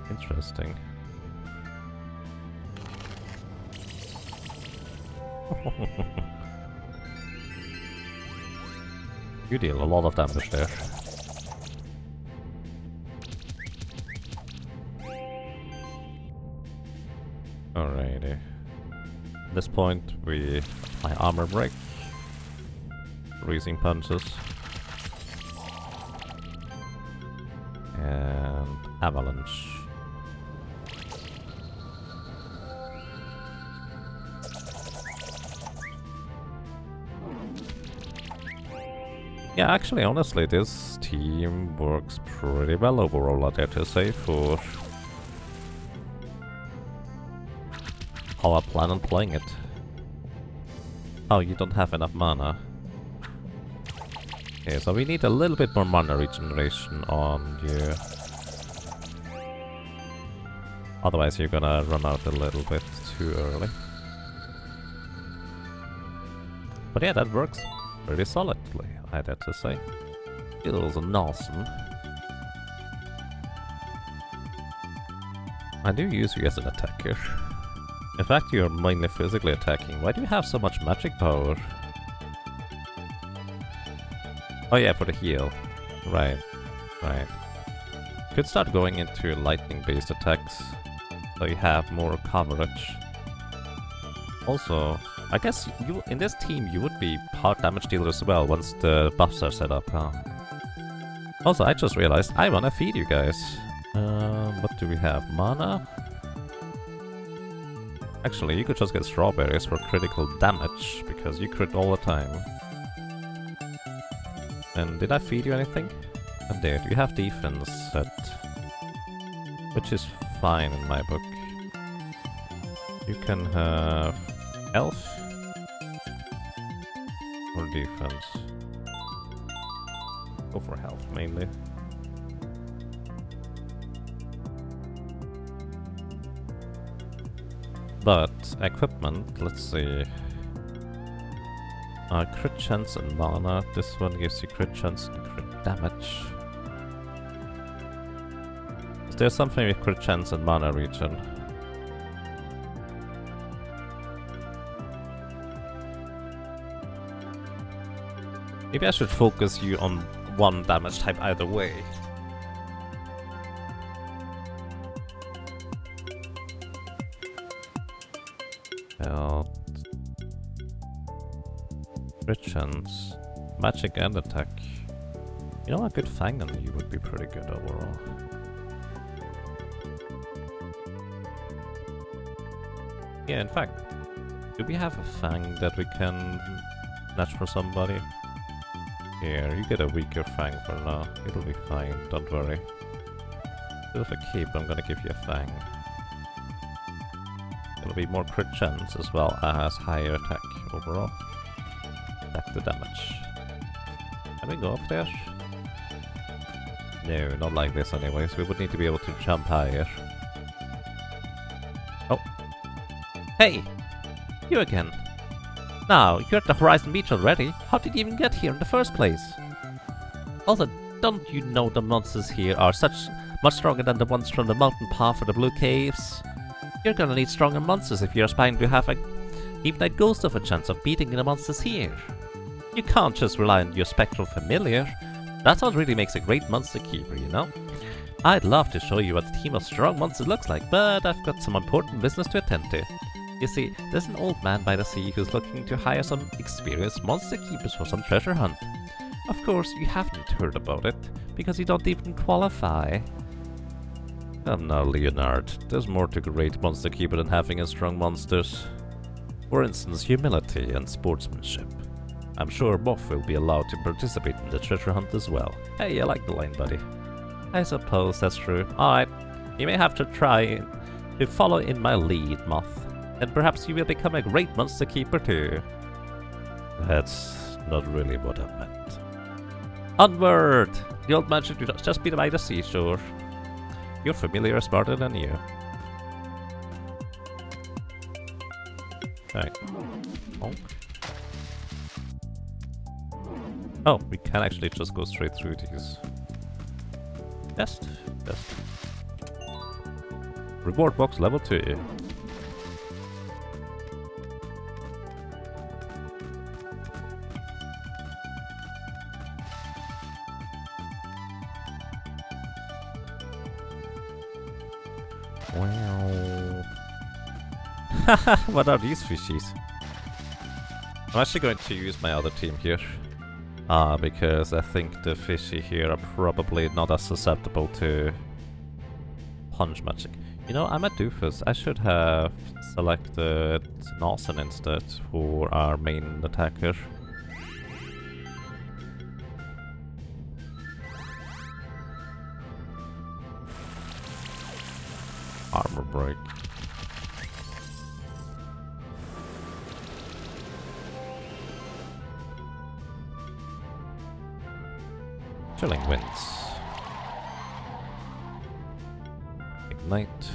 Interesting. You deal a lot of damage there. Alrighty. At this point, we apply armor break, freezing punches, and avalanche. Yeah, actually, honestly, this team works pretty well overall, I dare to say, for how I plan on playing it. Oh, you don't have enough mana. Okay, so we need a little bit more mana regeneration on you. Otherwise you're gonna run out a little bit too early. But yeah, that works pretty solidly, I'd have to say. Skills are awesome. I do use you as an attacker. In fact, you're mainly physically attacking. Why do you have so much magic power? Oh yeah, for the heal. Right, right. Could start going into lightning-based attacks, so you have more coverage. Also, I guess you in this team you would be hard damage dealer as well once the buffs are set up, huh? Also, I just realized I wanna feed you guys. What do we have? Mana? Actually, you could just get strawberries for critical damage, because you crit all the time. And did I feed you anything? I did. You have defense set, which is fine in my book. You can have health or defense. Go for health mainly. But equipment, let's see. Crit chance and mana. This one gives you crit chance and crit damage. Is there something with crit chance and mana regen? Maybe I should focus you on one damage type either way. Health. Crit chance. Magic and attack. You know, a good Fang on you would be pretty good overall. Yeah, in fact, do we have a Fang that we can snatch for somebody? Here, you get a weaker Fang for now. It'll be fine, don't worry. If I keep, I'm gonna give you a Fang. It'll be more crit chance as well as higher attack overall. Attack the damage. Can we go up there? No, not like this anyways. We would need to be able to jump higher. Oh. Hey! You again. Now, you're at the Horizon Beach already. How did you even get here in the first place? Also, don't you know the monsters here are much stronger than the ones from the mountain path or the Blue Caves? You're gonna need stronger monsters if you're aspiring to have even a ghost of a chance of beating the monsters here. You can't just rely on your spectral familiar. That's what really makes a great monster keeper, you know? I'd love to show you what a team of strong monsters looks like, but I've got some important business to attend to. You see, there's an old man by the sea who's looking to hire some experienced monster keepers for some treasure hunt. Of course, you haven't heard about it, because you don't even qualify. Come now, Leonard, there's more to great monster keeper than having a strong monsters. For instance, humility and sportsmanship. I'm sure Moff will be allowed to participate in the treasure hunt as well. Hey, I like the line, buddy. I suppose that's true. Alright, you may have to try to follow in my lead, Moth. And perhaps you will become a great monster keeper too. That's not really what I meant. Onward! The old man should just be by the seashore. Your familiar is smarter than you. Alright. Oh, we can actually just go straight through these. Best. Reward box level 2. Wow. What are these fishies? I'm actually going to use my other team here. Because I think the fishy here are probably not as susceptible to punch magic. You know, I'm a doofus. I should have selected Nasen instead for our main attacker. Armor break. Chilling winds. Ignite.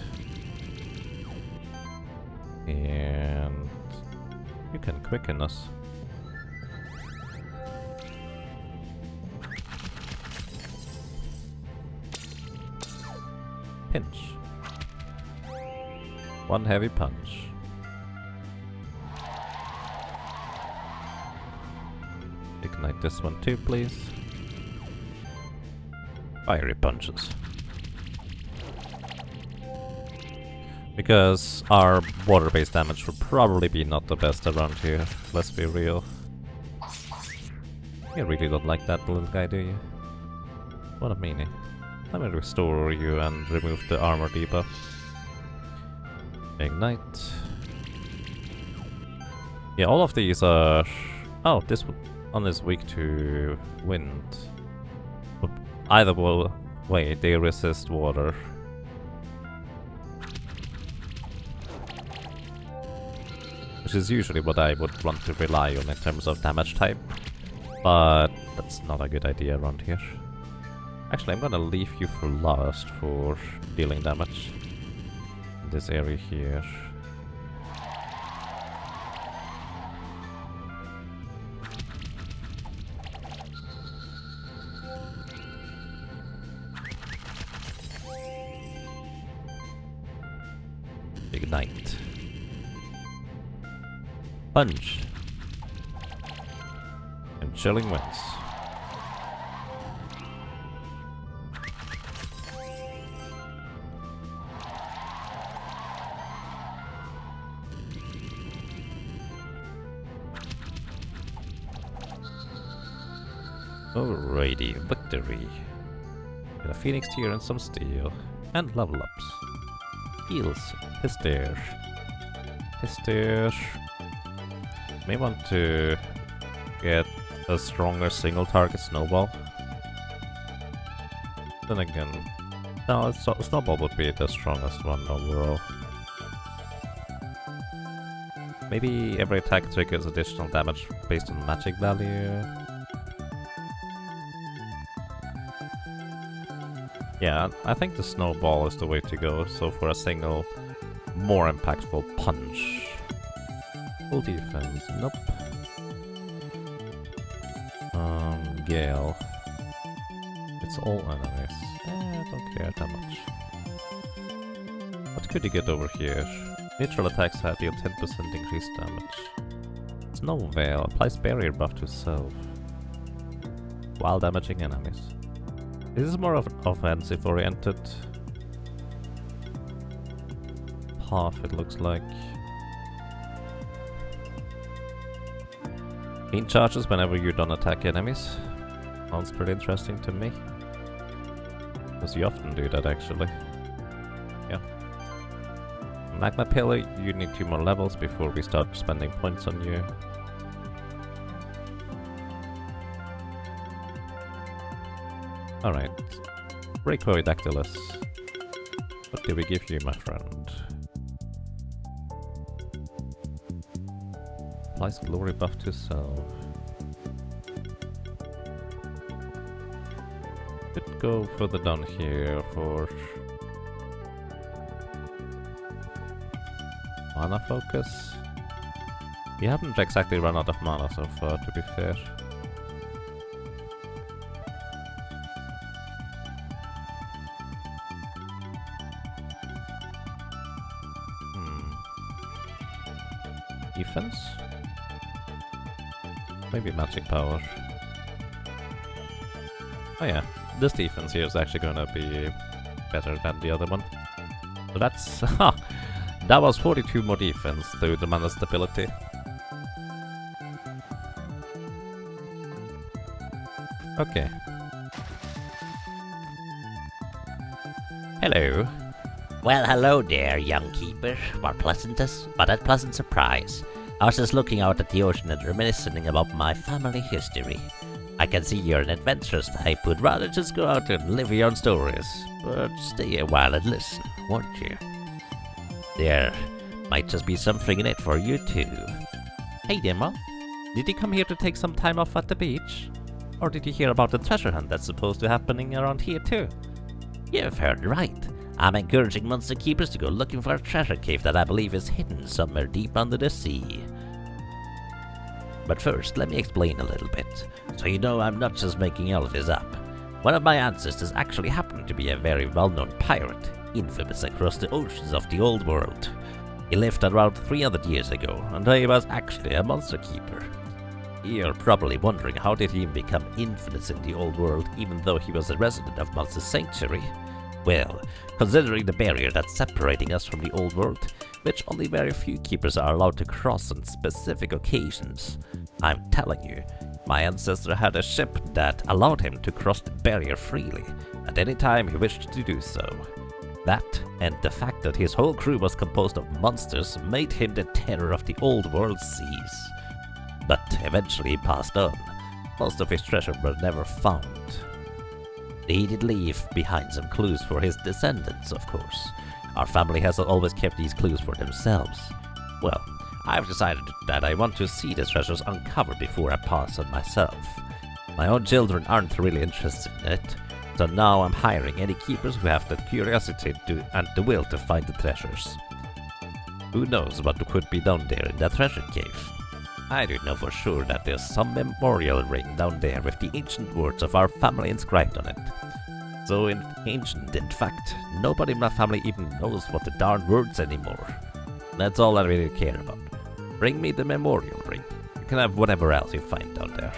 And you can quicken us. Pinch. One heavy punch. Ignite this one too, please. Fiery punches. Because our water-based damage will probably be not the best around here, let's be real. You really don't like that little guy, do you? What a meanie. Let me restore you and remove the armor debuff. Ignite. Yeah, all of these are... Oh, this one is weak to wind. Either way, they resist water. Which is usually what I would want to rely on in terms of damage type. But that's not a good idea around here. Actually, I'm gonna leave you for last for dealing damage. In this area here. Ignite. Punch. And chilling winds. Alrighty, victory. Get a Phoenix tier and some steel. And level ups. Heals. Hyster. May want to get a stronger single target snowball. Then again, no, snowball would be the strongest one overall. Maybe every attack triggers additional damage based on magic value. Yeah, I think the snowball is the way to go, so for a single, more impactful punch. Full defense, nope. Gale. It's all enemies. I don't care that much. What could you get over here? Neutral attacks have deal 10% increased damage. Snow Veil applies barrier buff to self while damaging enemies. This is more of an offensive oriented path, it looks like. Gain charges whenever you don't attack enemies. Sounds pretty interesting to me. Because you often do that actually. Yeah. Magma Pillar, you need 2 more levels before we start spending points on you. Alright. Brachioidactylus. What did we give you, my friend? Applies glory buff to self. Could go further down here for mana focus. We haven't exactly run out of mana so far, to be fair. Defense? Maybe magic power. Oh yeah, this defense here is actually gonna be better than the other one. So that's... that was 42 more defense through the mana stability. Okay. Hello. Well, hello there, young keeper. What a pleasant surprise. I was just looking out at the ocean and reminiscing about my family history. I can see you're an adventurous type, would rather just go out and live your own stories. But stay a while and listen, won't you? There might just be something in it for you too. Hey there, Mom. Did you come here to take some time off at the beach? Or did you hear about the treasure hunt that's supposed to be happening around here too? You've heard right. I'm encouraging monster keepers to go looking for a treasure cave that I believe is hidden somewhere deep under the sea. But first, let me explain a little bit, so you know I'm not just making all of this up. One of my ancestors actually happened to be a very well-known pirate, infamous across the oceans of the old world. He lived around 300 years ago, and he was actually a monster keeper. You're probably wondering how did he even become infamous in the old world even though he was a resident of Monster Sanctuary? Well, considering the barrier that's separating us from the old world, which only very few keepers are allowed to cross on specific occasions, I'm telling you, my ancestor had a ship that allowed him to cross the barrier freely, at any time he wished to do so. That, and the fact that his whole crew was composed of monsters, made him the terror of the old world seas. But eventually he passed on. Most of his treasure were never found. He did leave behind some clues for his descendants, of course. Our family has always kept these clues for themselves. Well, I've decided that I want to see the treasures uncovered before I pass on myself. My own children aren't really interested in it, so now I'm hiring any keepers who have the curiosity and the will to find the treasures. Who knows what could be down there in that treasure cave? I do know for sure that there's some memorial ring down there with the ancient words of our family inscribed on it. So ancient, in fact, nobody in my family even knows what the darn words anymore. That's all I really care about. Bring me the memorial ring. You can have whatever else you find down there.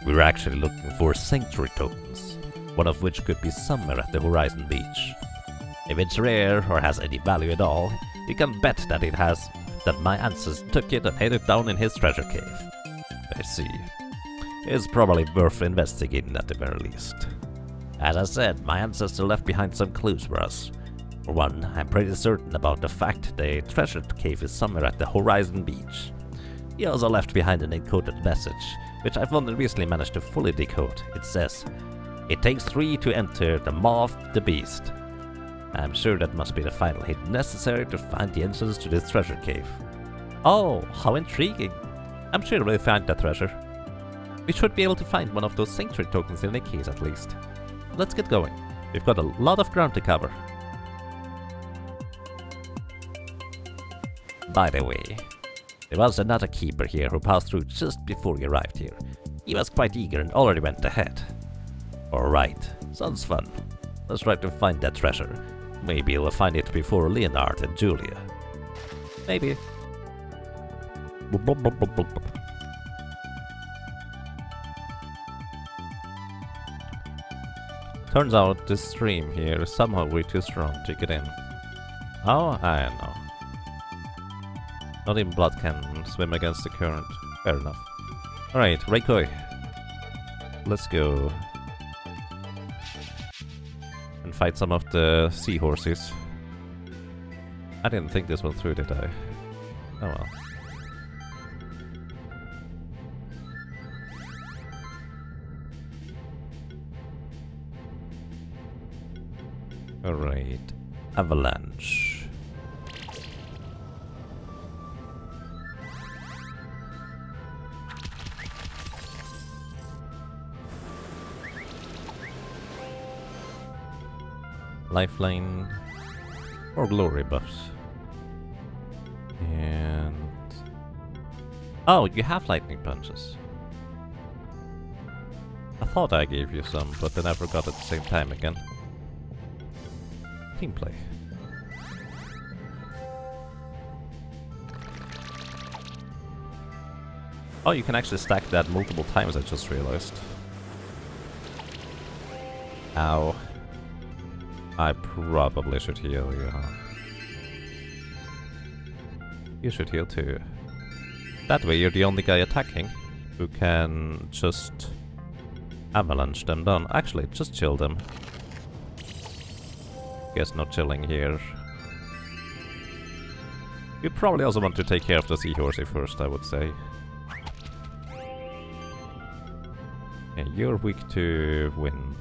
We're actually looking for sanctuary tokens, one of which could be somewhere at the Horizon Beach. If it's rare or has any value at all, you can bet that that my ancestors took it and hid it down in his treasure cave. I see. It's probably worth investigating at the very least. As I said, my ancestor left behind some clues for us. For one, I'm pretty certain about the fact the treasure cave is somewhere at the Horizon Beach. He also left behind an encoded message, which I've only recently managed to fully decode. It says, "It takes 3 to enter the Maw of the Beast." I'm sure that must be the final hit necessary to find the entrance to this treasure cave. Oh, how intriguing. I'm sure we'll find that treasure. We should be able to find one of those sanctuary tokens in any case at least. Let's get going. We've got a lot of ground to cover. By the way, there was another keeper here who passed through just before we arrived here. He was quite eager and already went ahead. Alright, sounds fun. Let's try to find that treasure. Maybe we'll find it before Leonard and Julia. Maybe. Turns out this stream here is somehow way too strong to get in. Oh, I know. Not even blood can swim against the current. Fair enough. Alright, Reikoi. Let's go. And fight some of the seahorses. I didn't think this one through, did I? Oh well. Alright. Avalanche. Lifeline or glory buffs. And oh, you have lightning punches. I thought I gave you some, but then I forgot at the same time again. Team play. Oh, you can actually stack that multiple times, I just realized. Ow. I probably should heal you, huh? You should heal too. That way you're the only guy attacking who can just avalanche them down. Actually, just chill them. Guess not chilling here. You probably also want to take care of the seahorsey first, I would say. Yeah, you're weak to wind.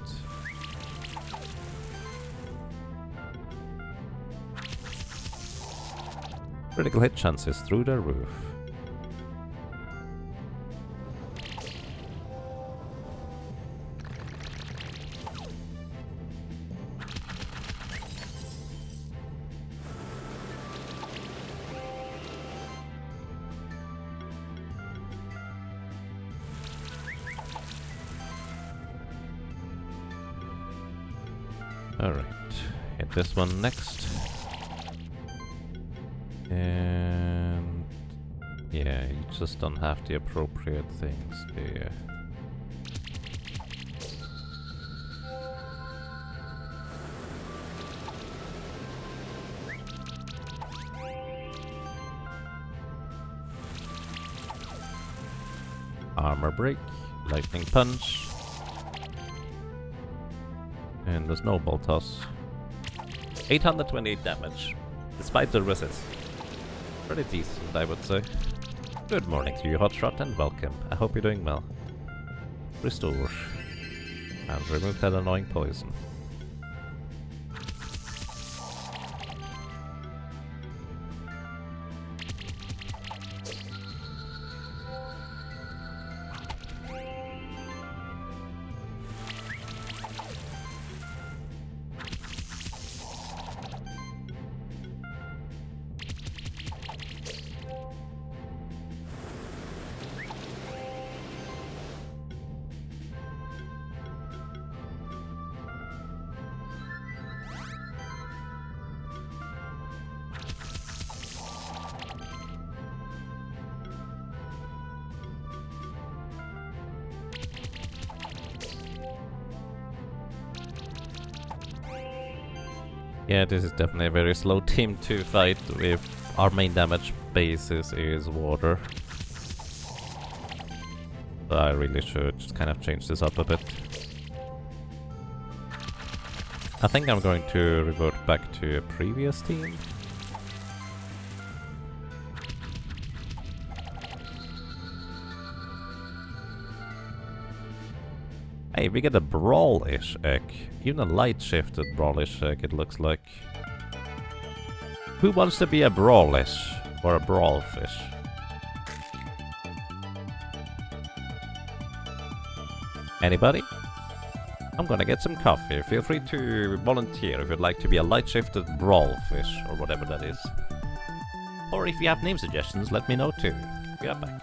Critical hit chances through the roof. Alright, hit this one next. And yeah, you just don't have the appropriate things, do you? Armor break, lightning punch, and the snowball toss. 828 damage, despite the resist. Pretty decent, I would say. Good morning to you, Hotshot, and welcome. I hope you're doing well. Restore. And remove that annoying poison. Yeah, this is definitely a very slow team to fight if our main damage basis is water. So I really should just kind of change this up a bit. I think I'm going to revert back to a previous team. Hey, we get a Brawlish egg. Even a light-shifted Brawlish egg, it looks like. Who wants to be a Brawlish or a Brawlfish? Anybody? I'm gonna get some coffee. Feel free to volunteer if you'd like to be a light-shifted brawl fish, or whatever that is. Or if you have name suggestions, let me know too. Be right back.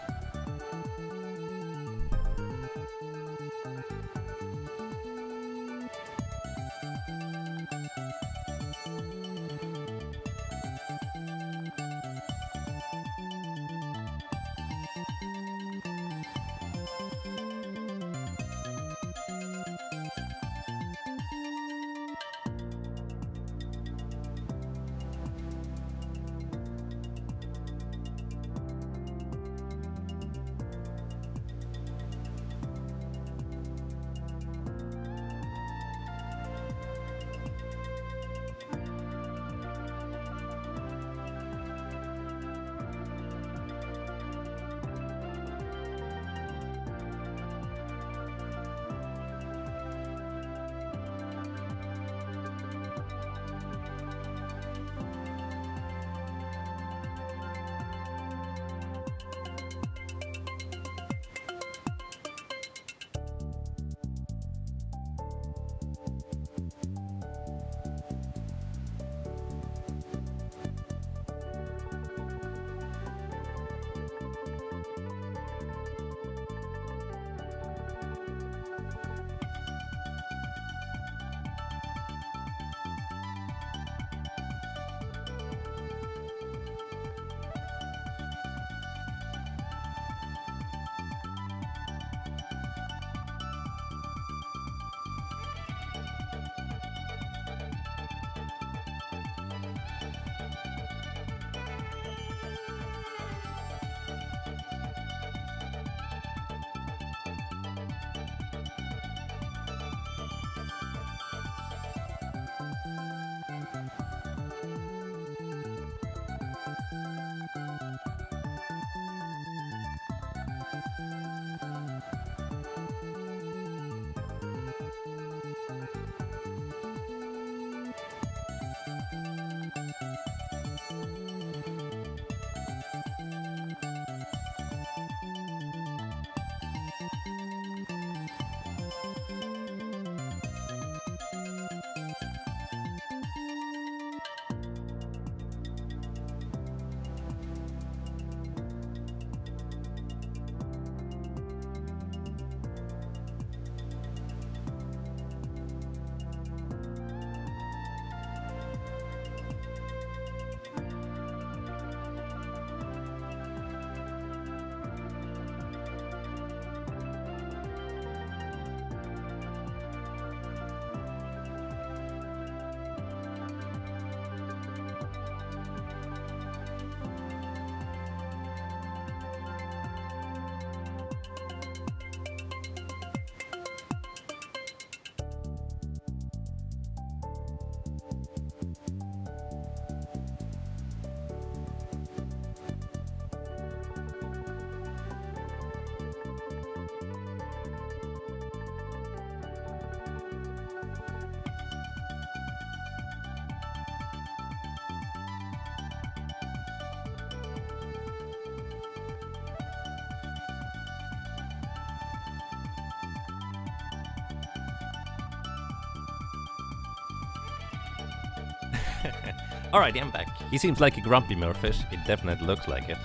Alrighty, I'm back. He seems like a grumpy merfish. It definitely looks like it.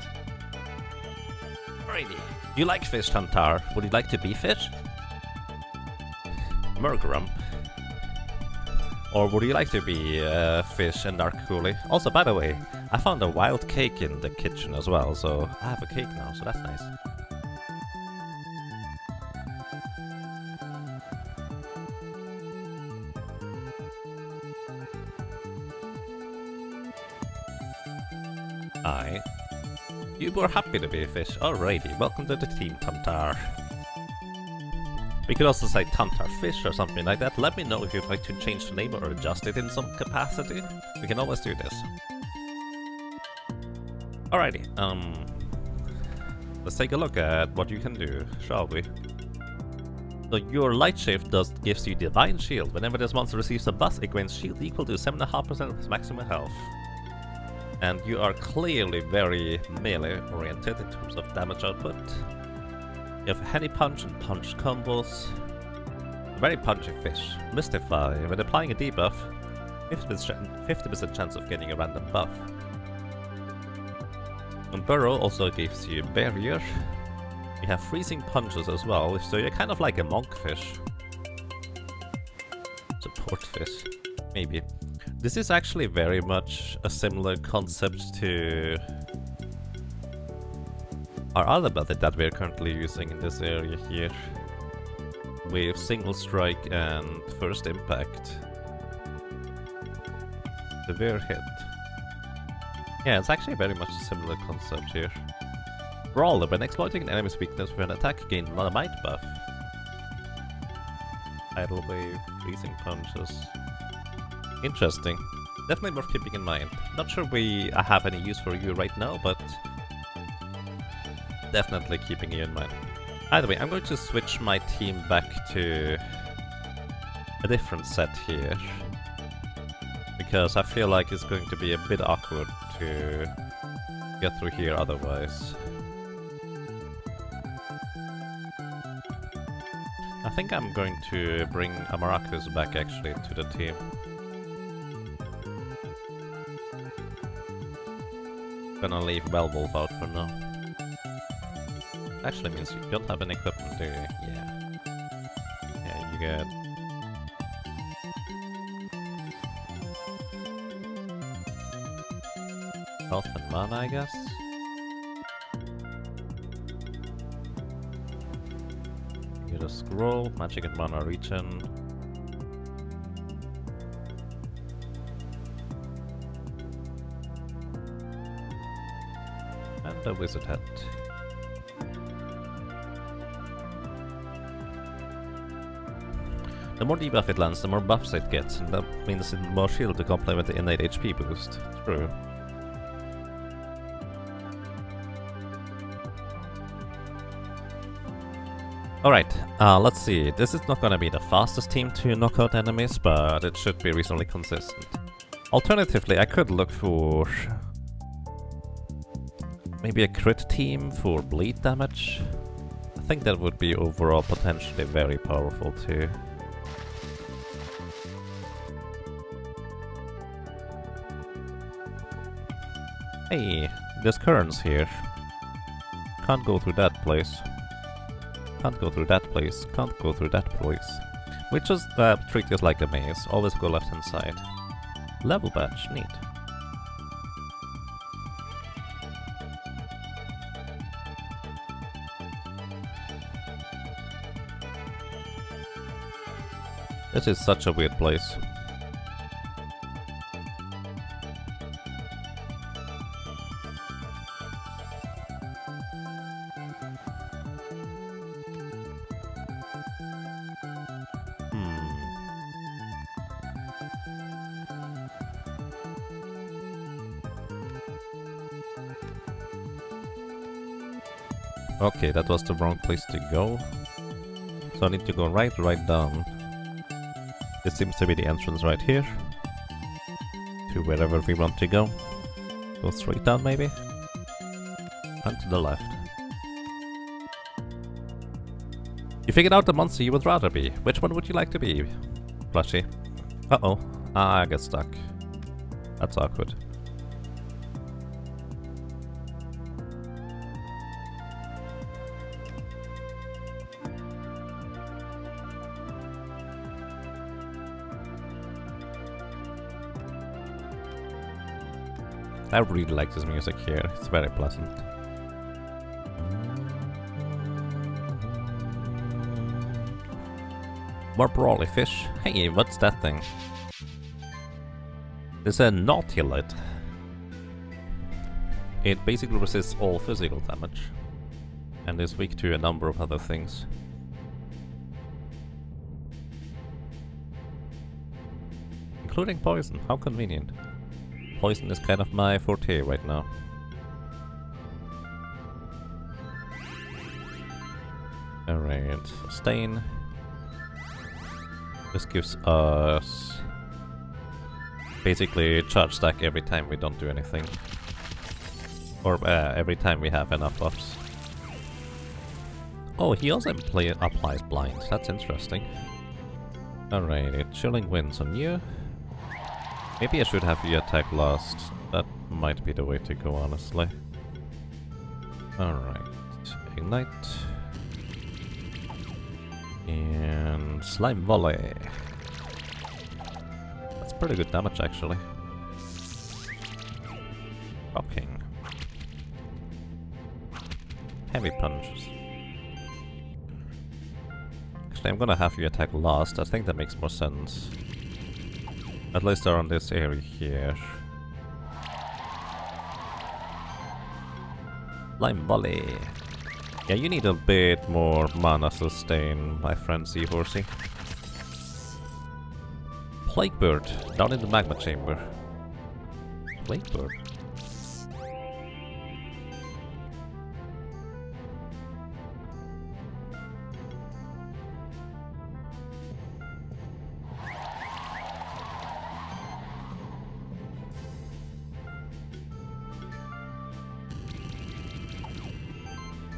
Alrighty. Do you like fish, Tantar? Would you like to be fish? Mergrump. Or would you like to be fish and Dark Coolie? Also, by the way, I found a wild cake in the kitchen as well, so I have a cake now, so that's nice. Aye. You were happy to be a fish. Alrighty, welcome to the team, Tantar. We could also say Tantar Fish or something like that. Let me know if you'd like to change the name or adjust it in some capacity. We can always do this. Alrighty, let's take a look at what you can do, shall we? So your light shift gives you Divine Shield. Whenever this monster receives a buff, it gains shield equal to 7.5% of its maximum health. And you are clearly very melee oriented in terms of damage output. You have Heady Punch and Punch combos. Very punchy fish. Mystify. When applying a debuff, 50% chance of getting a random buff. And Burrow also gives you barrier. You have freezing punches as well, so you're kind of like a monkfish. Support fish, maybe. This is actually very much a similar concept to our other method that we're currently using in this area here. With single strike and first impact. Severe hit. Yeah, it's actually very much a similar concept here. Brawler, when exploiting an enemy's weakness with an attack, gain another might buff. Tidal wave, freezing punches. Interesting. Definitely worth keeping in mind. Not sure we have any use for you right now, but definitely keeping you in mind. Either way, I'm going to switch my team back to a different set here. Because I feel like it's going to be a bit awkward to get through here otherwise. I think I'm going to bring Amaracus back actually to the team. Gonna leave Bellwolf out for now. Actually means you don't have any equipment, do you? Yeah. Yeah, you get... health and mana, I guess? You get a scroll, magic and mana regen. And a wizard hat. The more debuff it lands, the more buffs it gets, and that means more shield to complement the innate HP boost. True. Alright, let's see. This is not gonna be the fastest team to knock out enemies, but it should be reasonably consistent. Alternatively, I could look for maybe a crit team for bleed damage. I think that would be overall potentially very powerful too. Hey, there's currents here. Can't go through that place. Can't go through that place. Can't go through that place. We just treat this like a maze. Always go left hand side. Level badge, neat. This is such a weird place. Okay, that was the wrong place to go. So I need to go right down. This seems to be the entrance right here. To wherever we want to go. Go straight down maybe? And to the left. You figured out the monster you would rather be. Which one would you like to be, Plushie? Uh-oh. I get stuck. That's awkward. I really like this music here, it's very pleasant. More brawly fish. Hey, what's that thing? It's a Nautilit. It basically resists all physical damage. And is weak to a number of other things. Including poison, how convenient. Poison is kind of my forte right now. Alright, sustain. This gives us basically charge stack every time we don't do anything. Or every time we have enough buffs. Oh, he also applies blind. That's interesting. Alrighty, Chilling Winds on you. Maybe I should have you attack last. That might be the way to go, honestly. Alright. Ignite. And Slime Volley. That's pretty good damage, actually. Rocking. Heavy punches. Actually, I'm gonna have you attack last. I think that makes more sense. At least around this area here. Slime Volley. Yeah, you need a bit more mana sustain, my friend Seahorsey. Plague Bird, down in the magma chamber. Plague Bird.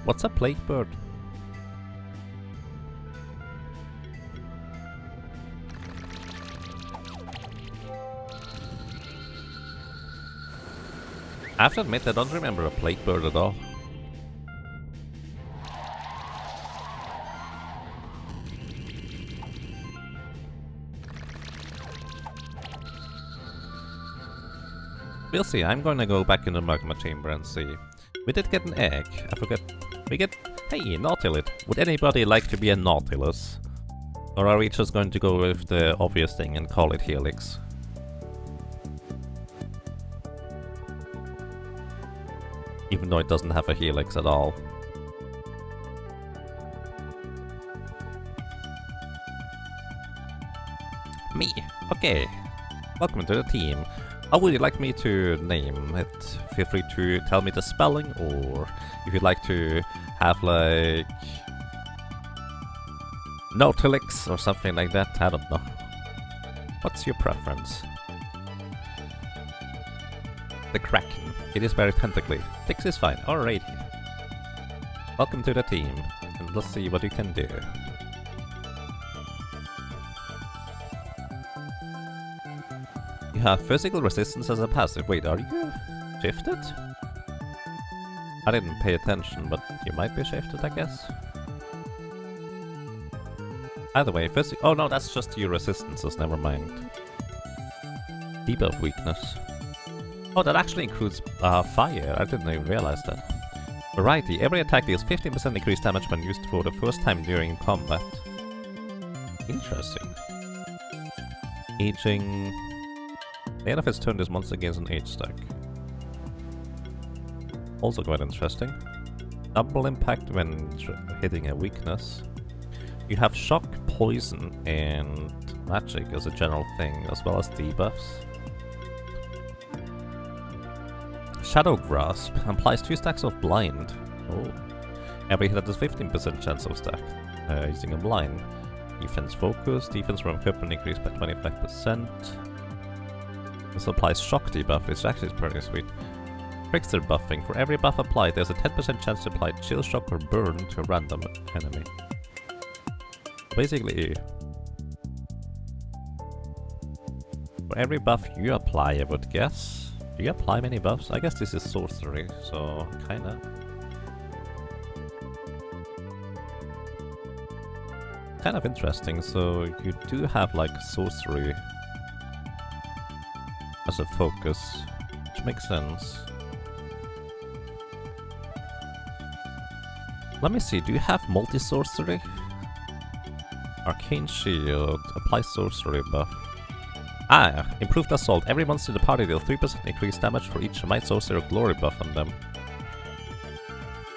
What's a Plague Bird? I have to admit, I don't remember a Plague Bird at all. We'll see, I'm gonna go back in the magma chamber and see. We did get an egg, I forgot. We get... Hey, Nautilus! Would anybody like to be a Nautilus? Or are we just going to go with the obvious thing and call it Helix? Even though it doesn't have a helix at all. Me! Okay. Welcome to the team. How would you like me to name it? Feel free to tell me the spelling, or if you'd like to have like... Nautilix or something like that, I don't know. What's your preference? The Kraken. It is very tentacly. Fix is fine. Alrighty. Welcome to the team, and let's see what you can do. You have physical resistance as a passive. Wait, are you shifted? I didn't pay attention, but you might be shifted, I guess. Either way, oh no, that's just your resistances, never mind. Debuff weakness. Oh, that actually includes fire. I didn't even realize that. Variety. Every attack deals 15% increased damage when used for the first time during combat. Interesting. Aging. The end of its turn, this monster gains an age stack. Also quite interesting. Double impact when hitting a weakness. You have shock, poison, and magic as a general thing, as well as debuffs. Shadow Grasp applies 2 stacks of blind. Oh. Every hit has 15% chance of stack using a blind. Defense focus, defense from equipment increased by 25%. This applies shock debuff, which actually is pretty sweet. Trickster buffing. For every buff applied, there's a 10% chance to apply chill, shock, or burn to a random enemy. Basically, for every buff you apply, I would guess. Do you apply many buffs? I guess this is sorcery, so kinda. Kind of interesting, so you do have like sorcery as a focus, which makes sense. Let me see, do you have multi-sorcery? Arcane Shield, apply sorcery buff. Ah, improved assault. Every monster in the party deals 3% increased damage for each might, sorcery, or glory buff on them.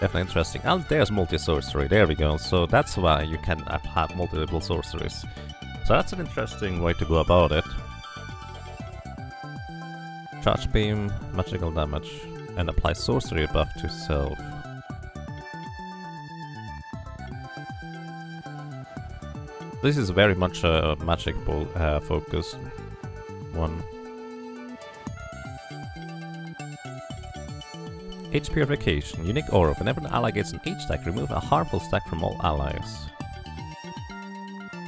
Definitely interesting. And there's multi-sorcery, there we go. So that's why you can have multiple sorceries. So that's an interesting way to go about it. Charge beam, magical damage, and apply sorcery buff to self. This is very much a magic ball focused one. H Purification. Unique aura. Whenever an ally gets an H stack, remove a harmful stack from all allies.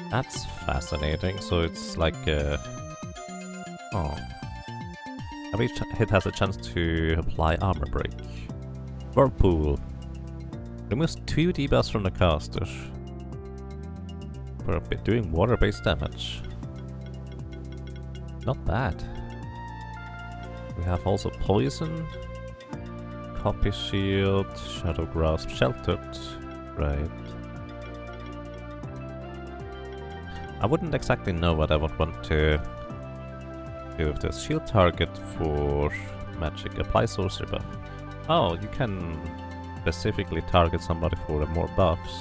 That's fascinating. So it's like oh. Every hit has a chance to apply armor break. Whirlpool. Removes 2 debuffs from the caster. For doing water-based damage. Not bad. We have also Poison. Copy Shield. Shadow Grasp. Sheltered. Right. I wouldn't exactly know what I would want to do with this. Shield target for magic. Apply sorcery buff. Oh, you can specifically target somebody for more buffs.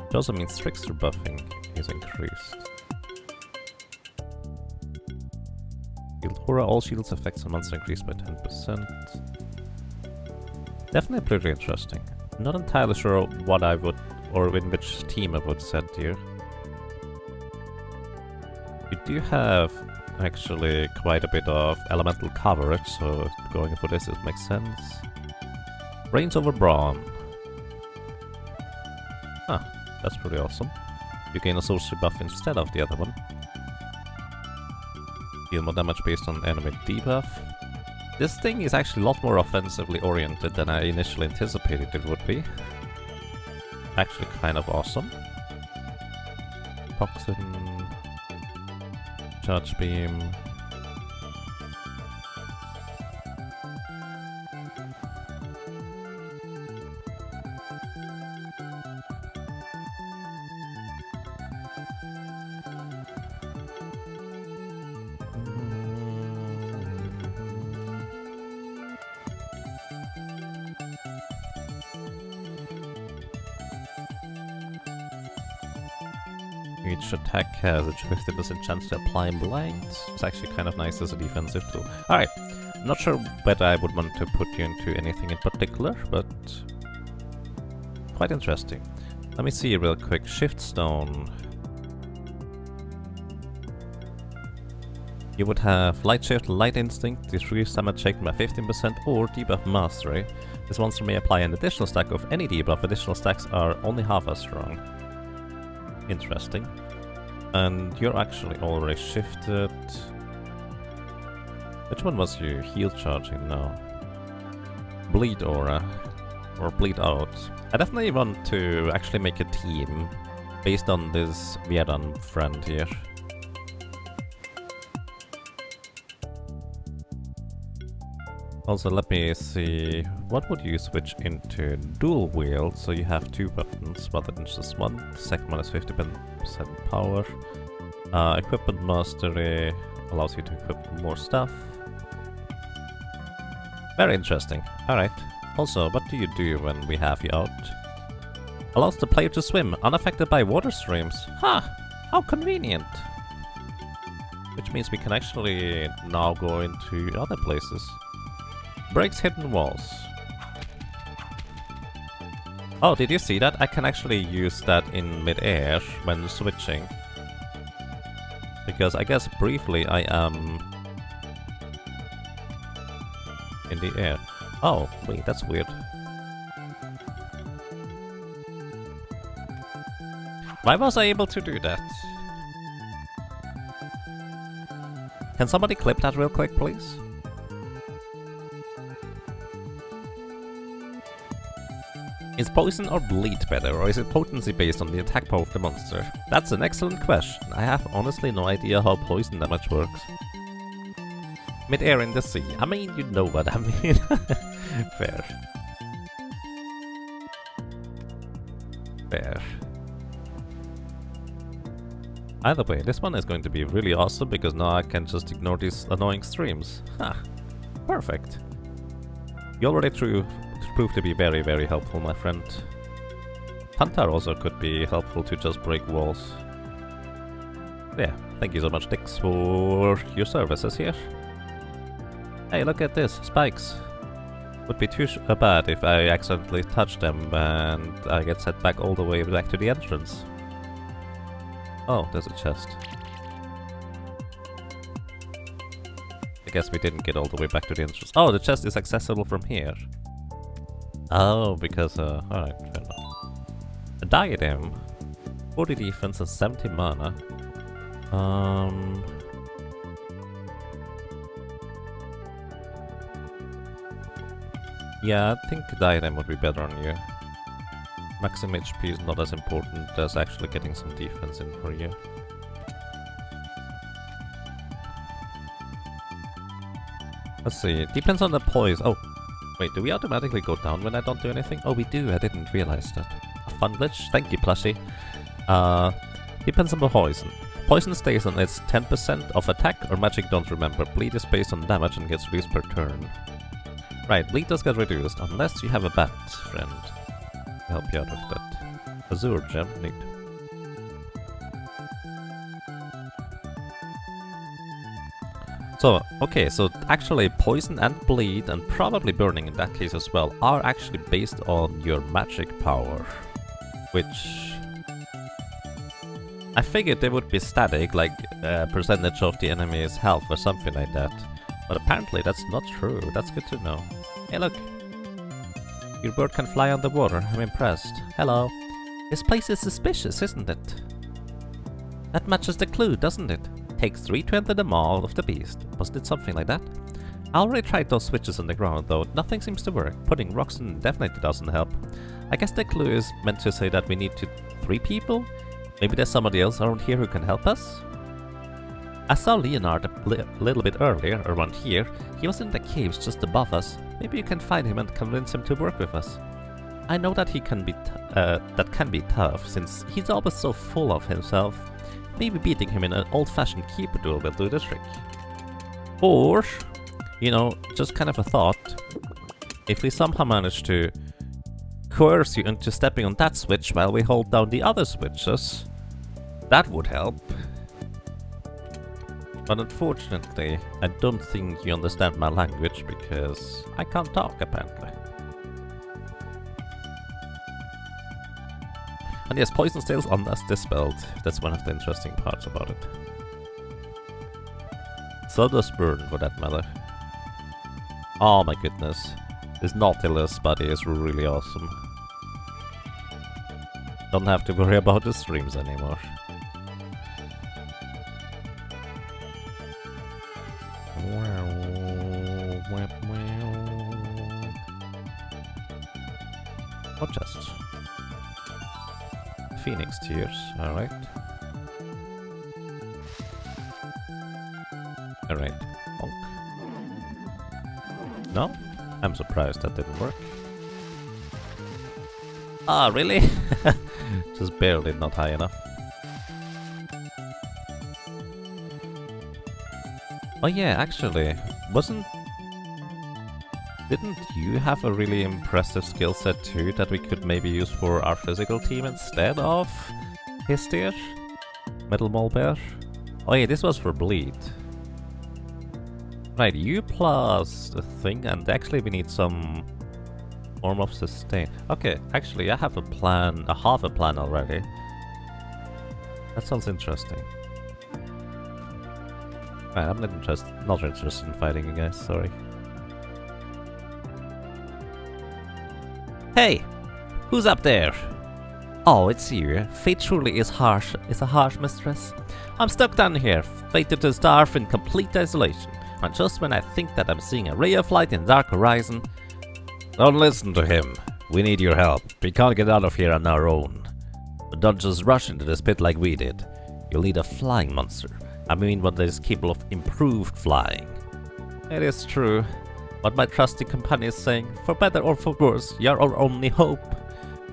It also means trickster buffing is increased. Shield aura. All shields effects on monster increased by 10%. Definitely pretty interesting. Not entirely sure what I would, or in which team I would set here. We do have actually quite a bit of elemental coverage, so going for this, it makes sense. Reigns over Brawn. Ah, that's pretty awesome. You gain a sorcery buff instead of the other one. Deal more damage based on enemy debuff. This thing is actually a lot more offensively oriented than I initially anticipated it would be. Actually kind of awesome. Toxin. Charge Beam. Each attack has a 50% chance to apply blind. It's actually kind of nice as a defensive tool. Alright, not sure whether I would want to put you into anything in particular, but quite interesting. Let me see real quick. Shift Stone. You would have Light Shift, Light Instinct, decrease damage taken by 15%, or Debuff Mastery. This monster may apply an additional stack of any debuff. Additional stacks are only half as strong. Interesting. And you're actually already shifted. Which one was you heal charging now? Bleed Aura. Or Bleed Out. I definitely want to actually make a team based on this Vieran friend here. Also, let me see, what would you switch into? Dual wield, so you have 2 weapons rather than just one. The second one is 50% power. Equipment Mastery allows you to equip more stuff. Very interesting. Alright. Also, what do you do when we have you out? Allows the player to swim, unaffected by water streams. Huh! How convenient! Which means we can actually now go into other places. Breaks hidden walls. Oh, did you see that? I can actually use that in mid-air when switching. Because I guess briefly I am in the air. Oh, wait, that's weird. Why was I able to do that? Can somebody clip that real quick, please? Is poison or bleed better, or is it potency based on the attack power of the monster? That's an excellent question. I have honestly no idea how poison damage works. Mid-air in the sea. I mean, you know what I mean. Fair. Fair. Either way, this one is going to be really awesome because now I can just ignore these annoying streams. Ha! Perfect. You already proved to be very, very helpful, my friend. Hunter also could be helpful to just break walls. Yeah, thank you so much, Dix, for your services here. Hey, look at this, spikes. Would be too bad if I accidentally touch them and I get set back all the way back to the entrance. Oh, there's a chest. I guess we didn't get all the way back to the entrance. Oh, the chest is accessible from here. Oh, because, alright, fair enough. A diadem. 40 defense and 70 mana. Yeah, I think Diadem would be better on you. Maximum HP is not as important as actually getting some defense in for you. Let's see, it depends on the poise. Oh, wait, do we automatically go down when I don't do anything? Oh, we do, I didn't realize that. A fun glitch? Thank you, plushie. Depends on the poison. Poison stays on its 10% of attack or magic, don't remember. Bleed is based on damage and gets reduced per turn. Right, bleed does get reduced, unless you have a bat friend to help you out with that. Azure gem, neat. So, okay, so actually poison and bleed, and probably burning in that case as well, are actually based on your magic power. Which... I figured they would be static, like percentage of the enemy's health or something like that. But apparently that's not true. That's good to know. Hey look! Your bird can fly on the water. I'm impressed. Hello. This place is suspicious, isn't it? That matches the clue, doesn't it? Takes 3 to enter the maw of the beast. Wasn't it something like that? I already tried those switches on the ground though. Nothing seems to work. Putting rocks in definitely doesn't help. I guess the clue is meant to say that we need 3 people? Maybe there's somebody else around here who can help us? I saw Leonard a little bit earlier, around here. He was in the caves just above us. Maybe you can find him and convince him to work with us. I know that he can be that can be tough, since he's always so full of himself. Maybe beating him in an old-fashioned keeper duel will do the trick. Or, you know, just kind of a thought. If we somehow manage to coerce you into stepping on that switch while we hold down the other switches, that would help. But unfortunately, I don't think you understand my language because I can't talk apparently. And yes, poison stays unless dispelled. That's one of the interesting parts about it. So does burn for that matter. Oh my goodness. This Nautilus buddy is really awesome. Don't have to worry about the streams anymore. What chest? Phoenix tears, alright. Alright, bonk. No? I'm surprised that didn't work. Ah, really? Just barely not high enough. Oh yeah, actually, didn't you have a really impressive skill set too that we could maybe use for our physical team instead of Histir? Metal Molbear? Oh yeah, this was for bleed. Right, you plus a thing, and actually we need some form of sustain. Okay, actually I have a plan, half a plan already. That sounds interesting. Right, I'm not interested in fighting you guys, sorry. Hey! Who's up there? Oh, it's you. Fate truly is harsh. It's a harsh mistress. I'm stuck down here, fated to starve in complete isolation. And just when I think that I'm seeing a ray of light in the dark horizon... Don't listen to him. We need your help. We can't get out of here on our own. But don't just rush into this pit like we did. You'll need a flying monster. I mean one that is capable of improved flying. It is true. What my trusty companion is saying, for better or for worse, you're our only hope.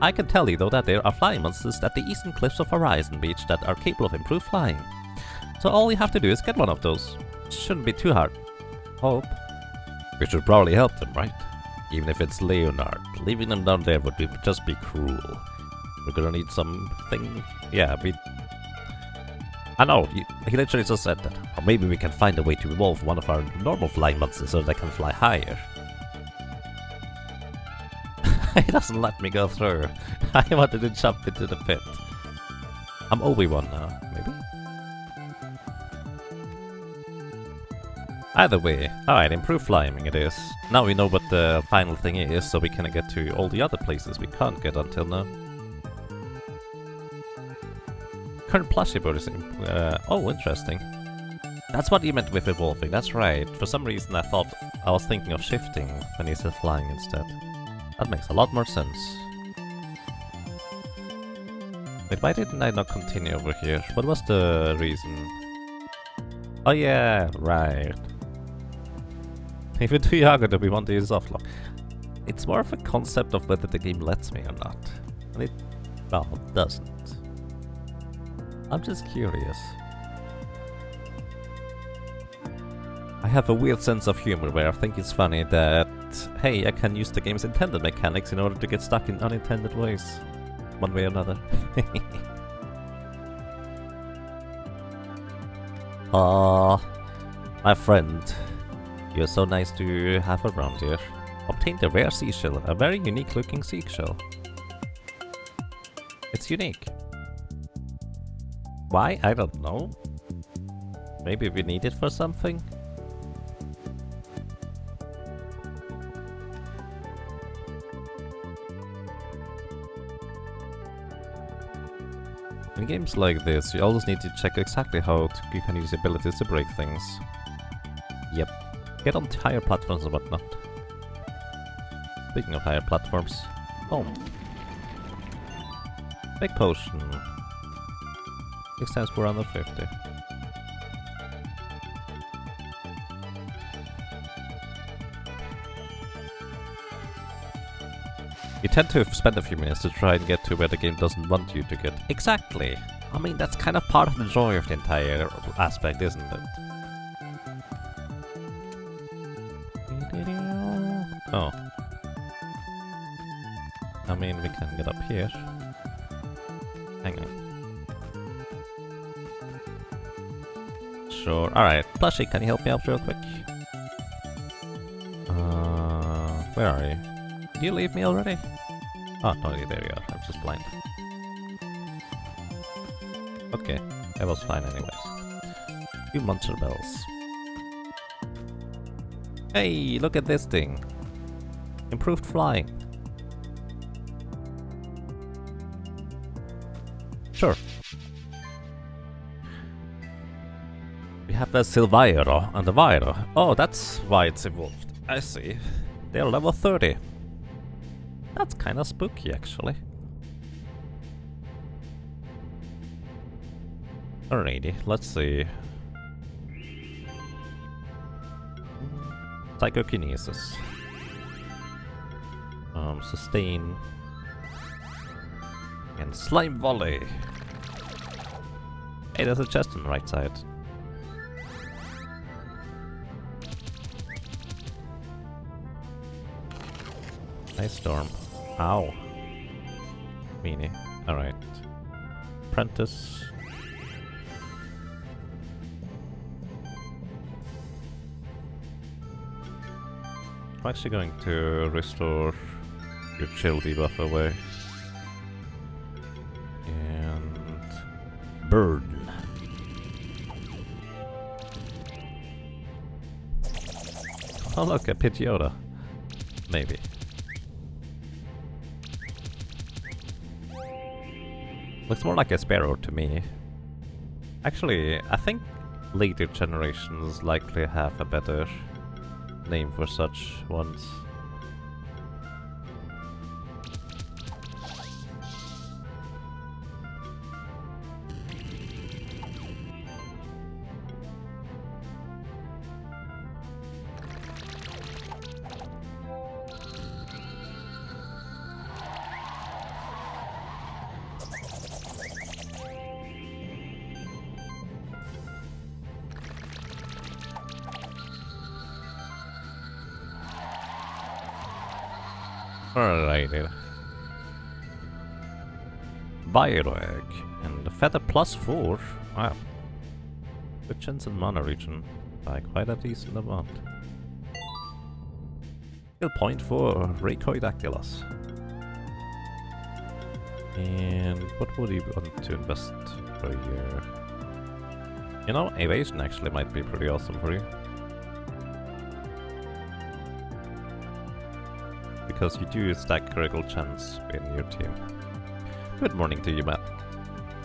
I can tell you though that there are flying monsters at the eastern cliffs of Horizon Beach that are capable of improved flying. So all you have to do is get one of those. It shouldn't be too hard. Hope. We should probably help them, right? Even if it's Leonard. Leaving them down there would just be cruel. We're gonna need something... Yeah, I know, he literally just said that. Or maybe we can find a way to evolve one of our normal flying monsters so they can fly higher. He doesn't let me go through. I wanted to jump into the pit. I'm Obi-Wan now, maybe? Either way, alright, improved flying it is. Now we know what the final thing is, so we can get to all the other places we can't get until now. Current plushie bird is... oh, interesting. That's what you meant with evolving, that's right. For some reason I thought I was thinking of shifting when he said flying instead. That makes a lot more sense. Wait, why didn't I not continue over here? What was the reason? Oh yeah, right. If you're too young, we want to use offlock. It's more of a concept of whether the game lets me or not. And it, well, doesn't. I'm just curious. I have a weird sense of humor where I think it's funny that, hey, I can use the game's intended mechanics in order to get stuck in unintended ways. One way or another. My friend. You're so nice to have around here. Obtained a rare seashell, a very unique looking seashell. It's unique. Why? I don't know. Maybe we need it for something? In games like this, you always need to check exactly how you can use abilities to break things. Yep. Get on higher platforms and whatnot. Speaking of higher platforms. Oh. Big potion. Makes sense we're under 50. You tend to spend a few minutes to try and get to where the game doesn't want you to get. Exactly! I mean, that's kind of part of the joy of the entire aspect, isn't it? Oh. I mean, we can get up here. Hang on. Sure. Alright. Plushie, can you help me out real quick? Where are you? Did you leave me already? Oh, no, there you are. I'm just blind. Okay. I was fine anyways. Few monster bells. Hey, look at this thing. Improved flying. Sure. We have the Silviro and the Viro. Oh, that's why it's evolved. I see. They're level 30. That's kinda spooky, actually. Alrighty, let's see. Psychokinesis. Sustain. And Slime Volley. Hey, there's a chest on the right side. Nice storm. Ow. Meanie. Alright. Apprentice. I'm actually going to restore your chill debuff away. And burn. Oh look, a Pidgeotto. Maybe. Looks more like a Sparrow to me. Actually, I think later generations likely have a better name for such ones. Alrighty. Bio-Egg and Feather +4. Wow. Good chance in Mana region by quite a decent amount. Skill point for Raycoidactylus. And what would you want to invest per year? You know, evasion actually might be pretty awesome for you. Because you do stack critical chance in your team. Good morning to you, Matt.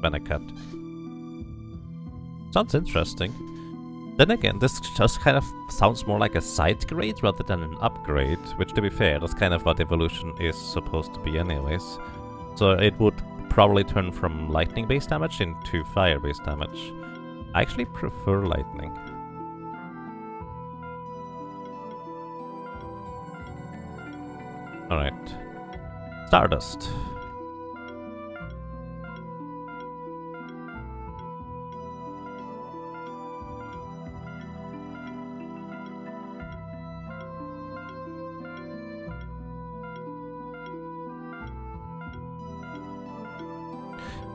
Venecat. Sounds interesting. Then again, this just kind of sounds more like a side grade rather than an upgrade, which to be fair, that's kind of what evolution is supposed to be anyways. So it would probably turn from lightning-based damage into fire-based damage. I actually prefer lightning. Alright. Stardust.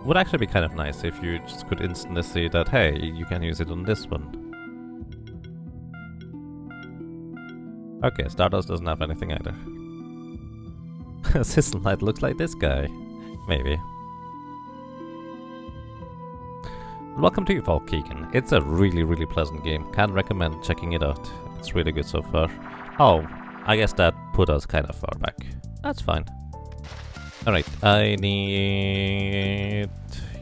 Would actually be kind of nice if you just could instantly see that, hey, you can use it on this one. Okay, Stardust doesn't have anything either. System Light looks like this guy. Maybe. Welcome to you, Valkegan. It's a really pleasant game. Can recommend checking it out. It's really good so far. Oh, I guess that put us kind of far back. That's fine. Alright, I need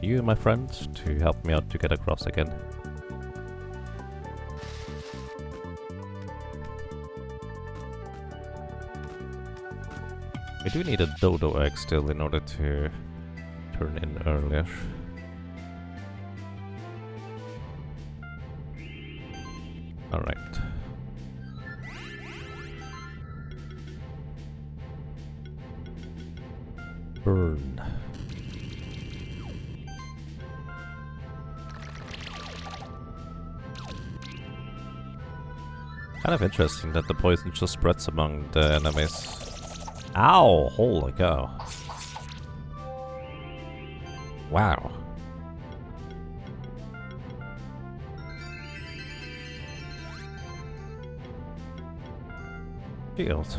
you, my friend, to help me out to get across again. We do need a dodo egg still in order to turn in earlier. Alright. Burn. Kind of interesting that the poison just spreads among the enemies. Ow! Holy cow. Wow. Shield.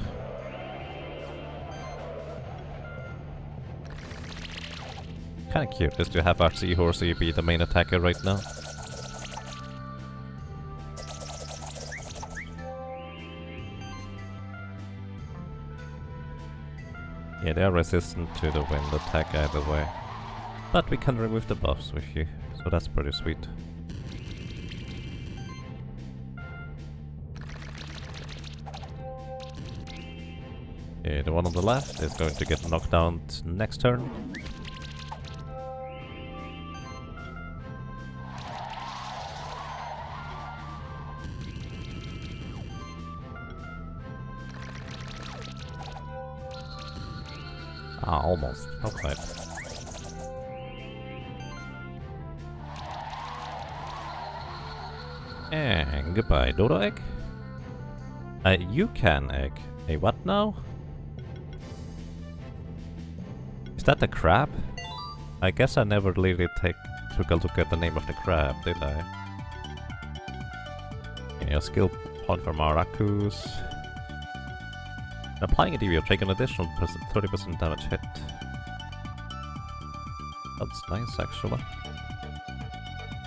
Kinda cute just to have our seahorse be the main attacker right now. Yeah, they are resistant to the wind attack either way. But we can remove the buffs with you, so that's pretty sweet. Yeah, the one on the left is going to get knocked down next turn. Ah, almost. Okay. And goodbye, dodo egg. You can egg. A what now? Is that the crab? I guess I never really took a look at the name of the crab, did I? Yeah, skill point for Maracus. Applying it, you take an additional 30% damage hit. That's nice, actually.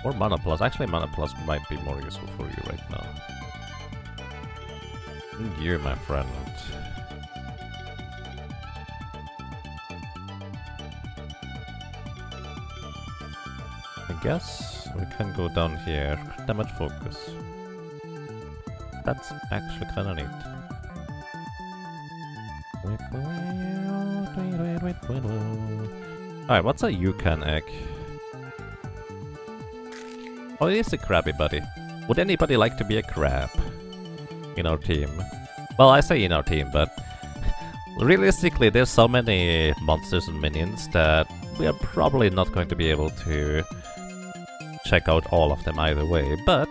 Or Mana Plus. Actually, Mana Plus might be more useful for you right now. And you, my friend. I guess we can go down here. Damage focus. That's actually kinda neat. Alright, what's a Yukon egg? Oh, it is a Krabby Buddy. Would anybody like to be a crab in our team? Well, I say in our team, but realistically there's so many monsters and minions that we are probably not going to be able to check out all of them either way, but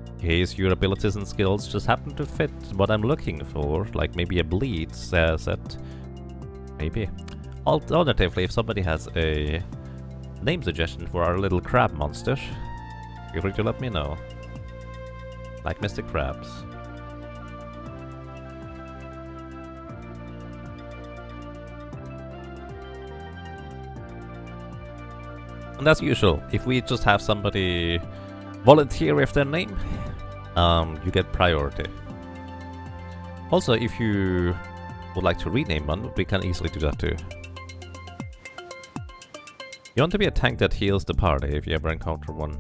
in case your abilities and skills just happen to fit what I'm looking for, like maybe a bleed says that maybe. Alternatively, if somebody has a name suggestion for our little crab monster, feel free to let me know. Like Mr. Krabs. And as usual, if we just have somebody volunteer with their name, you get priority. Also, if you would like to rename one, we can easily do that too. You want to be a tank that heals the party if you ever encounter one.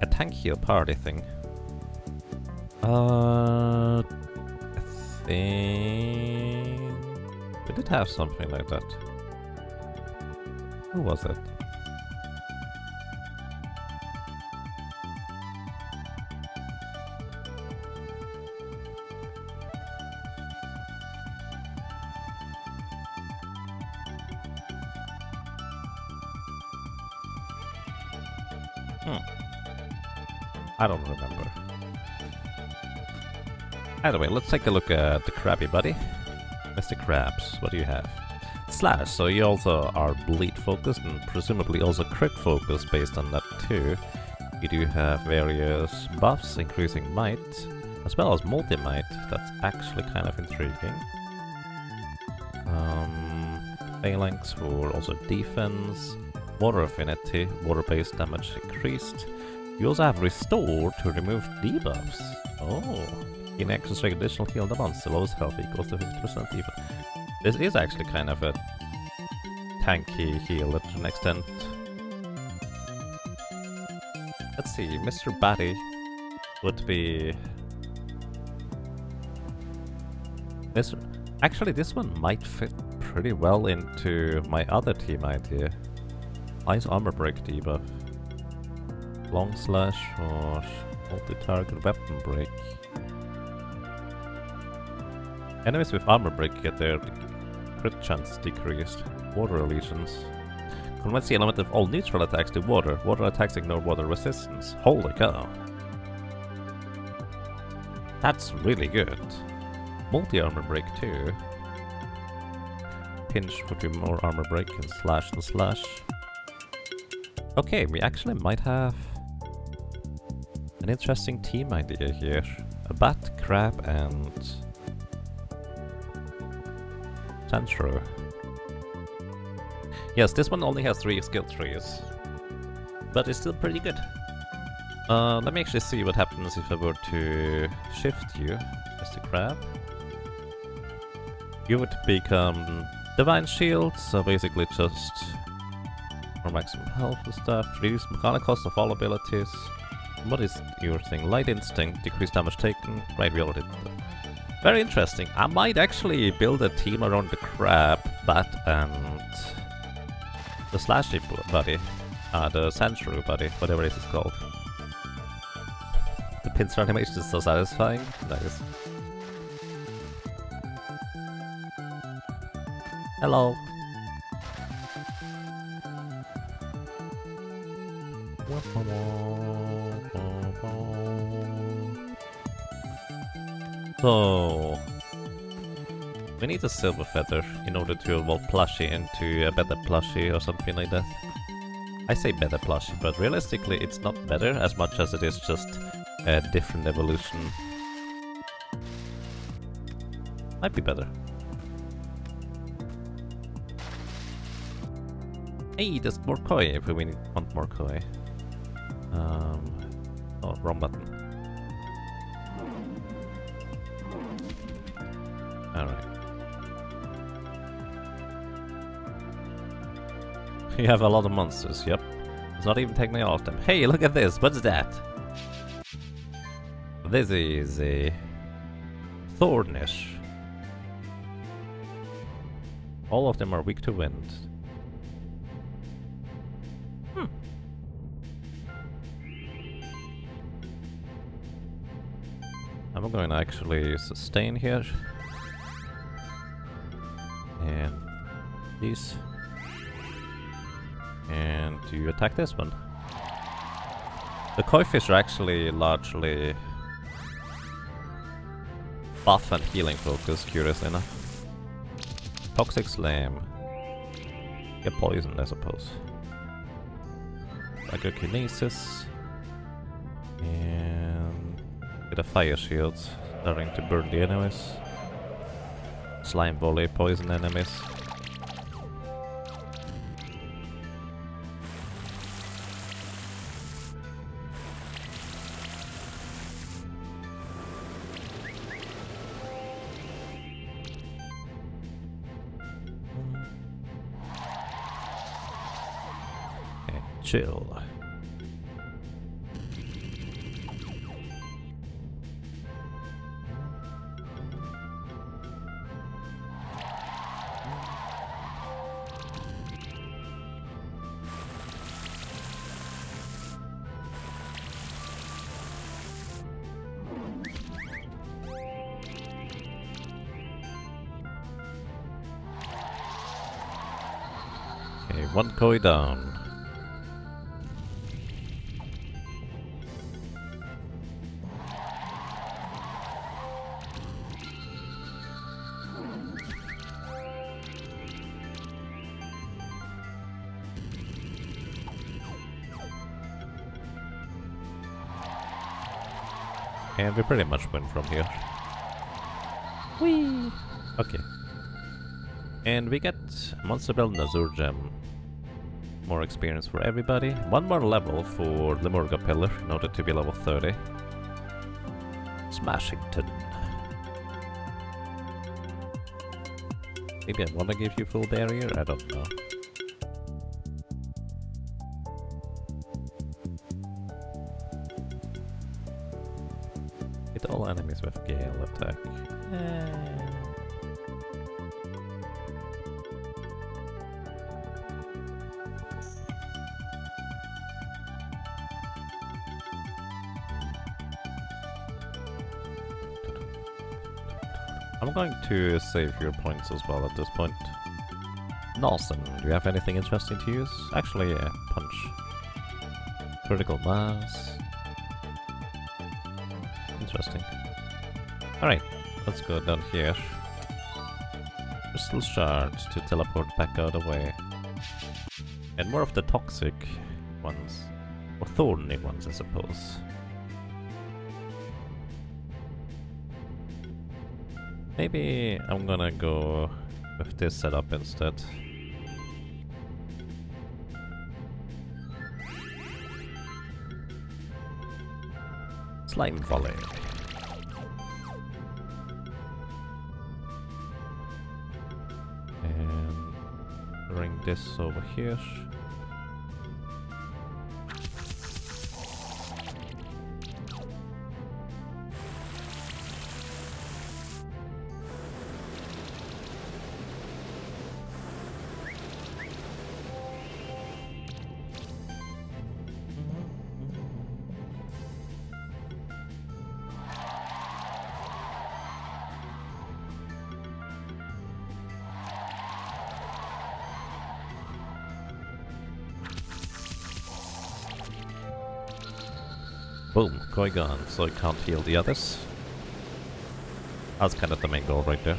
A tank heal party thing. I think we did have something like that. Who was it? I don't remember. Anyway, let's take a look at the Krabby Buddy. Mr. Krabs, what do you have? Slash, so you also are bleed focused and presumably also crit focused based on that too. You do have various buffs increasing might, as well as multi-might. That's actually kind of intriguing. Phalanx for also defense, water affinity, water-based damage increased. You also have Restore to remove debuffs. Oh, in extra additional heal the monster, lowest health equals to 50% even. This is actually kind of a tanky heal to an extent. Let's see, Mr. Batty would be... Actually, this one might fit pretty well into my other team idea. Ice Armor Break debuff. Long Slash or multi-target weapon break. Enemies with armor break get their crit chance decreased. Water lesions. Converts the element of all neutral attacks to water. Water attacks ignore water resistance. Holy cow. That's really good. Multi-armor break too. Pinch for 2 more armor break and slash and slash. Okay, we actually might have an interesting team idea here. A bat, crab, and Sandshrew. Yes, this one only has 3 skill trees, but it's still pretty good. Let me actually see what happens if I were to shift you, Mr. Crab. You would become Divine Shield, so basically just for maximum health and stuff. Reduce mechanical cost of all abilities. What is your thing? Light Instinct, decreased damage taken. Right, we already did that. Very interesting. I might actually build a team around the crab, bat, and the slashy buddy. The Sandshrew buddy, whatever it is called. The pincer animation is so satisfying. Nice. Hello. So, we need a silver feather in order to evolve plushie into a better plushie or something like that. I say better plushie, but realistically it's not better as much as it is just a different evolution. Might be better. Hey, there's more koi if we want more koi. Oh, wrong button. Alright. You have a lot of monsters, yep. It's not even taking all of them. Hey, look at this, what's that? This is a Thornish. All of them are weak to wind. I'm going to actually sustain here. And these. And you attack this one. The koi fish are actually largely buff and healing focused, curiously enough. Toxic Slam. Get poisoned, I suppose. Psychokinesis. And get a fire shield, starting to burn the enemies. Slime volley, poison enemies. chill. Okay, one koi down. And we pretty much win from here. Whee! Okay. And we get Monster Belt and Azure Gem. More experience for everybody. One more level for Lemurga Pillar in order to be level 30. Smashington. Maybe I wanna give you full barrier? I don't know. Hit all enemies with Gale attack. I'm going to save your points as well at this point. Nelson, do you have anything interesting to use? Actually, yeah, punch. Critical mass. Interesting. Alright, let's go down here. Crystal shards to teleport back out of the way. And more of the toxic ones. Or thorny ones, I suppose. Maybe I'm gonna go with this setup instead. Slime volley. And bring this over here. Boom, koi gone, so I can't heal the others. That's kind of the main goal right there.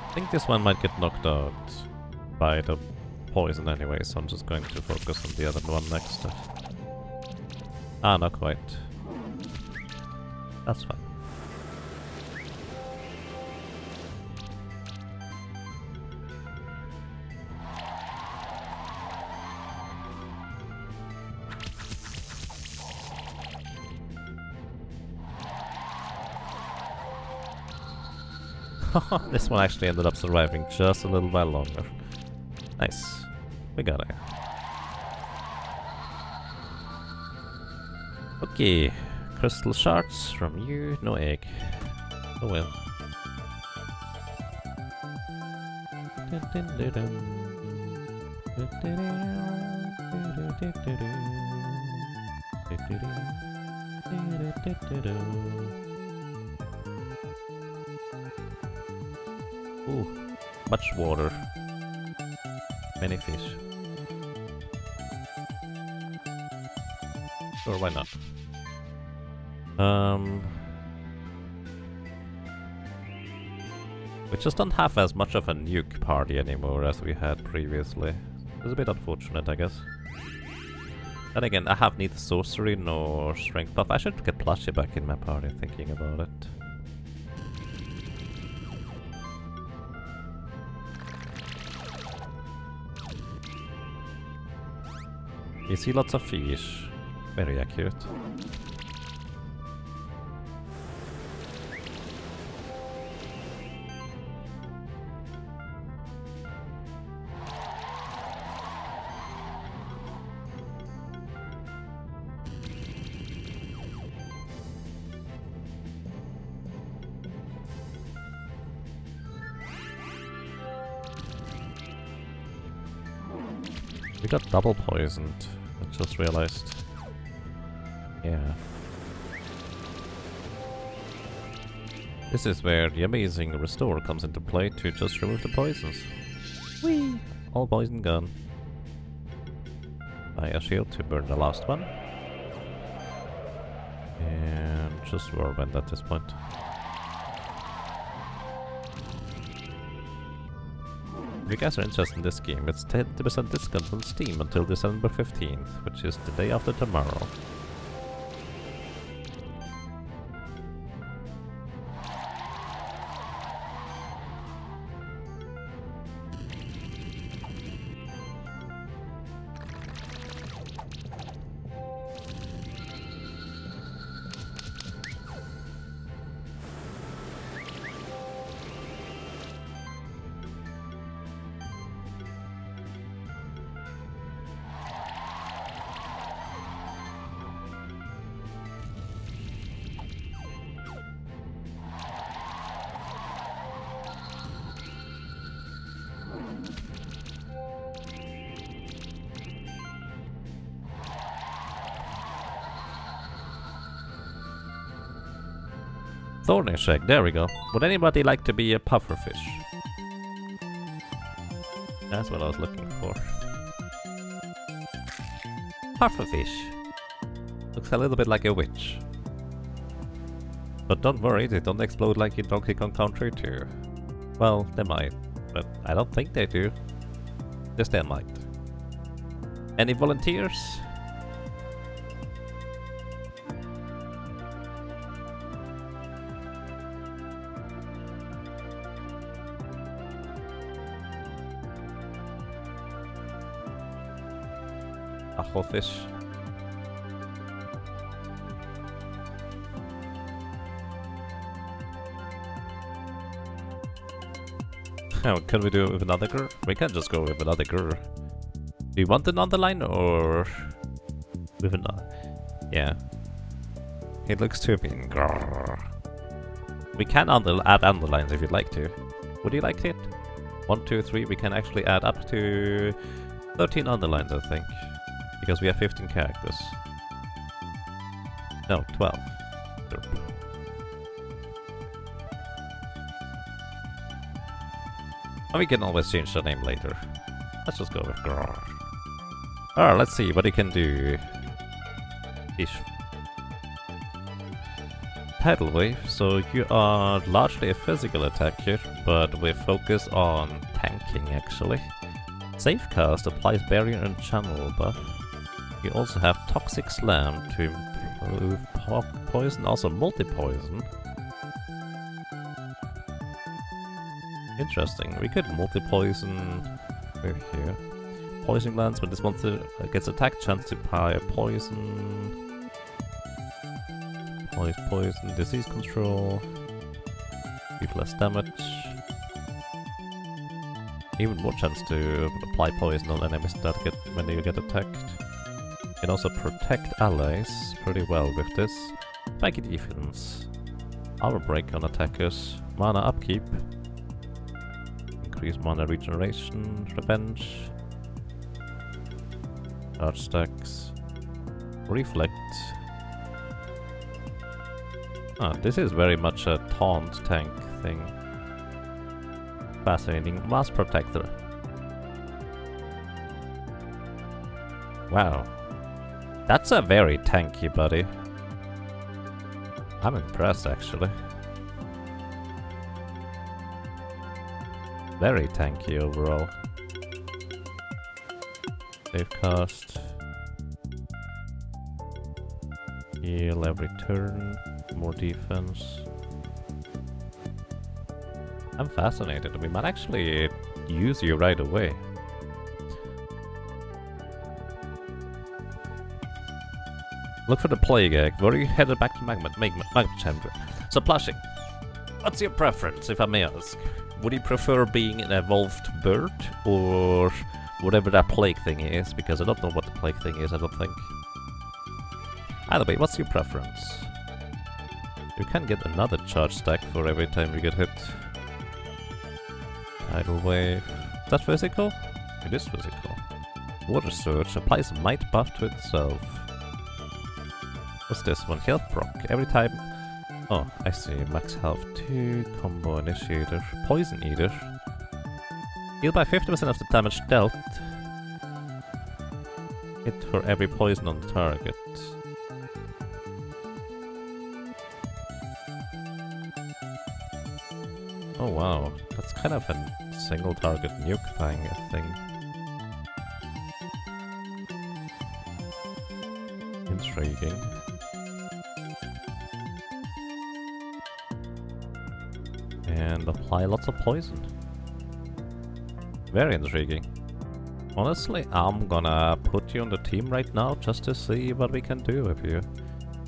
I think this one might get knocked out by the poison anyway, so I'm just going to focus on the other one next. Ah, not quite. That's fine. This one actually ended up surviving just a little while longer. Nice. We got it. Okay. Crystal shards from you. No egg. Oh well. Ooh, much water. Many fish. Sure, why not? We just don't have as much of a nuke party anymore as we had previously. It's a bit unfortunate, I guess. Then again, I have neither sorcery nor strength buff. I should get Plushie back in my party, thinking about it. You see lots of fish. Very accurate. We got double poisoned, I just realized. Yeah. This is where the amazing restore comes into play to just remove the poisons. Whee! All poison gone. Buy a shield to burn the last one. And just Whirlwind at this point. If you guys are interested in this game, it's 10% discount on Steam until December 15th, which is the day after tomorrow. Thornish egg, there we go. Would anybody like to be a pufferfish? That's what I was looking for. Pufferfish. Looks a little bit like a witch. But don't worry, they don't explode like in Donkey Kong Country 2. Well, they might, but I don't think they do. Just they might. Any volunteers? Fish. Oh, can we do it with another girl? We can just go with another girl. Do you want an underline or with an? Yeah. It looks too mean. Grrr. We can add underlines if you'd like to. Would you like it? 1, 2, 3. We can actually add up to 13 underlines, I think. Because we have 15 characters. No, 12. And we can always change the name later. Let's just go with Grrr. Alright, let's see what he can do. Ish. Tidal Wave, so you are largely a physical attacker, but with focus on tanking actually. Safe Cast applies barrier and channel buff. You also have Toxic Slam to improve poison, also multi-poison. Interesting, we could multi-poison over here. Poison Glance, when this monster gets attacked, chance to apply a poison. Poison, disease control. Deal less damage. Even more chance to apply poison on enemies that when they get attacked. Can also protect allies pretty well with this. Spiky defense. Armor break on attackers. Mana upkeep. Increase mana regeneration. Revenge. Charge stacks. Reflect. Ah, this is very much a taunt tank thing. Fascinating. Mass Protector. Wow. That's a very tanky buddy. I'm impressed actually. Very tanky overall. Save cast. Heal every turn. More defense. I'm fascinated. We might actually use you right away. Look for the Plague Egg. Where are you headed back to Magma Chamber? So, Plushie, what's your preference, if I may ask? Would you prefer being an evolved bird, or whatever that plague thing is? Because I don't know what the plague thing is, I don't think. Either way, what's your preference? You can get another charge stack for every time you get hit. Tidal Wave. Is that physical? It is physical. Water Surge applies a might buff to itself. What's this one? Health proc. Every time... Oh, I see. Max health 2, combo initiator, poison eater. Heal by 50% of the damage dealt. Hit for every poison on target. Oh wow, that's kind of a single target nuke thing, I think. Intriguing. And apply lots of poison. Very intriguing. Honestly, I'm gonna put you on the team right now just to see what we can do with you.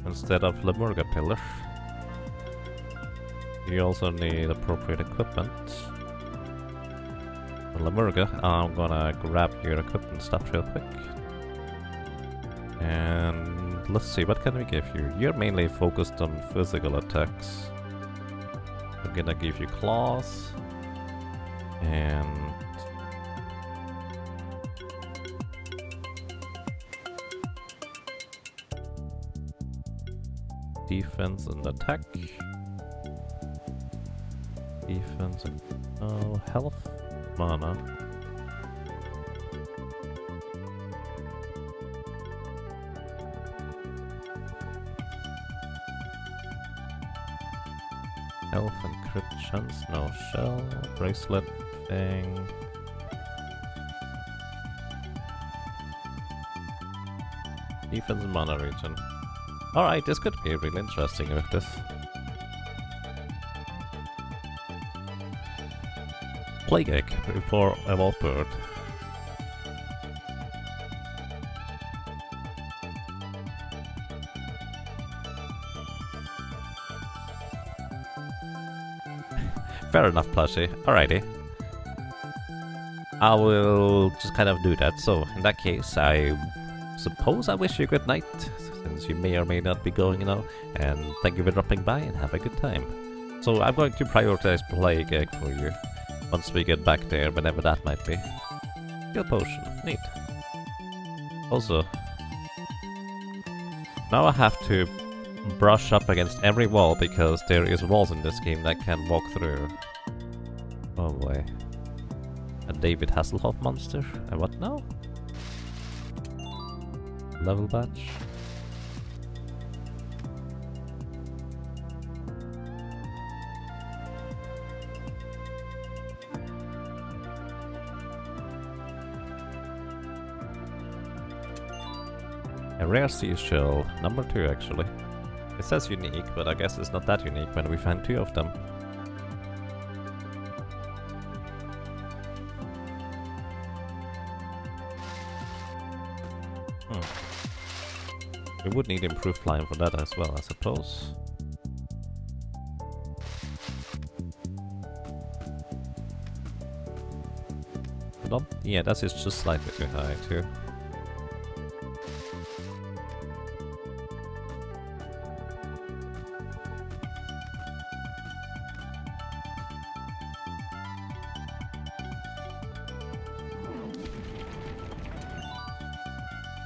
Instead of Lemurga Pillar. You also need appropriate equipment. For Lemurga, I'm gonna grab your equipment stuff real quick. And let's see, what can we give you? You're mainly focused on physical attacks. I'm gonna give you claws and defense and attack. Defense and health, mana. Health and crit chance, no shell, bracelet, thing. Defense and mana region. Alright, this could be really interesting with this. Plague Egg before Evolved Bird. Fair enough, Plushie. Alrighty. I will just kind of do that. So, in that case, I suppose I wish you good night, since you may or may not be going now. And thank you for dropping by and have a good time. So, I'm going to prioritize Plague Egg for you. Once we get back there, whenever that might be. Skill potion. Neat. Also, now I have to brush up against every wall because there is walls in this game that I can walk through. Oh boy. A David Hasselhoff monster? And what now? Level badge. A rare seashell, number 2 actually. It says unique, but I guess it's not that unique when we find 2 of them. We would need improved flying for that as well, I suppose. Yeah, that is just slightly too high too.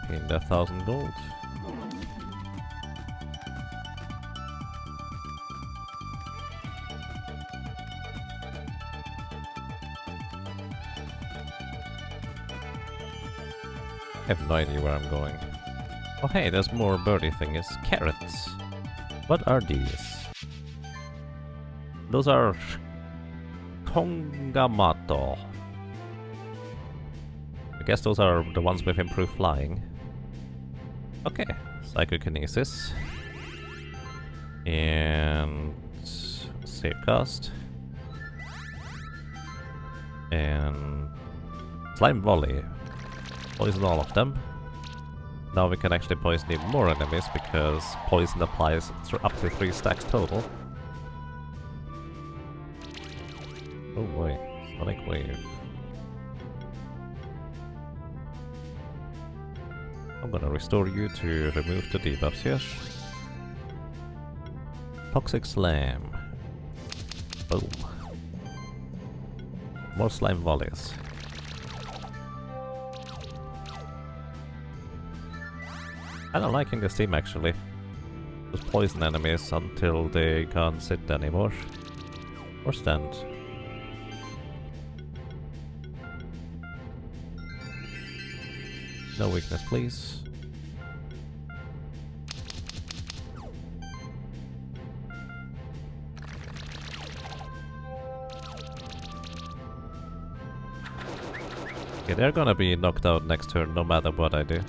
In 1,000 gold. I have no idea where I'm going. Oh hey, there's more birdie thingies. Carrots. What are these? Those are Kongamato. I guess those are the ones with improved flying. Okay, psychokinesis. And save cast. And slime volley. Poison all of them. Now we can actually poison even more enemies because poison applies up to 3 stacks total. Oh boy, Sonic Wave. I'm gonna restore you to remove the debuffs here. Toxic Slam. Boom. More slime volleys. I'm not liking this team actually. Just poison enemies until they can't sit anymore. Or stand. No weakness, please. Okay, they're gonna be knocked out next turn no matter what I do.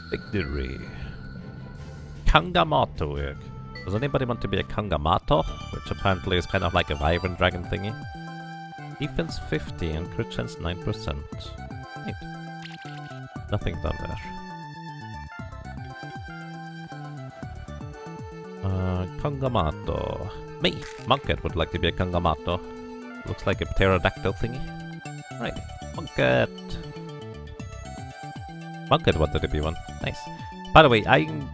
Victory. Kangamato. Does anybody want to be a Kangamato? Which apparently is kind of like a Wyvern Dragon thingy. Defense 50 and crit chance 9%. Neat. Nothing done there. Kangamato. Me! Monket would like to be a Kangamato. Looks like a pterodactyl thingy. Right. Monket! Monket wanted to be one. Nice. By the way, I'm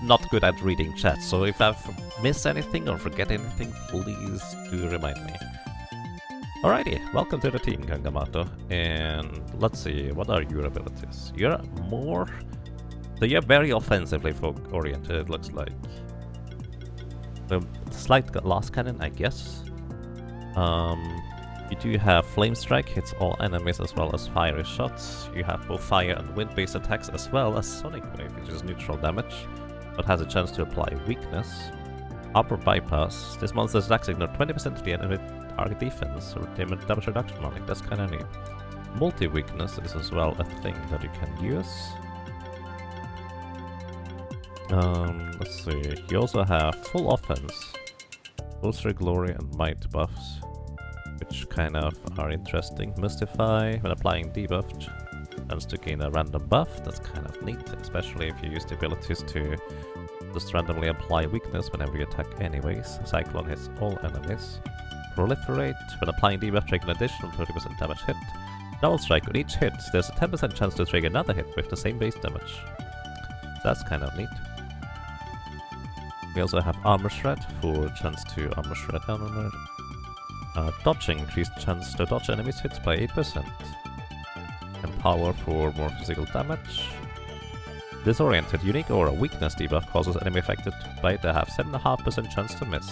not good at reading chat, so if I've missed anything or forget anything, please do remind me. Alrighty, welcome to the team, Kangamato. And let's see, what are your abilities? You're more... So you're very offensively oriented, it looks like. The slight glass cannon, I guess. You do have Flame Strike, hits all enemies as well as fiery shots. You have both fire and wind-based attacks as well as Sonic Wave, which is neutral damage, but has a chance to apply weakness. Upper Bypass. This monster's attacks ignore 20% of the enemy target defense or damage reduction on it. That's kinda neat. Multi-weakness is as well a thing that you can use. Let's see. You also have full offense, Bolster Glory and Might buffs, which kind of are interesting. Mystify, when applying debuff, tends to gain a random buff. That's kind of neat, especially if you use the abilities to just randomly apply weakness whenever you attack anyways. Cyclone hits all enemies. Proliferate, when applying debuff, trigger an additional 30% damage hit. Double Strike, with each hit, there's a 10% chance to trigger another hit with the same base damage. So that's kind of neat. We also have Armor Shred for chance to Armor Shred armor. Dodging, increased chance to dodge enemies hits by 8%. Empower for more physical damage. Disoriented, unique aura, weakness debuff causes enemy affected by it to have 7.5% chance to miss.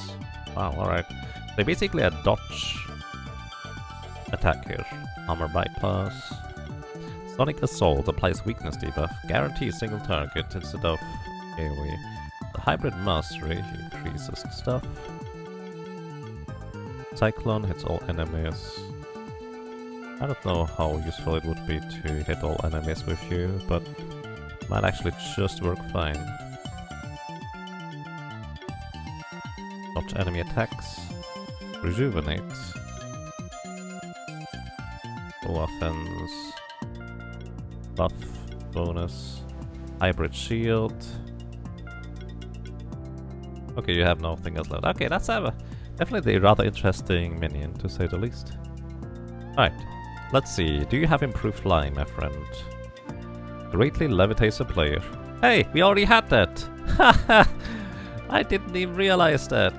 Wow, alright. They basically a dodge attack here. Armor Bypass. Sonic Assault applies weakness debuff, guarantees single target instead of AoE. The Hybrid Mastery increases stuff. Cyclone hits all enemies. I don't know how useful it would be to hit all enemies with you, but might actually just work fine. Dodge enemy attacks. Rejuvenate. Full offense. Buff. Bonus. Hybrid shield. Okay, you have nothing else left. Okay, that's definitely a rather interesting minion, to say the least. Alright, let's see. Do you have improved flying, my friend? Greatly levitates a player. Hey, we already had that! Haha! I didn't even realize that.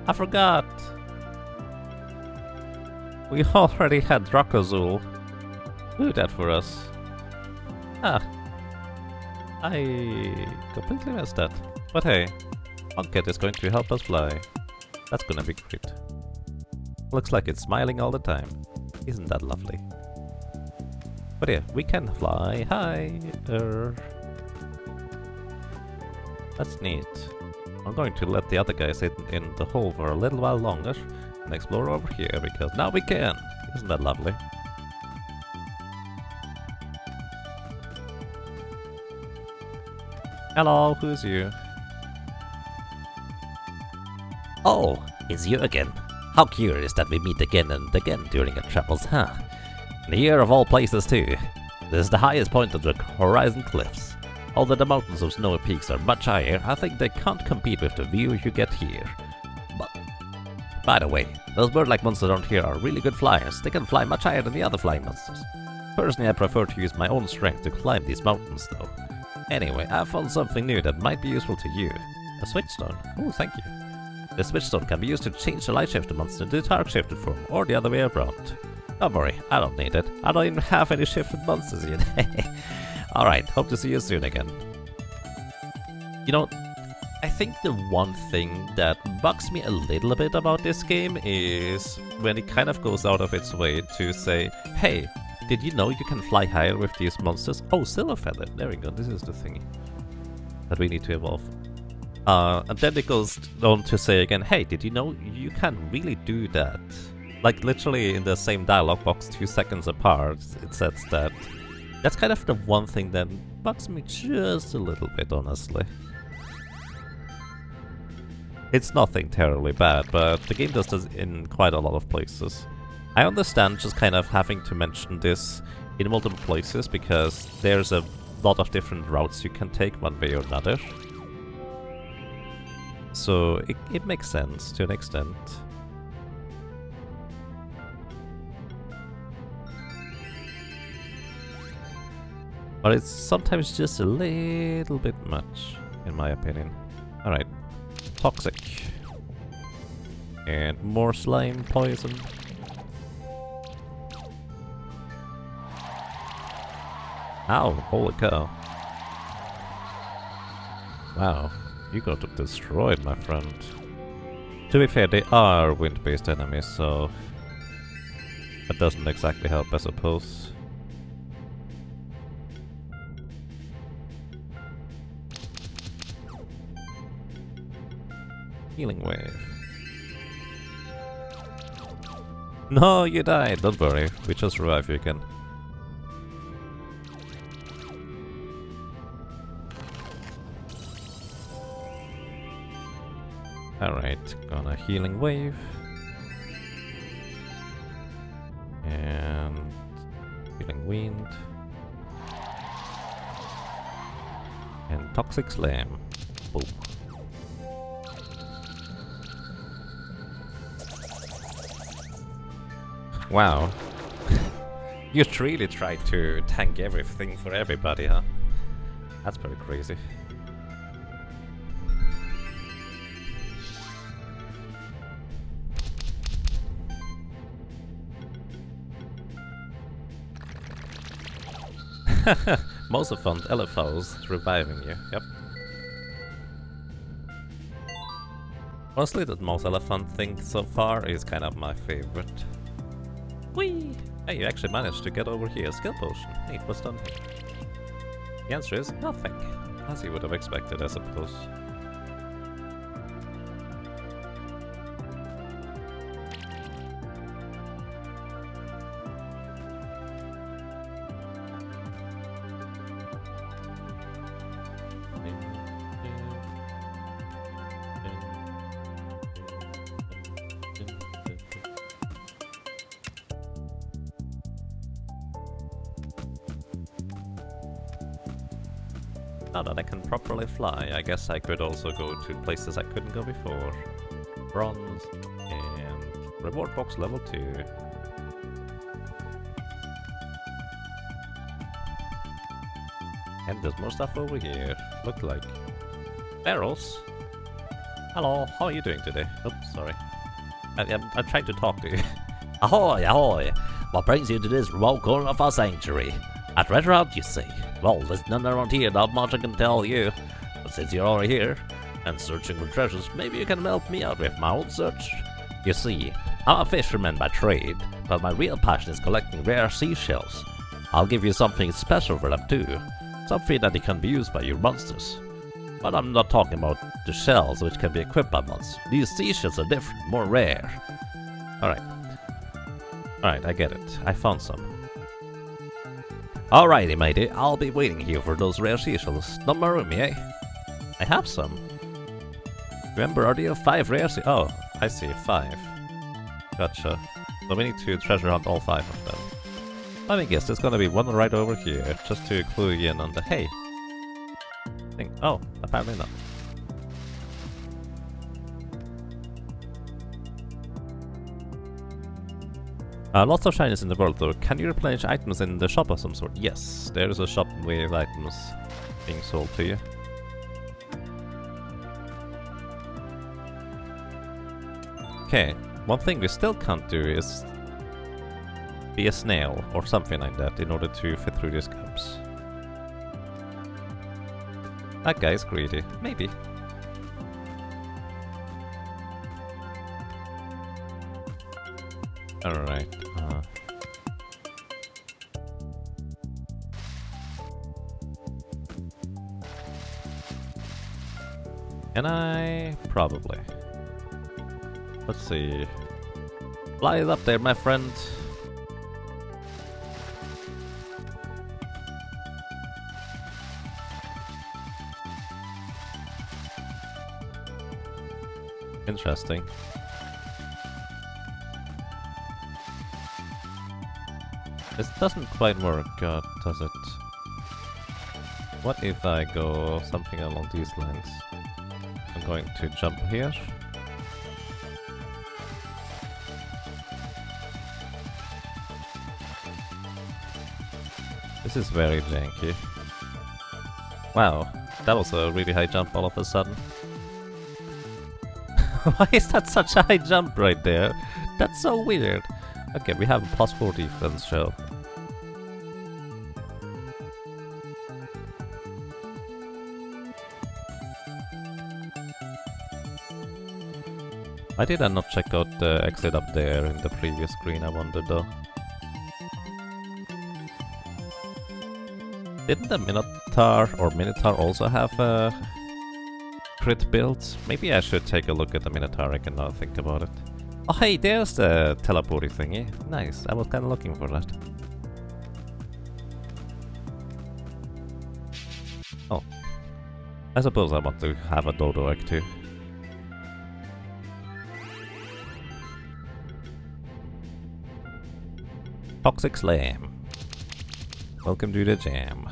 I forgot. We already had Dracozool do that for us. Ah. I completely missed that. But hey, Monket is going to help us fly. That's gonna be great. Looks like it's smiling all the time. Isn't that lovely? But yeah, we can fly higher. That's neat. I'm going to let the other guys in the hole for a little while longer and explore over here, because now we can! Isn't that lovely? Hello, who's you? Oh, it's you again. How curious that we meet again and again during our travels, huh? And here of all places too. This is the highest point of the Horizon Cliffs. Although the mountains of snowy peaks are much higher, I think they can't compete with the view you get here. But, by the way, those bird-like monsters around here are really good flyers. They can fly much higher than the other flying monsters. Personally, I prefer to use my own strength to climb these mountains though. Anyway, I found something new that might be useful to you. A switchstone. Oh, thank you. The switchstone can be used to change the light shifted monster into the dark shifted form, or the other way around. Don't worry, I don't need it. I don't even have any shifted monsters yet. Alright, hope to see you soon again. You know, I think the one thing that bugs me a little bit about this game is when it kind of goes out of its way to say, hey, did you know you can fly higher with these monsters? Oh, Silver Feather. There we go. This is the thingy that we need to evolve. And then it goes on to say again, hey, did you know you can really do that? Like literally in the same dialogue box 2 seconds apart, it says that. That's kind of the one thing that bugs me just a little bit, honestly. It's nothing terribly bad, but the game does this in quite a lot of places. I understand just kind of having to mention this in multiple places because there's a lot of different routes you can take one way or another. So it makes sense to an extent. But it's sometimes just a little bit much, in my opinion. Alright. Toxic. And more slime poison. Ow, holy cow. Wow, you got destroyed, my friend. To be fair, they are wind-based enemies, so that doesn't exactly help, I suppose. Healing wave. No, you died! Don't worry, we just revive you again. Alright, gonna healing wave. And healing wind. And toxic slam. Boom. Wow. You really tried to tank everything for everybody, huh? That's pretty crazy. Most of fun LFOs reviving you, yep. Honestly, that most elephant thing so far is kind of my favorite. Whee! Hey, you actually managed to get over here. Skill potion. Neat, what's done here? The answer is nothing. As you would have expected, I suppose. Now that I can properly fly, I guess I could also go to places I couldn't go before. Bronze and reward box level 2. And there's more stuff over here. Look like barrels. Hello, how are you doing today? Oops, sorry. I'm trying to talk to you. Ahoy, ahoy! What brings you to this remote corner of our sanctuary? A treasure hunt, you say? Well, there's none around here, not much I can tell you. But since you're already here and searching for treasures, maybe you can help me out with my own search. You see, I'm a fisherman by trade, but my real passion is collecting rare seashells. I'll give you something special for them too. Something that can be used by your monsters. But I'm not talking about the shells which can be equipped by monsters. These seashells are different, more rare. Alright. Alright, I get it. I found some. Alrighty, matey. I'll be waiting here for those rare seashells. Don't worry me, eh? I have some. Remember, are there 5 rare Oh, I see, 5. Gotcha. So we need to treasure hunt all 5 of them. Let me guess, there's gonna be one right over here, just to clue you in on the hey thing. Oh, apparently not. Lots of shinies in the world though. Can you replenish items in the shop of some sort? Yes, there is a shop with items being sold to you. Okay, one thing we still can't do is be a snail or something like that in order to fit through these gaps. That guy's greedy. Maybe. Alright. Can I? Probably. Let's see. Fly it up there, my friend. Interesting. This doesn't quite work, does it? What if I go something along these lines? I'm going to jump here. This is very janky. Wow, that was a really high jump all of a sudden. Why is that such a high jump right there? That's so weird. Okay, we have a +4 defense, so... Why did I not check out the exit up there in the previous screen, I wonder though? Didn't the Minotaur also have crit builds? Maybe I should take a look at the Minotaur, I can now think about it. Oh hey, there's the teleporting thingy. Nice, I was kinda looking for that. Oh. I suppose I want to have a Dodo egg too. Toxic Slam. Welcome to the jam.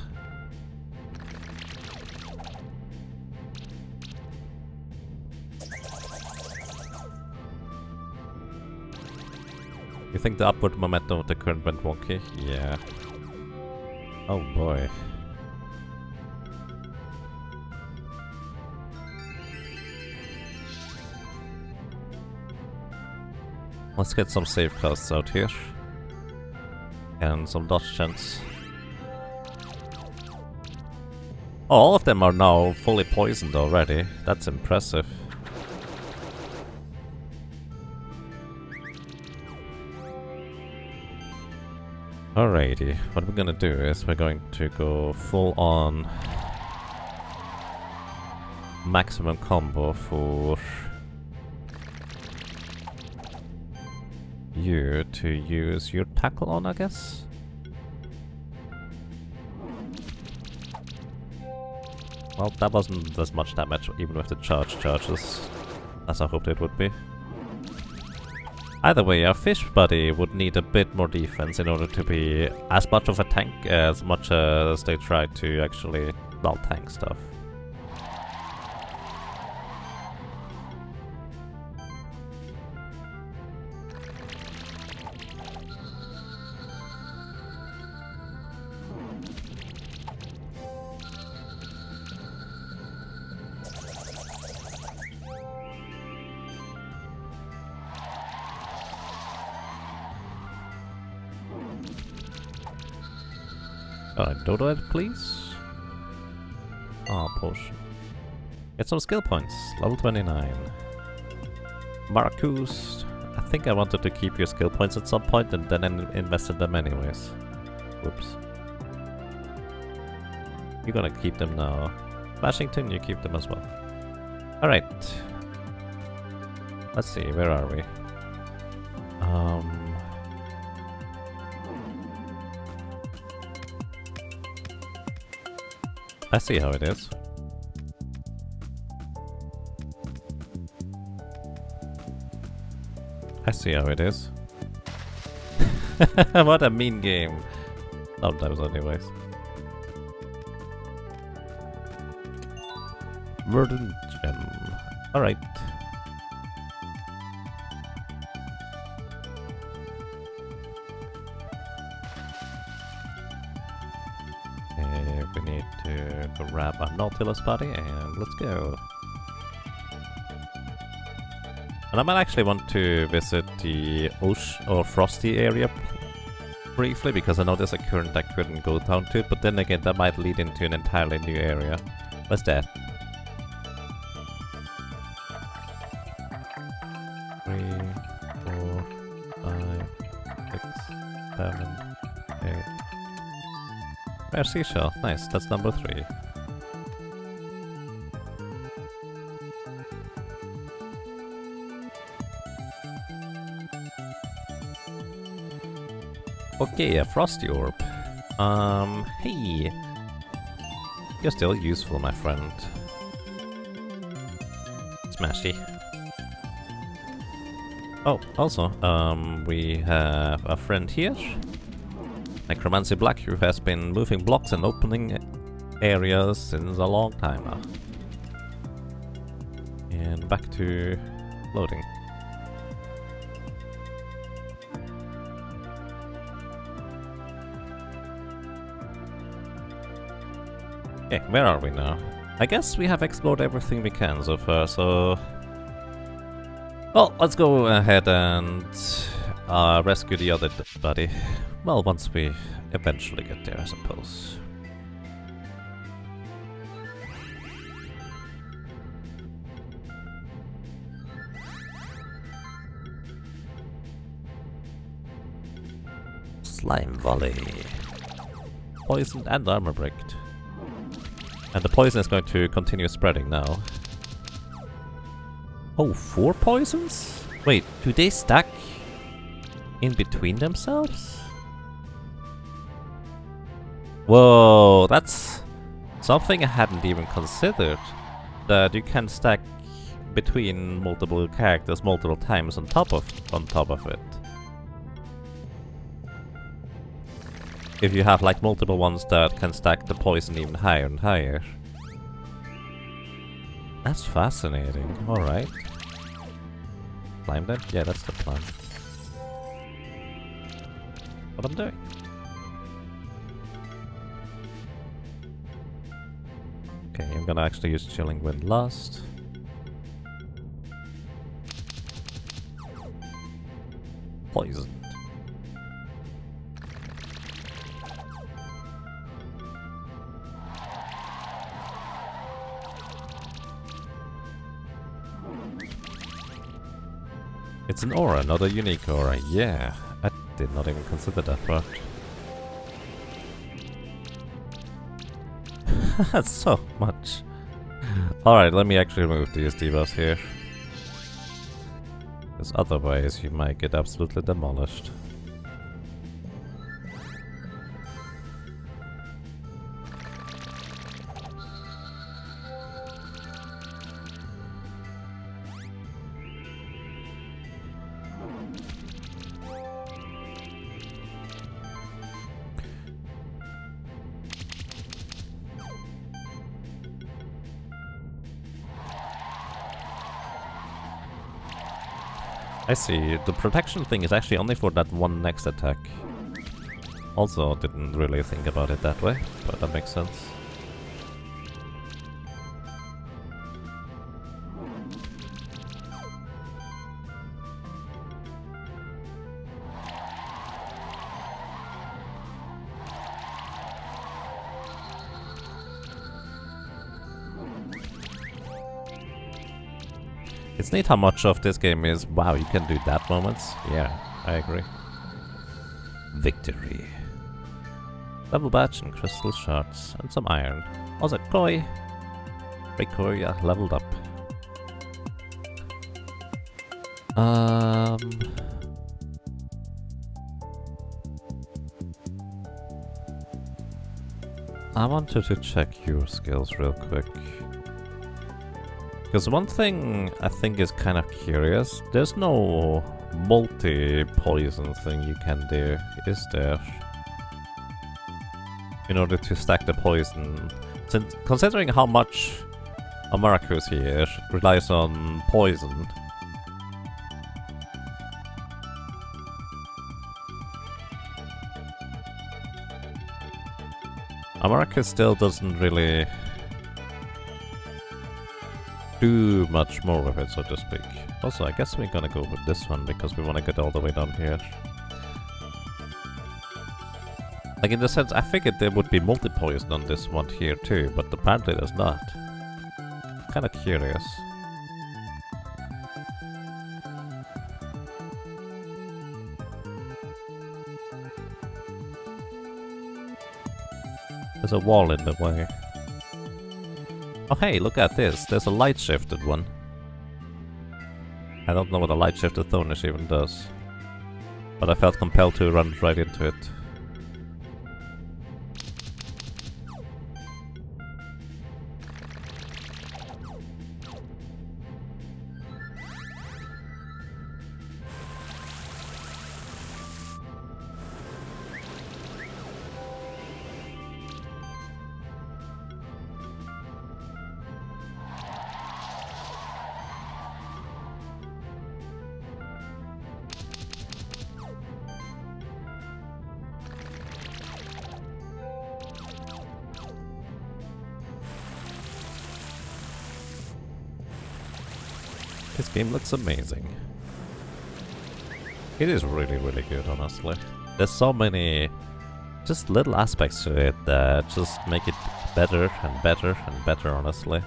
You think the upward momentum of the current went wonky? Yeah. Oh boy. Let's get some save casts out here. And some dodge chance. Oh, all of them are now fully poisoned already. That's impressive. Alrighty, what we're gonna do is we're going to go full on maximum combo for you to use your tackle on, I guess? Well, that wasn't as much damage, even with the charges, as I hoped it would be. Either way, our fish buddy would need a bit more defense in order to be as much of a tank as much as they try to actually, well, tank stuff. Alright, Dodo Head, please. Ah, potion. Get some skill points. Level 29. Marcus. I think I wanted to keep your skill points at some point and then invested them anyways. Whoops. You're gonna keep them now. Flashington, you keep them as well. Alright. Let's see, where are we? I see how it is. I see how it is. What a mean game. Sometimes anyways. Verdant Gem. Alright. We need to grab a Nautilus body and let's go. And I might actually want to visit the ocean or frosty area briefly, because I know there's a current I couldn't go down to, but then again that might lead into an entirely new area. What's that? 3, 4, 5, 6, 7, 8. Rare seashell. Nice, that's number 3. Okay, a frosty orb. Hey! You're still useful, my friend. Smashy. Oh, also, we have a friend here. Necromancy Black, who has been moving blocks and opening areas since a long time now. And back to loading. Okay, where are we now? I guess we have explored everything we can so far, so... Well, let's go ahead and rescue the other buddy. Well, once we eventually get there, I suppose. Slime Volley. Poisoned and armor bricked. And the poison is going to continue spreading now. Oh, 4 poisons? Wait, do they stack in between themselves? Whoa, that's something I hadn't even considered. That you can stack between multiple characters multiple times on top of it. If you have like multiple ones that can stack the poison even higher and higher. That's fascinating. Alright. Climb that? Yeah, that's the plan. What I'm doing. Okay, I'm gonna actually use Chilling Wind last. Poison. It's an aura, not a unique aura. Yeah, I did not even consider that part. That's so much. Alright, let me actually remove these debuffs here. Because otherwise you might get absolutely demolished. I see, the protection thing is actually only for that one next attack. Also, didn't really think about it that way, but that makes sense. It's neat how much of this game is, wow, you can do that moments. Yeah, I agree. Victory. Level badge and crystal shards and some iron. Also koi. Great koi, yeah, leveled up. I wanted to check your skills real quick. Because one thing I think is kind of curious, there's no multi-poison thing you can do, is there? In order to stack the poison. Since, considering how much Amaracus here relies on poison. Amaracus still doesn't really do much more with it, so to speak. Also, I guess we're gonna go with this one because we want to get all the way down here. Like, in the sense, I figured there would be multi-poison on this one here too, but apparently there's not. Kinda curious. There's a wall in the way. Oh hey, look at this. There's a light shifted one. I don't know what a light shifted Thornish even does. But I felt compelled to run right into it. This game looks amazing. It is really, really good, honestly. There's so many just little aspects to it that just make it better and better and better, honestly.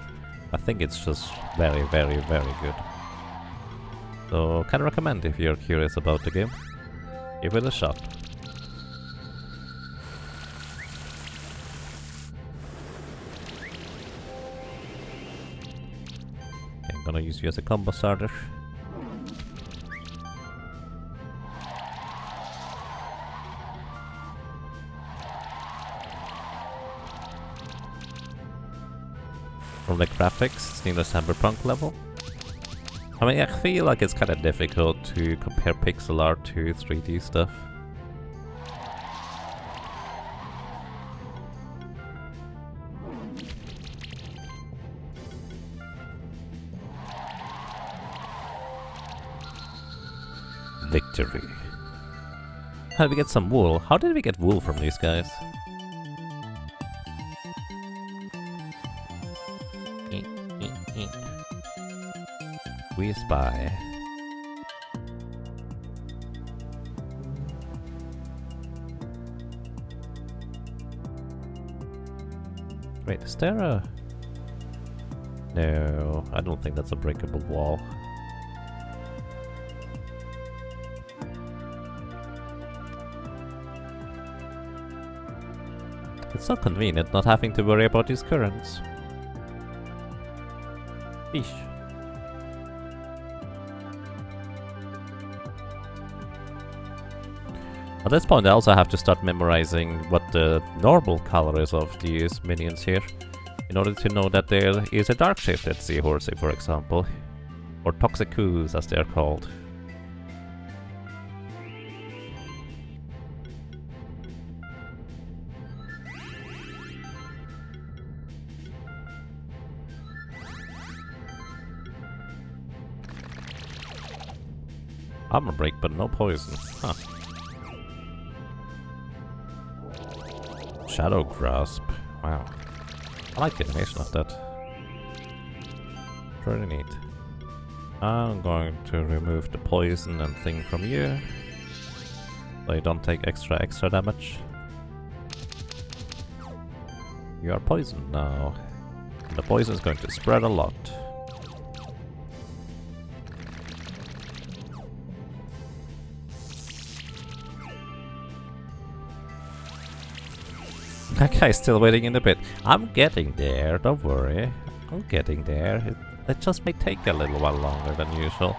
I think it's just very, very, very good. So, can recommend if you're curious about the game. Give it a shot. I'm gonna use you as a combo starter. From the graphics, it's near the Cyberpunk level. I mean, I feel like it's kind of difficult to compare pixel art to 3D stuff. Victory. How did we get some wool? How did we get wool from these guys? We spy. Wait, is there a... No, I don't think that's a breakable wall. It's so convenient not having to worry about these currents. Eesh. At this point I also have to start memorizing what the normal color is of these minions here, in order to know that there is a dark shifted seahorse, for example, or Toxicus as they are called. Armor break, but no poison. Huh. Shadow Grasp. Wow. I like the animation of that. Pretty neat. I'm going to remove the poison and thing from you, so you don't take extra damage. You are poisoned now. And the poison is going to spread a lot. That guy's still waiting in the pit. I'm getting there, don't worry. I'm getting there. It just may take a little while longer than usual.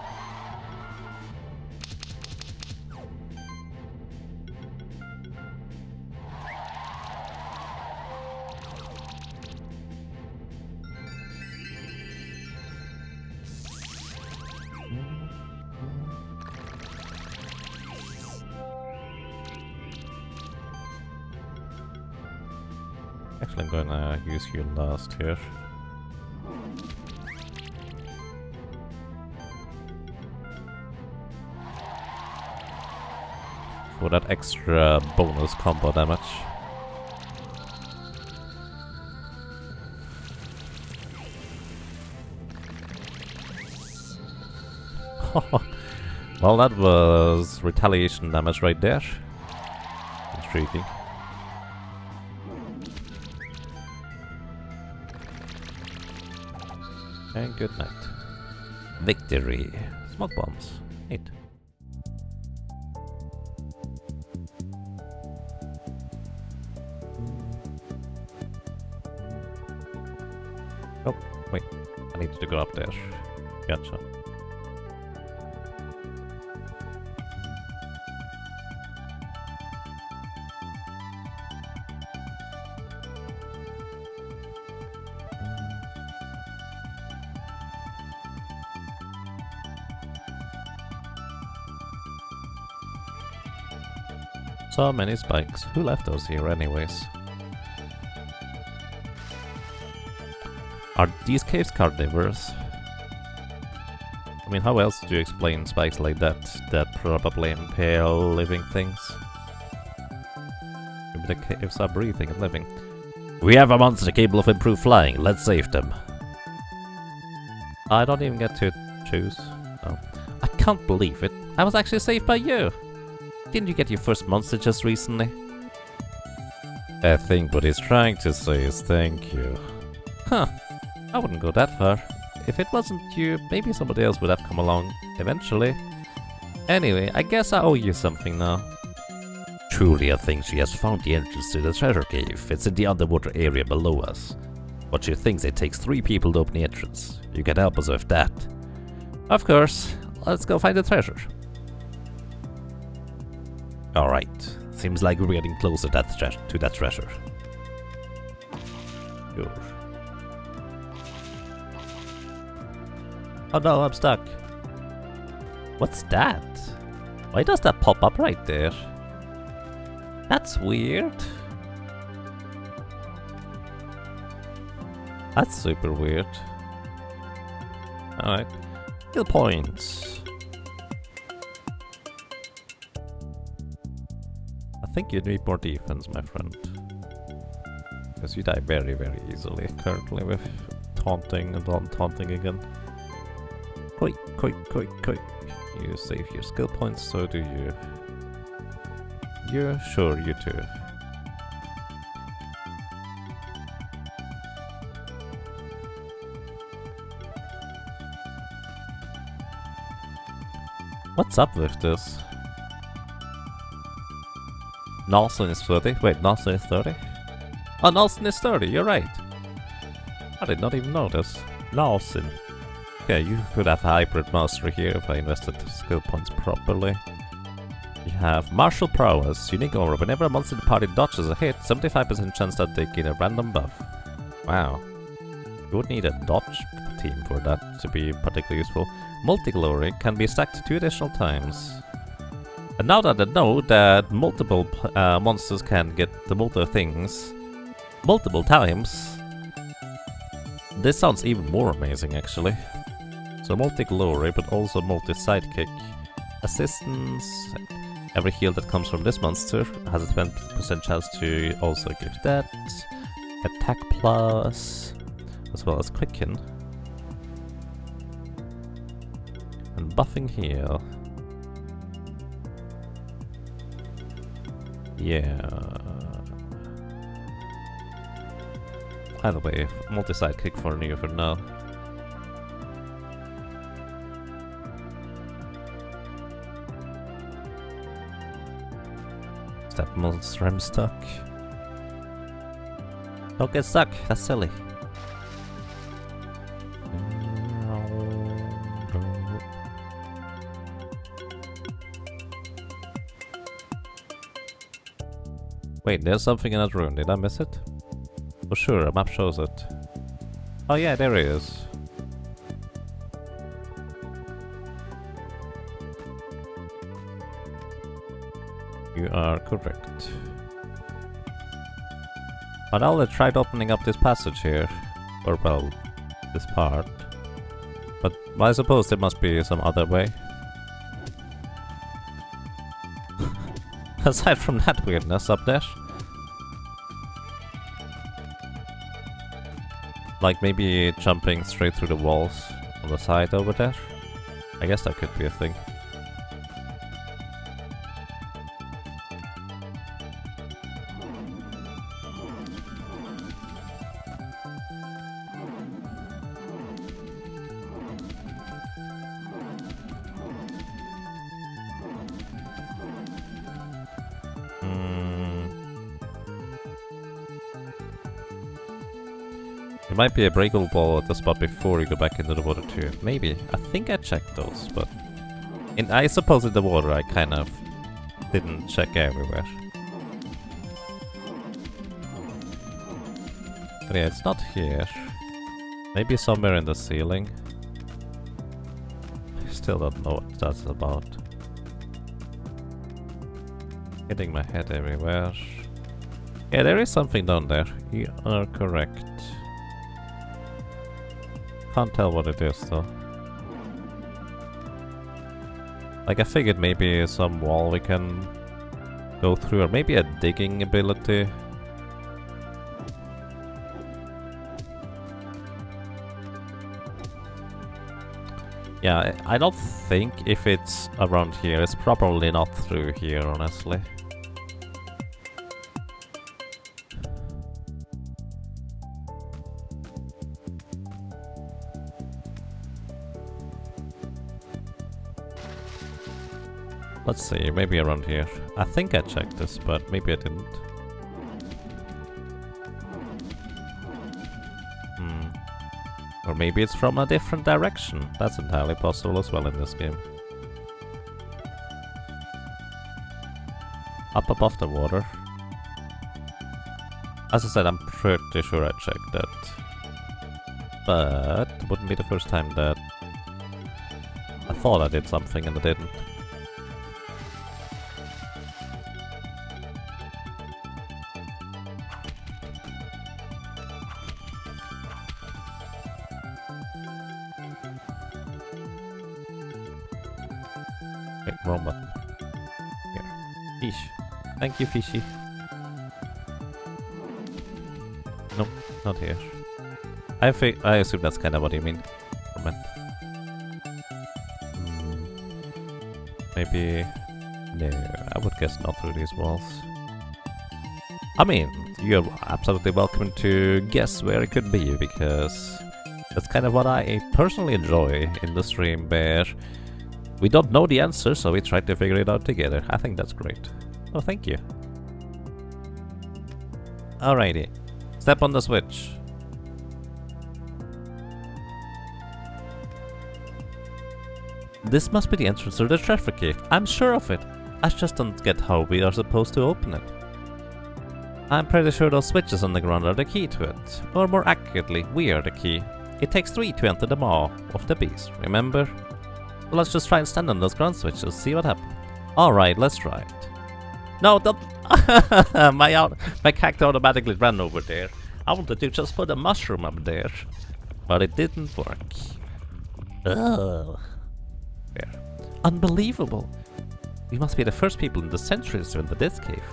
Actually, I'm gonna use you last here. For that extra bonus combo damage. Well, that was retaliation damage right there. Intriguing. And good night. Victory. Smoke bombs. Neat. Oh, wait. I need to go up there. Gotcha. So many spikes. Who left those here anyways? Are these caves carnivores? I mean, how else do you explain spikes like that probably impale living things? Maybe the caves are breathing and living. We have a monster capable of improved flying. Let's save them. I don't even get to choose. Oh. I can't believe it. I was actually saved by you. Didn't you get your first monster just recently? I think what he's trying to say is thank you. Huh. I wouldn't go that far. If it wasn't you, maybe somebody else would have come along eventually. Anyway, I guess I owe you something now. Truly, I think she has found the entrance to the treasure cave. It's in the underwater area below us. But she thinks it takes 3 people to open the entrance. You can help us with that. Of course. Let's go find the treasure. Alright. Seems like we're getting closer to that treasure. Sure. Oh no, I'm stuck. What's that? Why does that pop up right there? That's weird. That's super weird. Alright. Skill points. I think you need more defense, my friend. Because you die very, very easily currently with taunting and taunting again. Quick. You save your skill points, so do you. You? Sure, you too. What's up with this? Nelson is 30? Wait, Nelson is 30? Oh, Nelson is 30, you're right. I did not even notice. Nelson. Okay, you could have hybrid mastery here if I invested skill points properly. You have martial prowess, unique aura. Whenever a monster in the party dodges a hit, 75% chance that they gain a random buff. Wow. You would need a dodge team for that to be particularly useful. Multi-glory can be stacked 2 additional times. And now that I know that multiple monsters can get the multiple things multiple times, this sounds even more amazing actually. So multi-glory, but also multi-sidekick. Assistance. Every heal that comes from this monster has a 20% chance to also give that. Attack plus, as well as quicken. And buffing heal. Yeah. Either way, multi-sidekick for you for now. That monster I'm stuck. Don't get stuck, that's silly. Wait, there's something in that room. Did I miss it? For sure, a map shows it. Oh yeah, there he is. You are correct. But I'll try opening up this passage here. Or well, this part. But I suppose there must be some other way. Aside from that weirdness up there. Like maybe jumping straight through the walls on the side over there. I guess that could be a thing. There might be a breakable wall at the spot before you go back into the water too. Maybe. I think I checked those, but... I suppose in the water I kind of didn't check everywhere. But yeah, it's not here. Maybe somewhere in the ceiling. I still don't know what that's about. Hitting my head everywhere. Yeah, there is something down there. You are correct. Can't tell what it is though. Like I figured maybe some wall we can go through, or maybe a digging ability. Yeah, I don't think if it's around here, it's probably not through here, honestly. Let's see, maybe around here. I think I checked this, but maybe I didn't. Or maybe it's from a different direction. That's entirely possible as well in this game. Up above the water. As I said, I'm pretty sure I checked that. But it wouldn't be the first time that I thought I did something and I didn't. Wait, wrong button. Here. Fish. Thank you, fishy. Nope, not here. I assume that's kind of what you mean. Maybe... No, I would guess not through these walls. I mean, you're absolutely welcome to guess where it could be, because that's kind of what I personally enjoy in the stream, where we don't know the answer, so we try to figure it out together. I think that's great. Oh, thank you. Alrighty. Step on the switch. This must be the entrance to the treasure cave. I'm sure of it. I just don't get how we are supposed to open it. I'm pretty sure those switches on the ground are the key to it. Or more accurately, we are the key. It takes 3 to enter the maw of the beast, remember? So let's just try and stand on those ground switches, see what happens. Alright, let's try it. No, don't... my character automatically ran over there. I wanted to just put a mushroom up there. But it didn't work. Ugh. There. Unbelievable. We must be the first people in the centuries to enter this cave.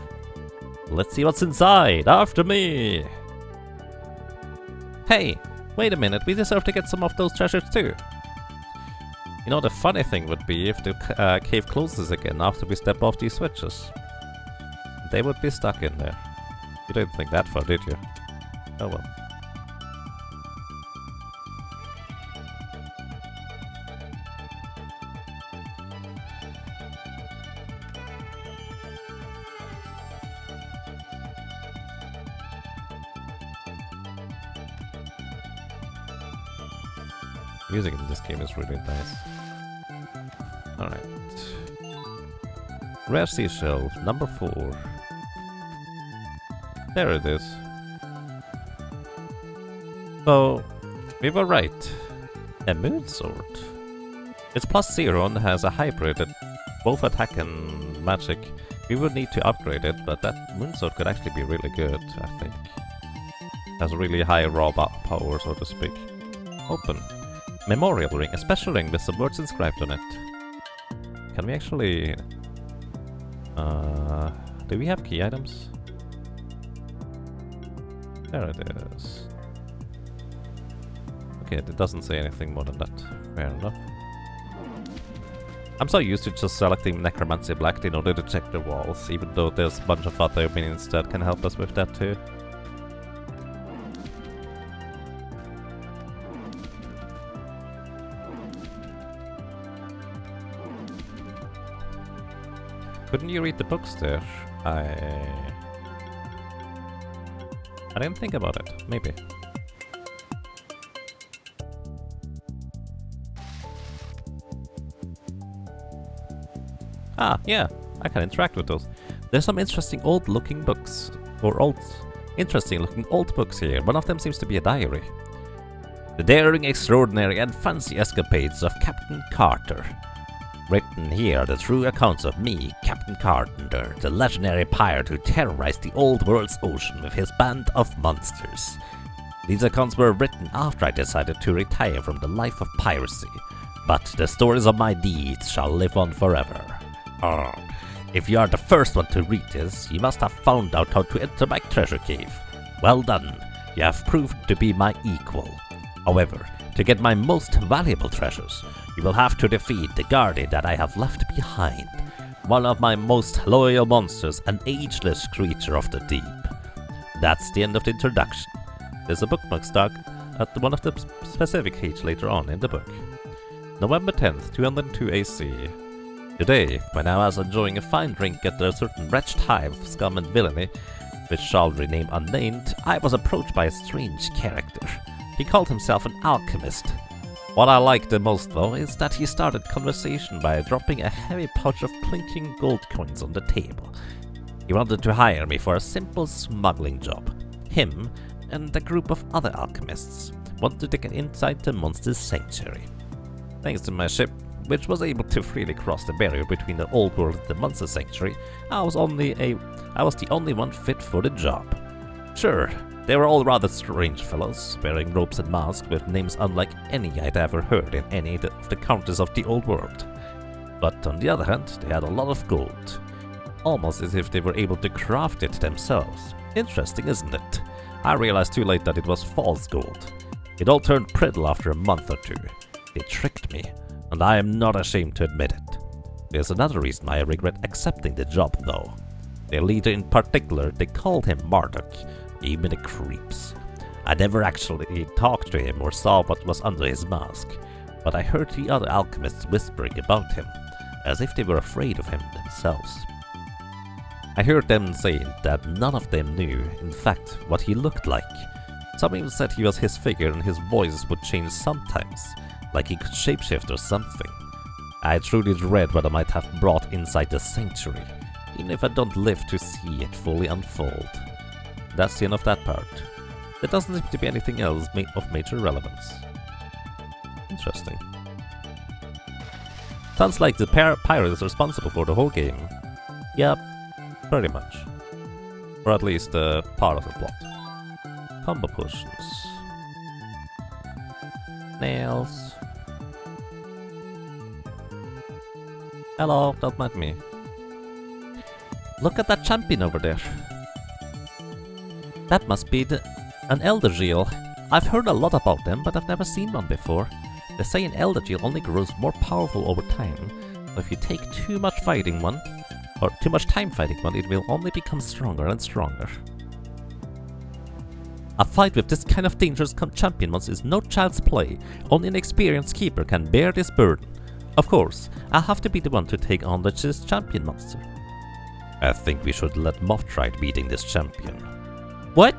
Let's see what's inside. After me! Hey, wait a minute. We deserve to get some of those treasures too. You know, the funny thing would be if the cave closes again after we step off these switches. They would be stuck in there. You didn't think that far, did you? Oh well. Music in this game is really nice. Alright. Rare seashell, number 4. There it is. So, we were right. A moon sword. It's +0 and has a hybrid at both attack and magic. We would need to upgrade it, but that moon sword could actually be really good, I think. Has a really high raw power, so to speak. Open. Memorial ring, a special ring with some words inscribed on it. Can we actually... do we have key items? There it is. Okay, it doesn't say anything more than that. Fair enough. I'm so used to just selecting Necromancy Black in order to check the walls, even though there's a bunch of other minions that can help us with that too. Couldn't you read the books there? I didn't think about it. Maybe. Ah, yeah, I can interact with those. There's some interesting old-looking books, or interesting-looking old books here. One of them seems to be a diary. The daring, extraordinary, and fancy escapades of Captain Carter. Written here are the true accounts of me, Captain Carpenter, the legendary pirate who terrorized the old world's ocean with his band of monsters. These accounts were written after I decided to retire from the life of piracy, but the stories of my deeds shall live on forever. If you are the first one to read this, you must have found out how to enter my treasure cave. Well done, you have proved to be my equal. However, to get my most valuable treasures, you will have to defeat the guardian that I have left behind. One of my most loyal monsters, an ageless creature of the deep. That's the end of the introduction. There's a bookmark stuck at one of the specific pages later on in the book. November 10th, 202 AC. Today, when I was enjoying a fine drink at a certain wretched hive of scum and villainy, which shall remain unnamed, I was approached by a strange character. He called himself an alchemist. What I liked the most, though, is that he started conversation by dropping a heavy pouch of clinking gold coins on the table. He wanted to hire me for a simple smuggling job. Him and a group of other alchemists wanted to get inside the monster's sanctuary. Thanks to my ship, which was able to freely cross the barrier between the old world and the monster sanctuary, I was the only one fit for the job. Sure, they were all rather strange fellows, wearing robes and masks with names unlike any I'd ever heard in any of the countries of the old world. But on the other hand, they had a lot of gold. Almost as if they were able to craft it themselves. Interesting, isn't it? I realized too late that it was false gold. It all turned brittle after a month or two. They tricked me, and I am not ashamed to admit it. There's another reason why I regret accepting the job, though. Their leader in particular, they called him Marduk, gave me the creeps. I never actually talked to him or saw what was under his mask, but I heard the other alchemists whispering about him, as if they were afraid of him themselves. I heard them saying that none of them knew, in fact, what he looked like. Some even said he was his figure and his voice would change sometimes, like he could shapeshift or something. I truly dread what I might have brought inside the sanctuary, even if I don't live to see it fully unfold. That's the end of that part. There doesn't seem to be anything else of major relevance. Interesting. Sounds like the pirate is responsible for the whole game. Yep, pretty much. Or at least part of the plot. Combo potions. Nails. Hello, don't mind me. Look at that champion over there. That must be an Eldergeel. I've heard a lot about them, but I've never seen one before. They say an Eldergeel only grows more powerful over time, so if you take too much time fighting one, it will only become stronger and stronger. A fight with this kind of dangerous champion monster is no child's play. Only an experienced keeper can bear this burden. Of course, I'll have to be the one to take on this champion monster. I think we should let Moth try beating this champion. What?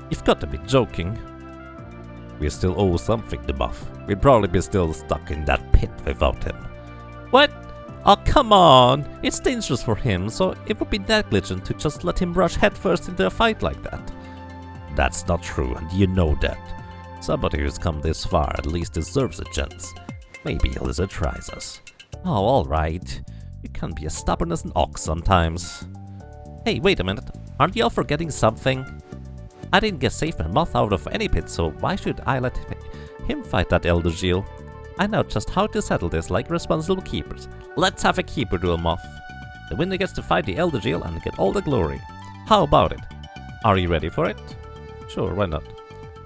You've got to be joking. we still owe something to Buff. We'd probably be still stuck in that pit without him. What? Oh, come on! It's dangerous for him, so it would be negligent to just let him rush headfirst into a fight like that. That's not true, and you know that. Somebody who's come this far at least deserves a chance. Maybe Lizard tries us. Oh, alright. You can be as stubborn as an ox sometimes. Hey, wait a minute. Aren't y'all forgetting something? I didn't get Safeman Moth out of any pit, so why should I let him fight that Elder Gil? I know just how to settle this like responsible keepers. Let's have a keeper duel, Moth. The winner gets to fight the Elder Gil and get all the glory. How about it? Are you ready for it? Sure, why not?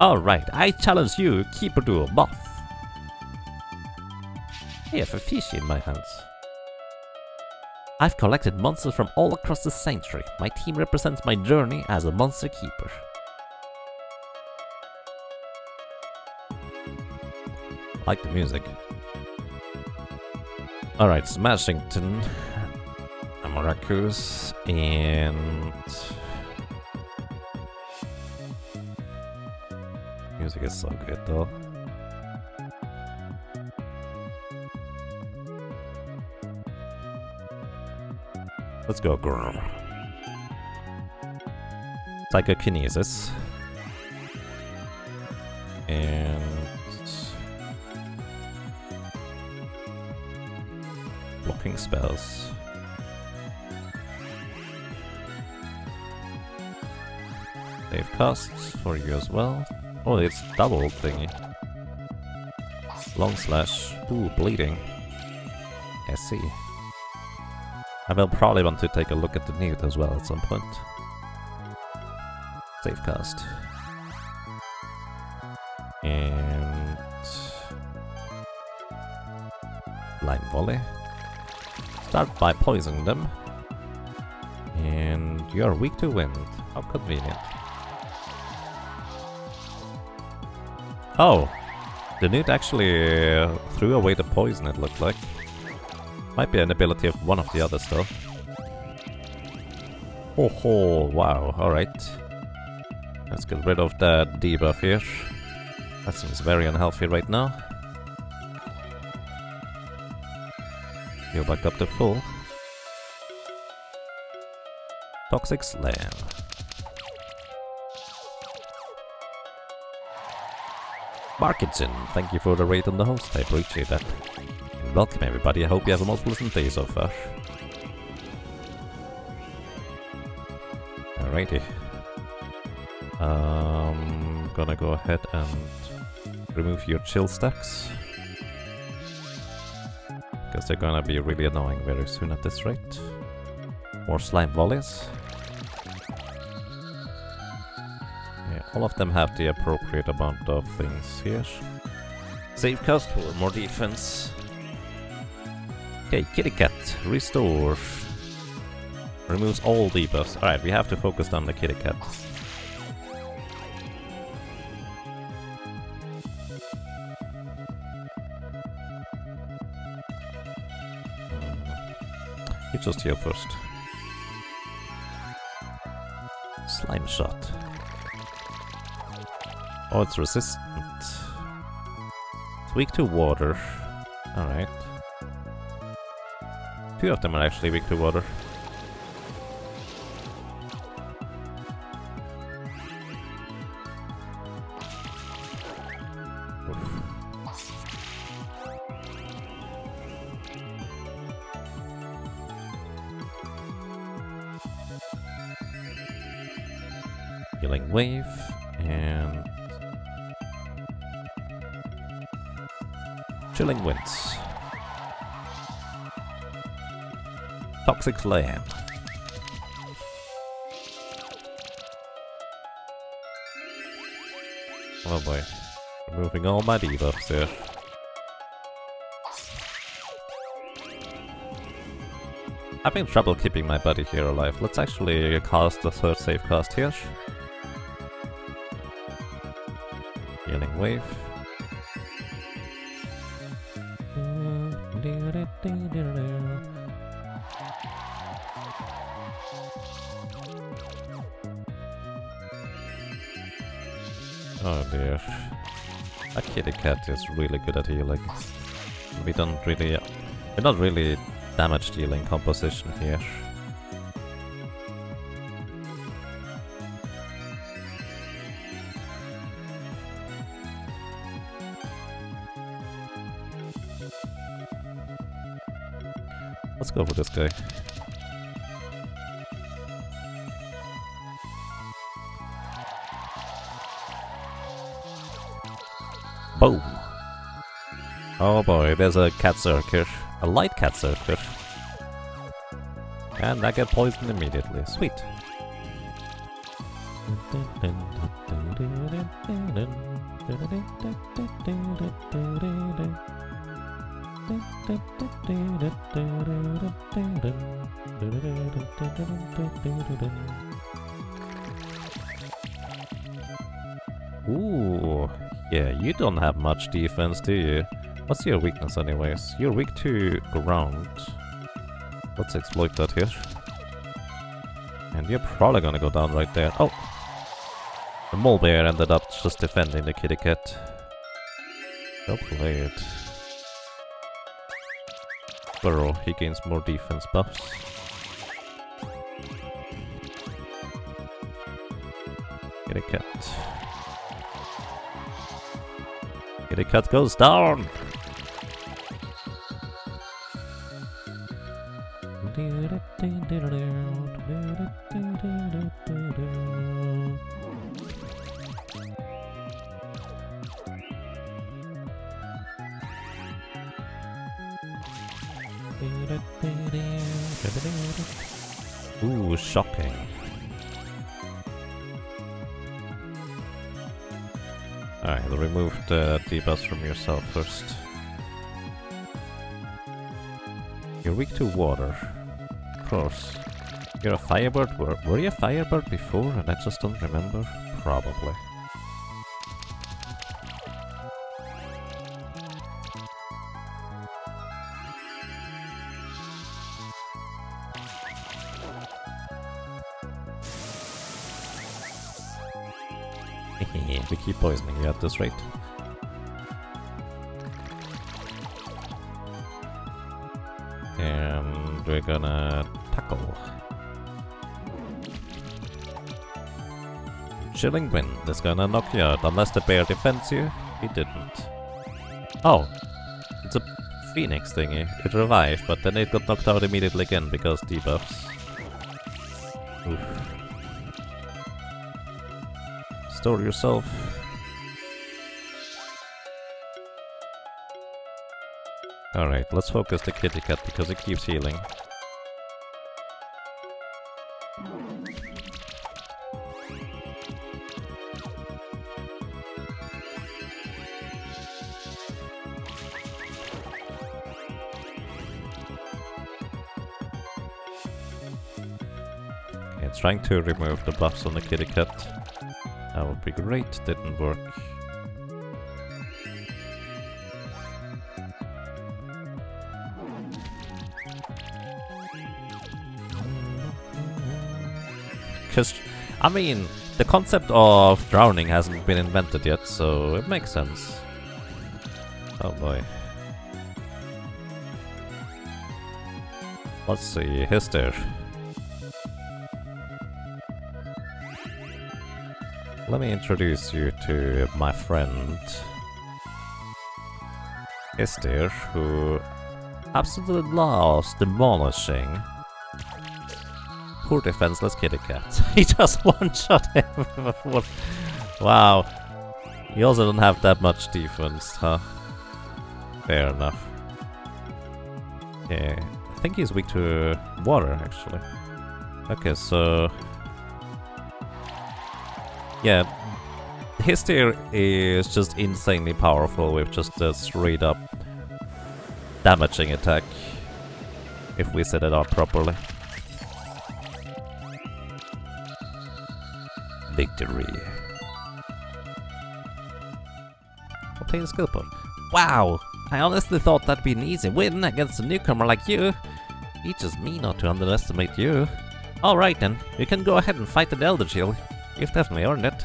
Alright, I challenge you, keeper duel, Moth. I have a fish in my hands. I've collected monsters from all across the sanctuary. My team represents my journey as a monster keeper. Like the music. Alright, Smashington, Amaracus, and... music is so good though. Let's go, girl. Psychokinesis. And... blocking spells. Save casts for you as well. Oh, it's double thingy. Long slash. Ooh, bleeding. I see. I will probably want to take a look at the nude as well at some point. Save cast. And... Lime Volley. Start by poisoning them. And you are weak to wind. How convenient. Oh! The nude actually threw away the poison, it looked like. Might be an ability of one of the others though. Oh ho, wow, alright. Let's get rid of that debuff here. That seems very unhealthy right now. Heal back up to full. Toxic Slam. Markinson, thank you for the raid on the host, I appreciate that. And welcome everybody, I hope you have a most pleasant day so far. Alrighty. Gonna go ahead and remove your chill stacks. Because they're gonna be really annoying very soon at this rate. More slime volleys. Yeah, all of them have the appropriate amount of things here. Save cast for more defense. Okay, Kitty Cat, restore. Removes all debuffs. Alright, we have to focus on the Kitty Cat. You just heal first. Slime shot. Oh, it's resistant. It's weak to water. Alright. Two of them are actually weak to water. Healing Wave, and Chilling Winds. Toxic Slam. Oh boy, removing all my debuffs here. Having trouble keeping my buddy here alive. Let's actually cast the third save cast here. Healing Wave. Oh dear. A kitty cat is really good at healing. We're not really damage dealing composition here. Let's go for this guy. Boom! Oh boy, there's a cat circuit. A light cat circuit. And I get poisoned immediately. Sweet. Ooh, yeah, you don't have much defense, do you? What's your weakness anyways? You're weak to ground. Let's exploit that here. And you're probably gonna go down right there. Oh! The mole bear ended up just defending the kitty cat. Well played. Burrow, he gains more defense buffs. Kitty cat. Kitty cat goes down! Ooh, shocking. Alright, remove the debuffs from yourself first. You're weak to water. Of course. You're a firebird. Were you a firebird before and I just don't remember? Probably. We keep poisoning you at this rate. And we're gonna tackle. Chilling Wind is gonna knock you out unless the bear defends you. He didn't. Oh, it's a phoenix thingy. It revived, but then it got knocked out immediately again because debuffs. Oof. Store yourself. Alright, let's focus the kitty cat because it keeps healing. Okay, it's trying to remove the buffs on the kitty cat. That would be great, didn't work. Because, I mean, the concept of drowning hasn't been invented yet, so it makes sense. Oh boy. Let's see, Hister. Let me introduce you to my friend Hister, who absolutely loves demolishing poor defenseless kitty cat. He just one-shot him with a full... Wow. He also doesn't have that much defense, huh? Fair enough. Yeah, I think he's weak to water, actually. Okay, so... Yeah, Hister is just insanely powerful with just a straight up damaging attack, if we set it up properly. Victory. Obtain a skill point. Wow! I honestly thought that'd be an easy win against a newcomer like you. It's just me not to underestimate you. Alright then, you can go ahead and fight the Elder Shield. You've definitely earned it.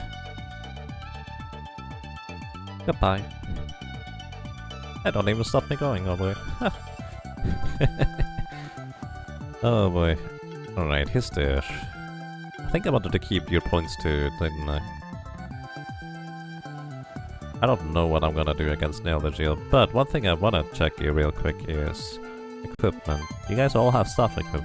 Goodbye. Don't even stop me going, oh boy. Oh boy. Alright, here's there. I think I wanted to keep your points too, didn't I? I don't know what I'm gonna do against Naildergeel, but one thing I wanna check here real quick is equipment. You guys all have stuff equipment.